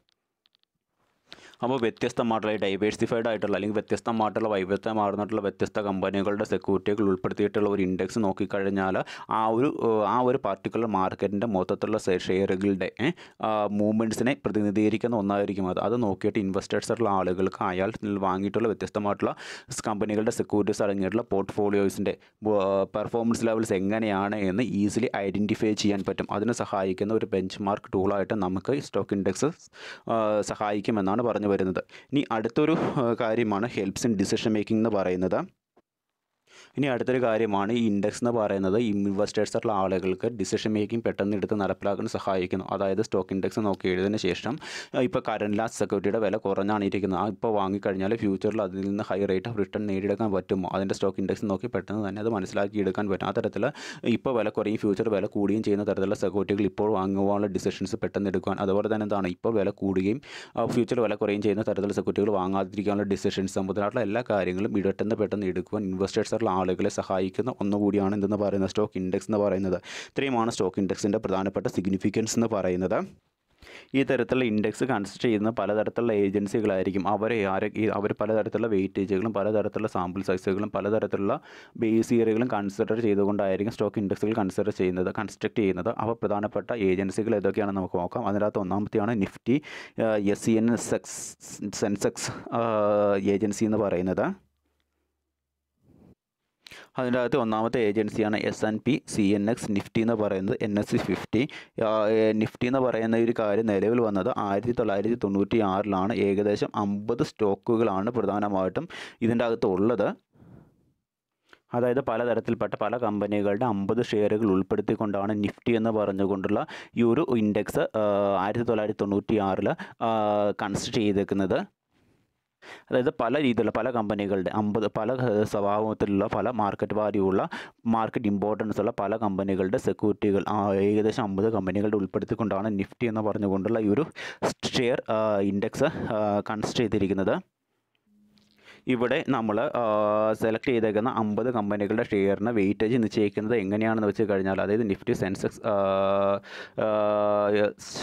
അപ്പോൾ വ്യത്യസ്തമായിട്ടുള്ള ഡൈവേഴ്സിഫൈഡ് ആയിട്ടുള്ള അല്ലെങ്കിൽ വ്യത്യസ്തമായിട്ടുള്ള വൈവിധ്യമാർന്നിട്ടുള്ള വ്യത്യസ്ത കമ്പനികളുടെ സെക്യൂരിറ്റികൾ ഉൾപ്പെടുത്തിയിട്ടുള്ള ഒരു ഇൻഡെക്സ് നോക്കിക്കഴിഞ്ഞാൽ ആ ഒരു പാർട്ടിക്കുലർ മാർക്കറ്റിൻ്റെ മൊത്തത്തിലുള്ള ഷെയറുകളുടെ മൂവ്മെൻറ്റ്സിനെ പ്രതിനിധീകരിക്കുന്ന ഒന്നായിരിക്കും അത് നോക്കിയിട്ട് ഇൻവെസ്റ്റേഴ്സുള്ള ആളുകൾക്ക് അയാൾ വാങ്ങിയിട്ടുള്ള വ്യത്യസ്തമായിട്ടുള്ള കമ്പനികളുടെ സെക്യൂരിറ്റീസ് അടങ്ങിയിട്ടുള്ള പോർട്ട്ഫോളിയോസിൻ്റെ പെർഫോമൻസ് ലെവൽസ് എങ്ങനെയാണ് എന്ന് ഈസിലി ഐഡൻറ്റിഫൈ ചെയ്യാൻ പറ്റും. അതിന് സഹായിക്കുന്ന ഒരു ബെഞ്ച് മാർക്ക് ടൂളായിട്ട് നമുക്ക് സ്റ്റോക്ക് ഇൻഡെക്സ് സഹായിക്കുമെന്നാണ് പറഞ്ഞു വരുന്നത്. ഇനി അടുത്തൊരു കാര്യമാണ് ഹെൽപ്സ് ഇൻ ഡിസിഷൻ മേക്കിംഗ് എന്ന് പറയുന്നത്. ഇനി അടുത്തൊരു കാര്യമാണ് ഈ ഇൻഡെക്സ് എന്ന് പറയുന്നത് ഇൻവെസ്റ്റേഴ്സുള്ള ആളുകൾക്ക് ഡിസിഷൻ മേക്കിംഗ് പെട്ടെന്ന് എടുത്ത് നടപ്പിലാക്കാൻ സഹായിക്കുന്നു. അതായത് സ്റ്റോക്ക് ഇൻഡെക്സ് നോക്കി എഴുതിയതിന് ശേഷം ഇപ്പോൾ കറൻറ്റ് ലാസ്റ്റ് സെക്യൂരിറ്റിയുടെ വില കുറഞ്ഞാണ് ഇരിക്കുന്നത്, ഇപ്പോൾ വാങ്ങിക്കഴിഞ്ഞാൽ ഫ്യൂച്ചറിൽ അതിൽ നിന്ന് ഹൈ റേറ്റ് ഓഫ് റിട്ടേൺ നേടിയെടുക്കാൻ പറ്റുമോ, അതിൻ്റെ സ്റ്റോക്ക് ഇൻഡെക്സ് നോക്കി പെട്ടെന്ന് തന്നെ അത് മനസ്സിലാക്കിയെടുക്കാൻ പറ്റും. ആ തരത്തിൽ ഇപ്പോൾ വില കുറയും ഫ്യൂച്ചർ വില കൂടുകയും ചെയ്യുന്ന തരത്തിലുള്ള സെക്യൂരിറ്റികൾ ഇപ്പോൾ വാങ്ങുവാനുള്ള ഡിസിഷൻസ് പെട്ടെന്ന് എടുക്കുവാൻ, അതുപോലെ തന്നെ എന്താണ് ഇപ്പോൾ വില കൂടുകയും ഫ്യൂച്ചർ വില കുറയുകയും ചെയ്യുന്ന തരത്തിലുള്ള സെക്യൂരിറ്റികൾ വാങ്ങാതിരിക്കാനുള്ള ഡിസിഷൻസ് മുതലായിട്ടുള്ള എല്ലാ കാര്യങ്ങളും പെട്ടെന്ന് എടുക്കുവാൻ ഇൻവെസ്റ്റേഴ്സുള്ള ആളുകളെ സഹായിക്കുന്ന ഒന്നുകൂടിയാണ് എന്തെന്ന് പറയുന്നത് സ്റ്റോക്ക് ഇൻഡെക്സ് എന്ന് പറയുന്നത്. ഇത്രയുമാണ് സ്റ്റോക്ക് ഇൻഡെക്സിൻ്റെ പ്രധാനപ്പെട്ട സിഗ്നിഫിക്കൻസ് എന്ന് പറയുന്നത്. ഈ തരത്തിലുള്ള ഇൻഡെക്സ് കൺസിഡർ ചെയ്യുന്ന പലതരത്തിലുള്ള ഏജൻസികളായിരിക്കും. അവർ പലതരത്തിലുള്ള വെയിറ്റേജുകളും പലതരത്തിലുള്ള സാമ്പിൾ സൈസുകളും പലതരത്തിലുള്ള ബേസ് ഇയറുകളും കൺസിഡർ ചെയ്തുകൊണ്ടായിരിക്കും സ്റ്റോക്ക് ഇൻഡെക്സുകൾ കൺസ്ട്രക്ട് ചെയ്യുന്നത്. അപ്പോൾ പ്രധാനപ്പെട്ട ഏജൻസികൾ ഏതൊക്കെയാണെന്ന് നമുക്ക് നോക്കാം. അതിനകത്ത് ഒന്നാമത്തെയാണ് നിഫ്റ്റി സെൻസെക്സ് ഏജൻസി എന്ന് പറയുന്നത്. അതിൻ്റെ അകത്ത് ഒന്നാമത്തെ ഏജൻസിയാണ് S&P CNX നിഫ്റ്റി എന്ന് പറയുന്നത്. NSE 50 നിഫ്റ്റി എന്ന് പറയുന്ന ഒരു കാര്യം നിലവിൽ വന്നത് 1996 ഏകദേശം 50 സ്റ്റോക്കുകളാണ് പ്രധാനമായിട്ടും ഇതിൻ്റെ അകത്ത് ഉള്ളത്. അതായത് പലതരത്തിൽപ്പെട്ട പല കമ്പനികളുടെ 50 ഷെയറുകൾ ഉൾപ്പെടുത്തിക്കൊണ്ടാണ് നിഫ്റ്റി എന്ന് പറഞ്ഞുകൊണ്ടുള്ള ഈ ഒരു ഇൻഡെക്സ് 1996 കൺസിഡർ ചെയ്തേക്കുന്നത്. അതായത് പല രീതിയിലുള്ള പല കമ്പനികളുടെ 50 പല സ്വഭാവത്തിലുള്ള പല മാർക്കറ്റ് വാല്യൂ ഉള്ള മാർക്കറ്റ് ഇമ്പോർട്ടൻസ് ഉള്ള പല കമ്പനികളുടെ സെക്യൂരിറ്റികൾ ഏകദേശം 50 കമ്പനികളുടെ ഉൾപ്പെടുത്തിക്കൊണ്ടാണ് നിഫ്റ്റി എന്ന് പറഞ്ഞുകൊണ്ടുള്ള ഈ ഒരു ഷെയർ ഇൻഡെക്സ് കൺസിഡർ ചെയ്തിരിക്കുന്നത്. ഇവിടെ നമ്മൾ സെലക്ട് ചെയ്തേക്കുന്ന 50 കമ്പനികളുടെ ഷെയറിന് വെയിറ്റേജ് നിശ്ചയിക്കുന്നത് എങ്ങനെയാണെന്ന് വെച്ച് കഴിഞ്ഞാൽ, അതായത് നിഫ്റ്റി സെൻസെക്സ്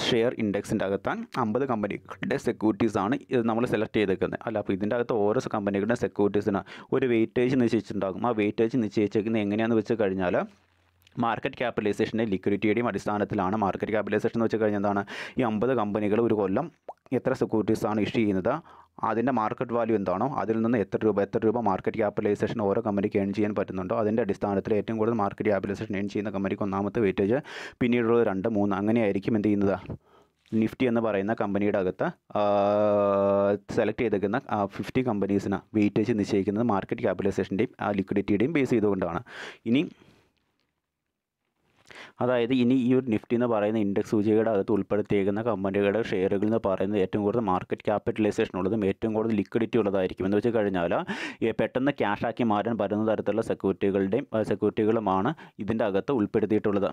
ഷെയർ ഇൻഡെക്സിൻ്റെ അകത്ത് 50 കമ്പനികളുടെ സെക്യൂരിറ്റീസാണ് ഇത് നമ്മൾ സെലക്ട് ചെയ്തേക്കുന്നത്. അല്ല, അപ്പോൾ ഇതിൻ്റെ അകത്ത് ഓരോ കമ്പനികളുടെ സെക്യൂരിറ്റീസിന് ഒരു വെയിറ്റേജ് നിശ്ചയിച്ചിട്ടുണ്ടാകും. ആ വെയിറ്റേജ് നിശ്ചയിച്ചേക്കുന്നത് എങ്ങനെയാണെന്ന് വെച്ച് കഴിഞ്ഞാൽ മാർക്കറ്റ് ക്യാപിറ്റലൈസേഷൻ്റെ ലിക്വിഡിറ്റിയുടെയും അടിസ്ഥാനത്തിലാണ്. മാർക്കറ്റ് ക്യാപിറ്റലൈസേഷൻ എന്ന് വെച്ച് കഴിഞ്ഞാൽ എന്താണ്, ഈ 50 കമ്പനികൾ ഒരു കൊല്ലം എത്ര സെക്യൂരിറ്റീസാണ് ഇഷ്യൂ ചെയ്യുന്നത്, അതിൻ്റെ മാർക്കറ്റ് വാല്യൂ എന്താണോ അതിൽ നിന്ന് എത്ര രൂപ മാർക്കറ്റ് ക്യാപിറ്റലൈസേഷൻ ഓരോ കമ്പനിക്ക് ഏൺ ചെയ്യാൻ പറ്റുന്നുണ്ടോ അതിൻ്റെ അടിസ്ഥാനത്തിൽ ഏറ്റവും കൂടുതൽ മാർക്കറ്റ് ക്യാപിറ്റലൈസേഷൻ ഏൺ ചെയ്യുന്ന കമ്പനിക്ക് ഒന്നാമത്തെ വെയിറ്റേജ്, പിന്നീടുള്ളത് 2, 3 അങ്ങനെയായിരിക്കും എന്ത് ചെയ്യുന്നത് നിഫ്റ്റി എന്ന് പറയുന്ന കമ്പനിയുടെ അകത്ത് സെലക്ട് ചെയ്തേക്കുന്ന 50 കമ്പനീസിന് വെയിറ്റേജ് നിശ്ചയിക്കുന്നത് മാർക്കറ്റ് ക്യാപിറ്റലൈസേഷൻ്റെയും ലിക്വിഡിറ്റിയുടെയും ബേസ് ചെയ്തുകൊണ്ടാണ്. അതായത് ഇനി ഈ ഒരു നിഫ്റ്റി എന്ന് പറയുന്ന ഇൻഡെക്സ് സൂചികയുടെ അകത്ത് ഉൾപ്പെടുത്തിയേക്കുന്ന കമ്പനികളുടെ ഷെയറുകൾ എന്ന് പറയുന്നത് ഏറ്റവും കൂടുതൽ മാർക്കറ്റ് ക്യാപിറ്റലൈസേഷൻ ഉള്ളതും ഏറ്റവും കൂടുതൽ ലിക്വിഡിറ്റി ഉള്ളതായിരിക്കും. എന്ന് വെച്ച് കഴിഞ്ഞാൽ പെട്ടെന്ന് ക്യാഷാക്കി മാറ്റാൻ പറ്റുന്ന തരത്തിലുള്ള സെക്യൂരിറ്റികളുമാണ് ഇതിൻ്റെ അകത്ത് ഉൾപ്പെടുത്തിയിട്ടുള്ളത്.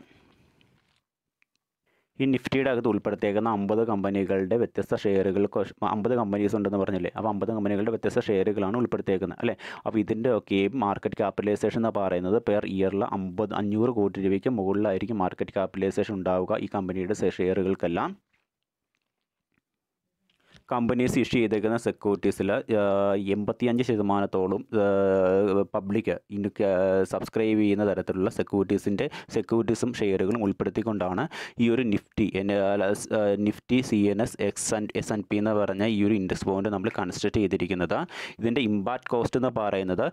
ഈ നിഫ്റ്റിയുടെ അകത്ത് ഉൾപ്പെടുത്തിയേക്കുന്ന 50 കമ്പനികളുടെ വ്യത്യസ്ത ഷെയറുകൾ 50 കമ്പനീസ് ഉണ്ടെന്ന് പറഞ്ഞില്ലേ, അപ്പോൾ 50 കമ്പനികളുടെ വ്യത്യസ്ത ഷെയറുകളാണ് ഉൾപ്പെടുത്തിയേക്കുന്നത് അല്ലേ. അപ്പോൾ ഇതിൻ്റെ ഒക്കെ മാർക്കറ്റ് ക്യാപിറ്റലൈസേഷൻ എന്ന് പറയുന്നത് പെർ ഇയറിൽ 500 കോടി രൂപയ്ക്ക് മുകളിലായിരിക്കും മാർക്കറ്റ് ക്യാപിറ്റലൈസേഷൻ ഉണ്ടാവുക ഈ കമ്പനിയുടെ ഷെയറുകൾക്കെല്ലാം. കമ്പനീസ് ഇഷ്യൂ ചെയ്തേക്കുന്ന സെക്യൂരിറ്റീസിൽ 85% പബ്ലിക് സബ്സ്ക്രൈബ് ചെയ്യുന്ന തരത്തിലുള്ള സെക്യൂരിറ്റീസും ഷെയറുകളും ഉൾപ്പെടുത്തിക്കൊണ്ടാണ് ഈ ഒരു നിഫ്റ്റി CNS S&P എന്ന് പറഞ്ഞ ഈ ഒരു ഇൻഡെക്സ് ബോണ്ട് നമ്മൾ കൺസിഡർ ചെയ്തിരിക്കുന്നത്. ഇതിൻ്റെ ഇമ്പാക്റ്റ് കോസ്റ്റ് എന്ന് പറയുന്നത്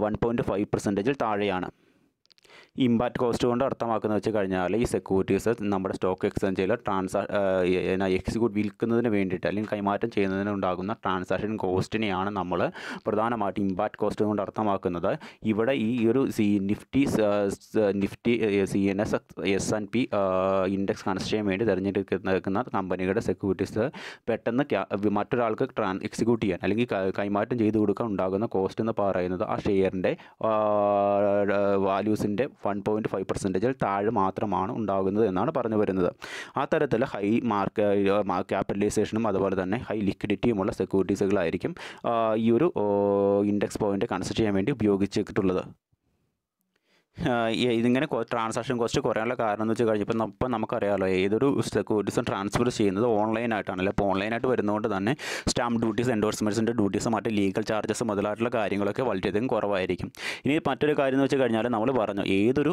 1.5% താഴെയാണ്. ഇമ്പാക്റ്റ് കോസ്റ്റ് കൊണ്ട് അർത്ഥമാക്കുന്നത് വെച്ച് കഴിഞ്ഞാൽ ഈ സെക്യൂരിറ്റീസ് നമ്മുടെ സ്റ്റോക്ക് എക്സ്ചേഞ്ചിൽ എക്സിക്യൂട്ട് വിൽക്കുന്നതിന് വേണ്ടിയിട്ട് അല്ലെങ്കിൽ കൈമാറ്റം ചെയ്യുന്നതിന് ഉണ്ടാകുന്ന ട്രാൻസാക്ഷൻ കോസ്റ്റിനെയാണ് നമ്മൾ പ്രധാനമായിട്ടും ഇമ്പാക്റ്റ് കോസ്റ്റ് കൊണ്ട് അർത്ഥമാക്കുന്നത്. ഇവിടെ ഈ ഒരു Nifty CNS S&P index consider ചെയ്യാൻ വേണ്ടി തിരഞ്ഞെടുക്കുന്ന കമ്പനികളുടെ സെക്യൂരിറ്റീസ് പെട്ടെന്ന് മറ്റൊരാൾക്ക് എക്സിക്യൂട്ട് ചെയ്യാൻ അല്ലെങ്കിൽ കൈമാറ്റം ചെയ്ത് കൊടുക്കാൻ ഉണ്ടാകുന്ന കോസ്റ്റ് എന്ന് പറയുന്നത് ആ ഷെയറിൻ്റെ വാല്യൂസിൻ്റെ 1.5% താഴെ മാത്രമാണ് ഉണ്ടാകുന്നത് എന്നാണ് പറഞ്ഞു വരുന്നത്. ആ തരത്തിൽ ഹൈ ക്യാപിറ്റലൈസേഷനും അതുപോലെ തന്നെ ഹൈ ലിക്വിഡിറ്റിയുമുള്ള സെക്യൂരിറ്റീസുകളായിരിക്കും ഈ ഒരു ഇൻഡെക്സ് പോയിൻ്റ് കൺസിഡർ ചെയ്യാൻ വേണ്ടി ഉപയോഗിച്ചിട്ടുള്ളത്. ഇതിങ്ങനെ ട്രാൻസാക്ഷൻ കോസ്റ്റ് കുറയാനുള്ള കാരണം എന്ന് വെച്ച് കഴിഞ്ഞപ്പോൾ ഇപ്പം നമുക്കറിയാമല്ലോ ഏതൊരു സെക്യൂരിറ്റീസും ട്രാൻസ്ഫർ ചെയ്യുന്നത് ഓൺലൈനായിട്ടാണല്ലോ. അപ്പോൾ ഓൺലൈനായിട്ട് വരുന്നതുകൊണ്ട് തന്നെ സ്റ്റാമ്പ് ഡ്യൂട്ടീസ്, എൻഡോഴ്സ്മെൻറ്റ്സിൻ്റെ ഡ്യൂട്ടീസ്, മറ്റ് ലീഗൽ ചാർജസ് മുതലായിട്ടുള്ള കാര്യങ്ങളൊക്കെ വളരെയധികം കുറവായിരിക്കും. ഇനി മറ്റൊരു കാര്യം എന്ന് വെച്ച് കഴിഞ്ഞാൽ നമ്മൾ പറഞ്ഞു ഏതൊരു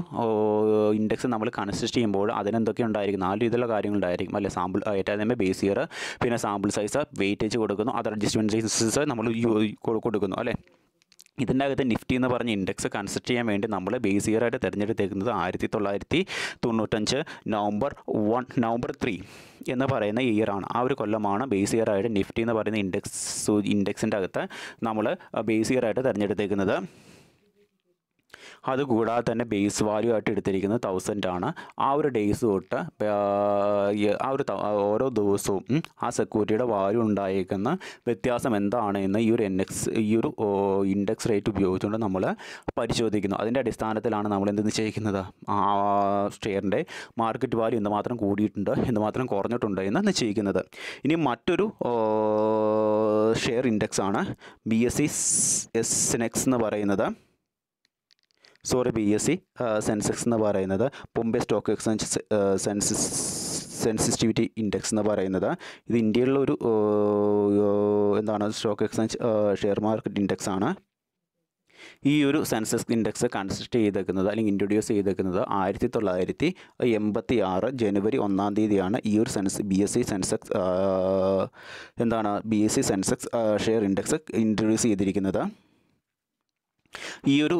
ഇൻഡെക്സ് നമ്മൾ കൺസിഡർ ചെയ്യുമ്പോൾ അതിനെന്തൊക്കെ ഉണ്ടായിരിക്കും, 4 രീതിയിലുള്ള കാര്യങ്ങളുണ്ടായിരിക്കും അല്ലെ. ഏറ്റവും ബേസ് ഇയർ, പിന്നെ സാമ്പിൾ സൈസ്, വെയിറ്റേജ് കൊടുക്കുന്നു, അതർ അഡ്ജസ്റ്റ്മെൻറ്റ്സ് നമ്മൾ കൊടുക്കുന്നു അല്ലേ. ഇതിൻ്റെ അകത്ത് നിഫ്റ്റി എന്ന് പറഞ്ഞ ഇൻഡെക്സ് കൺസിഡർ ചെയ്യാൻ വേണ്ടി നമ്മൾ ബേസ് ഇയർ ആയിട്ട് തിരഞ്ഞെടുത്തേക്കുന്നത് 1995 നവംബർ 3 എന്ന് പറയുന്ന ഇയറാണ്. ആ ഒരു കൊല്ലമാണ് ബേസ് ഇയർ ആയിട്ട് നിഫ്റ്റി എന്ന് പറയുന്ന ഇൻഡെക്സിൻ്റെ അകത്ത് നമ്മൾ ബേസ് ഇയർ ആയിട്ട് തിരഞ്ഞെടുത്തേക്കുന്നത്. അതുകൂടാതെ തന്നെ ബേസ് വാല്യൂ ആയിട്ട് എടുത്തിരിക്കുന്നത് 1000 ആണ്. ആ ഒരു ഡേയ്സ് തൊട്ട് ഓരോ ദിവസവും ആ സെക്യൂരിറ്റിയുടെ വാല്യൂ ഉണ്ടായിരിക്കുന്ന വ്യത്യാസം എന്താണ് എന്ന് ഈ ഒരു ഇൻഡെക്സ് റേറ്റ് ഉപയോഗിച്ചുകൊണ്ട് നമ്മൾ പരിശോധിക്കുന്നു. അതിൻ്റെ അടിസ്ഥാനത്തിലാണ് നമ്മൾ എന്ത് നിശ്ചയിക്കുന്നത്, ആ ഷെയറിൻ്റെ മാർക്കറ്റ് വാല്യൂ എന്തുമാത്രം കൂടിയിട്ടുണ്ട്, എന്തുമാത്രം കുറഞ്ഞിട്ടുണ്ട് എന്ന് നിശ്ചയിക്കുന്നത്. ഇനി മറ്റൊരു ഷെയർ ഇൻഡെക്സ് ആണ് BSE SENSEX എന്ന് പറയുന്നത്. BSE സെൻസെക്സ് എന്ന് പറയുന്നത് Bombay stock exchange sensitivity index എന്ന് പറയുന്നത്. ഇത് ഇന്ത്യയിലുള്ള ഒരു stock exchange share market index ആണ്. ഈ ഒരു സെൻസെക്സ് ഇൻഡെക്സ് കൺസിഡർ ചെയ്തേക്കുന്നത് അല്ലെങ്കിൽ ഇൻട്രൊഡ്യൂസ് ചെയ്തേക്കുന്നത് 1986 ജനുവരി 1-ാം തീയതിയാണ് ഈ ഒരു BSE Sensex share index introduce ചെയ്തിരിക്കുന്നത്. ഈ ഒരു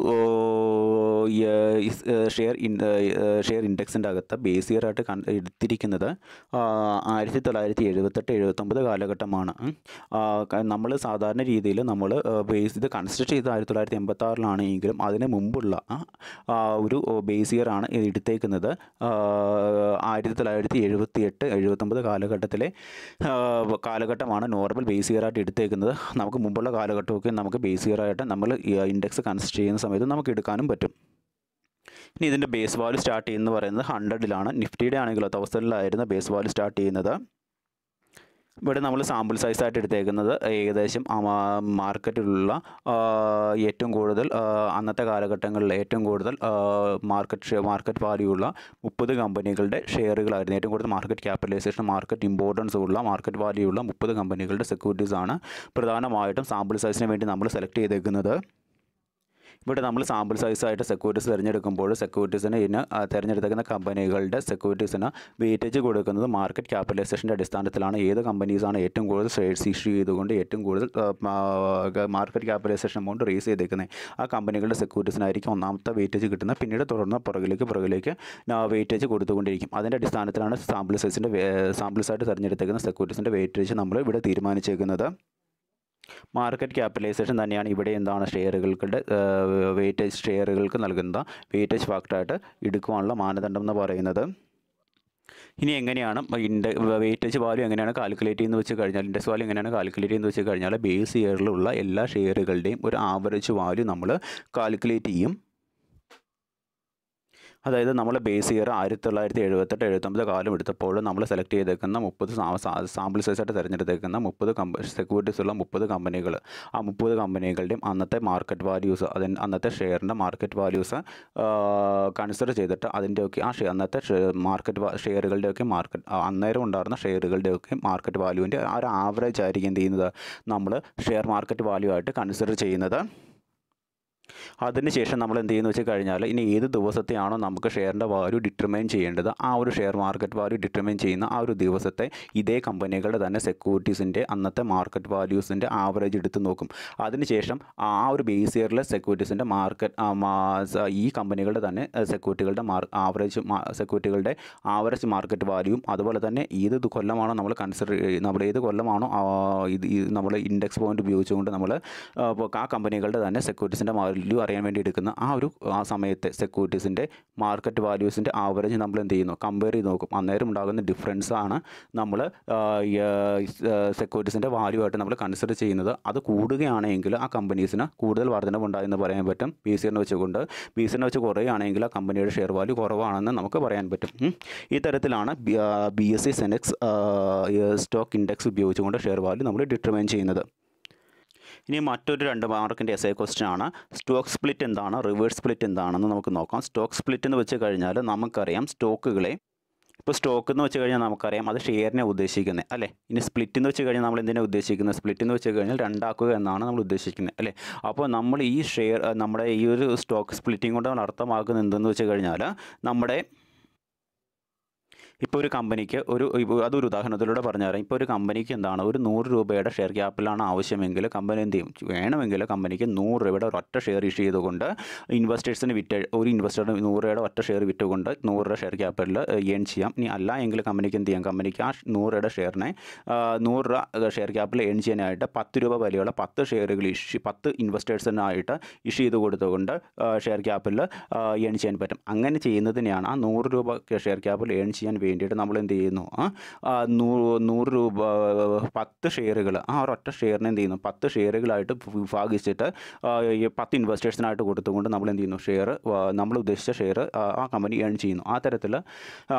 ഷെയർ ഇൻഡെക്സിൻ്റെ അകത്ത് ബേസ് ഇയർ ആയിട്ട് എടുത്തിരിക്കുന്നത് 1978-79 കാലഘട്ടമാണ്. നമ്മൾ സാധാരണ രീതിയിൽ നമ്മൾ ഇത് കൺസിഡർ ചെയ്ത് 1986 എങ്കിലും അതിന് മുമ്പുള്ള ഒരു ബേസ് ഇയർ ആണ് എടുത്തേക്കുന്നത് 1978-79 കാലഘട്ടമാണ് നോർമൽ ബേസ് ഇയർ ആയിട്ട് എടുത്തേക്കുന്നത്. നമുക്ക് മുമ്പുള്ള കാലഘട്ടമൊക്കെ നമുക്ക് ബേസ് ഇയർ ആയിട്ട് നമ്മൾ ഇൻഡെക്സ് കൺസിഡർ ചെയ്യുന്ന സമയത്ത് നമുക്ക് എടുക്കാനും പറ്റും. ഇനി ഇതിൻ്റെ ബേസ് വാല്യൂ സ്റ്റാർട്ട് ചെയ്യുന്നത് പറയുന്നത് 100-ലാണ്. നിഫ്റ്റിയുടെ ആണെങ്കിലോ 1000-ലായിരുന്നു ബേസ് വാല്യൂ സ്റ്റാർട്ട് ചെയ്യുന്നത്. ഇവിടെ നമ്മൾ സാമ്പിൾ സൈസായിട്ട് എടുത്തേക്കുന്നത് ഏകദേശം മാർക്കറ്റിലുള്ള ഏറ്റവും കൂടുതൽ അന്നത്തെ കാലഘട്ടങ്ങളിൽ ഏറ്റവും കൂടുതൽ മാർക്കറ്റ് വാല്യൂ ഉള്ള 30 കമ്പനികളുടെ ഷെയറുകളായിരുന്നു. ഏറ്റവും കൂടുതൽ മാർക്കറ്റ് ക്യാപിറ്റലൈസേഷൻ, മാർക്കറ്റ് ഇമ്പോർട്ടൻസ് ഉള്ള, മാർക്കറ്റ് വാല്യൂ ഉള്ള 30 കമ്പനികളുടെ സെക്യൂരിറ്റീസാണ് പ്രധാനമായിട്ടും സാമ്പിൾ സൈസിന് വേണ്ടി നമ്മൾ സെലക്ട് ചെയ്തേക്കുന്നത്. ഇവിടെ നമ്മൾ സാമ്പിൾ സൈസായിട്ട് സെക്യൂരിറ്റീസ് തിരഞ്ഞെടുക്കുമ്പോൾ സെക്യൂരിറ്റീസിന് തിരഞ്ഞെടുക്കുന്ന കമ്പനികളുടെ സെക്യൂരിറ്റീസിന് വെയിറ്റേജ് കൊടുക്കുന്നത് മാർക്കറ്റ് ക്യാപിറ്റലൈസേഷൻ്റെ അടിസ്ഥാനത്തിലാണ്. ഏത് കമ്പനീസാണ് ഏറ്റവും കൂടുതൽ ഷെയർസ് ഇഷ്യൂ ചെയ്തുകൊണ്ട് ഏറ്റവും കൂടുതൽ മാർക്കറ്റ് ക്യാപിറ്റലൈസേഷൻ എമൗണ്ട് റേസ് ചെയ്തേക്കുന്നത്, ആ കമ്പനികളുടെ സെക്യൂരിറ്റീസിനായിരിക്കും ഒന്നാമത്തെ വെയിറ്റേജ് കിട്ടുന്നത്. പിന്നീട് തുടർന്ന് പുറകിലേക്ക് വെയിറ്റേജ് കൊടുത്തുകൊണ്ടിരിക്കും. അതിൻ്റെ അടിസ്ഥാനത്തിലാണ് സാമ്പിൾ സൈസായിട്ട് തിരഞ്ഞെടുത്തേക്കുന്ന സെക്യൂരിറ്റീസിൻ്റെ വെയിറ്റേജ് നമ്മൾ ഇവിടെ തീരുമാനിച്ചേക്കുന്നത്. മാർക്കറ്റ് ക്യാപിറ്റലൈസേഷൻ തന്നെയാണ് ഇവിടെ ഷെയറുകളുടെ ഷെയറുകൾക്ക് നൽകുന്ന വെയിറ്റേജ് ഫാക്ടറായിട്ട് എടുക്കുവാനുള്ള മാനദണ്ഡം എന്ന് പറയുന്നത്. ഇനി എങ്ങനെയാണ് വെയിറ്റേജ് വാല്യൂ എങ്ങനെയാണ് കാൽക്കുലേറ്റ് ചെയ്യുന്നത് വെച്ച് കഴിഞ്ഞാൽ, ഇൻഡെക്സ് വാല്യൂ എങ്ങനെയാണ് കാൽക്കുലേറ്റ് ചെയ്യുന്നത് വെച്ച് കഴിഞ്ഞാൽ, ബേസ് ഇയറിലുള്ള എല്ലാ ഷെയറുകളുടെയും ഒരു ആവറേജ് വാല്യൂ നമ്മൾ കാൽക്കുലേറ്റ് ചെയ്യും. അതായത് നമ്മൾ ബേസ് ഇയർ 1978-79 കാലം എടുത്തപ്പോൾ നമ്മൾ സെലക്ട് ചെയ്തേക്കുന്ന 30 സാമ്പിൾ സൈസായിട്ട് തിരഞ്ഞെടുത്തേക്കുന്ന 30 സെക്യൂരിറ്റീസ് ഉള്ള 30 കമ്പനികൾ, ആ 30 കമ്പനികളുടെയും അന്നത്തെ മാർക്കറ്റ് വാല്യൂസ്, അന്നത്തെ ഷെയറിൻ്റെ മാർക്കറ്റ് വാല്യൂസ് കൺസിഡർ ചെയ്തിട്ട് അതിൻ്റെയൊക്കെ അന്നത്തെ ഷെയറുകളുടെയൊക്കെ അന്നേരം ഉണ്ടായിരുന്ന ഷെയറുകളുടെയൊക്കെ മാർക്കറ്റ് വാല്യൂവിൻ്റെ ആ ഒരു ആവറേജ് ആയിരിക്കും എന്ത് ചെയ്യുന്നത് നമ്മൾ ഷെയർ മാർക്കറ്റ് വാല്യൂ ആയിട്ട് കൺസിഡർ ചെയ്യുന്നത്. അതിനുശേഷം നമ്മൾ എന്ത് ചെയ്യുന്നു വെച്ച് കഴിഞ്ഞാൽ ഇനി ഏത് ദിവസത്തെയാണോ നമുക്ക് ഷെയറിൻ്റെ വാല്യൂ ഡിറ്റർമൈൻ ചെയ്യേണ്ടത്, ആ ഒരു ഷെയർ മാർക്കറ്റ് വാല്യൂ ഡിറ്റർമൈൻ ചെയ്യുന്ന ആ ഒരു ദിവസത്തെ ഇതേ കമ്പനികളുടെ തന്നെ സെക്യൂരിറ്റീസിൻ്റെ അന്നത്തെ മാർക്കറ്റ് വാല്യൂസിൻ്റെ ആവറേജ് എടുത്ത് നോക്കും. അതിനുശേഷം ആ ഒരു ബേസ് ഇയറിലെ സെക്യൂരിറ്റീസിൻ്റെ ഈ കമ്പനികളുടെ തന്നെ സെക്യൂരിറ്റികളുടെ ആവറേജ് മാർക്കറ്റ് വാല്യൂയും അതുപോലെ തന്നെ ഏത് കൊല്ലമാണോ നമ്മൾ കൺസിഡർ നമ്മൾ ഏത് കൊല്ലമാണോ നമ്മൾ ഇൻഡെക്സ് പോയിന്റ് ഉപയോഗിച്ചുകൊണ്ട് നമ്മൾ ആ കമ്പനികളുടെ തന്നെ സെക്യൂരിറ്റീസിൻ്റെ വാല്യൂ അറിയാൻ വേണ്ടി എടുക്കുന്ന ആ സമയത്തെ സെക്യൂരിറ്റീസിൻ്റെ മാർക്കറ്റ് വാല്യൂസിൻ്റെ ആവറേജ് നമ്മൾ എന്ത് ചെയ്യുന്നു, കമ്പയർ ചെയ്ത് നോക്കും. അന്നേരം ഉണ്ടാകുന്ന ഡിഫറൻസ് ആണ് നമ്മൾ സെക്യൂരിറ്റീസിൻ്റെ വാല്യൂ ആയിട്ട് നമ്മൾ കൺസിഡർ ചെയ്യുന്നത്. അത് കൂടുകയാണെങ്കിൽ ആ കമ്പനീസിന് കൂടുതൽ വർധനവുണ്ടായെന്ന് പറയാൻ പറ്റും. പി സി ആറിനെ വെച്ച് കുറയുകയാണെങ്കിൽ ആ കമ്പനിയുടെ ഷെയർ വാല്യൂ കുറവാണെന്ന് നമുക്ക് പറയാൻ പറ്റും. ഈ തരത്തിലാണ് BSE സെൻസെക്സ് സ്റ്റോക്ക് ഇൻഡെക്സ് ഉപയോഗിച്ചുകൊണ്ട് ഷെയർ വാല്യൂ നമ്മൾ ഡിറ്റർമൈൻ ചെയ്യുന്നത്. ഇനി മറ്റൊരു 2 മാർക്കിൻ്റെ എസ്സേ ക്വസ്റ്റ്യൻ ആണ്. സ്റ്റോക്ക് സ്പ്ലിറ്റ് എന്താണ്, റിവേഴ്സ് സ്പ്ലിറ്റ് എന്താണെന്ന് നമുക്ക് നോക്കാം. സ്റ്റോക്ക് സ്പ്ലിറ്റ് എന്ന് വെച്ച് കഴിഞ്ഞാൽ നമുക്കറിയാം സ്റ്റോക്കുകളെ, ഇപ്പോൾ സ്റ്റോക്ക് എന്ന് വെച്ച് കഴിഞ്ഞാൽ നമുക്കറിയാം അത് ഷെയറിനെ ഉദ്ദേശിക്കുന്നത് അല്ലേ. ഇനി സ്പ്ലിറ്റ് എന്ന് വെച്ച് കഴിഞ്ഞാൽ നമ്മൾ എന്തിനാണ് ഉദ്ദേശിക്കുന്നത്, സ്പ്ലിറ്റ് എന്ന് വെച്ച് കഴിഞ്ഞാൽ രണ്ടാക്കുക എന്നാണ് നമ്മൾ ഉദ്ദേശിക്കുന്നത് അല്ലേ. അപ്പോൾ നമ്മൾ ഈ ഷെയർ നമ്മുടെ ഈ ഒരു സ്റ്റോക്ക് സ്പ്ലിറ്റിംഗ് കൊണ്ട് നമ്മൾ അർത്ഥമാക്കുന്നത് എന്തെന്ന് വെച്ച് കഴിഞ്ഞാൽ നമ്മുടെ ഇപ്പോൾ ഒരു കമ്പനിക്ക് അതൊരു ഉദാഹരണത്തിലൂടെ പറഞ്ഞുതരാം. ഇപ്പോൾ ഒരു കമ്പനിക്ക് എന്താണ് ഒരു 100 രൂപയുടെ ഷെയർ ക്യാപിറ്റലാണ് ആവശ്യമെങ്കിൽ കമ്പനി എന്ത് ചെയ്യും, വേണമെങ്കിൽ കമ്പനിക്ക് 100 രൂപയുടെ ഒരൊറ്റ ഷെയർ ഇഷ്യൂ ചെയ്തുകൊണ്ട് ഇൻവെസ്റ്റേഴ്സിന് ഒരു ഇൻവെസ്റ്ററുടെ 100 രൂപയുടെ ഒറ്റ ഷെയർ വിറ്റുകൊണ്ട് 100 രൂപ ഷെയർ ക്യാപിറ്റൽ ഏൺ ചെയ്യാം. ഇനി അല്ല എങ്കിൽ കമ്പനിക്ക് എന്ത് ചെയ്യാം, കമ്പനിക്ക് ആ 100 രൂപയുടെ ഷെയറിനെ 100 രൂപ ഷെയർ ക്യാപിറ്റൽ ഏൺ ചെയ്യാനായിട്ട് 10 രൂപ വിലയുള്ള 10 ഷെയറുകൾ 10 ഇൻവെസ്റ്റേഴ്സിനായിട്ട് ഇഷ്യൂ ചെയ്ത് കൊടുത്തുകൊണ്ട് ഷെയർ ക്യാപിറ്റൽ ഏൺ ചെയ്യാൻ പറ്റും. അങ്ങനെ ചെയ്യുന്നതിനെയാണ് ആ 100 രൂപ ഷെയർ ക്യാപിറ്റൽ ഏൺ ചെയ്യാൻ വേണ്ടിയിട്ട് നമ്മൾ എന്ത് ചെയ്യുന്നു, 100 രൂപ 10 ഷെയറുകൾ ആ ഒരൊറ്റ ഷെയറിനെ എന്ത് ചെയ്യുന്നു 10 ഷെയറുകളായിട്ട് വിഭാഗിച്ചിട്ട് 10 ഇൻവെസ്റ്റേഴ്സിനായിട്ട് കൊടുത്തുകൊണ്ട് നമ്മൾ എന്ത് ചെയ്യുന്നു, നമ്മൾ ഉദ്ദേശിച്ച ഷെയർ ആ കമ്പനി ഏൺ ചെയ്യുന്നു. ആ തരത്തിൽ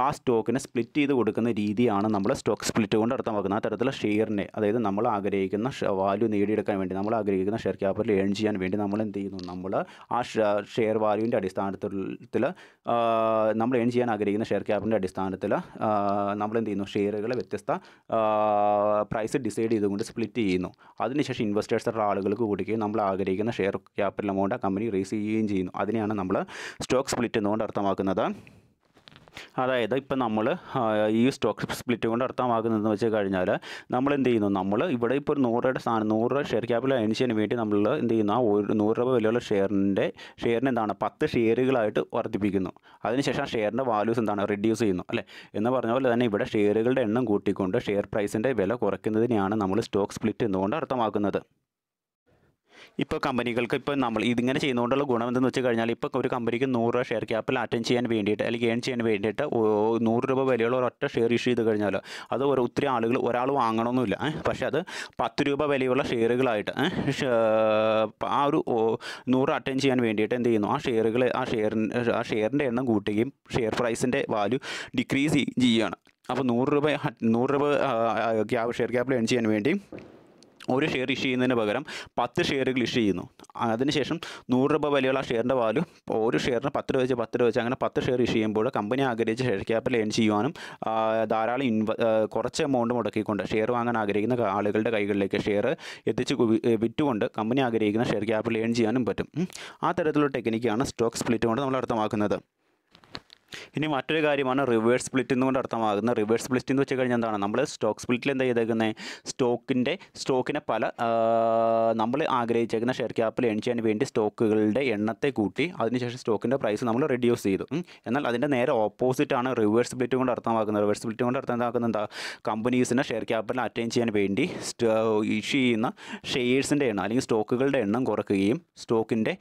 ആ സ്റ്റോക്കിനെ സ്പ്ലിറ്റ് ചെയ്ത് കൊടുക്കുന്ന രീതിയാണ് നമ്മൾ സ്റ്റോക്ക് സ്പ്ലിറ്റ് കൊണ്ട് അർത്ഥമാക്കുന്നത്. ആ തരത്തിലുള്ള ഷെയറിനെ, അതായത് നമ്മൾ ആഗ്രഹിക്കുന്ന വാല്യൂ നേടിയെടുക്കാൻ വേണ്ടി നമ്മൾ ആഗ്രഹിക്കുന്ന ഷെയർ ക്യാപിറ്റൽ ഏൺ ചെയ്യാൻ വേണ്ടി നമ്മൾ എന്ത് ചെയ്യുന്നു, നമ്മൾ ആ ഷെയർ വാല്യൂവിൻ്റെ അടിസ്ഥാനത്തിൽ നമ്മൾ ഏൺ ചെയ്യാൻ ആഗ്രഹിക്കുന്ന ഷെയർ ക്യാപിറ്റലിൻ്റെ അടിസ്ഥാനത്തിൽ നമ്മൾ എന്ത് ചെയ്യുന്നു, ഷെയറുകളെ വ്യത്യസ്ത പ്രൈസ് ഡിസൈഡ് ചെയ്തുകൊണ്ട് സ്പ്ലിറ്റ് ചെയ്യുന്നു. അതിനുശേഷം ഇൻവെസ്റ്റേഴ്സുള്ള ആളുകൾക്ക് കൊടുക്കുകയും നമ്മൾ ആഗ്രഹിക്കുന്ന ഷെയർ ക്യാപിറ്റൽ എമൗണ്ട് ആ കമ്പനി റേസ് ചെയ്യുകയും ചെയ്യുന്നു. അതിനെയാണ് നമ്മൾ സ്റ്റോക്ക് സ്പ്ലിറ്റ് എന്നുകൊണ്ട് അർത്ഥമാക്കുന്നത്. അതായത് ഇപ്പം നമ്മൾ ഈ സ്റ്റോക്ക് സ്പ്ലിറ്റ് കൊണ്ട് അർത്ഥമാക്കുന്നതെന്ന് വെച്ച് കഴിഞ്ഞാൽ നമ്മൾ എന്ത് ചെയ്യുന്നു, നമ്മൾ ഇവിടെ ഇപ്പോൾ ഒരു 100 രൂപയുടെ സാധനം 100 രൂപ ഷെയർ ക്യാപിറ്റൽ ഏൺ ചെയ്യാൻ വേണ്ടി നമ്മൾ എന്ത് ചെയ്യുന്നു, ആ 100 രൂപ വിലയുള്ള ഷെയറിനെ എന്താണ് 10 ഷെയറുകളായിട്ട് വർദ്ധിപ്പിക്കുന്നു. അതിനുശേഷം ആ ഷെയറിൻ്റെ വാല്യൂസ് എന്താണ് റിഡ്യൂസ് ചെയ്യുന്നു അല്ലേ. എന്ന് പറഞ്ഞ പോലെ തന്നെ ഇവിടെ ഷെയറുകളുടെ എണ്ണം കൂട്ടിക്കൊണ്ട് ഷെയർ പ്രൈസിൻ്റെ വില കുറയ്ക്കുന്നതിനെയാണ് നമ്മൾ സ്റ്റോക്ക് സ്പ്ലിറ്റ് എന്നുകൊണ്ട് അർത്ഥമാക്കുന്നത്. ഇപ്പോൾ കമ്പനികൾക്ക് ഇപ്പോൾ നമ്മൾ ഇതിങ്ങനെ ചെയ്യുന്നതുകൊണ്ടുള്ള ഗുണം എന്തെന്ന് വെച്ച് കഴിഞ്ഞാൽ ഇപ്പോൾ ഒരു കമ്പനിക്ക് 100 രൂപ ഷെയർ ക്യാപിറ്റൽ അറ്റൻഡ് ചെയ്യാൻ വേണ്ടിയിട്ട് അല്ലെങ്കിൽ ഏൺ ചെയ്യാൻ വേണ്ടിയിട്ട് 100 രൂപ വിലയുള്ള ഒരൊറ്റ ഷെയർ ഇഷ്യൂ ചെയ്ത് കഴിഞ്ഞാൽ അത് ഒത്തിരി ആളുകൾ ഒരാൾ വാങ്ങണമെന്നില്ല. പക്ഷേ അത് 10 രൂപ വിലയുള്ള ഷെയറുകളായിട്ട് ആ ഒരു 100 അറ്റൻഡ് ചെയ്യാൻ വേണ്ടിയിട്ട് എന്ത് ചെയ്യുന്നു, ആ ഷെയറിൻ്റെ എണ്ണം കൂട്ടുകയും ഷെയർ പ്രൈസിൻ്റെ വാല്യൂ ഡിക്രീസ് ചെയ്യുകയാണ്. അപ്പോൾ 100 രൂപ ഷെയർ ക്യാപിറ്റൽ ഏൺ ചെയ്യാൻ വേണ്ടി ഒരു ഷെയർ ഇഷ്യൂ ചെയ്യുന്നതിന് പകരം 10 ഷെയറുകൾ ഇഷ്യൂ ചെയ്യുന്നു. അതിനുശേഷം 100 രൂപ വിലയുള്ള ഷെയറിൻ്റെ വാല്യൂ ഒരു ഷെയറിന് 10 രൂപ വെച്ച് അങ്ങനെ 10 ഷെയർ ഇഷ്യൂ ചെയ്യുമ്പോൾ കമ്പനി ആഗ്രഹിച്ച ഷെയർ ക്യാപിറ്റൽ ഏൺ ചെയ്യുവാനും ധാരാളം കുറച്ച് എമൗണ്ട് മുടക്കിക്കൊണ്ട് ഷെയർ വാങ്ങാൻ ആഗ്രഹിക്കുന്ന ആളുകളുടെ കൈകളിലേക്ക് ഷെയർ വിറ്റുകൊണ്ട് കമ്പനി ആഗ്രഹിക്കുന്ന ഷെയർ ക്യാപിറ്റൽ ഏൺ ചെയ്യാനും പറ്റും. ആ തരത്തിലുള്ള ടെക്നിക്കാണ് സ്റ്റോക്ക് സ്പ്ലിറ്റ് കൊണ്ട് നമ്മൾ അർത്ഥമാക്കുന്നത്. ഇനി മറ്റൊരു കാര്യമാണ് റിവേഴ്സ് സ്പ്ലിറ്റ് എന്നുകൊണ്ട് അർത്ഥമാകുന്നത്. റിവേഴ്സ് സ്പ്ലിറ്റ് എന്ന് വെച്ച് കഴിഞ്ഞാൽ എന്താണ്, നമ്മൾ സ്റ്റോക്ക് സ്പ്ലിറ്റിൽ എന്താ ചെയ്തേക്കുന്നത്, സ്റ്റോക്കിനെ പല നമ്മൾ ആഗ്രഹിച്ചേക്കുന്ന ഷെയർ ക്യാപിറ്റൽ ഏൺ ചെയ്യാൻ വേണ്ടി സ്റ്റോക്കുകളുടെ എണ്ണത്തെ കൂട്ടി അതിനുശേഷം സ്റ്റോക്കിൻ്റെ പ്രൈസ് നമ്മൾ റെഡ്യൂസ് ചെയ്തു. എന്നാൽ അതിൻ്റെ നേരെ ഓപ്പോസിറ്റാണ് റിവേഴ്സ് സ്പ്ലിറ്റ് കൊണ്ട് അർത്ഥമാക്കുന്നത്. റിവേഴ്സ് സ്പ്ലിറ്റ് കൊണ്ട് അർത്ഥമാക്കുന്നത് എന്താ, കമ്പനീസിന് ഷെയർ ക്യാപിറ്റൽ അറ്റൈൻ ചെയ്യാൻ വേണ്ടി ഇഷ്യൂ ചെയ്യുന്ന ഷെയർസിൻ്റെ എണ്ണം അല്ലെങ്കിൽ സ്റ്റോക്കുകളുടെ എണ്ണം കുറയ്ക്കുകയും സ്റ്റോക്കിൻ്റെ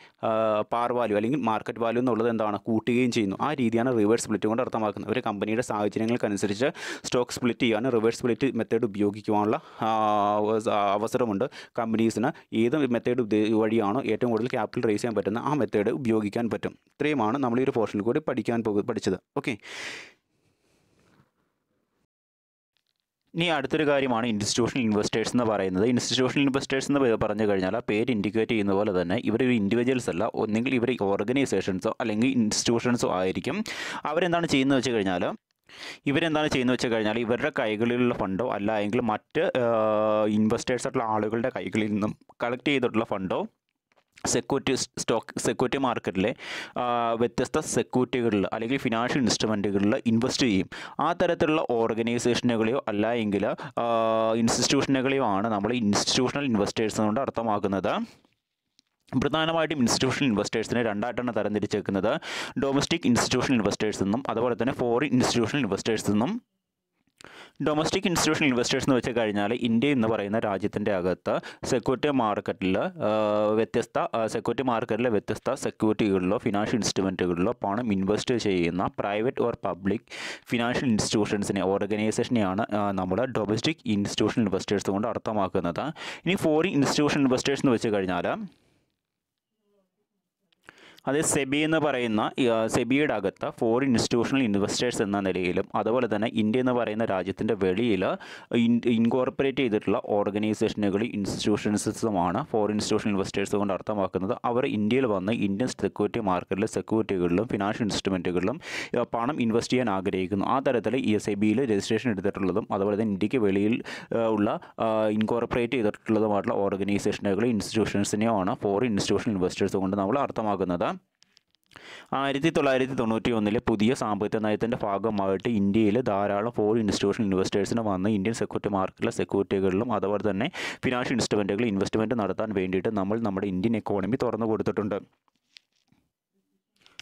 പാർ വാല്യൂ അല്ലെങ്കിൽ മാർക്കറ്റ് വാല്യൂ എന്നുള്ളത് എന്താണ് കൂട്ടുകയും ചെയ്യുന്നു. ആ രീതിയാണ് റിവേഴ്സ് സ്പ്ലിറ്റ് കൊണ്ട് അർത്ഥമാക്കുന്നത്. ഒരു കമ്പനിയുടെ സാഹചര്യങ്ങൾക്കനുസരിച്ച് സ്റ്റോക്ക് സ്പ്ലിറ്റ് ചെയ്യാൻ റിവേഴ്സ് സ്പ്ലിറ്റ് മെത്തേഡ് ഉപയോഗിക്കുവാനുള്ള അവസരമുണ്ട്. കമ്പനീസിന് ഏത് മെത്തേഡ് വഴിയാണോ ഏറ്റവും കൂടുതൽ ക്യാപിറ്റൽ റേസ് ചെയ്യാൻ പറ്റുന്ന ആ മെത്തേഡ് ഉപയോഗിക്കാൻ പറ്റും. ഇത്രയുമാണ് നമ്മൾ ഈ ഒരു പോർഷനിൽ കൂടി പഠിച്ചത്. ഓക്കെ, ഇനി അടുത്തൊരു കാര്യമാണ് ഇൻസ്റ്റിറ്റ്യൂഷണൽ ഇൻവെസ്റ്റേഴ്സ് എന്ന് പറയുന്നത്. ഇൻസ്റ്റിറ്റ്യൂഷണൽ ഇൻവെസ്റ്റേഴ്സ് എന്ന് പറഞ്ഞു കഴിഞ്ഞാൽ ആ പേര് ഇൻഡിക്കേറ്റ് ചെയ്യുന്ന പോലെ തന്നെ ഇവരൊരു ഇൻഡിവിജ്വൽസ് അല്ല, ഒന്നെങ്കിൽ ഇവർ ഓർഗനൈസേഷൻസോ അല്ലെങ്കിൽ ഇൻസ്റ്റിറ്റ്യൂഷൻസോ ആയിരിക്കും. അവരെന്താണ് ചെയ്യുന്നത് വെച്ച് കഴിഞ്ഞാൽ ഇവരുടെ കൈകളിലുള്ള ഫണ്ടോ അല്ല എങ്കിൽ മറ്റ് ഇൻവെസ്റ്റേഴ്സായിട്ടുള്ള ആളുകളുടെ കൈകളിൽ നിന്നും കളക്ട് ചെയ്തിട്ടുള്ള ഫണ്ടോ സെക്യൂരിറ്റി മാർക്കറ്റിലെ വ്യത്യസ്ത സെക്യൂരിറ്റികളിൽ അല്ലെങ്കിൽ ഫിനാൻഷ്യൽ ഇൻസ്ട്രുമെൻറ്റുകളിൽ ഇൻവെസ്റ്റ് ചെയ്യും. ആ തരത്തിലുള്ള ഓർഗനൈസേഷനുകളെയോ അല്ല എങ്കിൽ ഇൻസ്റ്റിറ്റ്യൂഷനുകളെയോ ആണ് നമ്മൾ ഇൻസ്റ്റിറ്റ്യൂഷണൽ ഇൻവെസ്റ്റേഴ്സ് കൊണ്ട് അർത്ഥമാക്കുന്നത്. പ്രധാനമായിട്ടും ഇൻസ്റ്റിറ്റ്യൂഷണൽ ഇൻവെസ്റ്റേഴ്സിനെ രണ്ടായിട്ടാണ് തരംതിരിച്ചേക്കുന്നത്. ഡൊമസ്റ്റിക് ഇൻസ്റ്റിറ്റ്യൂഷണൽ ഇൻവെസ്റ്റേഴ്സ് എന്നും അതുപോലെ തന്നെ ഫോറിൻ ഇൻസ്റ്റിറ്റ്യൂഷണൽ ഇൻവെസ്റ്റേഴ്സ് എന്നും. ഡൊമസ്റ്റിക് ഇൻസ്റ്റിറ്റ്യൂഷണൽ ഇൻവെസ്റ്റേഴ്സ് എന്ന് വെച്ച് കഴിഞ്ഞാൽ ഇന്ത്യ എന്ന് പറയുന്ന രാജ്യത്തിൻ്റെ അകത്ത് സെക്യൂരിറ്റി മാർക്കറ്റിലെ വ്യത്യസ്ത സെക്യൂരിറ്റികളിലോ ഫിനാൻഷ്യൽ ഇൻസ്ട്രുമെൻറ്റുകളിലോ പണം ഇൻവെസ്റ്റ് ചെയ്യുന്ന പ്രൈവറ്റ് ഓർ പബ്ലിക് ഫിനാൻഷ്യൽ ഇൻസ്റ്റിറ്റ്യൂഷൻസിനെ ഓർഗനൈസേഷനെയാണ് നമ്മൾ ഡൊമസ്റ്റിക് ഇൻസ്റ്റിറ്റ്യൂഷണൽ ഇൻവെസ്റ്റേഴ്സ് കൊണ്ട് അർത്ഥമാക്കുന്നത്. ഇനി ഫോറിൻ ഇൻസ്റ്റിറ്റ്യൂഷണൽ ഇൻവെസ്റ്റേഴ്സ് എന്ന് വെച്ച് കഴിഞ്ഞാൽ അത് സെബി എന്ന് പറയുന്ന സെബിയുടെ അകത്ത് ഫോറിൻ ഇൻസ്റ്റിറ്റ്യൂഷണൽ ഇൻവെസ്റ്റേഴ്സ് എന്ന നിലയിലും അതുപോലെ തന്നെ ഇന്ത്യ എന്ന് പറയുന്ന രാജ്യത്തിൻ്റെ വെളിയിൽ ഇൻകോർപ്പറേറ്റ് ചെയ്തിട്ടുള്ള ഓർഗനൈസേഷനുകൾ ഇൻസ്റ്റിറ്റ്യൂഷൻസുമാണ് ഫോറിൻ ഇൻസ്റ്റിറ്റ്യൂഷണൽ ഇൻവെസ്റ്റേഴ്സ് കൊണ്ട് അർത്ഥമാക്കുന്നത്. അവർ ഇന്ത്യയിൽ വന്ന് ഇന്ത്യൻ സെക്യൂരിറ്റി മാർക്കറ്റിലെ സെക്യൂരിറ്റികളിലും ഫിനാൻഷ്യൽ ഇൻസ്ട്രുമെൻറ്റുകളിലും പണം ഇൻവെസ്റ്റ് ചെയ്യാൻ ആഗ്രഹിക്കുന്നു. ആ തരത്തിൽ ഈ സെബിയിൽ രജിസ്ട്രേഷൻ എടുത്തിട്ടുള്ളതും അതുപോലെ തന്നെ ഇന്ത്യക്ക് വെളിയിൽ ഉള്ള ഇൻകോർപ്പറേറ്റ് ചെയ്തിട്ടുള്ളതുമായിട്ടുള്ള ഓർഗനൈസേഷനുകൾ ഇൻസ്റ്റിറ്റ്യൂഷൻസിനെയാണ് ഫോറിൻ ഇൻസ്റ്റിറ്റ്യൂഷണൽ ഇൻവെസ്റ്റേഴ്സ് കൊണ്ട് നമ്മൾ അർത്ഥമാക്കുന്നത്. 1991 പുതിയ സാമ്പത്തിക നയത്തിൻ്റെ ഭാഗമായിട്ട് ഇന്ത്യയിൽ ധാരാളം ഫോറിൻ ഇൻസ്റ്റിറ്റ്യൂഷണൽ ഇൻവെസ്റ്റേഴ്സിന് വന്ന് ഇന്ത്യൻ സെക്യൂരിറ്റി മാർക്കറ്റിലെ സെക്യൂരിറ്റികളിലും അതുപോലെ തന്നെ ഫിനാൻഷ്യൽ ഇൻസ്ട്രുമെൻറ്റുകളിൽ ഇൻവെസ്റ്റ്മെൻറ്റ് നടത്താൻ വേണ്ടിയിട്ട് നമ്മുടെ ഇന്ത്യൻ എക്കോണമി തുറന്നു കൊടുത്തിട്ടുണ്ട്.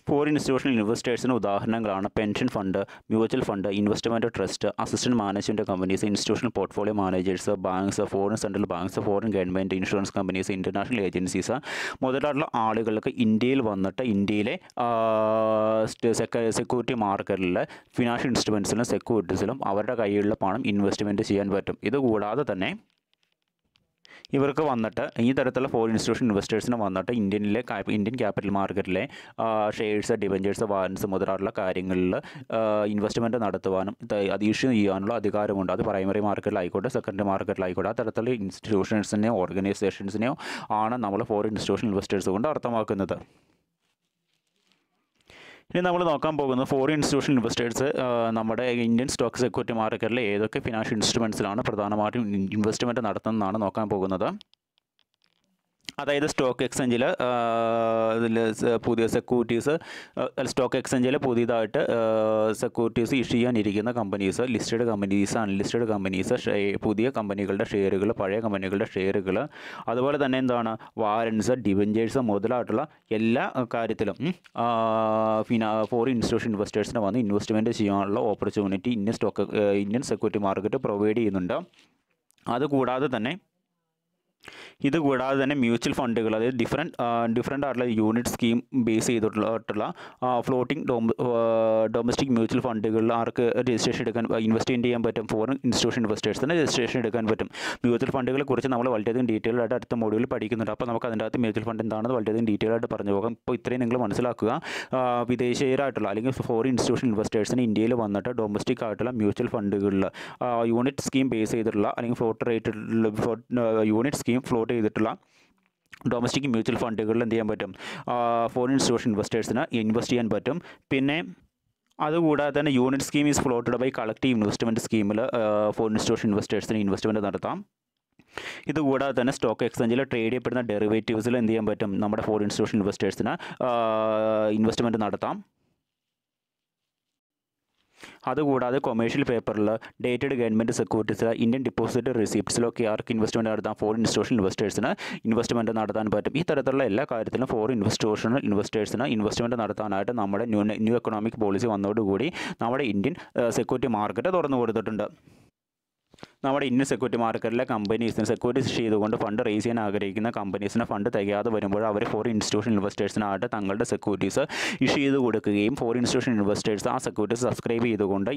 ഫോറിൻ ഇൻസ്റ്റിറ്റ്യൂഷണൽ ഇൻവെസ്റ്റേഴ്സിന് ഉദാഹരണങ്ങളാണ് pension fund, mutual fund, investment trust, assistant management companies, institutional portfolio managers, banks, foreign central banks, foreign government insurance companies, international agencies മുതലായിട്ടുള്ള ആളുകൾക്ക് ഇന്ത്യയിൽ വന്നിട്ട് ഇന്ത്യയിലെ സെക്യൂരിറ്റി മാർക്കറ്റിലെ ഫിനാൻഷ്യൽ ഇൻസ്ട്രുമെൻറ്റ്സിലും സെക്യൂരിറ്റീസിലും അവരുടെ കയ്യിലുള്ള പണം ഇൻവെസ്റ്റ്മെൻറ്റ് ചെയ്യാൻ പറ്റും. ഇതുകൂടാതെ തന്നെ ഇവർക്ക് വന്നിട്ട് ഈ തരത്തിലുള്ള ഫോറിൻ ഇൻസ്റ്റിറ്റ്യൂഷൻ ഇൻവെസ്റ്റേഴ്സിന് വന്നിട്ട് ഇന്ത്യൻ ക്യാപിറ്റൽ മാർക്കറ്റിലെ ഷെയർസ്, ഡിബഞ്ചേഴ്സ്, വാറൻസ് മുതലായിട്ടുള്ള കാര്യങ്ങളിൽ ഇൻവെസ്റ്റ്മെൻറ്റ് നടത്തുവാനും അത് ഇഷ്യൂ ചെയ്യാനുള്ള അധികാരമുണ്ട്. അത് പ്രൈമറി മാർക്കറ്റിലായിക്കോട്ടെ സെക്കൻഡറി മാർക്കറ്റിലായിക്കോട്ടെ. ആ തരത്തിലുള്ള ഇൻസ്റ്റിറ്റ്യൂഷൻസിനെയോ ഓർഗനൈസേഷൻസിനെയോ ആണ് നമ്മൾ ഫോറിൻ ഇൻസ്റ്റിറ്റ്യൂഷൻ ഇൻവെസ്റ്റേഴ്സ് കൊണ്ട് അർത്ഥമാക്കുന്നത്. ഇനി നമ്മൾ നോക്കാൻ പോകുന്നത് ഫോറിൻ ഇൻസ്റ്റിറ്റ്യൂഷൻ ഇൻവെസ്റ്റേഴ്സ് നമ്മുടെ ഇന്ത്യൻ സ്റ്റോക്ക് സെക്യൂരിറ്റി മാർക്കറ്റിലെ ഏതൊക്കെ ഫിനാൻഷ്യൽ ഇൻസ്ട്രുമെൻറ്റ്സിലാണ് പ്രധാനമായിട്ടും ഇൻവെസ്റ്റ്മെൻറ്റ് നടത്തുന്നതാണ് നോക്കാൻ പോകുന്നത്. അതായത് സ്റ്റോക്ക് എക്സ്ചേഞ്ചിൽ പുതിയ സ്റ്റോക്ക് എക്സ്ചേഞ്ചിൽ പുതിയതായിട്ട് സെക്യൂരിറ്റീസ് ഇഷ്യൂ ചെയ്യാനിരിക്കുന്ന companies, listed companies, unlisted companies, പുതിയ കമ്പനികളുടെ ഷെയറുകൾ, പഴയ കമ്പനികളുടെ ഷെയറുകൾ, അതുപോലെ തന്നെ വാറൻസ്, ഡിബഞ്ചേഴ്സ് മുതലായിട്ടുള്ള എല്ലാ കാര്യത്തിലും ഫോറിൻ ഇൻസ്റ്റിറ്റ്യൂഷൻ ഇൻവെസ്റ്റേഴ്സിന് വന്ന് ഇൻവെസ്റ്റ്മെൻറ്റ് ചെയ്യാനുള്ള opportunity Indian security market provide ചെയ്യുന്നുണ്ട്. ഇതുകൂടാതെ തന്നെ മ്യൂച്വൽ ഫണ്ടുകൾ, അതായത് ഡിഫറെൻ്റ് ആയിട്ടുള്ള യൂണിറ്റ് സ്കീം ബേസ് ചെയ്തിട്ടുള്ള ഫ്ലോട്ടിംഗ് ഡൊമസ്റ്റിക് മ്യൂച്വൽ ഫണ്ടുകളിൽ ആർക്ക് രജിസ്ട്രേഷൻ എടുക്കാൻ ഇൻവെസ്റ്റ് ചെയ്യാൻ പറ്റും? ഫോറിൻ ഇൻസ്റ്റിറ്റ്യൂഷൻ ഇൻവെസ്റ്റേഴ്സിന് രജിസ്ട്രേഷൻ എടുക്കാൻ പറ്റും. മ്യൂച്വൽ ഫണ്ടുകളെ കുറിച്ച് നമ്മൾ വളരെയധികം ഡീറ്റെയിൽ ആയിട്ട് അടുത്ത മോഡ്യൂളിൽ പഠിക്കുന്നുണ്ട്. അപ്പോൾ നമുക്ക് അതിൻ്റെ അകത്ത് മ്യൂച്വൽ ഫണ്ട് എന്താണെന്ന് വളരെയധികം ഡീറ്റെയിൽ ആയിട്ട് പറഞ്ഞു പോകാം. ഇപ്പോൾ ഇത്രയും നിങ്ങൾ മനസ്സിലാക്കുക. വിദേശീയരായിട്ടുള്ള അല്ലെങ്കിൽ ഫോറിൻ ഇൻസ്റ്റിറ്റ്യൂഷൻ ഇൻവെസ്റ്റേഴ്സിന് ഇന്ത്യയിൽ വന്നിട്ട് ഡൊമസ്റ്റിക് ആയിട്ടുള്ള മ്യൂച്വൽ ഫണ്ടുകളിൽ യൂണിറ്റ് സ്കീം ബേസ് ചെയ്തിട്ടുള്ള അല്ലെങ്കിൽ യൂണിറ്റ് സ്കീം ഫ്ലോട്ട് ചെയ്തിട്ടുള്ള ഡൊമസ്റ്റിക് മ്യൂച്വൽ ഫണ്ടുകളിൽ എന്ത് ചെയ്യാൻ പറ്റും? ഫോറിൻ ഇൻസ്റ്റിറ്റ്യൂഷൻ ഇൻവെസ്റ്റേഴ്സിന് ഇൻവെസ്റ്റ് ചെയ്യാൻ പറ്റും. പിന്നെ അതുകൂടാതെ തന്നെ unit scheme is floated by collective investment സ്കീമിൽ ഫോറിൻ ഇൻസ്റ്റിറ്റ്യൂഷൻ ഇൻവെസ്റ്റേഴ്സിന് ഇൻവെസ്റ്റ്മെൻറ്റ് നടത്താം. ഇതുകൂടാതെ തന്നെ സ്റ്റോക്ക് എക്സ്ചേഞ്ചിൽ ട്രേഡ് ചെയ്യപ്പെടുന്ന ഡെറിവേറ്റീവ്സിൽ എന്ത് ചെയ്യാൻ പറ്റും? നമ്മുടെ ഫോറിൻ ഇൻസ്റ്റിറ്റ്യൂഷൻ ഇൻവെസ്റ്റേഴ്സിന് ഇൻവെസ്റ്റ്മെൻറ്റ് നടത്താം. അതുകൂടാതെ കൊമേഴ്ഷ്യൽ പേപ്പറിൽ, ഡേറ്റഡ് ഗവൺമെൻറ് സെക്യൂരിറ്റീസിൽ, ഇന്ത്യൻ ഡിപ്പോസിറ്റ് റിസീപ്റ്റ്സിലൊക്കെ ആർക്ക് ഇൻവെസ്റ്റ്മെൻറ്റ് നടത്താം? ഫോറിൻ ഇൻസ്റ്റിറ്റ്യൂഷൻ ഇൻവെസ്റ്റേഴ്സിന് ഇൻവെസ്റ്റ്മെൻറ്റ് നടത്താൻ പറ്റും. ഈ തരത്തിലുള്ള എല്ലാ കാര്യത്തിലും ഫോറിൻ ഇൻസ്റ്റിറ്റ്യൂഷണൽ ഇൻവെസ്റ്റേഴ്സിന് ഇൻവെസ്റ്റ്മെൻറ്റ് നടത്താനായിട്ട് നമ്മുടെ ന്യൂ എക്കണോമിക് പോളിസി വന്നതോടുകൂടി നമ്മുടെ ഇന്ത്യൻ സെക്യൂരിറ്റി മാർക്കറ്റ് തുറന്നു കൊടുത്തിട്ടുണ്ട്. നമ്മുടെ ഇന്ത്യൻ സെക്യൂരിറ്റി മാർക്കറ്റിലെ കമ്പനീസിന് സെക്യൂരിറ്റീസ് ചെയ്തുകൊണ്ട് ഫണ്ട് റേസ് ചെയ്യാൻ ആഗ്രഹിക്കുന്ന കമ്പനീസിന് ഫണ്ട് തികയാതെ വരുമ്പോൾ അവർ ഫോറിൻ ഇൻസ്റ്റിറ്റ്യൂഷൻ ഇൻവെസ്റ്റേഴ്സിനായിട്ട് തങ്ങളുടെ സെക്യൂരിറ്റീസ് ഇഷ്യൂ ചെയ്ത് കൊടുക്കുകയും ഫോറിൻ ഇൻസ്റ്റിറ്റ്യൂഷൻ ഇൻവെസ്റ്റേഴ്സ് ആ സെക്യൂരിറ്റീസ് സബ്സ്ക്രൈബ് ചെയ്തുകൊണ്ട്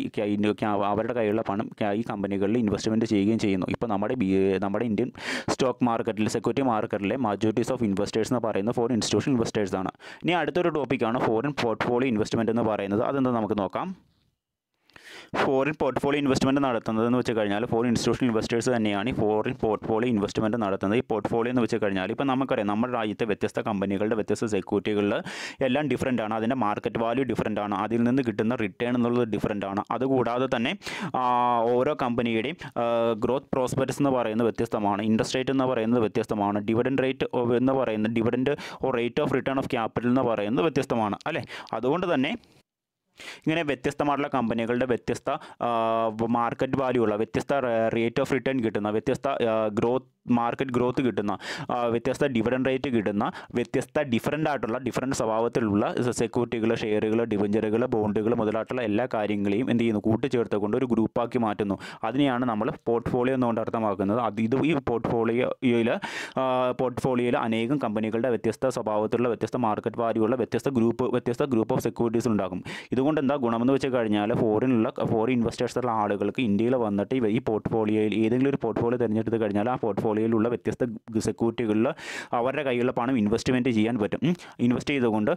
അവരുടെ കയ്യിലുള്ള പണം ഈ കമ്പനികളിൽ ഇൻവെസ്റ്റ്മെൻറ്റ് ചെയ്യുകയും ചെയ്യുന്നു. ഇപ്പോൾ നമ്മുടെ ഇന്ത്യൻ സ്റ്റോക്ക് മാർക്കറ്റിൽ സെക്യൂരിറ്റി മാർക്കറ്റിലെ മജോറിറ്റീസ് ഓഫ് ഇൻവെസ്റ്റേഴ്സ് എന്ന് പറയുന്നത് ഫോറിൻ ഇൻസ്റ്റിറ്റ്യൂഷൻ ഇൻവെസ്റ്റേഴ്സ് ആണ്. ഇനി അടുത്തൊരു ടോപ്പിക്കാണ് ഫോറിൻ പോർട്ട്ഫോളിയോ ഇൻവെസ്റ്റ്മെൻറ്റ് എന്ന് പറയുന്നത്. അതെന്താ നമുക്ക് നോക്കാം. ഫോറിൻ പോർട്ട്ഫോളിയോ ഇൻവെസ്റ്റ്മെൻറ്റ് നടത്തുന്നതെന്ന് വെച്ച് കഴിഞ്ഞാൽ ഫോറിൻ ഇൻസ്റ്റിറ്റ്യൂഷണൽ ഇൻവെസ്റ്റേഴ്സ് തന്നെയാണ് ഈ ഫോറിൻ പോർട്ട്ഫോളിയോ ഇൻവെസ്റ്റ്മെൻറ്റ് നടത്തുന്നത്. ഈ പോർട്ട്ഫോളിയോ എന്ന് വെച്ച് കഴിഞ്ഞാൽ ഇപ്പോൾ നമുക്കറിയാം നമ്മുടെ രാജ്യത്തെ വ്യത്യസ്ത കമ്പനികളുടെ വ്യത്യസ്ത സെക്യൂരിറ്റികളിൽ എല്ലാം ഡിഫറൻ്റ് ആണ്. അതിൻ്റെ മാർക്കറ്റ് വാല്യൂ ഡിഫറൻ്റ് ആണ്. അതിൽ നിന്ന് കിട്ടുന്ന റിട്ടേൺ എന്നുള്ളത് ഡിഫറൻ്റ് ആണ്. അതുകൂടാതെ തന്നെ ഓരോ കമ്പനിയുടെയും ഗ്രോത്ത് പ്രോസ്പെക്ട്സ് എന്ന് പറയുന്നത് വ്യത്യസ്തമാണ്. ഇൻട്രസ്റ്റ് റേറ്റ് എന്ന് പറയുന്നത് വ്യത്യസ്തമാണ്. ഡിവിഡൻഡ് റേറ്റ് എന്ന് പറയുന്നത് dividend rate of return of capital എന്ന് പറയുന്നത് വ്യത്യസ്തമാണ് അല്ലേ. അതുകൊണ്ട് തന്നെ ഇങ്ങനെ വ്യത്യസ്തമായിട്ടുള്ള കമ്പനികളുടെ വ്യത്യസ്ത മാർക്കറ്റ് വാല്യൂ ഉള്ള, വ്യത്യസ്ത റേറ്റ് ഓഫ് റിട്ടേൺ കിട്ടുന്ന, വ്യത്യസ്ത മാർക്കറ്റ് ഗ്രോത്ത് കിട്ടുന്ന, വ്യത്യസ്ത ഡിവിഡൻഡ് റേറ്റ് കിട്ടുന്ന, വ്യത്യസ്ത ഡിഫറൻറ്റ് സ്വഭാവത്തിലുള്ള സെക്യൂരിറ്റികൾ, ഷെയറുകൾ, ഡിബഞ്ചറുകൾ, ബോണ്ടുകൾ മുതലായിട്ടുള്ള എല്ലാ കാര്യങ്ങളെയും എന്ത് ചെയ്യുന്നു, കൂട്ടിച്ചേർത്തുകൊണ്ട് ഒരു ഗ്രൂപ്പാക്കി മാറ്റുന്നു. അതിനെയാണ് നമ്മൾ പോർട്ട്ഫോളിയോ എന്നുകൊണ്ട് അർത്ഥമാക്കുന്നത്. ഈ പോർട്ട്ഫോളിയോയിൽ അനേകം കമ്പനികളുടെ വ്യത്യസ്ത സ്വഭാവത്തിലുള്ള, വ്യത്യസ്ത മാർക്കറ്റ് വാല്യൂ ഉള്ള വ്യത്യസ്ത ഗ്രൂപ്പ് ഓഫ് സെക്യൂരിറ്റീസ് ഉണ്ടാകും. ഇതുകൊണ്ട് എന്താ ഗുണമെന്ന് വെച്ച് കഴിഞ്ഞാൽ ഫോറിൻ ഇൻവെസ്റ്റേഴ്സുള്ള ആളുകൾക്ക് ഇന്ത്യയിൽ വന്നിട്ട് ഈ പോർട്ട്ഫോളിയോയിൽ ഏതെങ്കിലും ഒരു പോർട്ട്ഫോളിയോ തിരഞ്ഞെടുത്ത് കഴിഞ്ഞാൽ ആ പോർട്ട്ഫോളിയോയിലുള്ള വ്യത്യസ്ത സെക്യൂരിറ്റികളിൽ അവരുടെ കയ്യിലുള്ള പണം ഇൻവെസ്റ്റ്മെൻറ്റ് ചെയ്യാൻ പറ്റും. ഇൻവെസ്റ്റ് ചെയ്തുകൊണ്ട്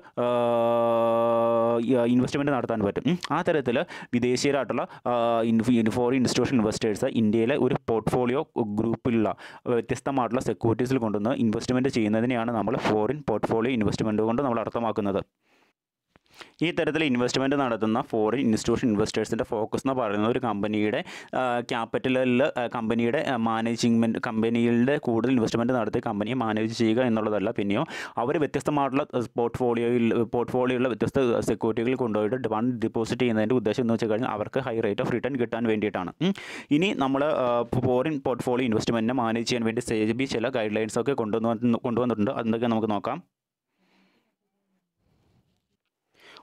ഇൻവെസ്റ്റ്മെൻറ്റ് നടത്താൻ പറ്റും. ആ തരത്തിൽ വിദേശീയരായിട്ടുള്ള ഫോറിൻ ഇൻസ്റ്റിറ്റ്യൂഷൻ ഇൻവെസ്റ്റേഴ്സ് ഇന്ത്യയിലെ ഒരു പോർട്ട്ഫോളിയോ ഗ്രൂപ്പിലുള്ള വ്യത്യസ്തമായിട്ടുള്ള സെക്യൂരിറ്റീസിൽ കൊണ്ടുവന്ന് ഇൻവെസ്റ്റ്മെൻറ്റ് ചെയ്യുന്നതിനെയാണ് നമ്മൾ ഫോറിൻ പോർട്ട്ഫോളിയോ ഇൻവെസ്റ്റ്മെൻറ്റ് കൊണ്ട് നമ്മൾ അർത്ഥമാക്കുന്നത്. ഈ തരത്തിൽ ഇൻവെസ്റ്റ്മെൻറ്റ് നടത്തുന്ന ഫോറിൻ ഇൻസ്റ്റിറ്റ്യൂഷൻ ഇൻവെസ്റ്റേഴ്സിൻ്റെ ഫോക്കസ് എന്ന് പറയുന്നത് ഒരു കമ്പനിയുടെ ക്യാപിറ്റലിൽ കമ്പനിയുടെ കമ്പനിയുടെ കൂടുതൽ ഇൻവെസ്റ്റ്മെൻറ്റ് നടത്തി കമ്പനിയെ മാനേജ് ചെയ്യുക എന്നുള്ളതല്ല. പിന്നെയോ അവർ വ്യത്യസ്തമായിട്ടുള്ള പോർട്ട്ഫോളിയോയുള്ള വ്യത്യസ്ത സെക്യൂരിറ്റികൾ കൊണ്ടുപോയിട്ട് ഫണ്ട് ഡിപ്പോസിറ്റ് ചെയ്യുന്നതിൻ്റെ ഉദ്ദേശം എന്ന് വെച്ച് കഴിഞ്ഞാൽ അവർക്ക് ഹൈ റേറ്റ് ഓഫ് റിട്ടേൺ കിട്ടാൻ വേണ്ടിയിട്ടാണ്. ഇനി നമ്മൾ ഫോറിൻ പോർട്ട്ഫോളിയോ ഇൻവെസ്റ്റ്മെൻറ്റിനെ മാനേജ് ചെയ്യാൻ വേണ്ടി SEBI ചില ഗൈഡ് ലൈൻസൊക്കെ കൊണ്ടുവന്നിട്ടുണ്ട്. അതൊക്കെ നമുക്ക് നോക്കാം.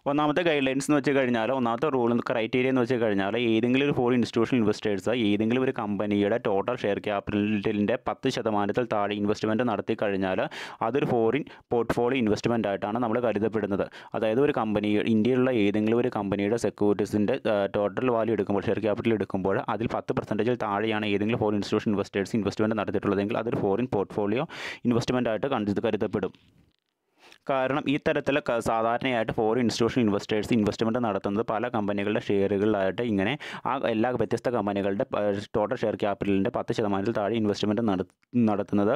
ഒന്നാമത്തെ ഗൈഡ് ലൈൻസ് എന്ന് വെച്ച് കഴിഞ്ഞാൽ, ഒന്നാമത്തെ റൂൾ ക്രൈറ്റീരിയ എന്ന് വെച്ച് കഴിഞ്ഞാൽ, ഏതെങ്കിലും ഒരു ഫോറിൻ ഇൻസ്റ്റിറ്റ്യൂഷണൽ ഇൻവെസ്റ്റേഴ്സ് ഏതെങ്കിലും ഒരു കമ്പനിയുടെ ടോട്ടൽ ഷെയർ ക്യാപിറ്റലിൻ്റെ 10% താഴെ ഇൻവെസ്റ്റ്മെൻറ്റ് നടത്തി കഴിഞ്ഞാൽ അതൊരു ഫോറിൻ പോർട്ട്ഫോളിയോ ഇൻവെസ്റ്റ്മെൻ്റ് ആയിട്ടാണ് നമ്മൾ കരുതപ്പെടുന്നത്. അതായത് ഒരു കമ്പനി, ഇന്ത്യയിലുള്ള ഏതെങ്കിലും ഒരു കമ്പനിയുടെ സെക്യൂരിറ്റീസിൻ്റെ ടോട്ടൽ വാല്യൂ എടുക്കുമ്പോൾ, ഷെയർ ക്യാപിറ്റൽ എടുക്കുമ്പോൾ അതിൽ 10% താഴെയാണ് ഏതെങ്കിലും ഫോറിൻ ഇൻസ്റ്റിറ്റ്യൂഷൻ ഇൻവെസ്റ്റേഴ്സ് ഇൻവെസ്റ്റ്മെൻറ്റ് നടത്തിയിട്ടുള്ളതെങ്കിൽ അതൊരു ഫോറിൻ പോർട്ട്ഫോളിയോ ഇൻവെസ്റ്റ്മെൻ്റ് ആയിട്ട് കരുതപ്പെടും. കാരണം ഈ തരത്തിൽ സാധാരണയായിട്ട് ഫോറിൻ ഇൻസ്റ്റിറ്റ്യൂഷൻ ഇൻവെസ്റ്റേഴ്സ് ഇൻവെസ്റ്റ്മെൻറ്റ് നടത്തുന്നത് പല കമ്പനികളുടെ ഷെയറുകളിലായിട്ട് ഇങ്ങനെ എല്ലാ വ്യത്യസ്ത കമ്പനികളുടെ ടോട്ടൽ ഷെയർ ക്യാപിറ്റലിൻ്റെ 10% താഴെ ഇൻവെസ്റ്റ്മെൻറ്റ് നടത്തുന്നത്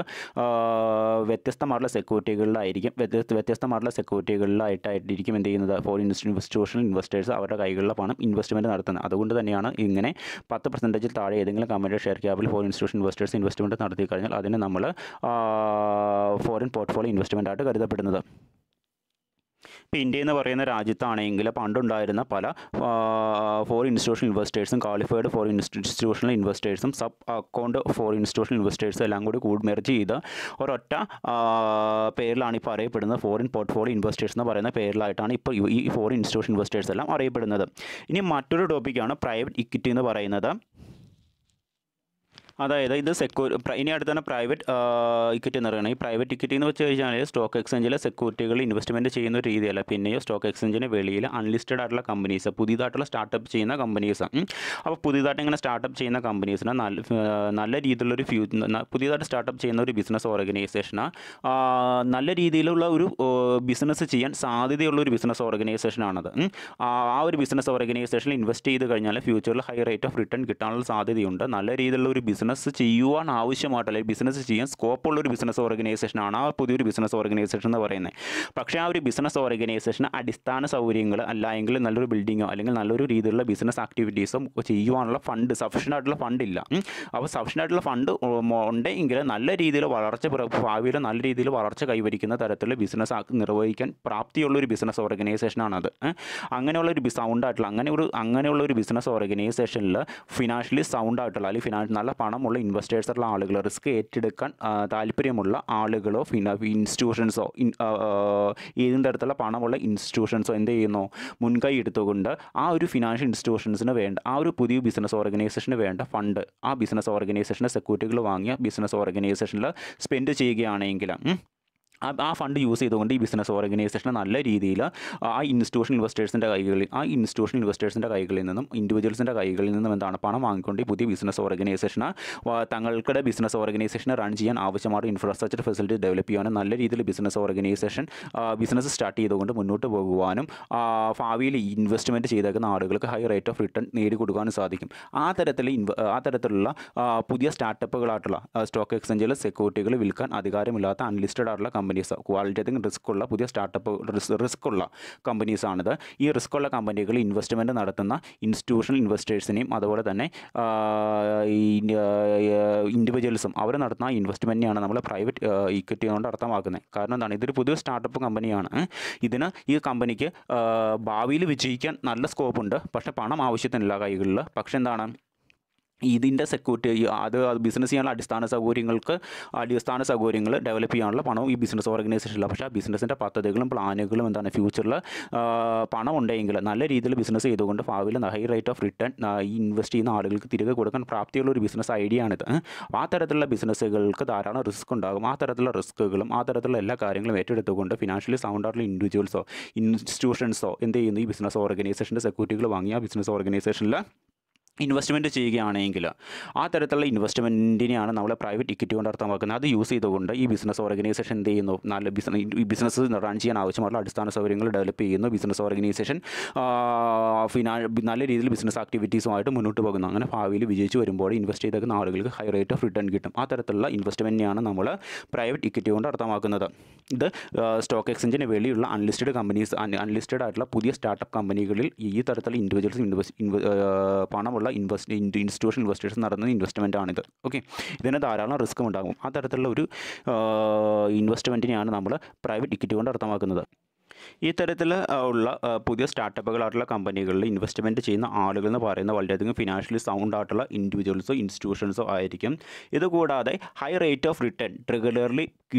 വ്യത്യസ്തമായിട്ടുള്ള സെക്യൂരിറ്റികളിലായിരിക്കും. വ്യത്യസ്തമായിട്ടുള്ള സെക്യൂരിറ്റികളിലായിട്ടായിരിക്കും എന്ത് ചെയ്യുന്നത്, ഫോറിൻ ഇൻസ്റ്റിറ്റ്യൂഷണൽ ഇൻവെസ്റ്റേഴ്സ് അവരുടെ കൈകളിലുള്ള പണം ഇൻവെസ്റ്റ്മെൻറ്റ് നടത്തുന്നത്. അതുകൊണ്ട് തന്നെയാണ് ഇങ്ങനെ 10% താഴെ ഏതെങ്കിലും കമ്പനിയുടെ share capital foreign institution investors investment നടത്തി കഴിഞ്ഞാൽ അതിനെ നമ്മൾ ഫോറിൻ പോർട്ട്ഫോളിയോ ഇൻവെസ്റ്റ്മെൻ്റ് ആയിട്ട് കരുതപ്പെടുന്നത്. ഇപ്പോൾ ഇന്ത്യ എന്ന് പറയുന്ന രാജ്യത്താണെങ്കിൽ പണ്ടുണ്ടായിരുന്ന പല ഫോറിൻ ഇൻസ്റ്റിറ്റ്യൂഷണൽ ഇൻവെസ്റ്റേഴ്സും ക്വാളിഫൈഡ് ഫോറിൻ ഇൻസ്റ്റിറ്റ്യൂഷണൽ ഇൻവെസ്റ്റേഴ്സും സബ് അക്കൗണ്ട് ഫോറിൻ ഇൻസ്റ്റിറ്റ്യൂഷണൽ ഇൻവെസ്റ്റേഴ്സും എല്ലാം കൂടി മെർജ് ചെയ്ത് ഒരൊറ്റ പേരിലാണ് ഇപ്പോൾ അറിയപ്പെടുന്നത്. ഫോറിൻ പോർട്ട്ഫോളിയോ ഇൻവെസ്റ്റേഴ്സ് എന്ന് പറയുന്ന പേരിലായിട്ടാണ് ഇപ്പോൾ ഈ ഫോറിൻ ഇൻസ്റ്റിറ്റ്യൂഷൻ ഇൻവെസ്റ്റേഴ്സ് എല്ലാം അറിയപ്പെടുന്നത്. ഇനി മറ്റൊരു ടോപ്പിക്കാണ് പ്രൈവറ്റ് ഇക്വിറ്റി എന്ന് പറയുന്നത്. അതായത് ഇത് ഇനി അടുത്ത് തന്നെ പ്രൈവറ്റ് ഇക്വിറ്റി എന്ന് പറയുന്നത്. ഈ പ്രൈവറ്റ് ഇക്വിറ്റി എന്ന് വെച്ച് കഴിഞ്ഞാൽ സ്റ്റോക്ക് എക്സ്ചേഞ്ചിലെ സെക്യൂരിറ്റികൾ ഇൻവെസ്റ്റ്മെൻറ്റ് ചെയ്യുന്ന ഒരു രീതിയല്ല. പിന്നെയോ സ്റ്റോക്ക് എക്സ്ചേഞ്ചിന് വെളിയിൽ അൺലിസ്റ്റഡ് ആയിട്ടുള്ള കമ്പനീസ്, പുതിയതായിട്ടുള്ള സ്റ്റാർട്ടപ്പ് ചെയ്യുന്ന കമ്പനീസ്. അപ്പോൾ പുതിയതായിട്ട് ഇങ്ങനെ സ്റ്റാർട്ടപ്പ് ചെയ്യുന്ന കമ്പനീസിന് നല്ല രീതിയിലുള്ളൊരു പുതിയതായിട്ട് സ്റ്റാർട്ടപ്പ് ചെയ്യുന്ന ഒരു ബിസിനസ് ഓർഗനൈസേഷന് നല്ല രീതിയിലുള്ള ഒരു ബിസിനസ് ചെയ്യാൻ സാധ്യതയുള്ള ഒരു ബിസിനസ് ഓർഗനൈസേഷനാണത്. ആ ഒരു ബിസിനസ് ഓർഗനൈസേഷനിൽ ഇൻവെസ്റ്റ് ചെയ്ത് കഴിഞ്ഞാൽ ഫ്യൂച്ചറിൽ ഹൈ റേറ്റ് ഓഫ് റിട്ടേൺ കിട്ടാനുള്ള സാധ്യതയുണ്ട്. നല്ല രീതിയിലുള്ള ഒരു ബിസിനസ് ചെയ്യുവാൻ ആവശ്യമായിട്ടുള്ള, ബിസിനസ് ചെയ്യാൻ സ്കോപ്പുള്ള ഒരു ബിസിനസ് ഓർഗനൈസേഷനാണ് ആ പുതിയൊരു ബിസിനസ് ഓർഗനൈസേഷൻ എന്ന് പറയുന്നത്. പക്ഷേ ആ ഒരു ബിസിനസ് ഓർഗനൈസേഷന് അടിസ്ഥാന സൗകര്യങ്ങൾ അല്ല എങ്കിൽ നല്ലൊരു ബിൽഡിങ്ങോ അല്ലെങ്കിൽ നല്ലൊരു രീതിയിലുള്ള ബിസിനസ് ആക്ടിവിറ്റീസോ ചെയ്യുവാനുള്ള ഫണ്ട്, സഫിഷ്യൻ്റ് ആയിട്ടുള്ള ഫണ്ട് ഇല്ല. അപ്പോൾ സഫിഷ്യൻ്റ് ആയിട്ടുള്ള ഫണ്ട് ഉണ്ടെങ്കിൽ നല്ല രീതിയിൽ ഭാവിയിൽ നല്ല രീതിയിൽ വളർച്ച കൈവരിക്കുന്ന തരത്തിലുള്ള ബിസിനസ് നിർവഹിക്കാൻ പ്രാപ്തിയുള്ളൊരു ബിസിനസ് ഓർഗനൈസേഷനാണത്. അങ്ങനെയുള്ള ഒരു ബിസിനസ് ഓർഗനൈസേഷനിൽ ഫിനാൻഷ്യലി സൗണ്ട് ആയിട്ടുള്ള അല്ലെങ്കിൽ നല്ല പണമുള്ള ഇൻവെസ്റ്റേഴ്സുള്ള ആളുകൾ, റിസ്ക് ഏറ്റെടുക്കാൻ താല്പര്യമുള്ള ആളുകളോ ഇൻസ്റ്റിറ്റ്യൂഷൻസോ ഏതെങ്കിലും തരത്തിലുള്ള പണമുള്ള ഇൻസ്റ്റിറ്റ്യൂഷൻസോ എന്ത് ചെയ്യുന്നു, മുൻകൈ എടുത്തുകൊണ്ട് ആ ഒരു ഫിനാൻഷ്യൽ ഇൻസ്റ്റിറ്റ്യൂഷൻസിന് വേണ്ട, ആ ഒരു പുതിയ ബിസിനസ് ഓർഗനൈസേഷന് വേണ്ട ഫണ്ട് ആ ബിസിനസ് ഓർഗനൈസേഷൻ്റെ സെക്യൂരിറ്റികൾ വാങ്ങിയ ബിസിനസ് ഓർഗനൈസേഷനിൽ സ്പെൻഡ് ചെയ്യുകയാണെങ്കിൽ ആ ഫണ്ട് യൂസ് ചെയ്തുകൊണ്ട് ഈ ബിസിനസ് ഓർഗനൈസേഷനെ നല്ല രീതിയിൽ ആ ഇൻസ്റ്റിറ്റ്യൂഷണൽ ഇൻവെസ്റ്റേഴ്സിൻ്റെ കൈകളിൽ നിന്നും ഇൻഡിവിജ്വൽസിൻ്റെ കൈകളിൽ നിന്നും എന്താണ് പണം വാങ്ങിക്കൊണ്ട് ഈ പുതിയ ബിസിനസ് ഓർഗനൈസേഷന് തങ്ങളുടെ ബിസിനസ് ഓർഗനൈസേഷനെ റൺ ചെയ്യാൻ ആവശ്യമായ ഇൻഫ്രാസ്ട്രക്ചർ ഫെസിലിറ്റി ഡെവലപ്പ് ചെയ്യാനും നല്ല രീതിയിൽ ബിസിനസ് ഓർഗനൈസേഷൻ ബിസിനസ് സ്റ്റാർട്ട് ചെയ്തുകൊണ്ട് മുന്നോട്ട് പോകുവാനും ഭാവിയിൽ ഇൻവെസ്റ്റ്മെൻറ്റ് ചെയ്തേക്കുന്ന ആളുകൾക്ക് ഹൈ റേറ്റ് ഓഫ് റിട്ടേൺ നേടിക്കൊടുക്കാനും സാധിക്കും. ആ തരത്തിലുള്ള പുതിയ സ്റ്റാർട്ടപ്പുകളായിട്ടുള്ള സ്റ്റോക്ക് എക്സ്ചേഞ്ചിൽ സെക്യൂരിറ്റികൾ വിൽക്കാൻ അധികാരമില്ലാത്ത അൺലിസ്റ്റഡ് ആയിട്ടുള്ള കമ്പനീസ്, വളരെയധികം റിസ്ക്കുള്ള പുതിയ റിസ്ക്കുള്ള കമ്പനീസാണിത്. ഈ റിസ്ക്കുള്ള കമ്പനികൾ ഇൻവെസ്റ്റ്മെൻറ്റ് നടത്തുന്ന ഇൻസ്റ്റിറ്റ്യൂഷണൽ ഇൻവെസ്റ്റേഴ്സിനെയും അതുപോലെ തന്നെ ഇൻഡിവിജ്വൽസും അവർ നടത്തുന്ന ഇൻവെസ്റ്റ്മെൻറ്റിനെയാണ് നമ്മൾ പ്രൈവറ്റ് ഇക്വിറ്റി കൊണ്ട് അർത്ഥമാക്കുന്നത്. കാരണം എന്താണ്, ഇതൊരു പുതിയ സ്റ്റാർട്ടപ്പ് കമ്പനിയാണ്. ഈ കമ്പനിക്ക് ഭാവിയിൽ വിജയിക്കാൻ നല്ല സ്കോപ്പുണ്ട്, പക്ഷേ പണം ആവശ്യത്തിനില്ല കൈകളിൽ. പക്ഷേ എന്താണ്, ഇതിൻ്റെ സെക്യൂരിറ്റി അത് ബിസിനസ് ചെയ്യാനുള്ള അടിസ്ഥാന സൗകര്യങ്ങൾ ഡെവലപ്പ് ചെയ്യാനുള്ള പണവും ഈ ബിസിനസ് ഓർഗനൈസേഷനില്ല. പക്ഷേ ആ ബിസിനസ്സിൻ്റെ പദ്ധതികളും പ്ലാനുകളും എന്താണ്, ഫ്യൂച്ചറിൽ പണം ഉണ്ടെങ്കിൽ നല്ല രീതിയിൽ ബിസിനസ് ചെയ്തുകൊണ്ട് ഭാവിയിൽ ഹൈ റേറ്റ് ഓഫ് റിട്ടേൺ ഈ ഇൻവെസ്റ്റ് ചെയ്യുന്ന ആളുകൾക്ക് തിരികെ കൊടുക്കാൻ പ്രാപ്തിയുള്ള ഒരു ബിസിനസ് ഐഡിയ ആണിത്. ആ തരത്തിലുള്ള ബിസിനസ്സുകൾക്ക് ധാരാളം റിസ്ക് ഉണ്ടാകും. ആ തരത്തിലുള്ള റിസ്ക്കുകളും ആ തരത്തിലുള്ള എല്ലാ കാര്യങ്ങളും ഏറ്റെടുത്തുകൊണ്ട് ഫിനാൻഷ്യലി സൗണ്ട് ആയിട്ടുള്ള ഇൻഡിവിജ്വൽസോ ഇൻസ്റ്റിറ്റ്യൂഷൻസോ എന്ത് ചെയ്യുന്നു, ഈ ബിസിനസ് ഓർഗനൈസേഷൻ്റെ സെക്യൂരിറ്റികൾ വാങ്ങി ആ ബിസിനസ് ഓർഗനൈസേഷനിൽ ഇൻവെസ്റ്റ്മെൻറ്റ് ചെയ്യുകയാണെങ്കിൽ ആ തരത്തിലുള്ള ഇൻവെസ്റ്റ്മെൻറ്റിനെയാണ് നമ്മൾ പ്രൈവറ്റ് ഇക്വിറ്റി കൊണ്ട് അർത്ഥമാക്കുന്നത്. അത് യൂസ് ചെയ്തുകൊണ്ട് ഈ ബിസിനസ് ഓർഗനൈസേഷൻ എന്ത് ചെയ്യുന്നു, ഈ ബിസിനസ് റൺ ചെയ്യാൻ ആവശ്യമുള്ള അടിസ്ഥാന സൗകര്യങ്ങൾ ഡെവലപ്പ് ചെയ്യുന്നു. ബിസിനസ് ഓർഗനൈസേഷൻ നല്ല രീതിയിൽ ബിസിനസ് ആക്ടിവിറ്റീസുമായിട്ട് മുന്നോട്ട് പോകുന്നു. അങ്ങനെ ഭാവിയിൽ വിജയിച്ച് വരുമ്പോൾ ഇൻവെസ്റ്റ് ചെയ്തേക്കുന്ന ആളുകൾക്ക് ഹൈ റേറ്റ് ഓഫ് റിട്ടേൺ കിട്ടും. ആ തരത്തിലുള്ള ഇൻവെസ്റ്റ്മെൻറ്റിനെയാണ് നമ്മൾ പ്രൈവറ്റ് ഇക്വിറ്റി കൊണ്ട് അർത്ഥമാക്കുന്നത്. ഇത് സ്റ്റോക്ക് എക്സ്ചേഞ്ചിന് വെളിയുള്ള അൺലിസ്റ്റഡ് ആയിട്ടുള്ള പുതിയ സ്റ്റാർട്ടപ്പ് കമ്പനികളിൽ ഈ തരത്തിലുള്ള ഇൻഡിവിജ്വൽസ് പണമുള്ള ഇൻസ്റ്റിറ്റ്യൂഷണൽ ഇൻവെസ്റ്റേഴ്സ് നടത്തുന്ന ഇൻവെസ്റ്റ്മെൻ്റ് ആണിത്. ഓക്കെ, ഇതിന് ധാരാളം റിസ്ക്കും ഉണ്ടാകും. ആ തരത്തിലുള്ള ഒരു ഇൻവെസ്റ്റ്മെൻറ്റിനെയാണ് നമ്മൾ പ്രൈവറ്റ് ഇക്വിറ്റി കൊണ്ട് അർത്ഥമാക്കുന്നത്. ഈ തരത്തിൽ ഉള്ള പുതിയ സ്റ്റാർട്ടപ്പുകളായിട്ടുള്ള കമ്പനികളിൽ ഇൻവെസ്റ്റ്മെൻറ്റ് ചെയ്യുന്ന ആളുകൾ എന്ന് പറയുന്നത് വളരെയധികം ഫിനാൻഷ്യലി സൗണ്ട് ആയിട്ടുള്ള ഇൻഡിവിജ്വൽസോ ഇൻസ്റ്റിറ്റ്യൂഷൻസോ ആയിരിക്കും. ഇതുകൂടാതെ high rate of return regularly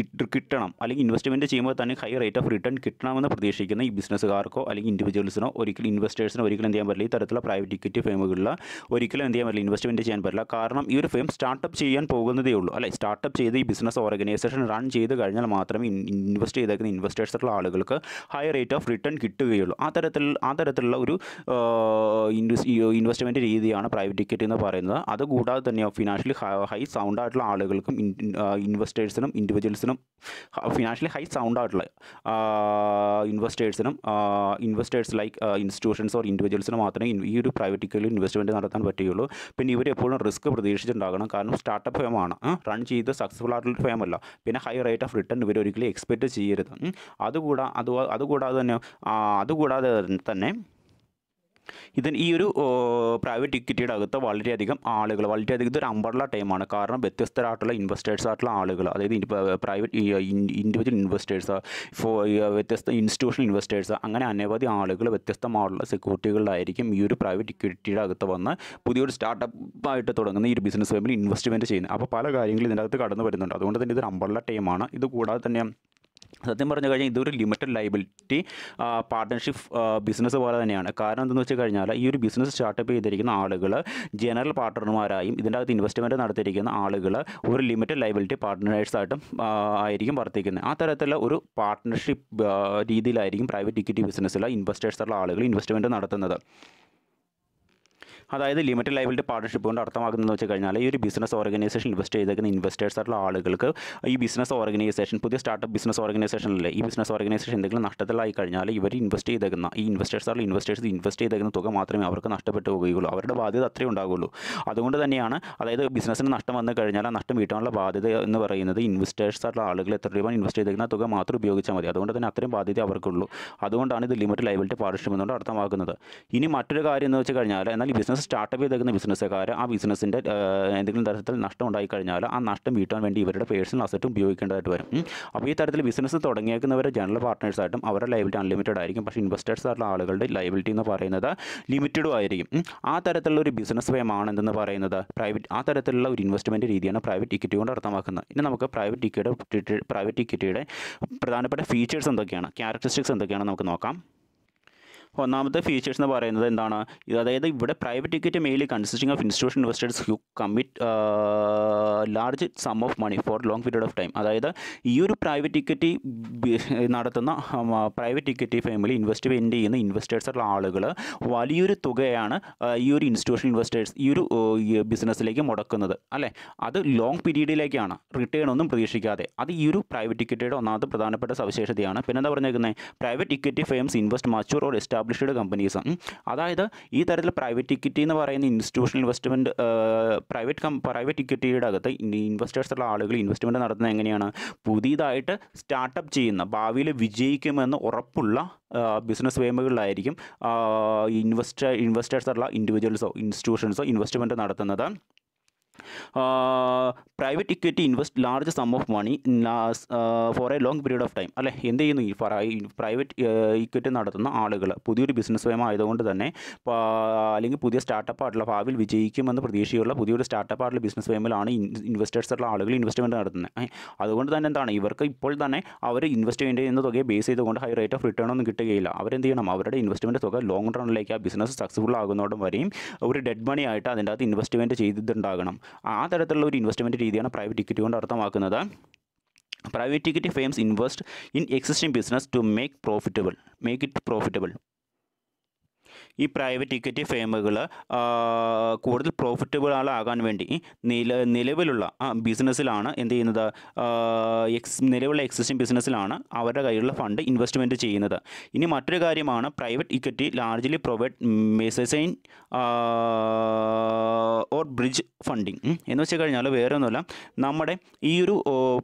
കിട്ടണം, അല്ലെങ്കിൽ ഇൻവെസ്റ്റ്മെൻറ്റ് ചെയ്യുമ്പോൾ തന്നെ ഹൈ റേറ്റ് ഓഫ് റിട്ടേൺ കിട്ടണമെന്ന് പ്രതീക്ഷിക്കുന്ന ഈ ബിസിനസ്സുകാർക്കോ അല്ലെങ്കിൽ ഇൻഡിവിജ്വൽസിനോ ഇൻവെസ്റ്റേഴ്സിനോ ഒരിക്കലും എന്ത് ചെയ്യാൻ പറ്റില്ല, ഈ തരത്തിലുള്ള പ്രൈവറ്റ് ഇക്വിറ്റി ഫേമുകളിൽ ഒരിക്കലും എന്ത് ചെയ്യാൻ പറ്റില്ല, ഇൻവെസ്റ്റ്മെൻറ്റ് ചെയ്യാൻ പറ്റില്ല. കാരണം ഈ ഒരു ഫേം സ്റ്റാർട്ടപ്പ് ചെയ്യാൻ പോകുന്നതേ ഉള്ളൂ, അല്ലെ? സ്റ്റാർട്ടപ്പ് ചെയ്ത് ഈ ബിസിനസ് ഓർഗനൈസേഷൻ റൺ ചെയ്ത് കഴിഞ്ഞാൽ മാത്രമേ ഇൻവെസ്റ്റ് ചെയ്തേക്കുന്ന ഇൻവെസ്റ്റേഴ്സുള്ള ആളുകൾക്ക് ഹൈ റേറ്റ് ഓഫ് റിട്ടേൺ കിട്ടുകയുള്ളൂ. ആ തരത്തിലുള്ള ഒരു ഇൻവെസ്റ്റ്മെൻറ്റ് രീതിയാണ് പ്രൈവറ്റ് ഇക്വിറ്റി എന്ന് പറയുന്നത്. അതുകൂടാതെ തന്നെ ഫിനാൻഷ്യലി ഹൈ സൗണ്ട് ആയിട്ടുള്ള ആളുകൾക്കും ഇൻവെസ്റ്റേഴ്സിനും ഇൻഡിവിജ്വൽസിനും ഫിനാൻഷ്യലി ഹൈ സൗണ്ട് ആയിട്ടുള്ള ഇൻവെസ്റ്റേഴ്സ് ലൈക്ക് ഇൻസ്റ്റിറ്റ്യൂഷൻസ് ഓർ ഇൻഡിവിജ്വൽസിന് മാത്രമേ ഈ ഒരു പ്രൈവറ്റ് ഇക്വിറ്റിയിൽ ഇൻവെസ്റ്റ്മെൻറ്റ് നടത്താൻ പറ്റുകയുള്ളൂ. പിന്നെ ഇവരെപ്പോഴും റിസ്ക് പ്രതീക്ഷിച്ചിട്ടുണ്ടാകണം. കാരണം സ്റ്റാർട്ടപ്പ് ഫേമാണ്, റൺ ചെയ്ത് സക്സസ്ഫുൾ ആയിട്ടുള്ള ഫേമല്ല. പിന്നെ ഹൈ റേറ്റ് ഓഫ് റിട്ടേൺ ഇവരൊരിക്കലും എക്സ്പെക്റ്റ് ചെയ്യരുത്. അതുകൂടാതെ തന്നെ ഈ ഒരു പ്രൈവറ്റ് ഇക്വിറ്റിയുടെ അകത്ത് വളരെയധികം ഇതൊരു അംബ്രല്ല ടൈമാണ്. കാരണം വ്യത്യസ്തരായിട്ടുള്ള ഇൻവെസ്റ്റേഴ്സ് ആയിട്ടുള്ള ആളുകൾ, അതായത് പ്രൈവറ്റ് ഇൻഡിവിജ്വൽ ഇൻവെസ്റ്റേഴ്സ്, വ്യത്യസ്ത ഇൻസ്റ്റിറ്റ്യൂഷണൽ ഇൻവെസ്റ്റേഴ്സ്, അങ്ങനെ അനവധി ആളുകൾ വ്യത്യസ്തമായിട്ടുള്ള സെക്യൂരിറ്റികളിലായിരിക്കും ഈ ഒരു പ്രൈവറ്റ് ഇക്വിറ്റിയുടെ അകത്ത് വന്ന് പുതിയൊരു സ്റ്റാർട്ടപ്പായിട്ട് തുടങ്ങുന്ന ഈ ഒരു ബിസിനസ് ഫേമിൽ ഇൻവെസ്റ്റ്മെൻറ്റ് ചെയ്യുന്നത്. അപ്പോൾ പല കാര്യങ്ങളും ഇതിൻ്റെ അകത്ത് കടന്നു വരുന്നുണ്ട്. അതുകൊണ്ട് തന്നെ ഇതൊരു അംബ്രല്ല ടൈമാണ്. ഇതുകൂടാതെ തന്നെ സത്യം പറഞ്ഞു കഴിഞ്ഞാൽ ഇതൊരു ലിമിറ്റഡ് ലയബിലിറ്റി പാർട്ട്ണർഷിപ്പ് ബിസിനസ് പോലെ തന്നെയാണ്. കാരണം എന്തെന്ന് വെച്ച് കഴിഞ്ഞാൽ ഈ ഒരു ബിസിനസ് സ്റ്റാർട്ടപ്പ് ചെയ്തിരിക്കുന്ന ആളുകൾ ജനറൽ പാർട്ട്ണർമാരായും ഇതിൻ്റെ അകത്ത് ഇൻവെസ്റ്റ്മെൻറ്റ് നടത്തിയിരിക്കുന്ന ആളുകൾ ഒരു ലിമിറ്റഡ് ലയബിലിറ്റി പാർട്ട്നേഴ്സായിട്ടും ആയിരിക്കും വർത്തിക്കുന്നത്. ആ തരത്തിലുള്ള ഒരു പാർട്ട്ണർഷിപ്പ് രീതിയിലായിരിക്കും പ്രൈവറ്റ് ഇക്വിറ്റി ബിസിനസ്സിലെ ഇൻവെസ്റ്റേഴ്സുള്ള ആളുകൾ ഇൻവെസ്റ്റ്മെൻറ്റ് നടത്തുന്നത്. അതായത് ലിമിറ്റഡ് ലയബിലിറ്റി പാർട്ണർഷിപ്പ് കൊണ്ട് അർത്ഥമാക്കുന്നതെന്ന് വെച്ച് കഴിഞ്ഞാൽ ഈ ഒരു ബിസിനസ് ഓർഗനൈസേഷൻ ഇൻവെസ്റ്റ് ചെയ്തേക്കുന്ന ഇൻവെസ്റ്റേഴ്സായിട്ടുള്ള ആളുകൾക്ക് ഈ ബിസിനസ് ഓർഗനൈസേഷൻ പുതിയ സ്റ്റാർട്ടപ്പ് ബിസിനസ് ഓർഗനൈസേഷനല്ലേ, ഈ ബിസിനസ് ഓർഗനൈസേഷൻ എന്തെങ്കിലും നഷ്ടത്തിലായി കഴിഞ്ഞാൽ ഇവർ ഇൻവെസ്റ്റ് ചെയ്തേക്കുന്ന ഈ ഇൻവെസ്റ്റേഴ്സ് ഇൻവെസ്റ്റ് ചെയ്തേക്കുന്ന തുക മാത്രമേ അവർക്ക് നഷ്ടപ്പെട്ടു പോവുകയുള്ളൂ. അവരുടെ ബാധ്യത അത്രയേ ഉണ്ടാകുള്ളൂ. അതുകൊണ്ട് തന്നെയാണ് അതായത് ബിസിനസ്സിന് നഷ്ടം വന്നു കഴിഞ്ഞാൽ ആ നഷ്ടം വീട്ടാനുള്ള ബാധ്യത എന്ന് പറയുന്നത് ഇൻവെസ്റ്റേഴ്സായിട്ടുള്ള ആളുകൾ എത്ര രൂപ ഇൻവെസ്റ്റ് ചെയ്തേക്കുന്ന തുക മാത്രം ഉപയോഗിച്ചാൽ മതി. അതുകൊണ്ട് തന്നെ അത്രയും ബാധ്യത അവർക്കുള്ളൂ. അതുകൊണ്ടാണ് ഇത് ലിമിറ്റഡ് ലയബിലിറ്റി പാർട്ണർഷിപ്പ് എന്നുകൊണ്ട് അർത്ഥമാക്കുന്നത്. ഇനി മറ്റൊരു കാര്യം എന്ന് വെച്ച് കഴിഞ്ഞാൽ എന്നാൽ ഈ ബിസിനസ് സ്റ്റാർട്ടപ്പ് ചെയ്തേക്കുന്ന ബിസിനസ്സുകാർ ആ ബിസിനസ്സിൻ്റെ എന്തെങ്കിലും തരത്തിൽ നഷ്ടം ഉണ്ടായിക്കഴിഞ്ഞാൽ ആ നഷ്ടം വീട്ടാൻ വേണ്ടി ഇവരുടെ പേഴ്സണൽ അസറ്റും ഉപയോഗിക്കേണ്ടതായിട്ട് വരും. അപ്പോൾ ഈ തരത്തിൽ ബിസിനസ് തുടങ്ങിയേക്കുന്നവർ ജനറൽ പാർട്ട്നേഴ്സായിട്ടും അവരുടെ ലയബിലിറ്റി അൺലിമിറ്റഡ് ആയിരിക്കും. പക്ഷേ ഇൻവെസ്റ്റേഴ്സ് ആയിട്ടുള്ള ആളുകളുടെ ലയബിലിറ്റി എന്ന് പറയുന്നത് ലിമിറ്റഡും ആയിരിക്കും. ആ തരത്തിലുള്ള ഒരു ബിസിനസ് ഫേമാണ് എന്തെന്ന് പറയുന്നത് ആ തരത്തിലുള്ള ഒരു ഇൻവെസ്റ്റ്മെൻറ്റ് രീതിയാണ് പ്രൈവറ്റ് ഇക്വിറ്റി കൊണ്ട് അർത്ഥമാക്കുന്നത്. ഇനി നമുക്ക് പ്രൈവറ്റ് ഇക്വിറ്റിയുടെ പ്രധാനപ്പെട്ട ഫീച്ചേഴ്സ് എന്തൊക്കെയാണ്, ക്യാരക്ടറിസ്റ്റിക്സ് എന്തൊക്കെയാണ് നമുക്ക് നോക്കാം. ഒന്നാമത്തെ ഫീച്ചേഴ്സ് എന്ന് പറയുന്നത് എന്താണ്, അതായത് ഇവിടെ private equity mainly consisting of institution investors who commit large sum of money for long period of time. അതായത് ഈ ഒരു പ്രൈവറ്റ് ഇക്വിറ്റി നടത്തുന്ന പ്രൈവറ്റ് ഇക്വിറ്റി ഫേമിൽ ഇൻവെസ്റ്റ്മെൻറ്റ് ചെയ്യുന്ന ഇൻവെസ്റ്റേഴ്സുള്ള ആളുകൾ വലിയൊരു തുകയാണ് ഈ ഒരു ഇൻസ്റ്റിറ്റ്യൂഷൻ ഇൻവെസ്റ്റേഴ്സ് ഈ ഒരു ബിസിനസ്സിലേക്ക് മുടക്കുന്നത് അല്ലേ. അത് ലോങ് പീരീഡിലേക്കാണ്, റിട്ടേൺ ഒന്നും പ്രതീക്ഷിക്കാതെ. അത് ഈ ഒരു പ്രൈവറ്റ് ഇക്വിറ്റിയുടെ ഒന്നാമത്തെ പ്രധാനപ്പെട്ട സവിശേഷതയാണ്. പിന്നെ എന്താ പറഞ്ഞേക്കുന്നത്, private equity firms invest mature or established companies. അതായത് ഈ തരത്തിൽ പ്രൈവറ്റ് ഇക്വിറ്റി എന്ന് പറയുന്ന ഇൻസ്റ്റിറ്റ്യൂഷണൽ ഇൻവെസ്റ്റ്മെൻറ്റ് പ്രൈവറ്റ് ഇക്വിറ്റിയുടെ അകത്ത് ഇൻവെസ്റ്റേഴ്സുള്ള ആളുകൾ ഇൻവെസ്റ്റ്മെൻറ്റ് നടത്തുന്നത് എങ്ങനെയാണ്, പുതിയതായിട്ട് സ്റ്റാർട്ടപ്പ് ചെയ്യുന്ന ഭാവിയിൽ വിജയിക്കുമെന്ന് ഉറപ്പുള്ള ബിസിനസ് ഫേമുകളിലായിരിക്കും ഇൻവെസ്റ്റേഴ്സുള്ള ഇൻഡിവിജ്വൽസോ ഇൻസ്റ്റിറ്റ്യൂഷൻസോ ഇൻവെസ്റ്റ്മെൻറ്റ് നടത്തുന്നത്. Private equity invest large sum of money for a long period of time അല്ലേ. എന്ത് ചെയ്യുന്നു, ഈ പ്രൈവറ്റ് ഇക്വിറ്റി നടത്തുന്ന ആളുകൾ പുതിയൊരു ബിസിനസ് ഫേം ആയതുകൊണ്ട് തന്നെ അല്ലെങ്കിൽ പുതിയ സ്റ്റാർട്ടപ്പ് ആയിട്ടുള്ള ഭാവിയിൽ വിജയിക്കുമെന്ന് പ്രതീക്ഷയുള്ള പുതിയൊരു സ്റ്റാർട്ടപ്പ് ആയിട്ടുള്ള ബിസിനസ് ഫേമിലാണ് ഇൻവെസ്റ്റേഴ്സുള്ള ആളുകൾ ഇൻവെസ്റ്റ്മെൻറ്റ് നടത്തുന്നത്. അതുകൊണ്ട് തന്നെ എന്താണ്, ഇവർക്ക് ഇപ്പോൾ തന്നെ അവർ ഇൻവെസ്റ്റ് ചെയ്യുന്ന തുകയെ ബേസ് ചെയ്തുകൊണ്ട് ഹൈ റേറ്റ് ഓഫ് റിട്ടേൺ ഒന്നും കിട്ടുകയില്ല. അവരെന്ത് ചെയ്യണം, അവരുടെ ഇൻവെസ്റ്റ്മെൻറ്റ് തുക ലോങ് റണ്ണിലേക്ക് ആ ബിസിനസ് സക്സസ്ഫുൾ ആകുന്നതോടും വരെയും ഒരു ഡെഡ് മണി ആയിട്ട് അതിൻ്റെ അകത്ത് ഇൻവെസ്റ്റ്മെൻറ്റ് ചെയ്തിട്ടുണ്ടാകണം. ആ തരത്തിലുള്ള ഒരു ഇൻവെസ്റ്റ്മെൻറ്റ് രീതിയാണ് പ്രൈവറ്റ് ഇക്വിറ്റി കൊണ്ട് അർത്ഥമാക്കുന്നത്. Private equity firms invest in existing business to make it profitable. ഈ പ്രൈവറ്റ് ഇക്വിറ്റി ഫേമുകൾ കൂടുതൽ പ്രോഫിറ്റബിൾ ആകാൻ വേണ്ടി നിലവിലുള്ള ബിസിനസ്സിലാണ് എന്ത് ചെയ്യുന്നത്, നിലവിലുള്ള എക്സിസ്റ്റിംഗ് ബിസിനസ്സിലാണ് അവരുടെ കയ്യിലുള്ള ഫണ്ട് ഇൻവെസ്റ്റ്മെൻറ്റ് ചെയ്യുന്നത്. ഇനി മറ്റൊരു കാര്യമാണ്, private equity largely provide mezzanine or bridge funding. എന്ന് വെച്ച് കഴിഞ്ഞാൽ വേറെ ഒന്നുമില്ല, നമ്മുടെ ഈ ഒരു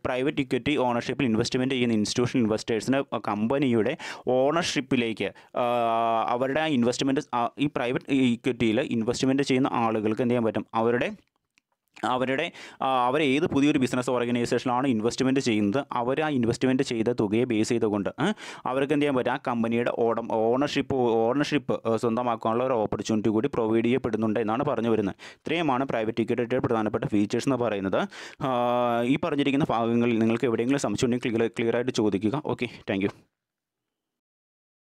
പ്രൈവറ്റ് ഇക്വിറ്റി ഓണർഷിപ്പിൽ ഇൻവെസ്റ്റ്മെൻറ്റ് ചെയ്യുന്ന ഇൻസ്റ്റിറ്റ്യൂഷൻ ഇൻവെസ്റ്റേഴ്സിന് കമ്പനിയുടെ ഓണർഷിപ്പിലേക്ക് അവരുടെ ഇൻവെസ്റ്റ്മെൻറ്റ് ഈ പ്രൈവറ്റ് ഇക്വിറ്റിയിൽ ഇൻവെസ്റ്റ്മെൻറ്റ് ചെയ്യുന്ന ആളുകൾക്ക് എന്ത് ചെയ്യാൻ പറ്റും, അവർ ഏത് പുതിയൊരു ബിസിനസ് ഓർഗനൈസേഷനിലാണ് ഇൻവെസ്റ്റ്മെൻറ്റ് ചെയ്യുന്നത്, അവർ ആ ഇൻവെസ്റ്റ്മെൻറ്റ് ചെയ്ത തുകയെ ബേസ് ചെയ്തുകൊണ്ട് അവർക്ക് എന്ത് ചെയ്യാൻ പറ്റും, ആ കമ്പനിയുടെ ഓണർഷിപ്പ് സ്വന്തമാക്കാനുള്ള ഒരു ഓപ്പർച്യൂണിറ്റി കൂടി പ്രൊവൈഡ് ചെയ്യപ്പെടുന്നുണ്ട് എന്നാണ് പറഞ്ഞു വരുന്നത്. ഇത്രയുമാണ് പ്രൈവറ്റ് ഇക്വിറ്റിയുടെ പ്രധാനപ്പെട്ട ഫീച്ചേഴ്സ് എന്ന് പറയുന്നത്. ഈ പറഞ്ഞിരിക്കുന്ന ഭാഗങ്ങളിൽ നിങ്ങൾക്ക് എവിടെയെങ്കിലും സംശയം ഉണ്ടെങ്കിൽ ക്ലിയറായിട്ട് ചോദിക്കുക. Okay, thank you.